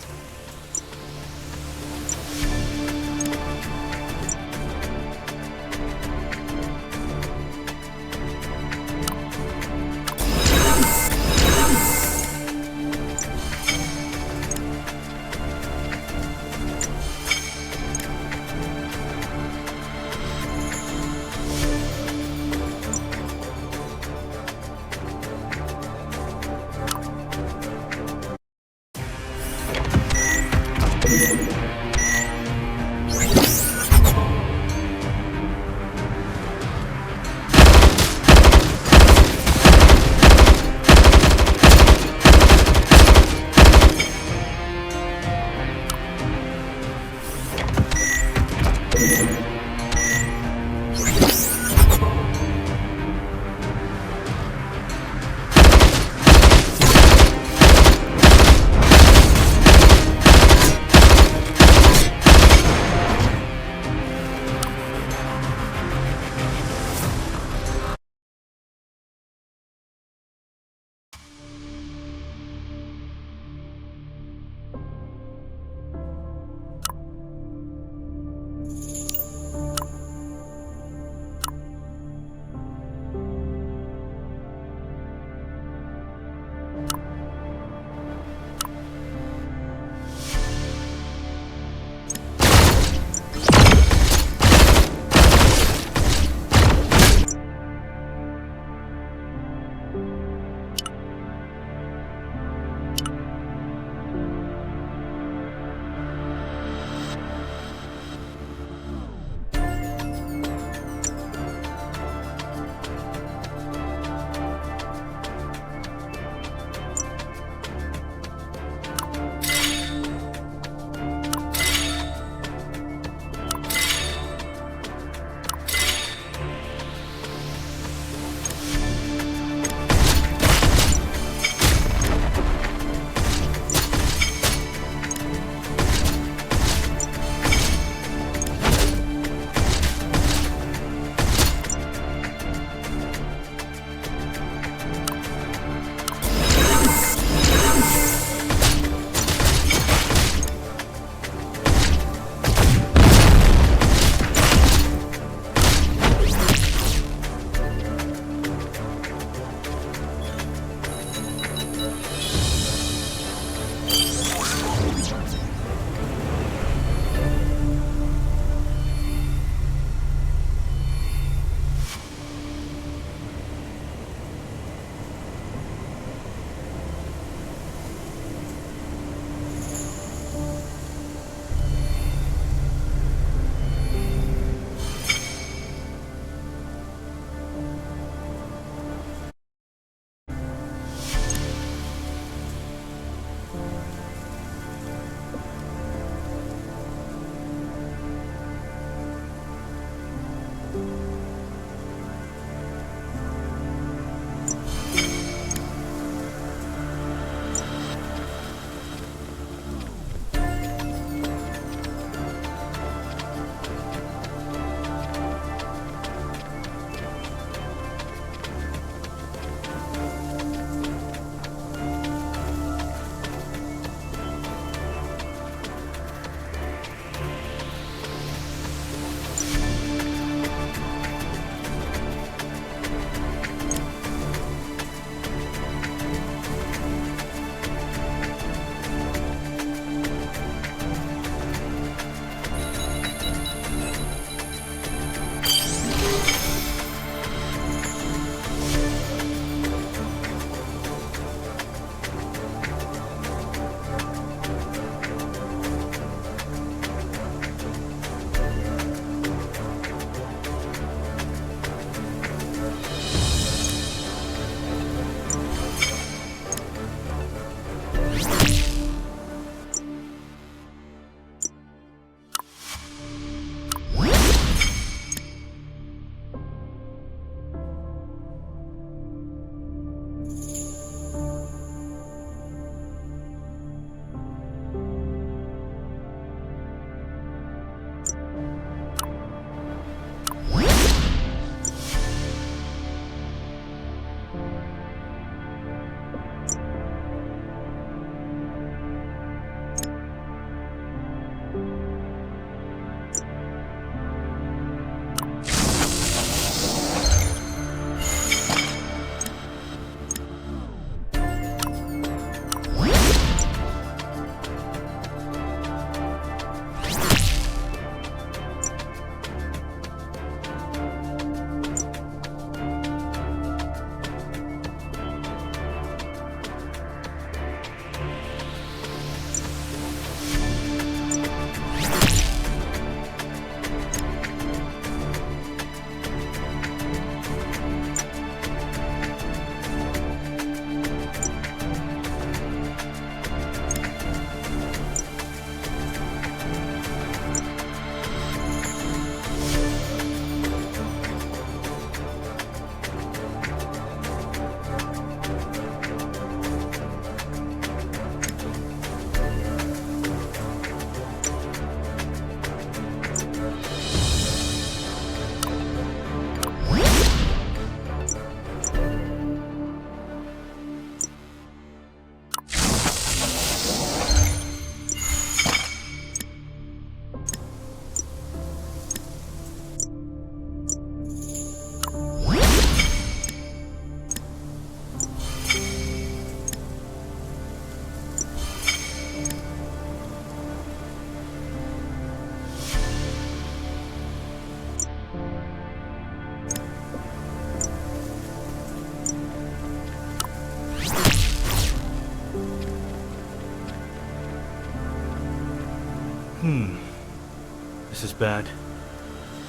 This is bad.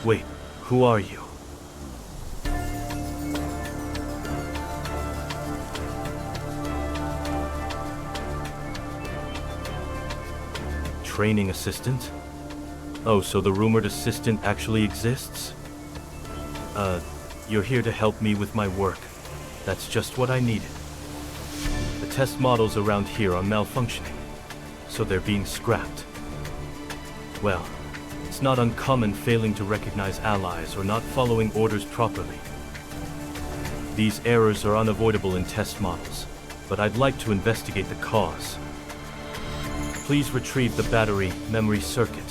Wait, who are you? Training assistant? Oh, so the rumored assistant actually exists? You're here to help me with my work. That's just what I needed. The test models around here are malfunctioning, so they're being scrapped. Well, it's not uncommon failing to recognize allies or not following orders properly. These errors are unavoidable in test models, but I'd like to investigate the cause. Please retrieve the battery memory circuit.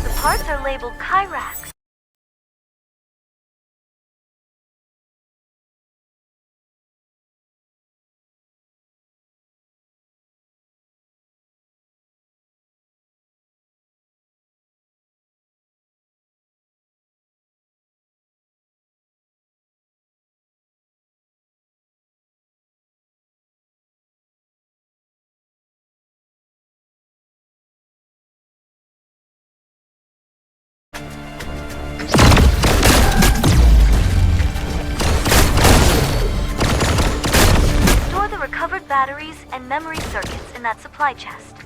The parts are labeled Kyrax. Store the recovered batteries and memory circuits in that supply chest.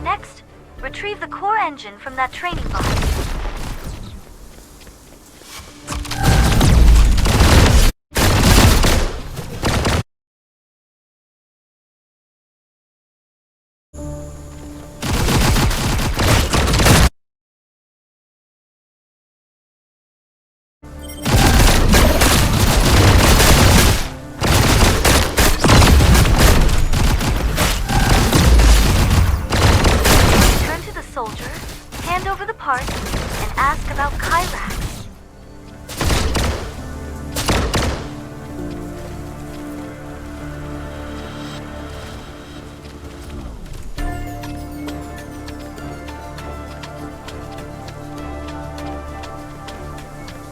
Next, retrieve the core engine from that training box. Turn to the soldier, hand over the parts, and ask about Kyrax.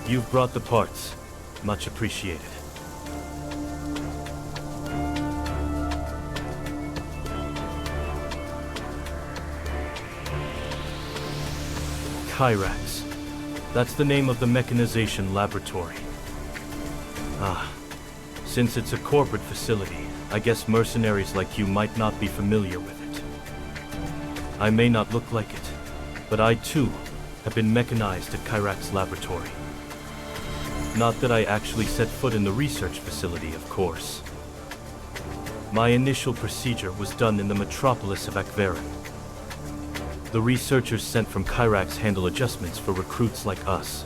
You've brought the parts. Much appreciated. Kyrax. That's the name of the mechanization laboratory. Since it's a corporate facility, I guess mercenaries like you might not be familiar with it. I may not look like it, but I too have been mechanized at Kyrax Laboratory. Not that I actually set foot in the research facility, of course. My initial procedure was done in the metropolis of Akverin. The researchers sent from Kyrax handle adjustments for recruits like us.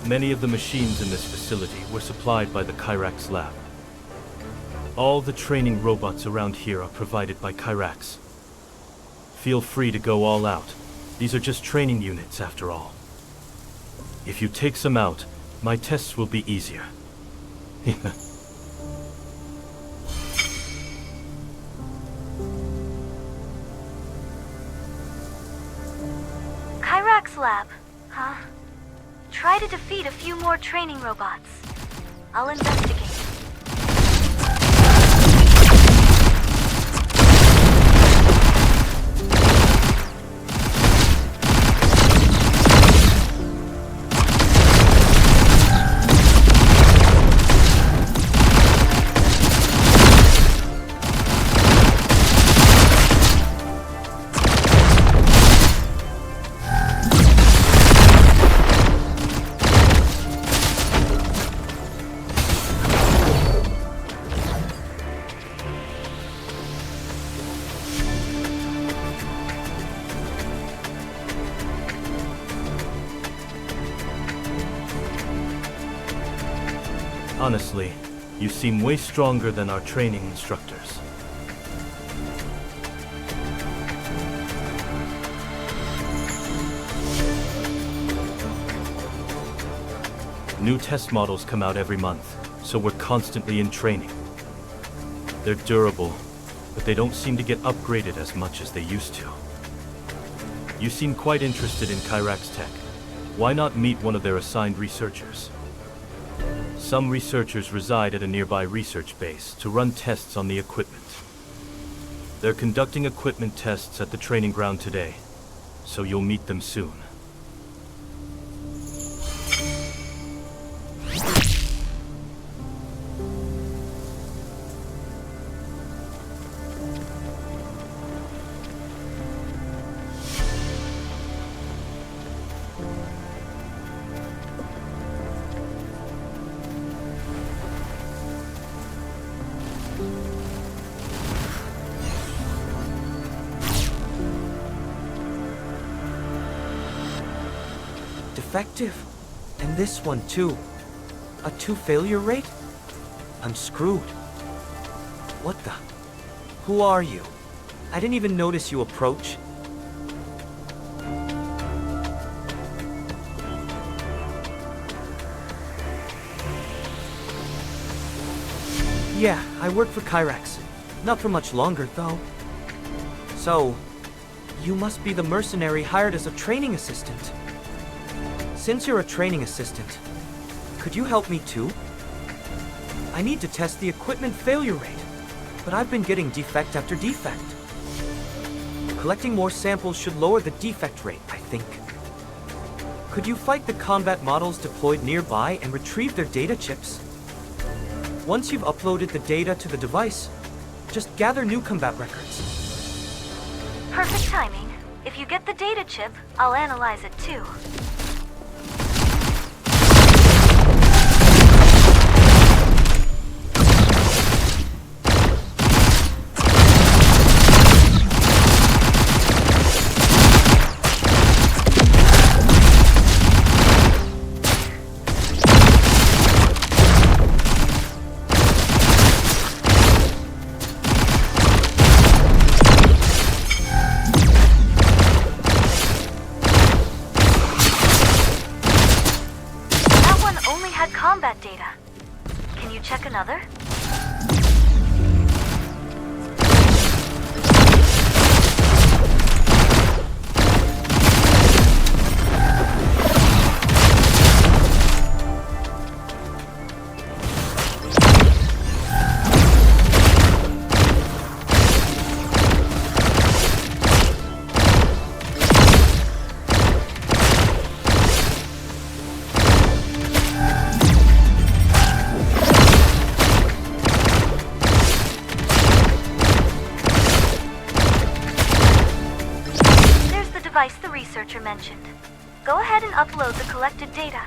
Many of the machines in this facility were supplied by the Kyrax lab. All the training robots around here are provided by Kyrax. Feel free to go all out. These are just training units, after all. If you take some out, my tests will be easier. Kyrax lab, huh? Try to defeat a few more training robots. I'll investigate. Honestly, you seem way stronger than our training instructors. New test models come out every month, so we're constantly in training. They're durable, but they don't seem to get upgraded as much as they used to. You seem quite interested in Kyrax tech. Why not meet one of their assigned researchers? Some researchers reside at a nearby research base to run tests on the equipment. They're conducting equipment tests at the training ground today, so you'll meet them soon. Defective. And this one too. A 2 failure rate? I'm screwed. What the? Who are you? I didn't even notice you approach. Yeah, I work for Kyrax. Not for much longer, though. So, you must be the mercenary hired as a training assistant. Since you're a training assistant, could you help me too? I need to test the equipment failure rate, but I've been getting defect after defect. Collecting more samples should lower the defect rate, I think. Could you fight the combat models deployed nearby and retrieve their data chips? Once you've uploaded the data to the device, just gather new combat records. Perfect timing. If you get the data chip, I'll analyze it too. Combat data. Can you check another? Device the researcher mentioned. Go ahead and upload the collected data.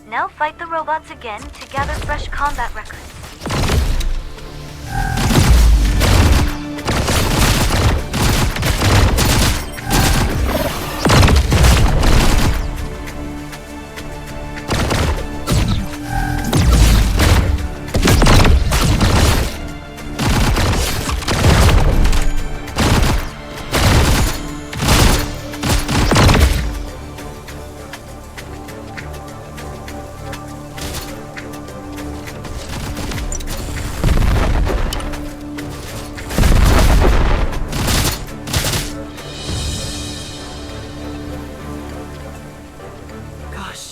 Now fight the robots again to gather fresh combat records.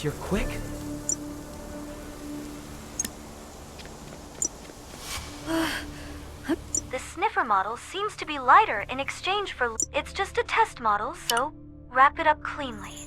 guess you're quick. The sniffer model seems to be lighter in exchange for... It's just a test model, so wrap it up cleanly.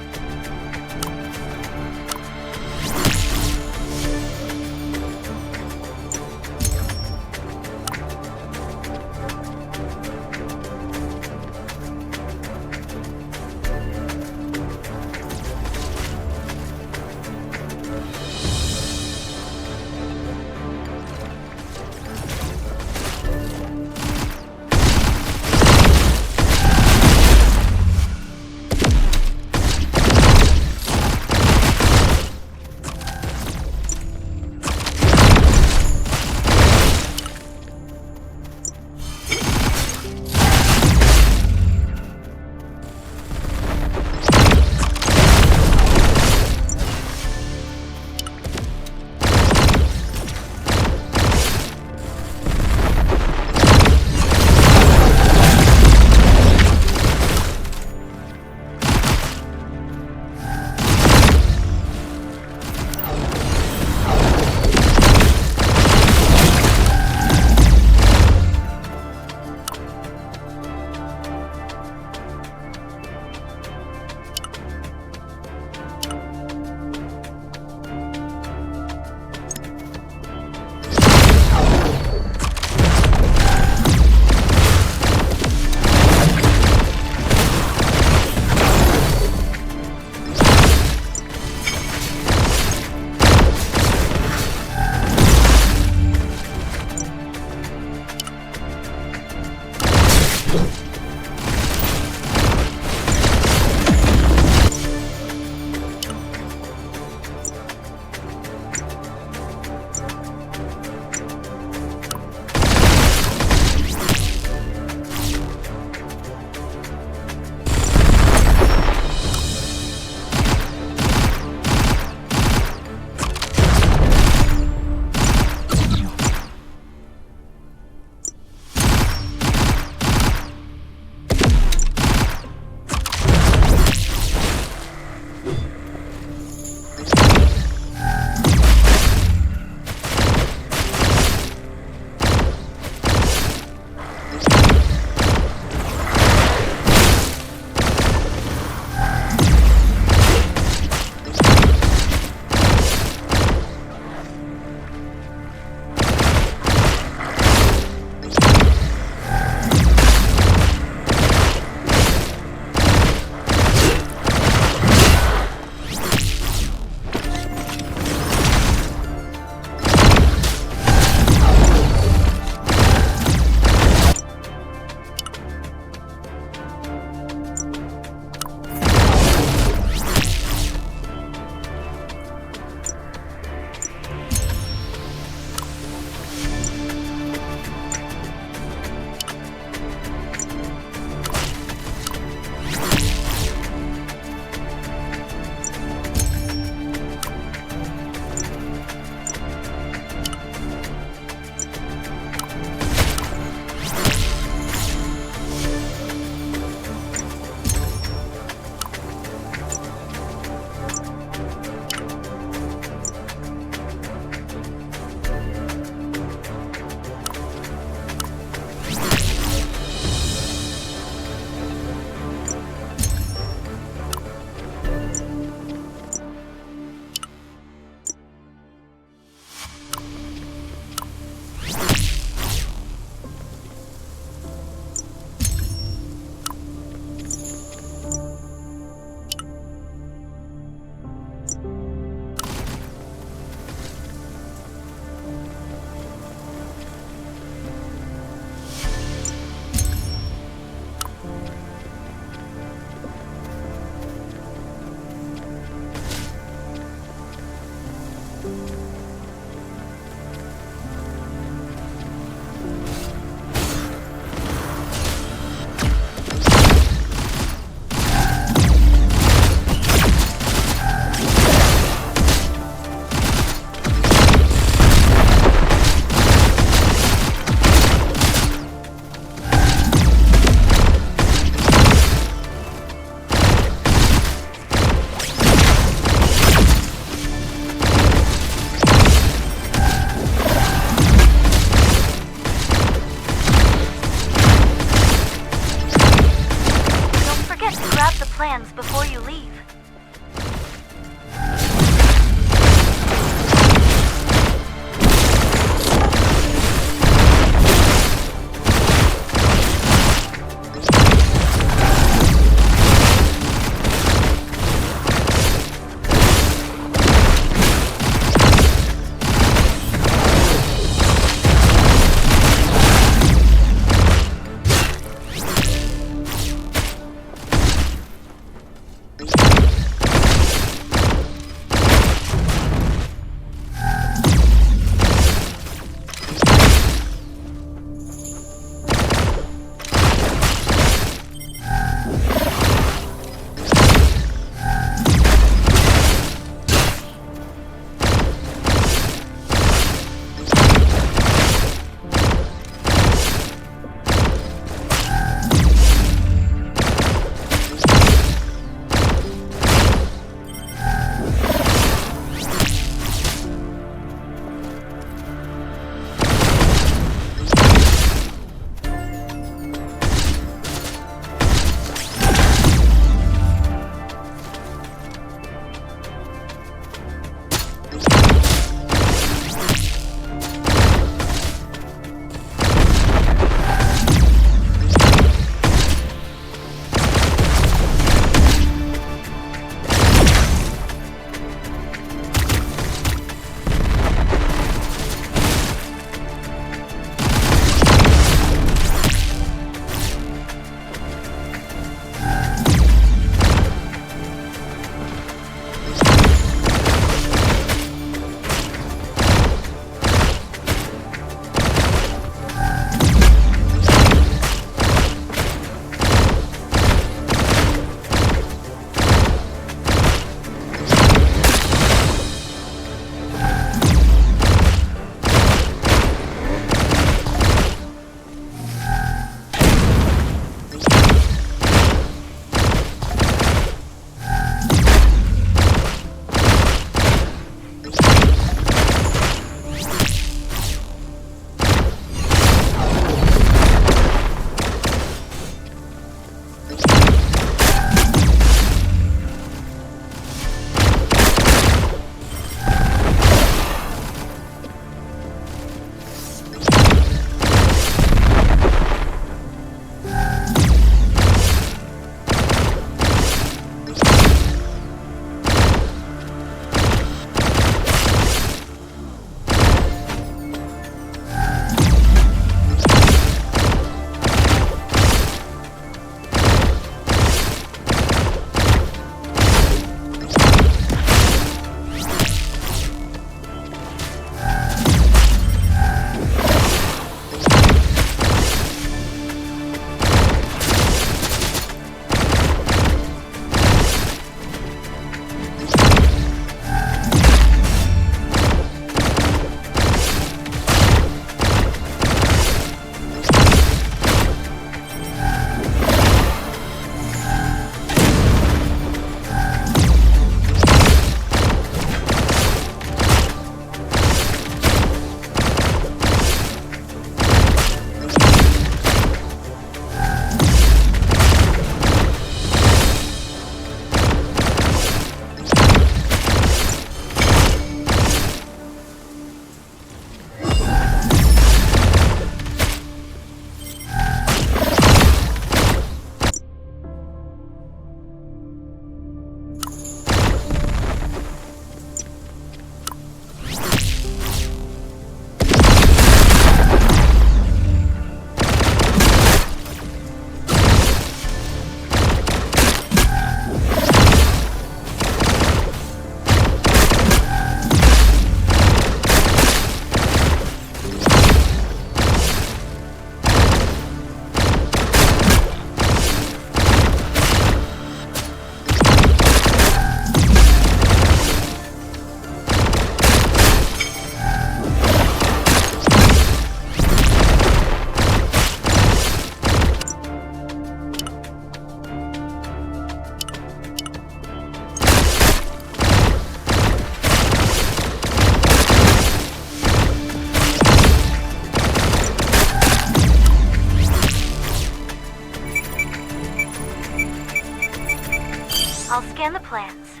scan the plans.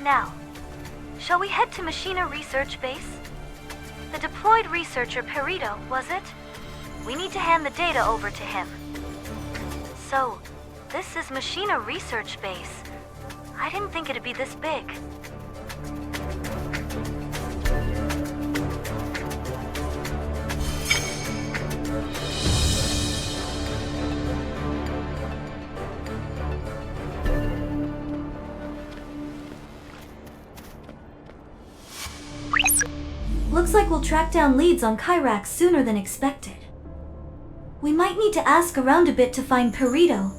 Now, shall we head to Machina Research Base? The deployed researcher Perito, was it? We need to hand the data over to him. So, this is Machina Research Base. I didn't think it'd be this big. Looks like we'll track down leads on Kyrax sooner than expected. We might need to ask around a bit to find Perito.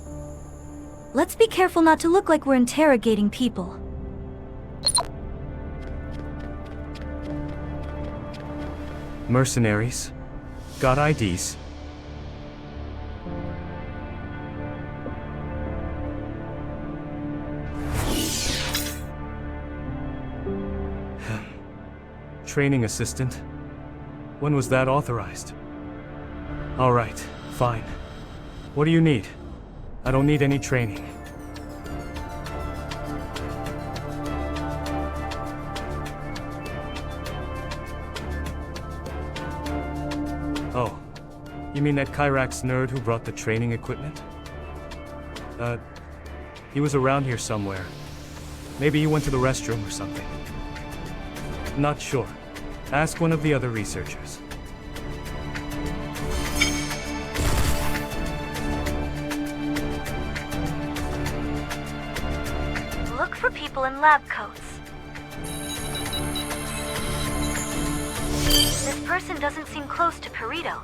Let's be careful not to look like we're interrogating people. Mercenaries. Got IDs. Training assistant. When was that authorized? All right, fine. What do you need? I don't need any training. Oh, you mean that Kyrax nerd who brought the training equipment? He was around here somewhere. Maybe he went to the restroom or something. Not sure. Ask one of the other researchers. Look for people in lab coats. This person doesn't seem close to Perito.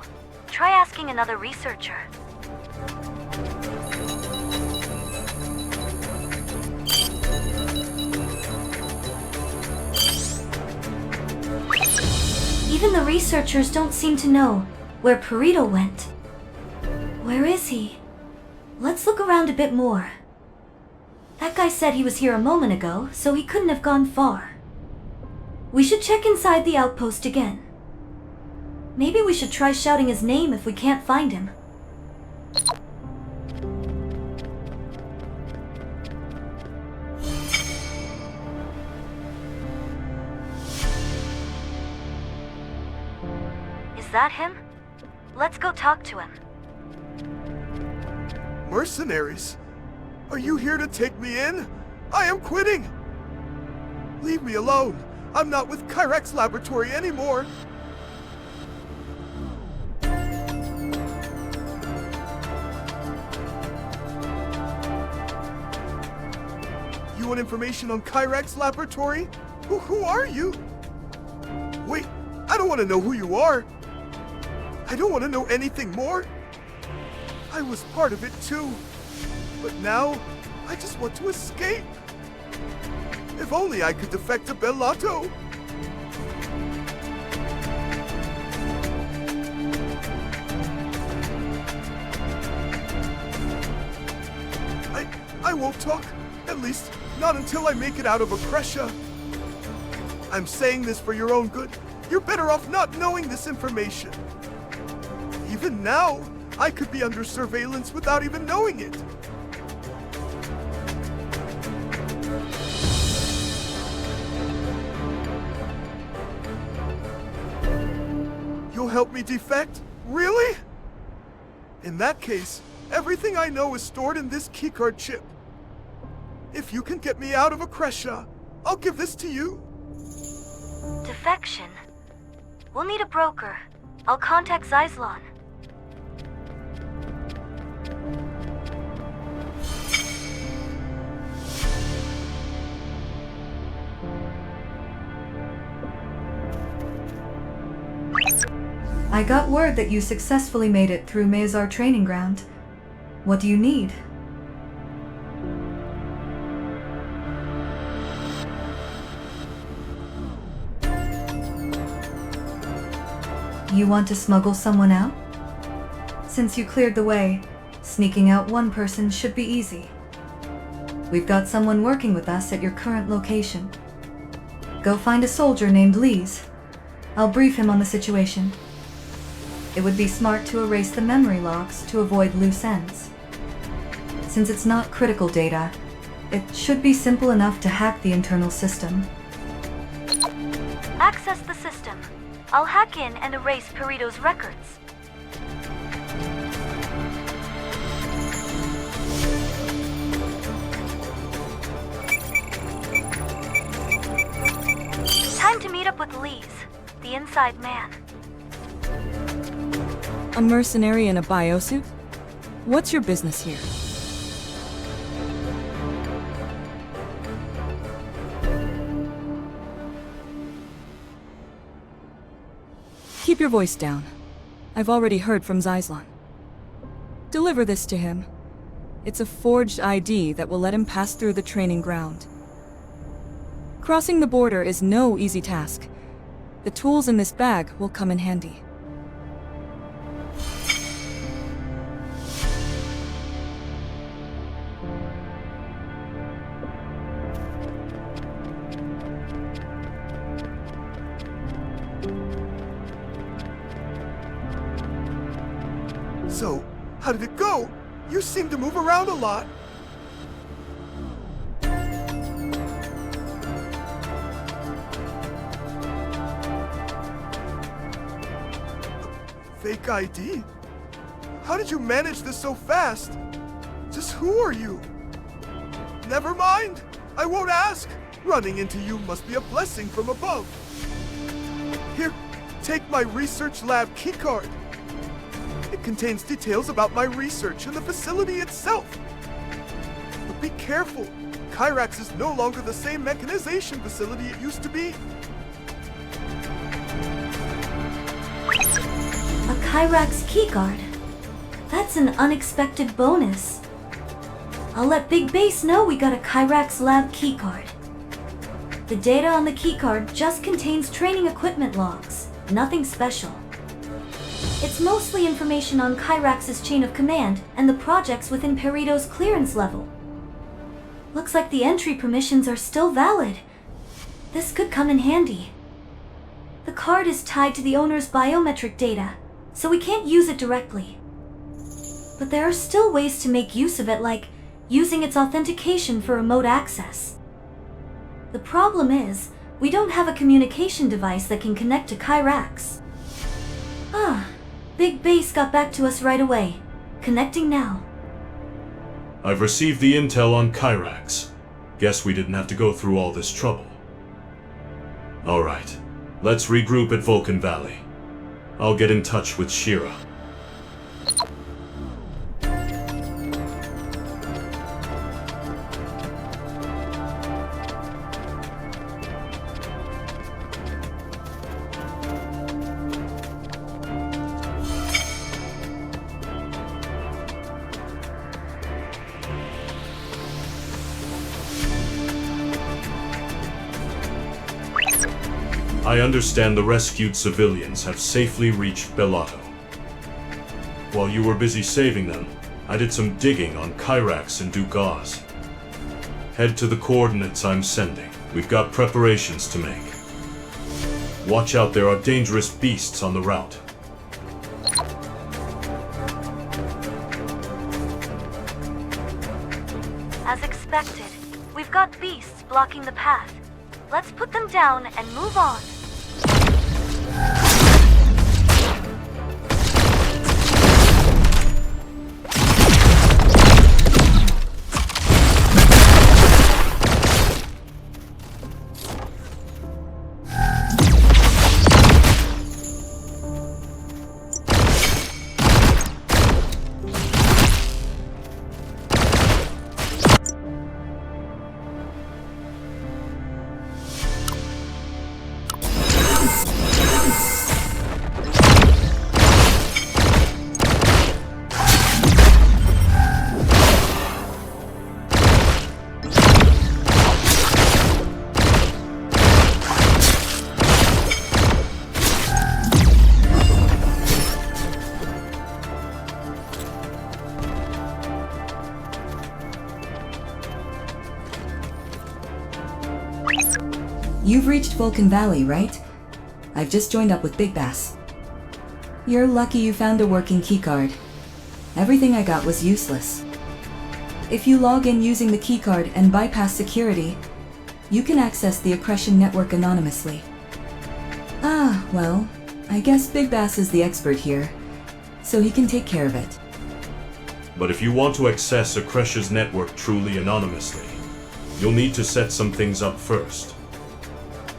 Try asking another researcher. Even the researchers don't seem to know where Perito went. Where is he? Let's look around a bit more. That guy said he was here a moment ago, so he couldn't have gone far. We should check inside the outpost again. Maybe we should try shouting his name if we can't find him. Is that him? Let's go talk to him. Mercenaries? Are you here to take me in? I am quitting! Leave me alone. I'm not with Kyrax Laboratory anymore. You want information on Kyrax Laboratory? Who are you? Wait, I don't want to know who you are. I don't want to know anything more. I was part of it too. But now, I just want to escape. If only I could defect to Bellato. I won't talk. At least, not until I make it out of Akresha. I'm saying this for your own good. You're better off not knowing this information. Even now, I could be under surveillance without even knowing it. You'll help me defect? Really? In that case, everything I know is stored in this keycard chip. If you can get me out of Akresha, I'll give this to you. Defection? We'll need a broker. I'll contact Zyslon. I got word that you successfully made it through Mazar training ground. What do you need? You want to smuggle someone out? Since you cleared the way, sneaking out one person should be easy. We've got someone working with us at your current location. Go find a soldier named Lees. I'll brief him on the situation. It would be smart to erase the memory logs to avoid loose ends. Since it's not critical data, It should be simple enough to hack the internal system. Access the system. I'll hack in and erase Perito's records. Time to meet up with Lise, the inside man. A mercenary in a biosuit? What's your business here? Keep your voice down. I've already heard from Zyslon. Deliver this to him. It's a forged ID that will let him pass through the training ground. Crossing the border is no easy task. The tools in this bag will come in handy. So, how did it go? You seem to move around a lot. Fake ID? How did you manage this so fast? Just who are you? Never mind. I won't ask. Running into you must be a blessing from above. Here, take my research lab keycard. It contains details about my research and the facility itself. But be careful. Kyrax is no longer the same mechanization facility it used to be. A Kyrax keycard? That's an unexpected bonus. I'll let Big Base know we got a Kyrax lab keycard. The data on the keycard just contains training equipment logs, nothing special. It's mostly information on Kyrax's chain of command and the projects within Perito's clearance level. Looks like the entry permissions are still valid. This could come in handy. The card is tied to the owner's biometric data, so we can't use it directly. But there are still ways to make use of it, like using its authentication for remote access. The problem is, we don't have a communication device that can connect to Kyrax. Big Base got back to us right away. Connecting now. I've received the intel on Kyrax. Guess we didn't have to go through all this trouble. Alright, let's regroup at Vulcan Valley. I'll get in touch with Shira. I understand the rescued civilians have safely reached Bellato. While you were busy saving them, I did some digging on Kyrax and Dugaz. Head to the coordinates I'm sending. We've got preparations to make. Watch out, there are dangerous beasts on the route. As expected, we've got beasts blocking the path. Let's put them down and move on. You've reached Vulcan Valley, right? I've just joined up with Big Bass. You're lucky you found a working keycard. Everything I got was useless. If you log in using the keycard and bypass security, you can access the Accretion network anonymously. Ah, well, I guess Big Bass is the expert here, so he can take care of it. But if you want to access Accretion's network truly anonymously, you'll need to set some things up first.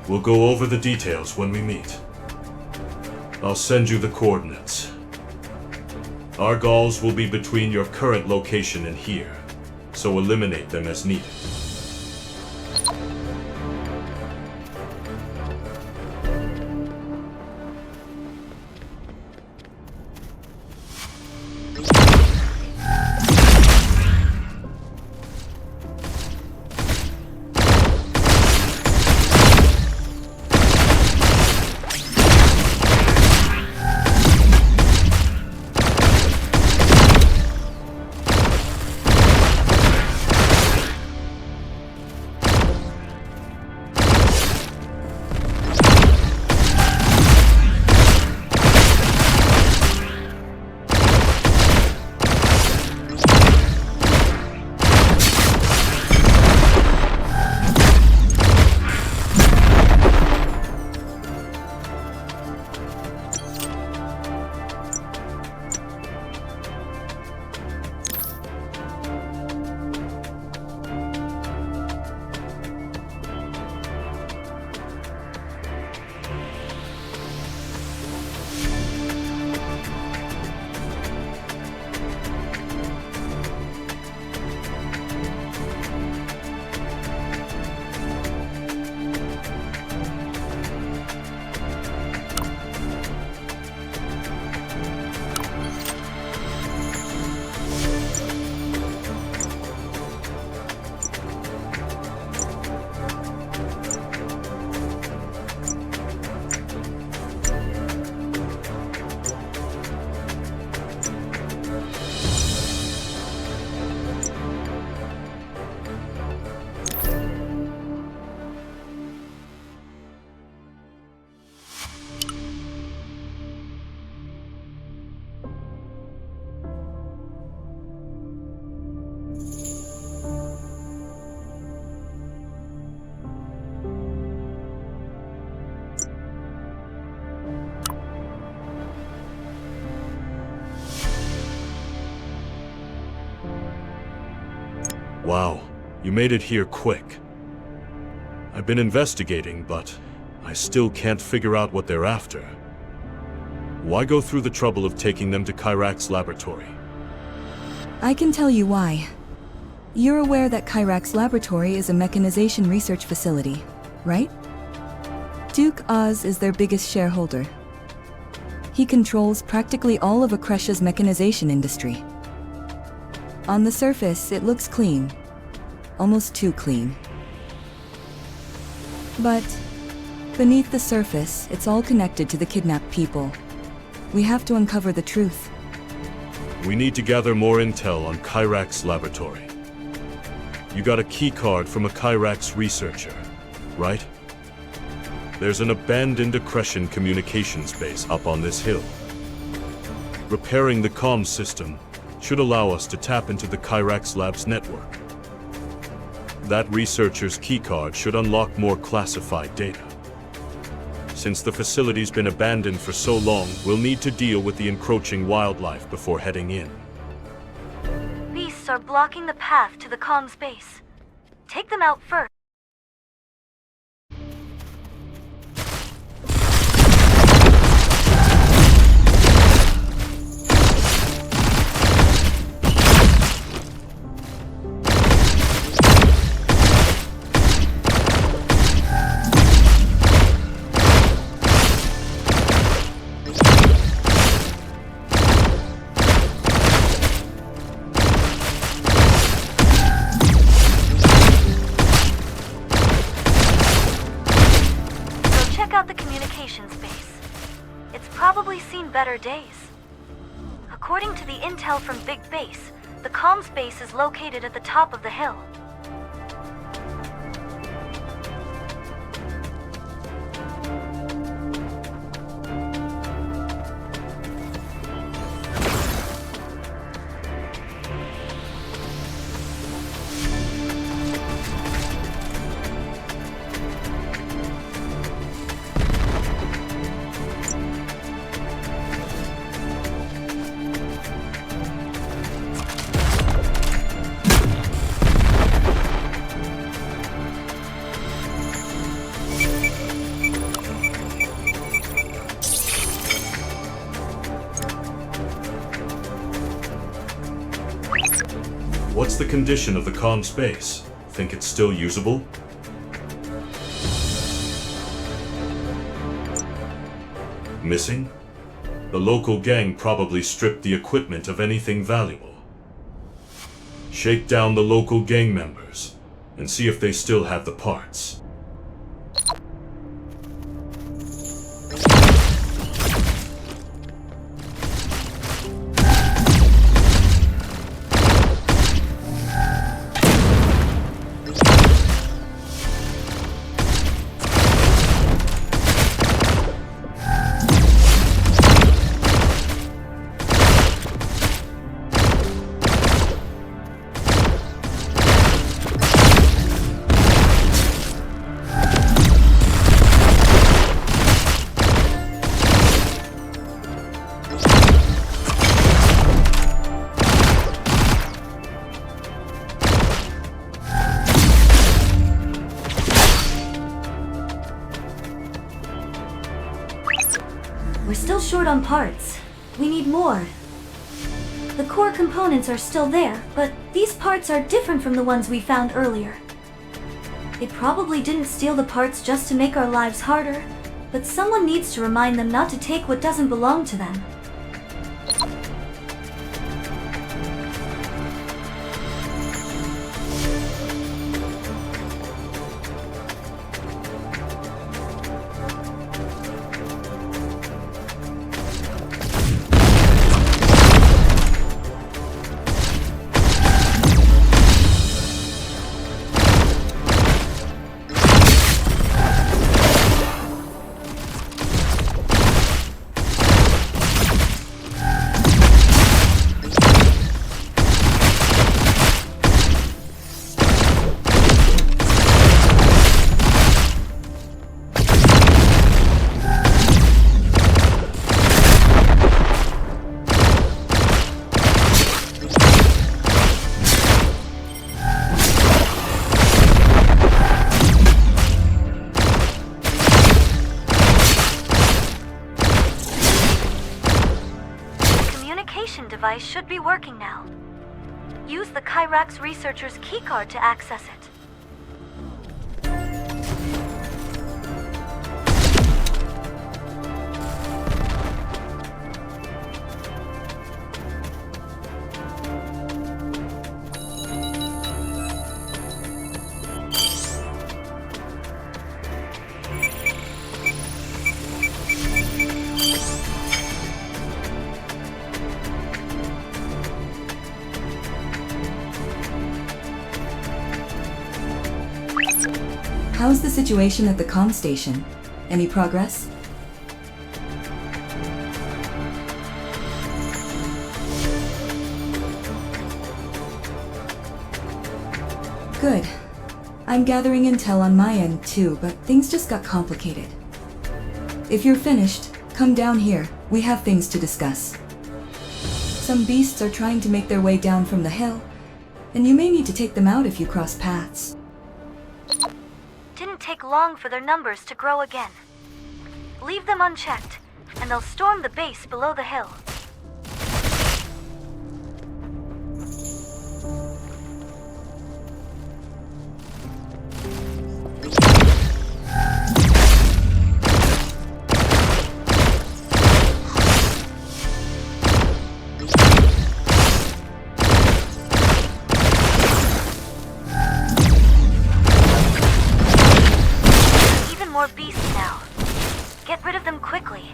We'll go over the details when we meet. I'll send you the coordinates. Our goals will be between your current location and here, so eliminate them as needed. Wow, you made it here quick. I've been investigating, but I still can't figure out what they're after. Why go through the trouble of taking them to Kyrax's laboratory? I can tell you why. You're aware that Kyrax's laboratory is a mechanization research facility, right? Duke Oz is their biggest shareholder. He controls practically all of Accretia's mechanization industry. On the surface, it looks clean. Almost too clean. But beneath the surface, it's all connected to the kidnapped people. We have to uncover the truth. We need to gather more intel on Kyrax's laboratory. You got a keycard from a Kyrax researcher, right? There's an abandoned Accretion communications base up on this hill. Repairing the comms system should allow us to tap into the Kyrax Lab's network. That researcher's keycard should unlock more classified data. Since the facility's been abandoned for so long, we'll need to deal with the encroaching wildlife before heading in. Beasts are blocking the path to the comms base. Take them out first. Better days. According to the intel from Big Base, the comms base is located at the top of the hill. What's the condition of the comm space? Think it's still usable? Missing? The local gang probably stripped the equipment of anything valuable. Shake down the local gang members and see if they still have the parts. We're still short on parts. We need more. The core components are still there, but these parts are different from the ones we found earlier. They probably didn't steal the parts just to make our lives harder, but someone needs to remind them not to take what doesn't belong to them. Device should be working now. Use the Kyrax researcher's keycard to access it. How's the situation at the comm station? Any progress? Good. I'm gathering intel on my end too, but things just got complicated. If you're finished, come down here. We have things to discuss. Some beasts are trying to make their way down from the hill, and you may need to take them out if you cross paths. Didn't take long for their numbers to grow again. Leave them unchecked, and they'll storm the base below the hill. More beasts now. Get rid of them quickly.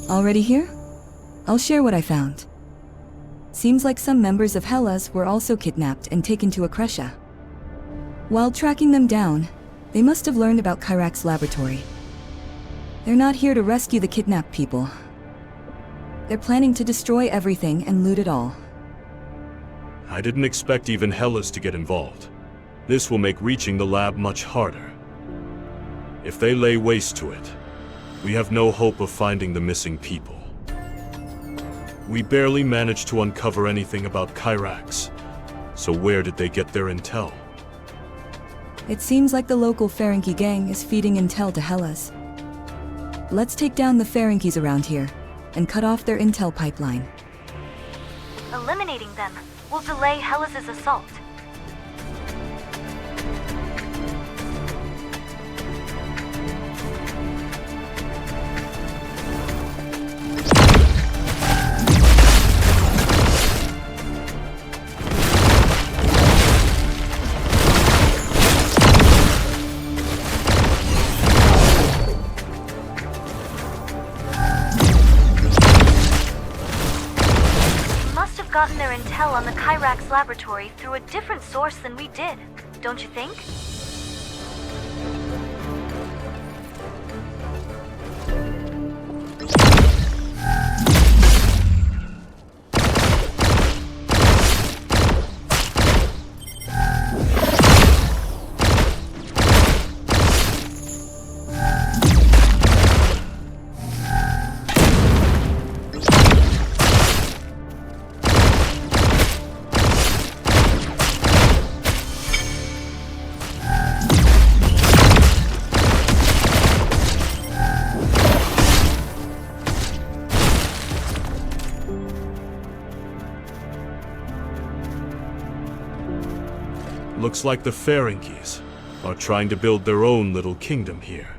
Already here? I'll share what I found. Seems like some members of Hellas were also kidnapped and taken to Akresha. While tracking them down, they must have learned about Kyrak's laboratory. They're not here to rescue the kidnapped people. They're planning to destroy everything and loot it all. I didn't expect even Hellas to get involved. This will make reaching the lab much harder. If they lay waste to it, we have no hope of finding the missing people. We barely managed to uncover anything about Kyrax, so where did they get their intel? It seems like the local Ferengi gang is feeding intel to Hellas. Let's take down the Ferengi's around here and cut off their intel pipeline. Eliminating them will delay Hellas' assault. Gotten their intel on the Kyrax laboratory through a different source than we did, don't you think? Looks like the Ferengis are trying to build their own little kingdom here.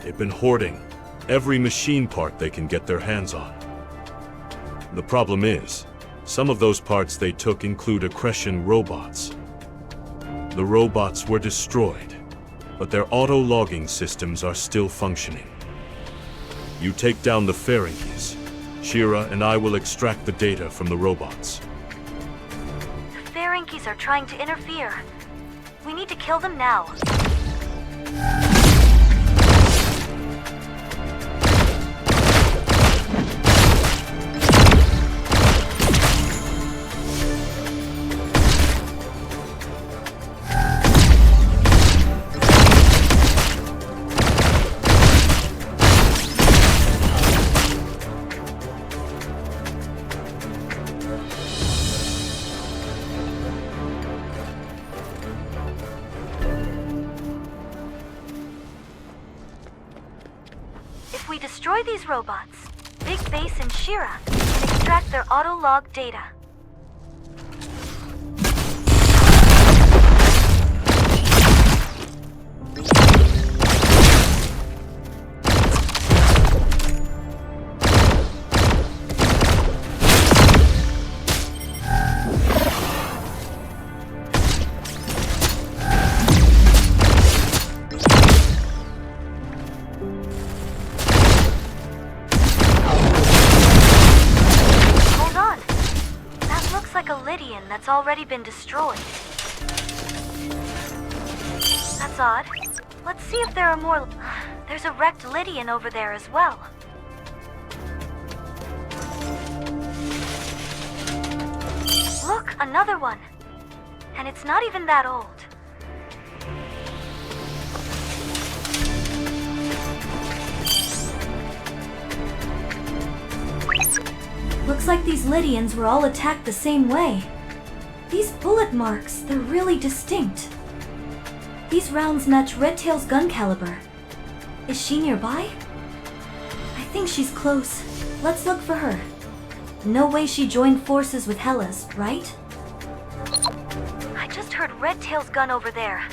They've been hoarding every machine part they can get their hands on. The problem is, some of those parts they took include Akreshan robots. The robots were destroyed, but their auto-logging systems are still functioning. You take down the Ferengis, Shira and I will extract the data from the robots. The Ferengi's are trying to interfere. We need to kill them now. If we destroy these robots, Big Base and Shira can extract their auto-log data. That's already been destroyed. That's odd. Let's see if there are more. There's a wrecked Lydian over there as well. Look, another one. And it's not even that old. Looks like these Lydians were all attacked the same way. These bullet marks, they're really distinct. These rounds match Redtail's gun caliber. Is she nearby? I think she's close. Let's look for her. No way she joined forces with Hellas, right? I just heard Redtail's gun over there.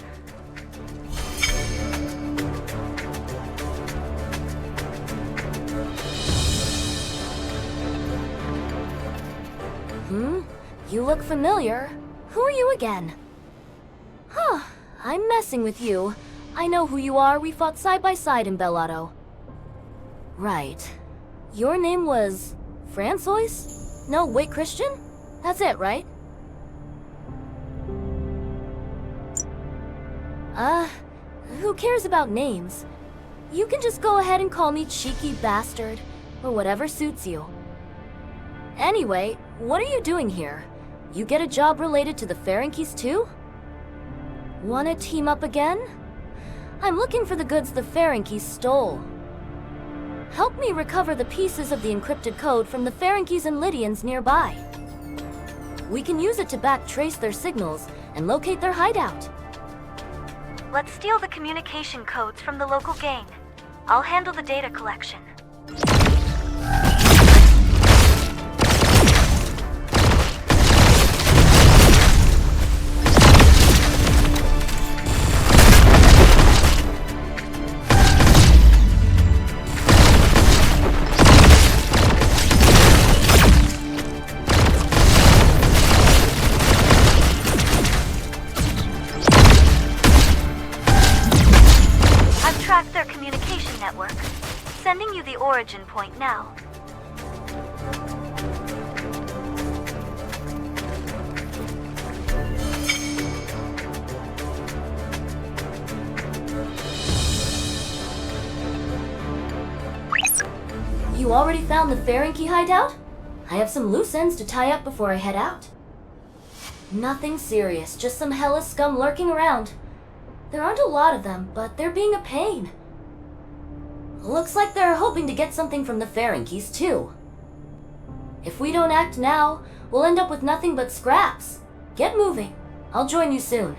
You look familiar. Who are you again? Huh, I'm messing with you. I know who you are. We fought side by side in Bellotto. Right. Your name was Francois? No, wait, Christian? That's it, right? Who cares about names? You can just go ahead and call me Cheeky Bastard, or whatever suits you. Anyway, what are you doing here? You get a job related to the Ferengies too? Wanna team up again? I'm looking for the goods the Ferengies stole. Help me recover the pieces of the encrypted code from the Ferengies and Lydians nearby. We can use it to backtrace their signals and locate their hideout. Let's steal the communication codes from the local gang. I'll handle the data collection. Track their communication network. Sending you the origin point now. You already found the Ferengi hideout? I have some loose ends to tie up before I head out. Nothing serious, just some hellish scum lurking around. There aren't a lot of them, but they're being a pain. Looks like they're hoping to get something from the Ferengies too. If we don't act now, we'll end up with nothing but scraps. Get moving. I'll join you soon.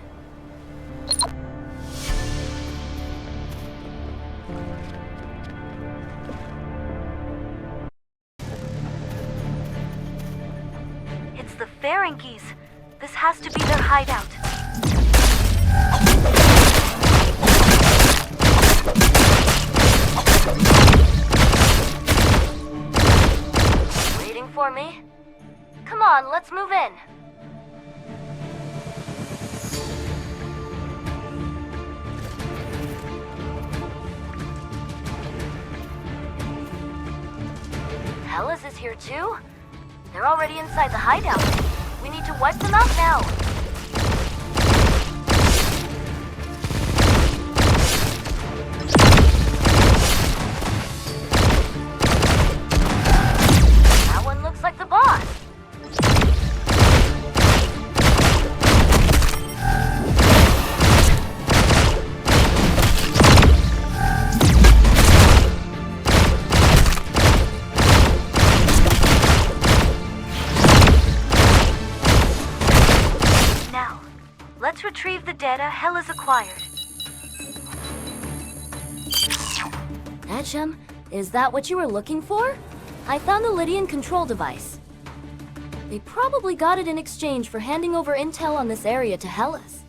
It's the Ferengies. This has to be their hideout. Waiting for me? Come on, let's move in. Hellas is here too? They're already inside the hideout. We need to wipe them out now. Like the boss. Now, let's retrieve the data Hela's acquired. Etchem, is that what you were looking for? I found the Lydian control device. They probably got it in exchange for handing over intel on this area to Hellas.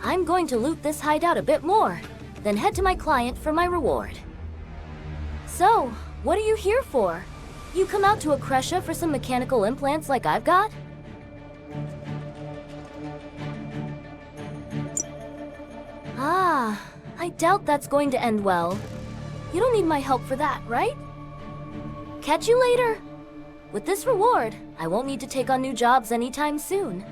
I'm going to loot this hideout a bit more, then head to my client for my reward. So, what are you here for? You come out to Akresha for some mechanical implants like I've got? Ah, I doubt that's going to end well. You don't need my help for that, right? Catch you later! With this reward, I won't need to take on new jobs anytime soon.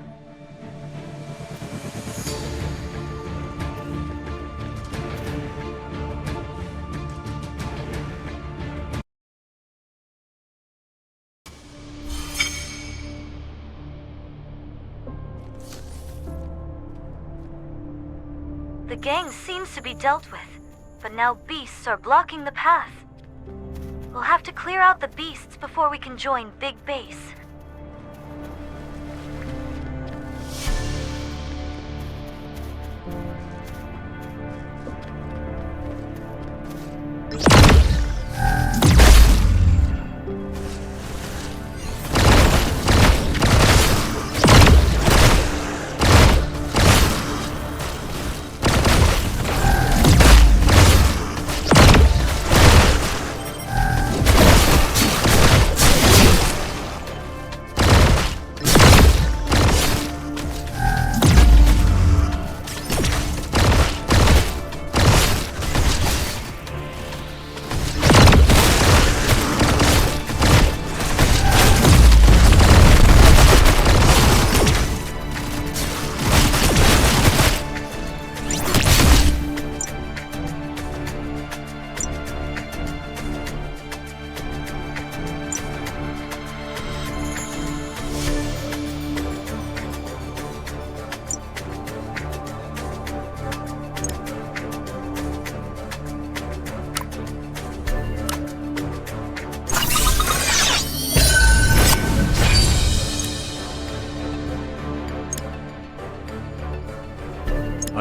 The gang seems to be dealt with, but now beasts are blocking the path. We'll have to clear out the beasts before we can join Big Base.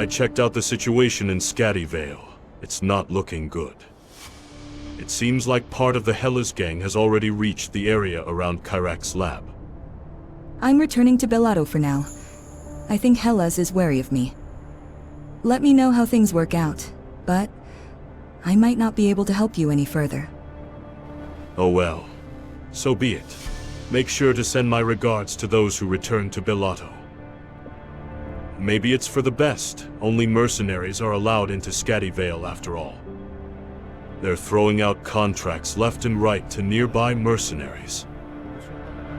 I checked out the situation in Scatty Vale. It's not looking good. It seems like part of the Hellas gang has already reached the area around Kyrak's lab. I'm returning to Bellato for now. I think Hellas is wary of me. Let me know how things work out, but I might not be able to help you any further. Oh well. So be it. Make sure to send my regards to those who return to Bellato. Maybe it's for the best. Only mercenaries are allowed into Scatty Vale after all. They're throwing out contracts left and right to nearby mercenaries.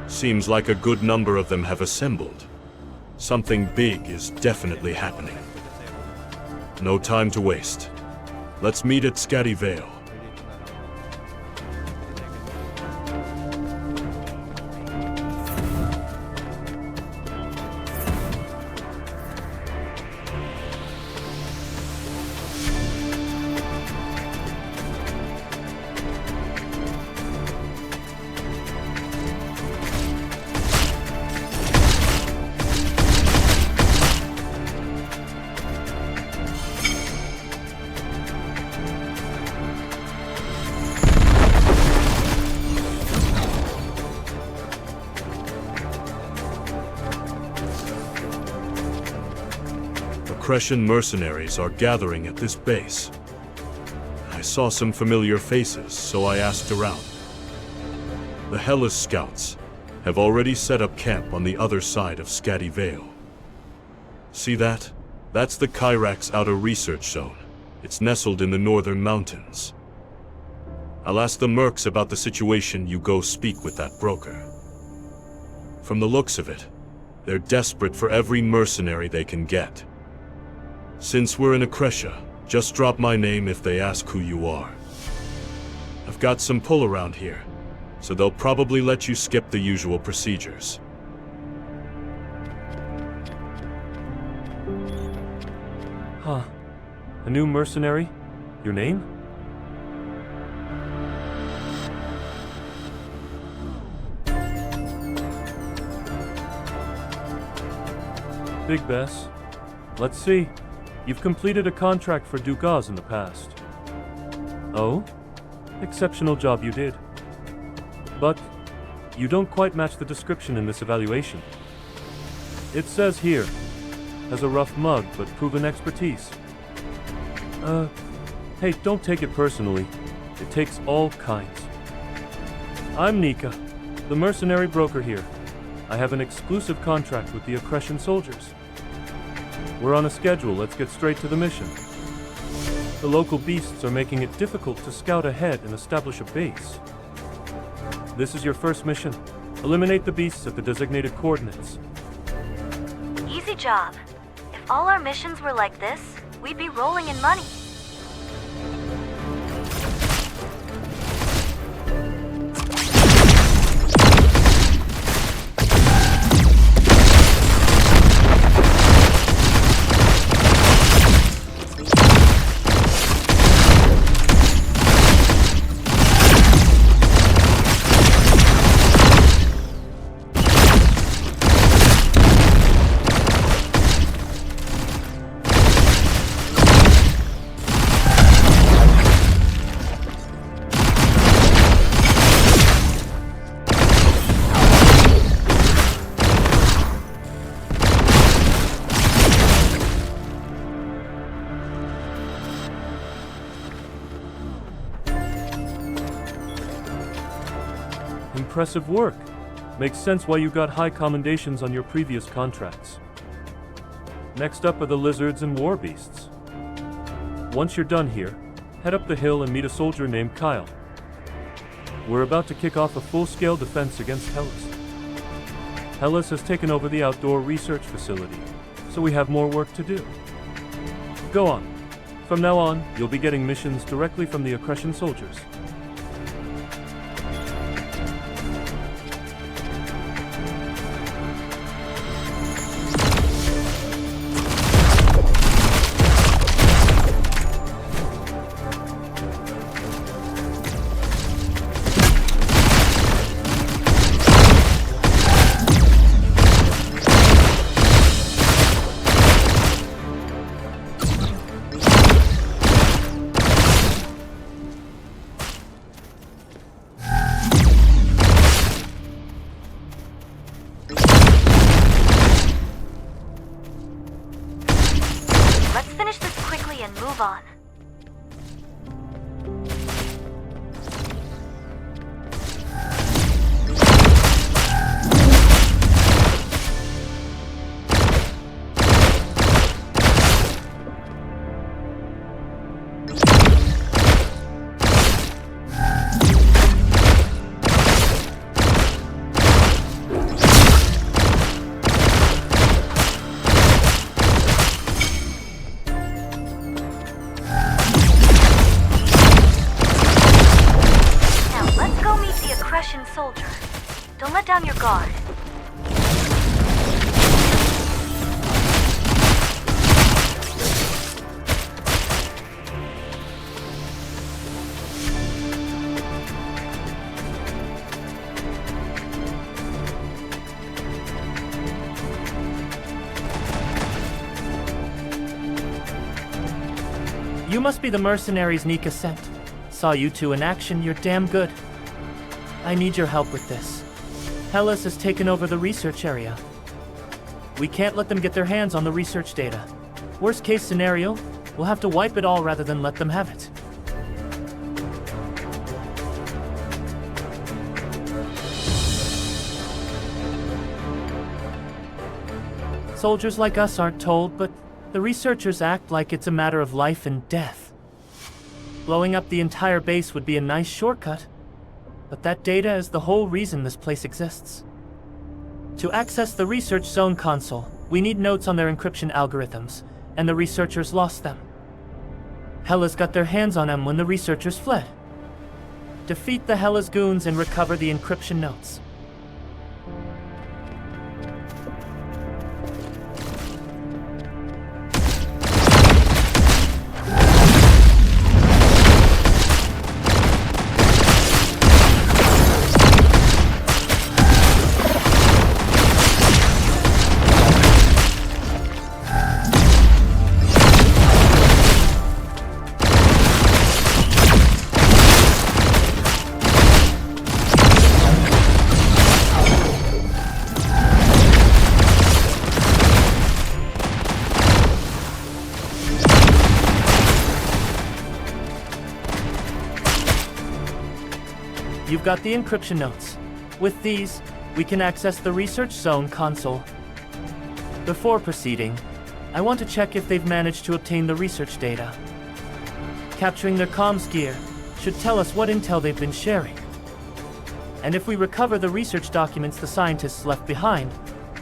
Seems like a good number of them have assembled. Something big is definitely happening. No time to waste. Let's meet at Scatty Vale. Crescent mercenaries are gathering at this base. I saw some familiar faces, so I asked around. The Hellas scouts have already set up camp on the other side of Scatty Vale. See that? That's the Kyrak's outer research zone. It's nestled in the northern mountains. I'll ask the mercs about the situation. You go speak with that broker. From the looks of it, they're desperate for every mercenary they can get. Since we're in Akresha, just drop my name if they ask who you are. I've got some pull around here, so they'll probably let you skip the usual procedures. Huh. A new mercenary? Your name? Big Bess. Let's see. You've completed a contract for Dukaz in the past. Oh? Exceptional job you did. But you don't quite match the description in this evaluation. It says here, has a rough mug but proven expertise. Hey, don't take it personally. It takes all kinds. I'm Nika, the mercenary broker here. I have an exclusive contract with the Accretion soldiers. We're on a schedule. Let's get straight to the mission. The local beasts are making it difficult to scout ahead and establish a base. This is your first mission. Eliminate the beasts at the designated coordinates. Easy job. If all our missions were like this, we'd be rolling in money. Impressive work. Makes sense why you got high commendations on your previous contracts. Next up are the lizards and war beasts. Once you're done here, head up the hill and meet a soldier named Kyle. We're about to kick off a full-scale defense against Hellas. Hellas has taken over the outdoor research facility, so we have more work to do. Go on. From now on, you'll be getting missions directly from the Accretion soldiers. soldier. Don't let down your guard. You must be the mercenaries Nika sent. Saw you two in action, you're damn good. I need your help with this. Hellas has taken over the research area. We can't let them get their hands on the research data. Worst case scenario, we'll have to wipe it all rather than let them have it. Soldiers like us aren't told, but the researchers act like it's a matter of life and death. Blowing up the entire base would be a nice shortcut, but that data is the whole reason this place exists. To access the research zone console, we need notes on their encryption algorithms, and the researchers lost them. Hellas got their hands on them when the researchers fled. Defeat the Hellas goons and recover the encryption notes. You've got the encryption notes. With these, we can access the research zone console. Before proceeding, I want to check if they've managed to obtain the research data. Capturing their comms gear should tell us what intel they've been sharing. And if we recover the research documents the scientists left behind,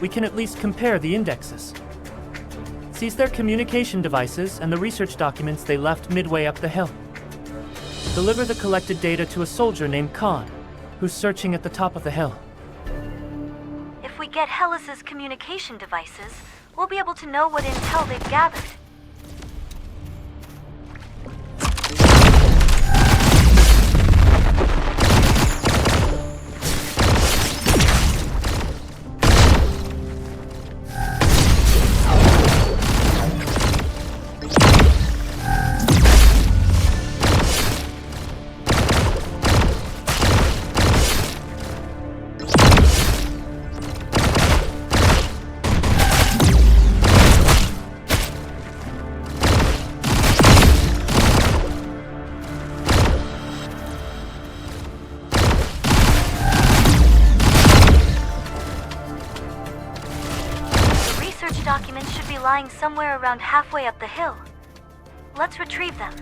we can at least compare the indexes. Seize their communication devices and the research documents they left midway up the hill. Deliver the collected data to a soldier named Khan, who's searching at the top of the hill. If we get Hellas's communication devices, we'll be able to know what intel they've gathered. Documents should be lying somewhere around halfway up the hill. Let's retrieve them.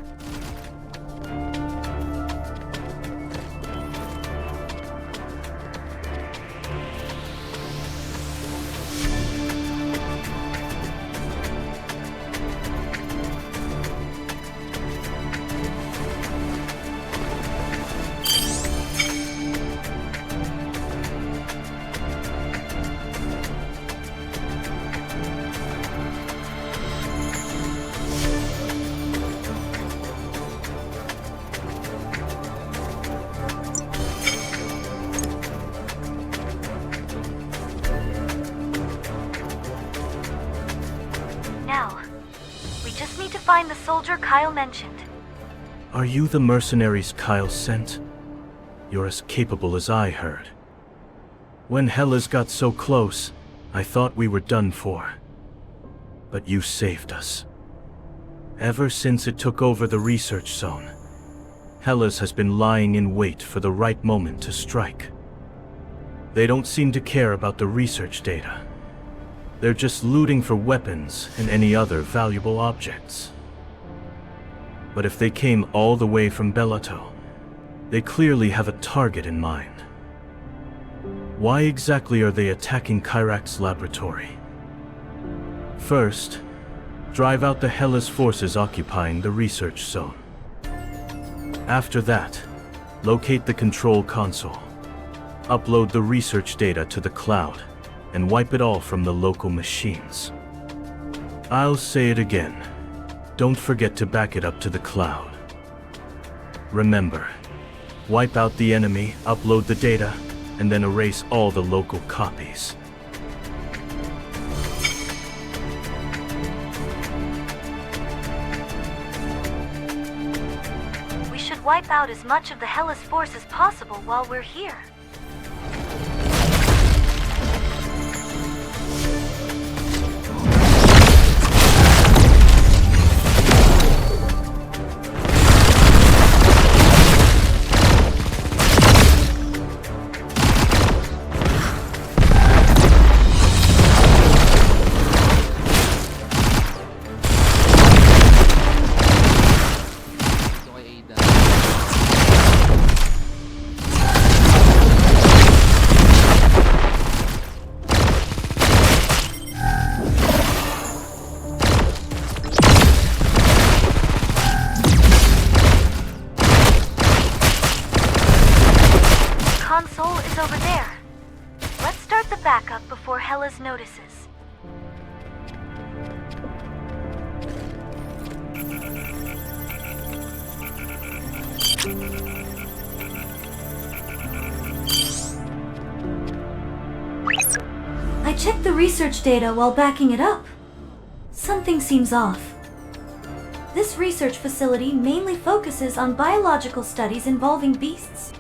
Now, we just need to find the soldier Kyle mentioned. Are you the mercenaries Kyle sent? You're as capable as I heard. When Hellas got so close, I thought we were done for. But you saved us. Ever since it took over the research zone, Hellas has been lying in wait for the right moment to strike. They don't seem to care about the research data. They're just looting for weapons and any other valuable objects. But if they came all the way from Bellato, they clearly have a target in mind. Why exactly are they attacking Kyrak's laboratory? First, drive out the Hellas forces occupying the research zone. After that, locate the control console. upload the research data to the cloud and wipe it all from the local machines. I'll say it again. Don't forget to back it up to the cloud. Remember, wipe out the enemy, upload the data, and then erase all the local copies. We should wipe out as much of the Hellas force as possible while we're here. Console is over there. Let's start the backup before Hellas notices. I checked the research data while backing it up. Something seems off. This research facility mainly focuses on biological studies involving beasts.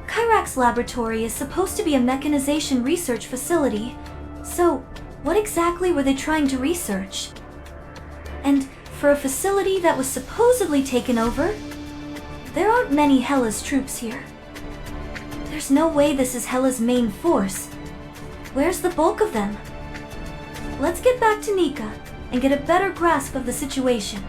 Kyrax Laboratory is supposed to be a mechanization research facility, so what exactly were they trying to research? And for a facility that was supposedly taken over, there aren't many Hellas troops here. There's no way this is Hellas' main force. Where's the bulk of them? Let's get back to Nika and get a better grasp of the situation.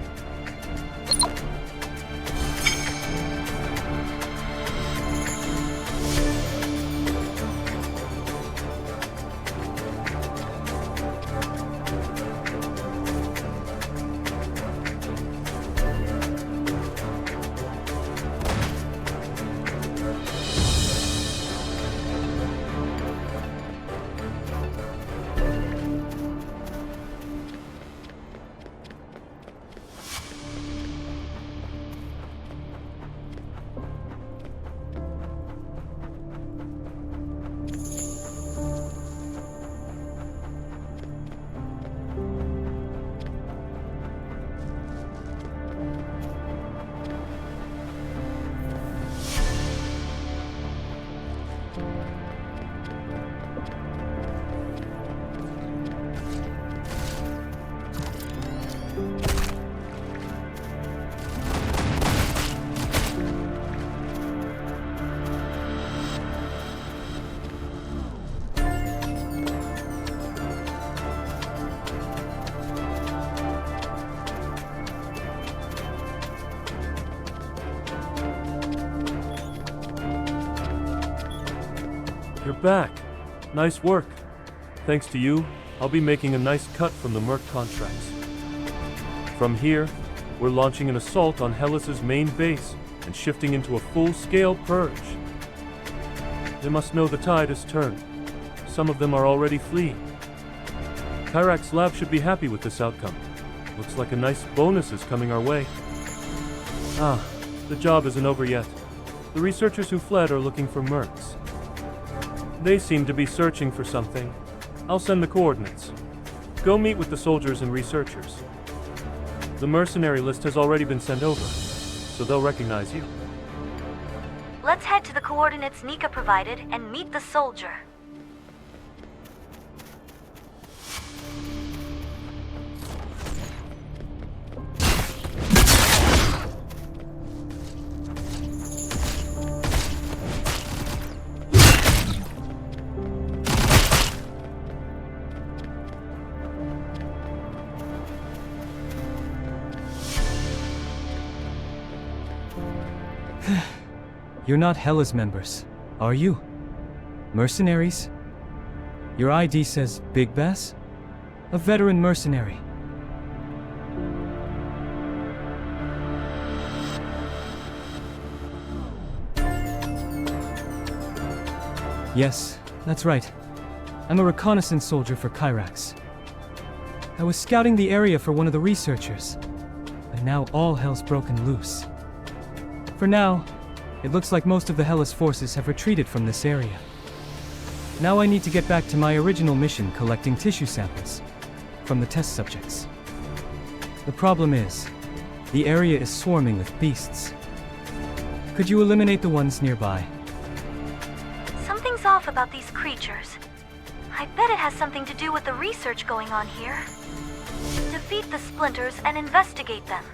You're back. Nice work. Thanks to you, I'll be making a nice cut from the Merc contracts. From here, we're launching an assault on Hellas' main base and shifting into a full-scale purge. They must know the tide has turned. Some of them are already fleeing. Kyrax Lab should be happy with this outcome. Looks like a nice bonus is coming our way. Ah, the job isn't over yet. The researchers who fled are looking for mercs. They seem to be searching for something. I'll send the coordinates. Go meet with the soldiers and researchers. The mercenary list has already been sent over, so they'll recognize you. Let's head to the coordinates Nika provided and meet the soldier. You're not Hellas members, are you? Mercenaries? Your ID says Big Bass? A veteran mercenary. Yes, that's right. I'm a reconnaissance soldier for Kyrax. I was scouting the area for one of the researchers, but now all hell's broken loose. For now, it looks like most of the Hellas forces have retreated from this area. Now I need to get back to my original mission collecting tissue samples from the test subjects. The problem is, the area is swarming with beasts. Could you eliminate the ones nearby? Something's off about these creatures. I bet it has something to do with the research going on here. Defeat the splinters and investigate them.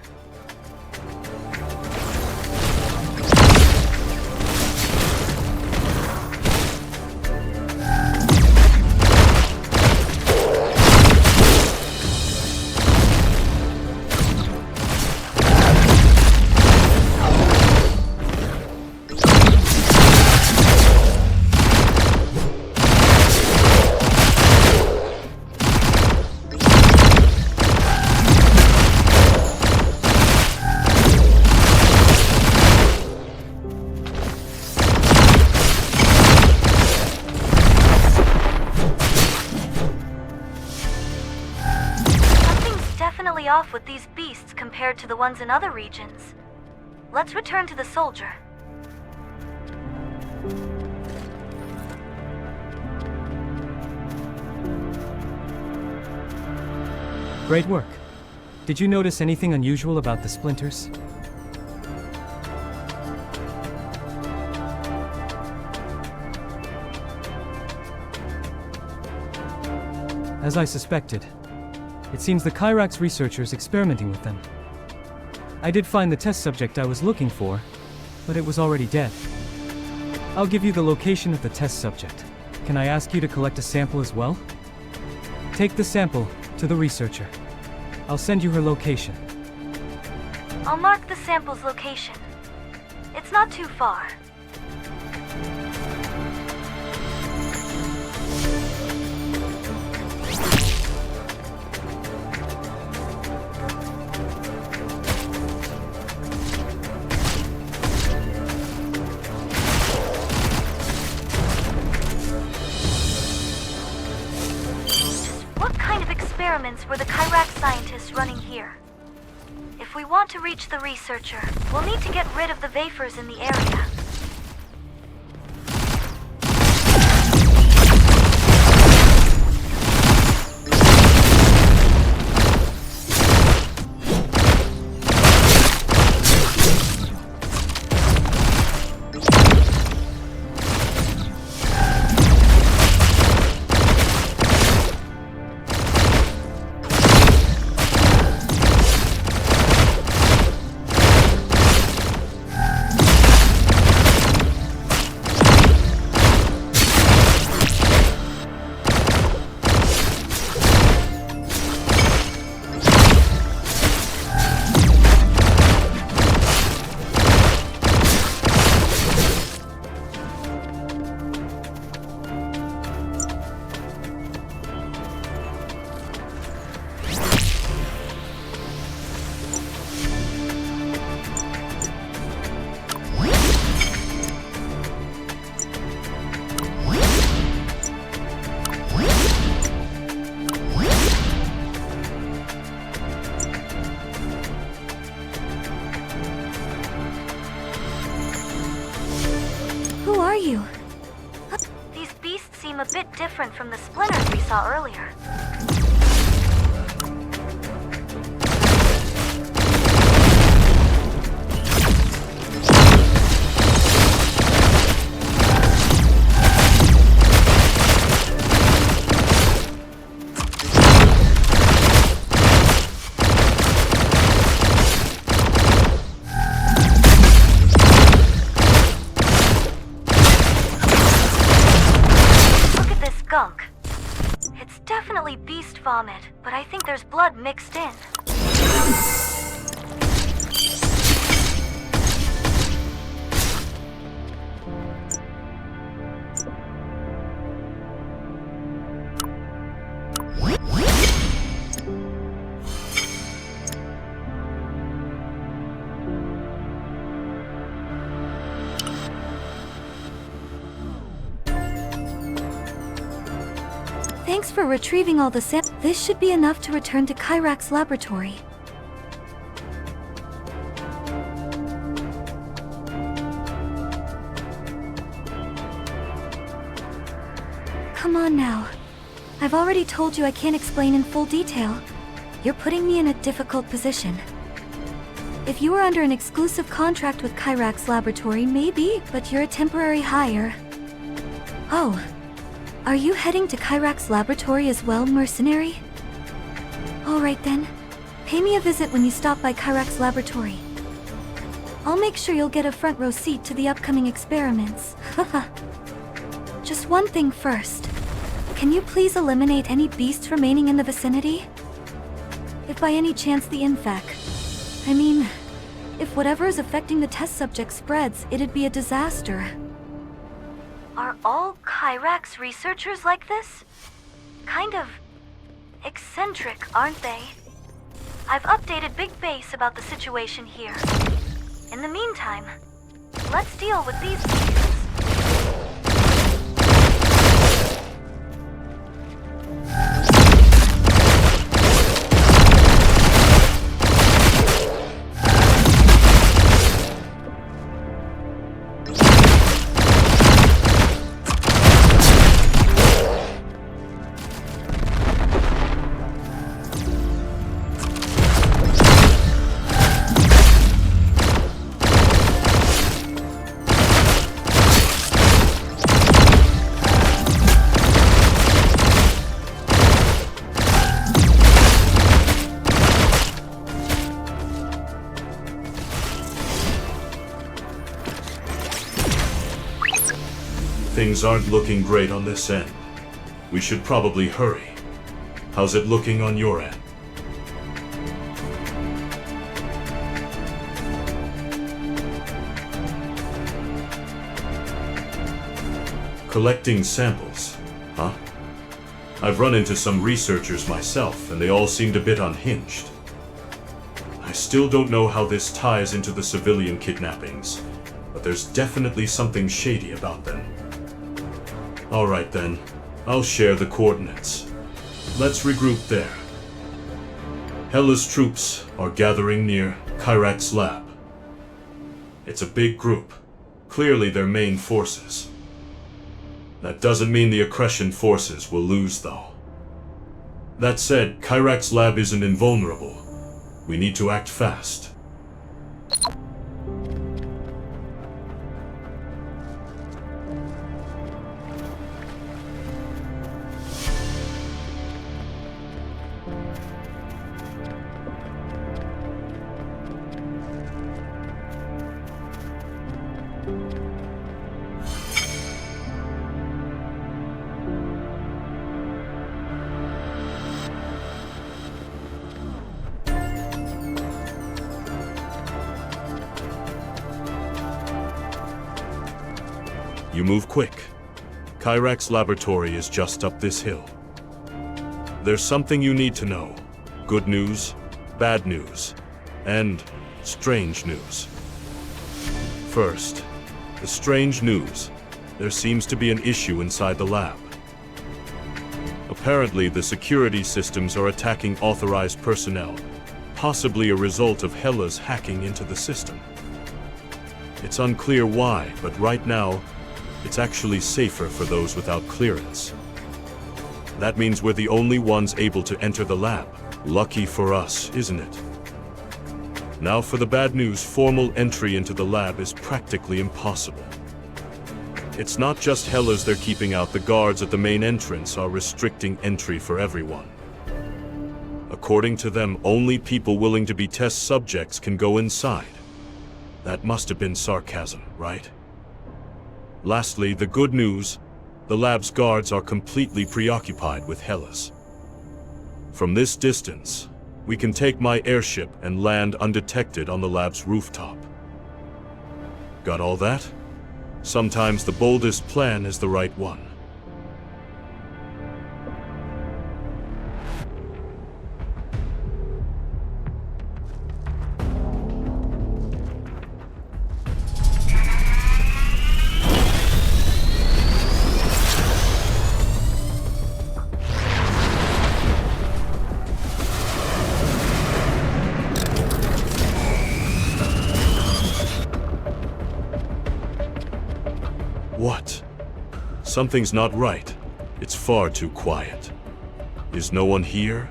Off with these beasts compared to the ones in other regions. Let's return to the soldier. Great work. Did you notice anything unusual about the splinters? As I suspected, it seems the Kyrax researchers experimenting with them. I did find the test subject I was looking for, but it was already dead. I'll give you the location of the test subject. Can I ask you to collect a sample as well? Take the sample to the researcher. I'll send you her location. I'll mark the sample's location. It's not too far. Experiments were the Kyrax scientists running here. If we want to reach the researcher, we'll need to get rid of the vapors in the area. These beasts seem a bit different from the splinters we saw earlier. Gunk. It's definitely beast vomit, but I think there's blood mixed in. Thanks for retrieving all the This should be enough to return to Kyrax's laboratory. Come on now. I've already told you I can't explain in full detail. You're putting me in a difficult position. If you were under an exclusive contract with Kyrax's laboratory, maybe, but you're a temporary hire. Oh, are you heading to Kyrax's laboratory as well, mercenary? Alright then. Pay me a visit when you stop by Kyrax's laboratory. I'll make sure you'll get a front row seat to the upcoming experiments. Haha. Just one thing first. Can you please eliminate any beasts remaining in the vicinity? If by any chance the infec... I mean, if whatever is affecting the test subject spreads, it'd be a disaster. Are all Kyrax researchers like this? Kind of eccentric, aren't they? I've updated Big Base about the situation here. In the meantime, let's deal with these beasts. Things aren't looking great on this end. We should probably hurry. How's it looking on your end? Collecting samples, huh? I've run into some researchers myself, and they all seemed a bit unhinged. I still don't know how this ties into the civilian kidnappings, but there's definitely something shady about them. Alright then, I'll share the coordinates. Let's regroup there. Hela's troops are gathering near Kyrax's lab. It's a big group, clearly their main forces. That doesn't mean the Accretion forces will lose though. That said, Kyrax's lab isn't invulnerable. We need to act fast. You move quick. Kyrax's laboratory is just up this hill. There's something you need to know. Good news, bad news, and strange news. First, the strange news. There seems to be an issue inside the lab. Apparently, the security systems are attacking authorized personnel, possibly a result of Hela's hacking into the system. It's unclear why, but right now, it's actually safer for those without clearance. That means we're the only ones able to enter the lab. Lucky for us, isn't it? Now for the bad news, formal entry into the lab is practically impossible. It's not just Hela's they're keeping out, the guards at the main entrance are restricting entry for everyone. According to them, only people willing to be test subjects can go inside. That must have been sarcasm, right? Lastly, the good news, the lab's guards are completely preoccupied with Hela's. From this distance, we can take my airship and land undetected on the lab's rooftop. Got all that? Sometimes the boldest plan is the right one. What? Something's not right. It's far too quiet. Is no one here?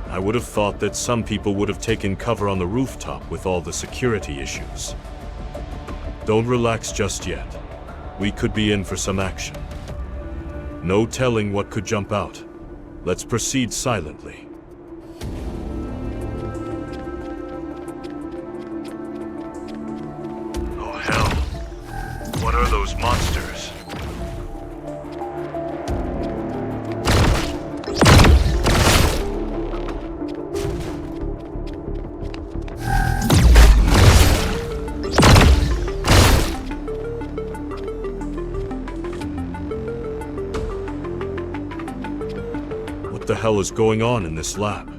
I would have thought that some people would have taken cover on the rooftop with all the security issues. Don't relax just yet. We could be in for some action. No telling what could jump out. Let's proceed silently. Oh hell. What are those monsters? What the hell is going on in this lab?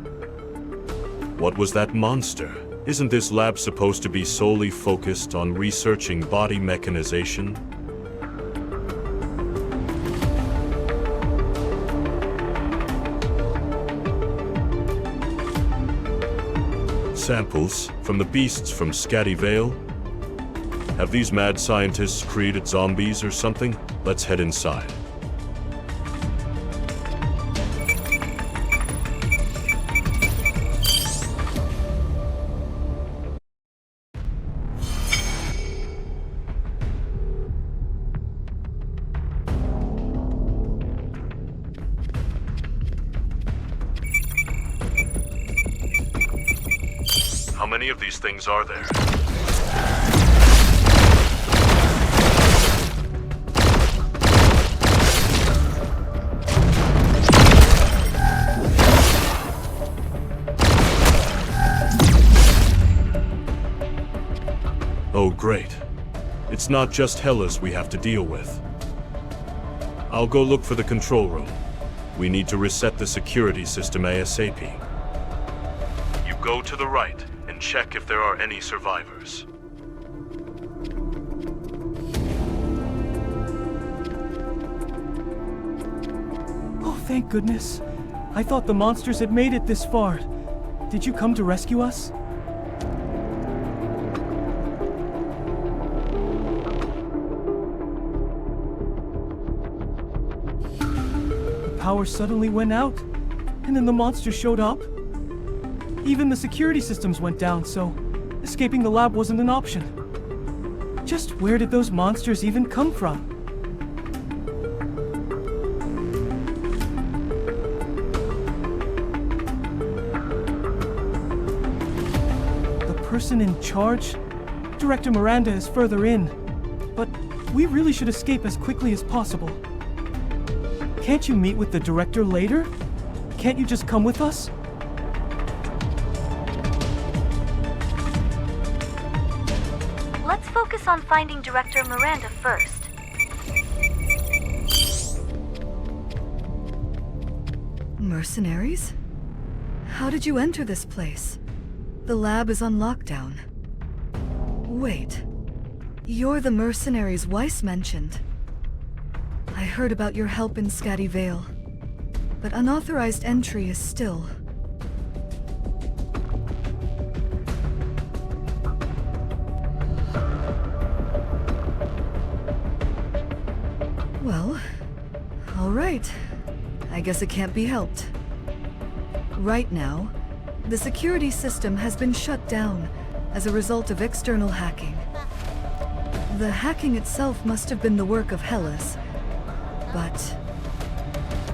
What was that monster? Isn't this lab supposed to be solely focused on researching body mechanization? Samples from the beasts from Scatty Vale? Have these mad scientists created zombies or something? Let's head inside. How many of these things are there? Oh, great. It's not just Hellas we have to deal with. I'll go look for the control room. We need to reset the security system ASAP. You go to the right and check if there are any survivors. Oh, thank goodness. I thought the monsters had made it this far. Did you come to rescue us? The power suddenly went out, and then the monsters showed up. Even the security systems went down, so escaping the lab wasn't an option. Just where did those monsters even come from? The person in charge? Director Miranda is further in, but we really should escape as quickly as possible. Can't you meet with the director later? Can't you just come with us? Let's focus on finding Director Miranda first. Mercenaries? How did you enter this place? The lab is on lockdown. Wait. You're the mercenaries Weiss mentioned. I heard about your help in Scatty Vale, but unauthorized entry is still... Well, all right. I guess it can't be helped. Right now, the security system has been shut down as a result of external hacking. The hacking itself must have been the work of Hellas, but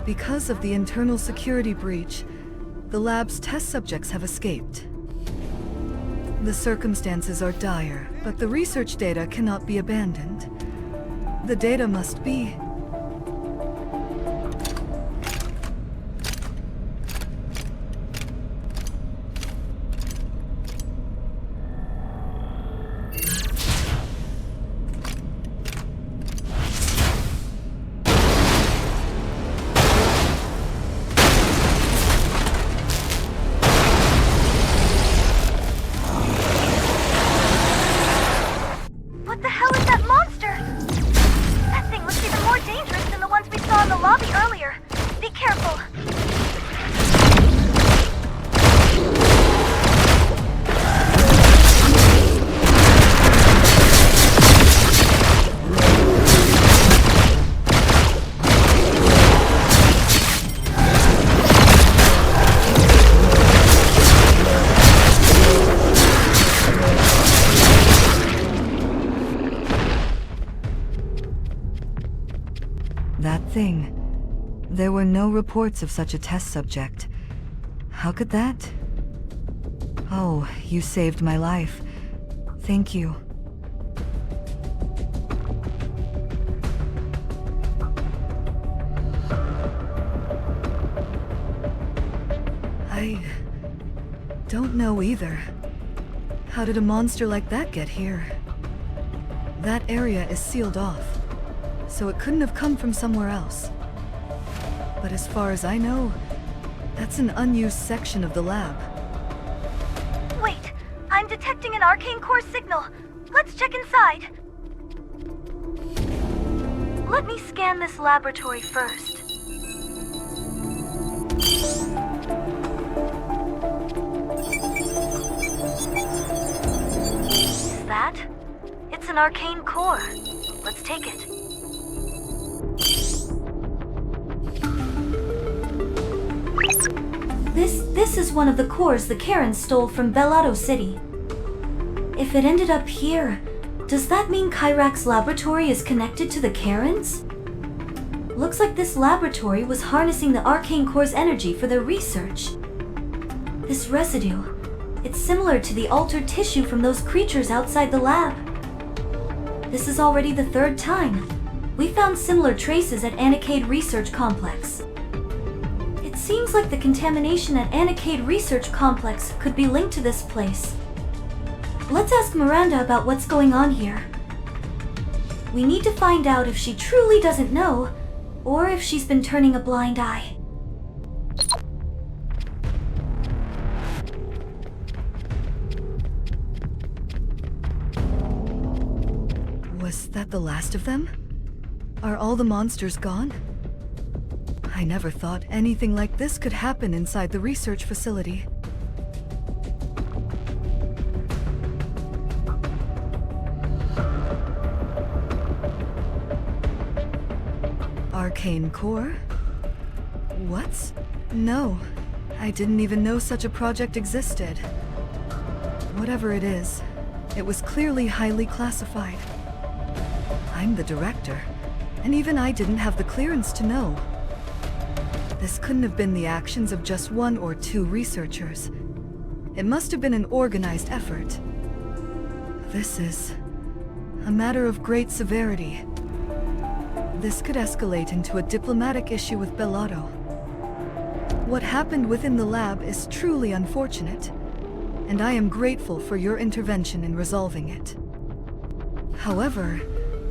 because of the internal security breach, the lab's test subjects have escaped. The circumstances are dire, but the research data cannot be abandoned. The data must be... What the hell is that monster? That thing looks even more dangerous than the ones we saw in the lobby earlier. Be careful. That thing. There were no reports of such a test subject. How could that? Oh, you saved my life. Thank you. I don't know either. How did a monster like that get here? That area is sealed off, so it couldn't have come from somewhere else. But as far as I know, that's an unused section of the lab. Wait! I'm detecting an arcane core signal. Let's check inside. Let me scan this laboratory first. Is that? It's an arcane core. Let's take it. This is one of the cores the Karens stole from Bellato City. If it ended up here, does that mean Kyrak's laboratory is connected to the Karens? Looks like this laboratory was harnessing the arcane core's energy for their research. This residue, it's similar to the altered tissue from those creatures outside the lab. This is already the third time. We found similar traces at Anikade Research Complex. It seems like the contamination at Anikade Research Complex could be linked to this place. Let's ask Miranda about what's going on here. We need to find out if she truly doesn't know, or if she's been turning a blind eye. Was that the last of them? Are all the monsters gone? I never thought anything like this could happen inside the research facility. Arcane core? What? No, I didn't even know such a project existed. Whatever it is, it was clearly highly classified. I'm the director, and even I didn't have the clearance to know. This couldn't have been the actions of just one or two researchers. It must have been an organized effort. This is a matter of great severity. This could escalate into a diplomatic issue with Bellato. What happened within the lab is truly unfortunate, and I am grateful for your intervention in resolving it. However,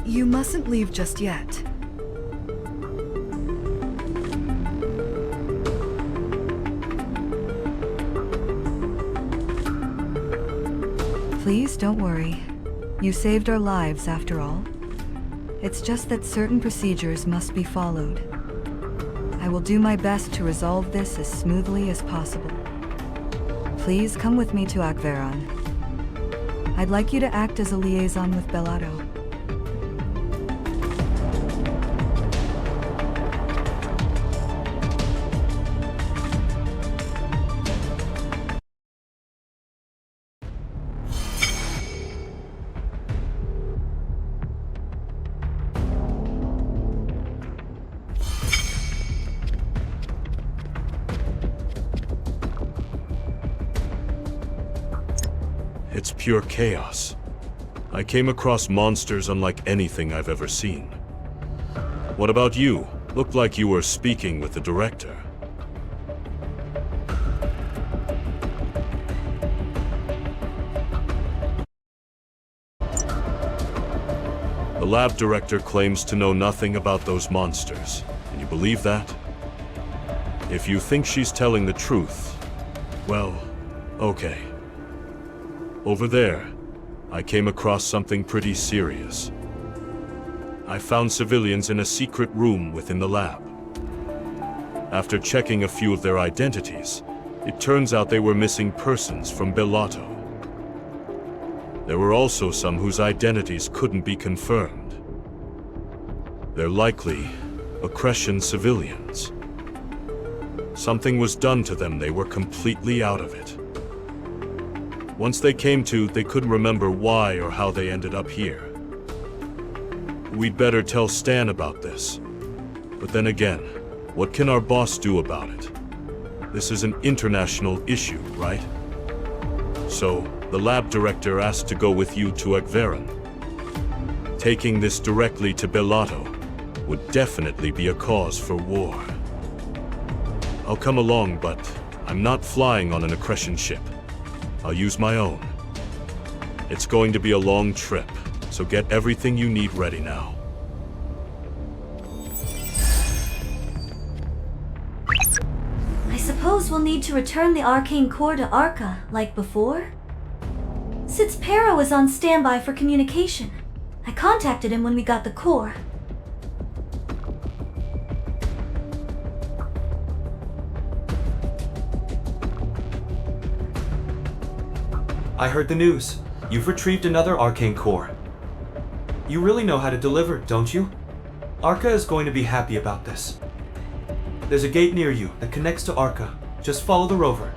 you mustn't leave just yet. Please don't worry. You saved our lives after all. It's just that certain procedures must be followed. I will do my best to resolve this as smoothly as possible. Please come with me to Akveron. I'd like you to act as a liaison with Bellato. It's pure chaos. I came across monsters unlike anything I've ever seen. What about you? Looked like you were speaking with the director. The lab director claims to know nothing about those monsters. Can you believe that? If you think she's telling the truth, well, okay. Over there, I came across something pretty serious. I found civilians in a secret room within the lab. After checking a few of their identities, it turns out they were missing persons from Bellato. There were also some whose identities couldn't be confirmed. They're likely Accretion civilians. Something was done to them, they were completely out of it. Once they came to, they couldn't remember why or how they ended up here. We'd better tell Stan about this. But then again, what can our boss do about it? This is an international issue, right? So, the lab director asked to go with you to Akveran. Taking this directly to Belato would definitely be a cause for war. I'll come along, but I'm not flying on an accretion ship. I'll use my own. It's going to be a long trip, so get everything you need ready now. I suppose we'll need to return the arcane core to Arca, like before? Sitspero is on standby for communication. I contacted him when we got the core. I heard the news. You've retrieved another arcane core. You really know how to deliver, don't you? Arca is going to be happy about this. There's a gate near you that connects to Arca. Just follow the rover.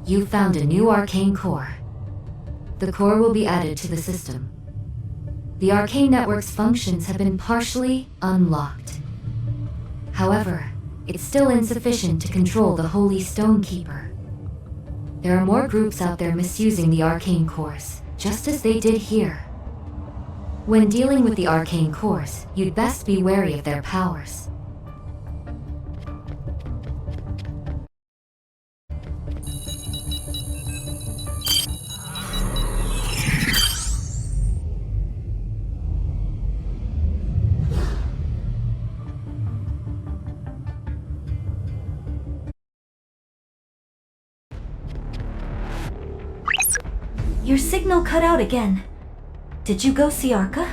You found a new arcane core. The core will be added to the system. The arcane network's functions have been partially unlocked. However, it's still insufficient to control the Holy Stone Keeper. There are more groups out there misusing the arcane cores, just as they did here. When dealing with the arcane cores, you'd best be wary of their powers. Your signal cut out again. Did you go see Arca?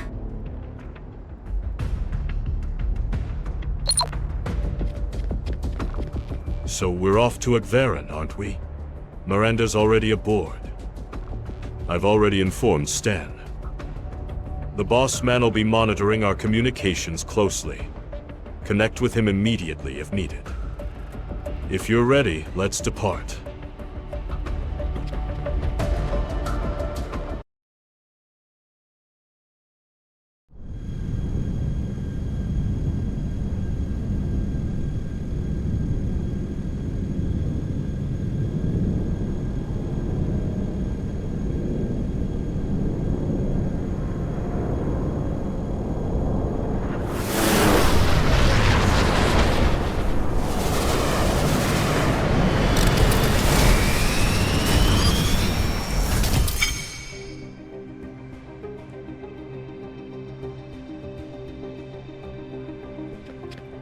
So we're off to Akveran, aren't we? Miranda's already aboard. I've already informed Stan. The boss man will be monitoring our communications closely. Connect with him immediately if needed. If you're ready, let's depart.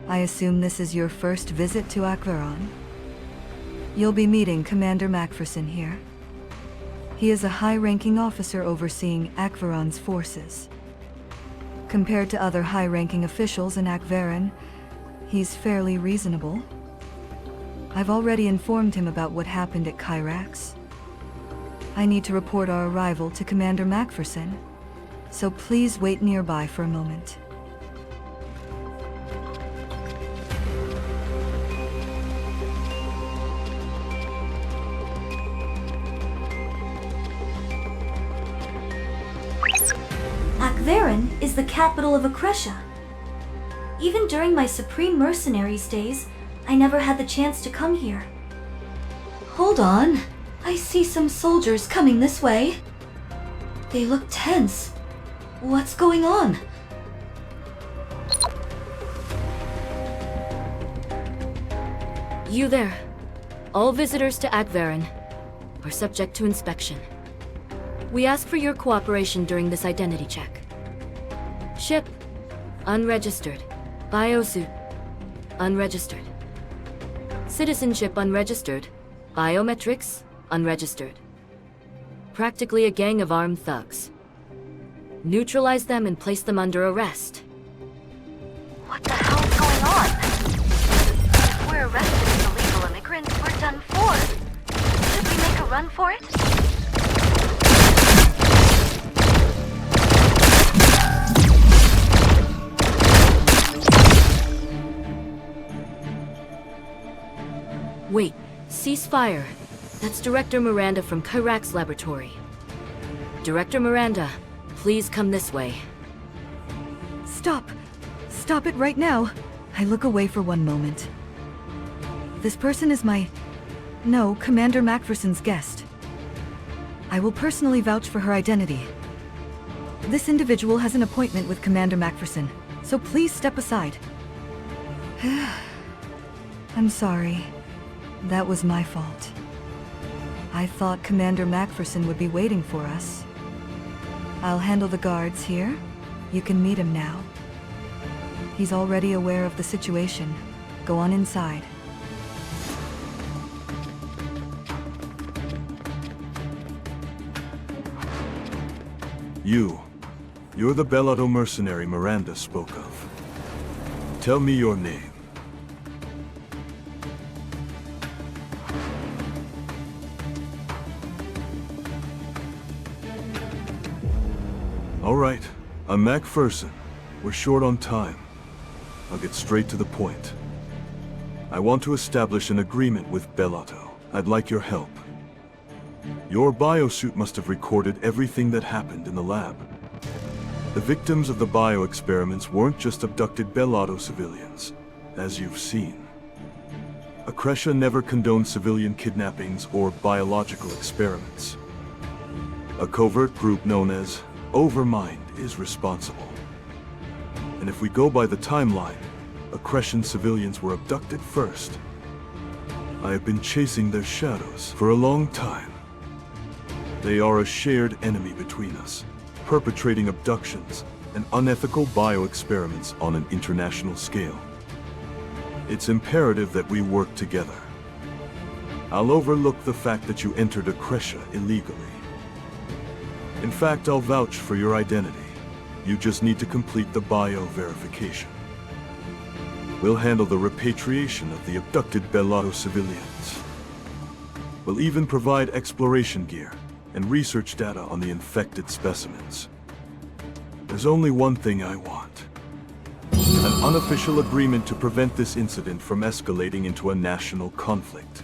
I assume this is your first visit to Akveran? You'll be meeting Commander Macpherson here. He is a high-ranking officer overseeing Akveran's forces. Compared to other high-ranking officials in Akveran, he's fairly reasonable. I've already informed him about what happened at Kyrax. I need to report our arrival to Commander Macpherson, so please wait nearby for a moment. Akveran is the capital of Akresha. Even during my Supreme Mercenaries days, I never had the chance to come here. Hold on. I see some soldiers coming this way. They look tense. What's going on? You there. All visitors to Akveran are subject to inspection. We ask for your cooperation during this identity check. Ship, unregistered. Biosuit, unregistered. Citizenship unregistered. Biometrics, unregistered. Practically a gang of armed thugs. Neutralize them and place them under arrest. What the hell's going on? If we're arrested as illegal immigrants, we're done for. Should we make a run for it? Wait, cease fire. That's Director Miranda from Kyrax Laboratory. Director Miranda, please come this way. Stop! Stop it right now! I look away for one moment. This person is No, Commander Macpherson's guest. I will personally vouch for her identity. This individual has an appointment with Commander Macpherson, so please step aside. I'm sorry. That was my fault. I thought Commander Macpherson would be waiting for us. I'll handle the guards here. You can meet him now. He's already aware of the situation. Go on inside. You're the Bellotto mercenary Miranda spoke of. Tell me your name. All right, I'm Macpherson. We're short on time. I'll get straight to the point. I want to establish an agreement with Bellotto. I'd like your help. Your biosuit must have recorded everything that happened in the lab. The victims of the bio-experiments weren't just abducted Bellotto civilians, as you've seen. Akresha never condoned civilian kidnappings or biological experiments. A covert group known as Overmind is responsible. And if we go by the timeline, Akreshan civilians were abducted first. I have been chasing their shadows for a long time. They are a shared enemy between us, perpetrating abductions and unethical bio-experiments on an international scale. It's imperative that we work together. I'll overlook the fact that you entered Akresha illegally. In fact, I'll vouch for your identity. You just need to complete the bio-verification. We'll handle the repatriation of the abducted Bellotto civilians. We'll even provide exploration gear and research data on the infected specimens. There's only one thing I want. An unofficial agreement to prevent this incident from escalating into a national conflict.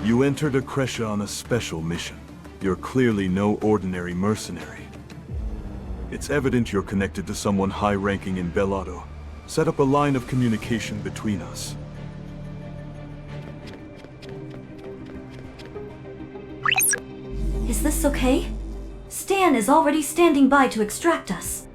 You entered Akresha on a special mission. You're clearly no ordinary mercenary. It's evident you're connected to someone high-ranking in Bellotto. Set up a line of communication between us. Is this okay? Stan is already standing by to extract us.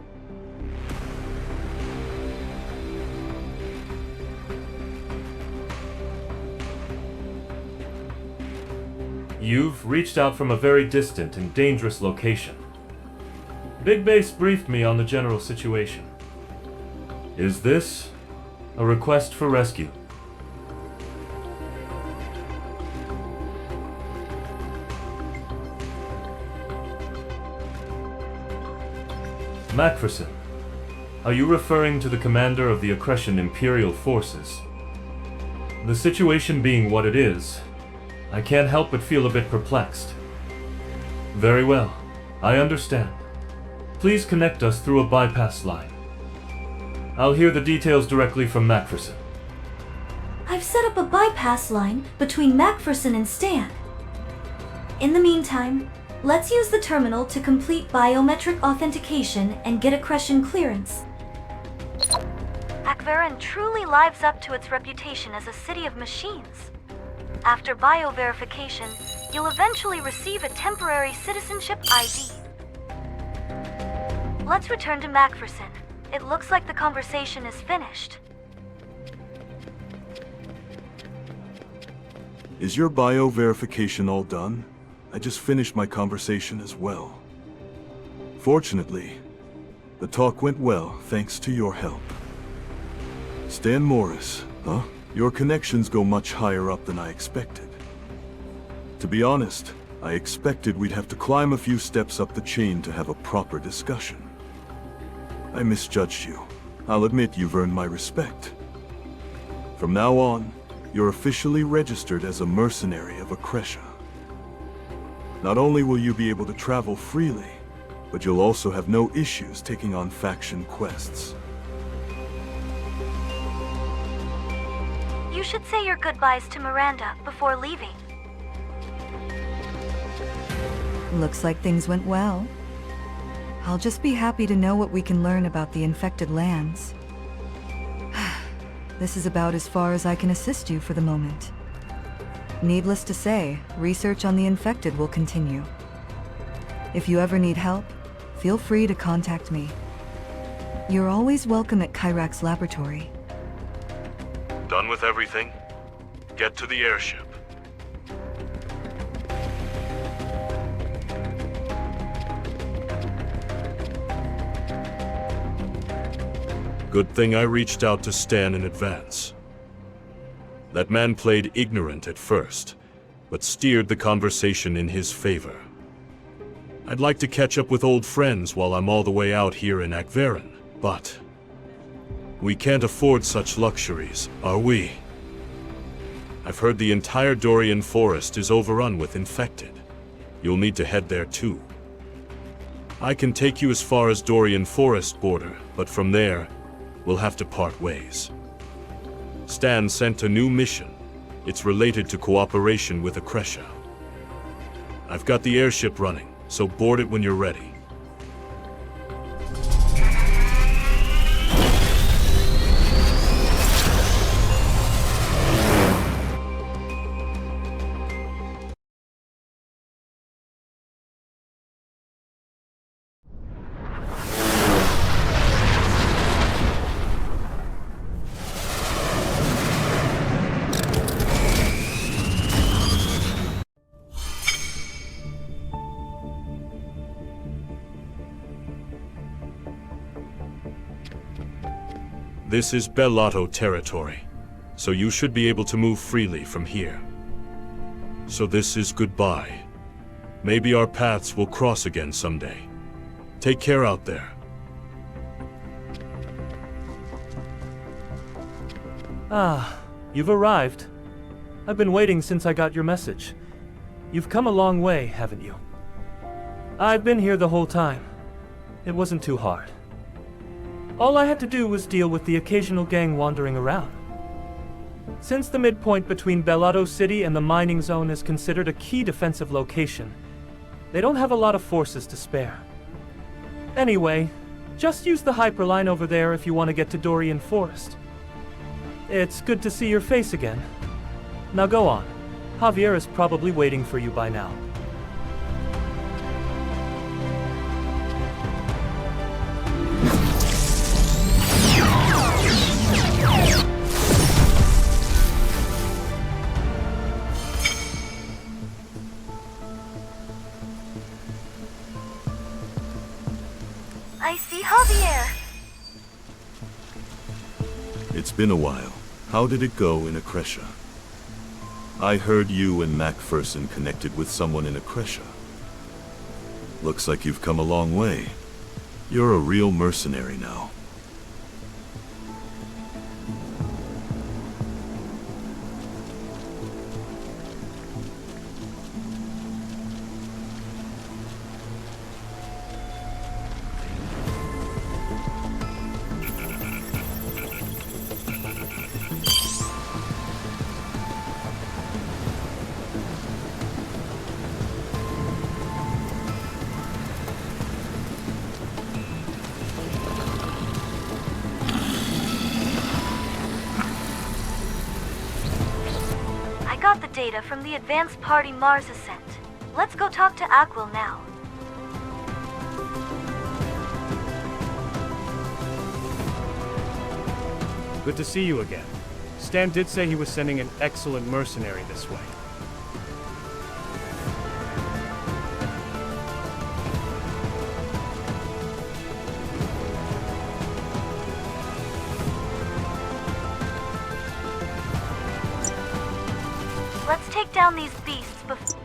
You've reached out from a very distant and dangerous location. Big Base briefed me on the general situation. Is this a request for rescue? Macpherson, are you referring to the commander of the Akreshan Imperial Forces? The situation being what it is, I can't help but feel a bit perplexed. Very well, I understand. Please connect us through a bypass line. I'll hear the details directly from Macpherson. I've set up a bypass line between Macpherson and Stan. In the meantime, let's use the terminal to complete biometric authentication and get Akreshan clearance. Akveran truly lives up to its reputation as a city of machines. After bio-verification, you'll eventually receive a temporary citizenship ID. Let's return to Macpherson. It looks like the conversation is finished. Is your bio-verification all done? I just finished my conversation as well. Fortunately, the talk went well thanks to your help. Stan Morris, huh? Your connections go much higher up than I expected. To be honest, I expected we'd have to climb a few steps up the chain to have a proper discussion. I misjudged you. I'll admit you've earned my respect. From now on, you're officially registered as a mercenary of Akresha. Not only will you be able to travel freely, but you'll also have no issues taking on faction quests. You should say your goodbyes to Miranda before leaving. Looks like things went well. I'll just be happy to know what we can learn about the infected lands. This is about as far as I can assist you for the moment. Needless to say, research on the infected will continue. If you ever need help, feel free to contact me. You're always welcome at Kyrax Laboratory. Done with everything? Get to the airship. Good thing I reached out to Stan in advance. That man played ignorant at first, but steered the conversation in his favor. I'd like to catch up with old friends while I'm all the way out here in Akverin, but we can't afford such luxuries, are we? I've heard the entire Dorian forest is overrun with infected. You'll need to head there too. I can take you as far as Dorian forest border, but from there, we'll have to part ways. Stan sent a new mission. It's related to cooperation with Akresha. I've got the airship running, so board it when you're ready. This is Bellato territory, so you should be able to move freely from here. So this is goodbye. Maybe our paths will cross again someday. Take care out there. Ah, you've arrived. I've been waiting since I got your message. You've come a long way, haven't you? I've been here the whole time. It wasn't too hard. All I had to do was deal with the occasional gang wandering around. Since the midpoint between Bellato City and the mining zone is considered a key defensive location, they don't have a lot of forces to spare. Anyway, just use the hyperline over there if you want to get to Dorian Forest. It's good to see your face again. Now go on. Javier is probably waiting for you by now. I see Javier. It's been a while. How did it go in Akresha? I heard you and Macpherson connected with someone in Akresha. Looks like you've come a long way. You're a real mercenary now. I got the data from the Advanced Party Mars Ascent. Let's go talk to Aquil now. Good to see you again. Stan did say he was sending an excellent mercenary this way. Let's take down these beasts before...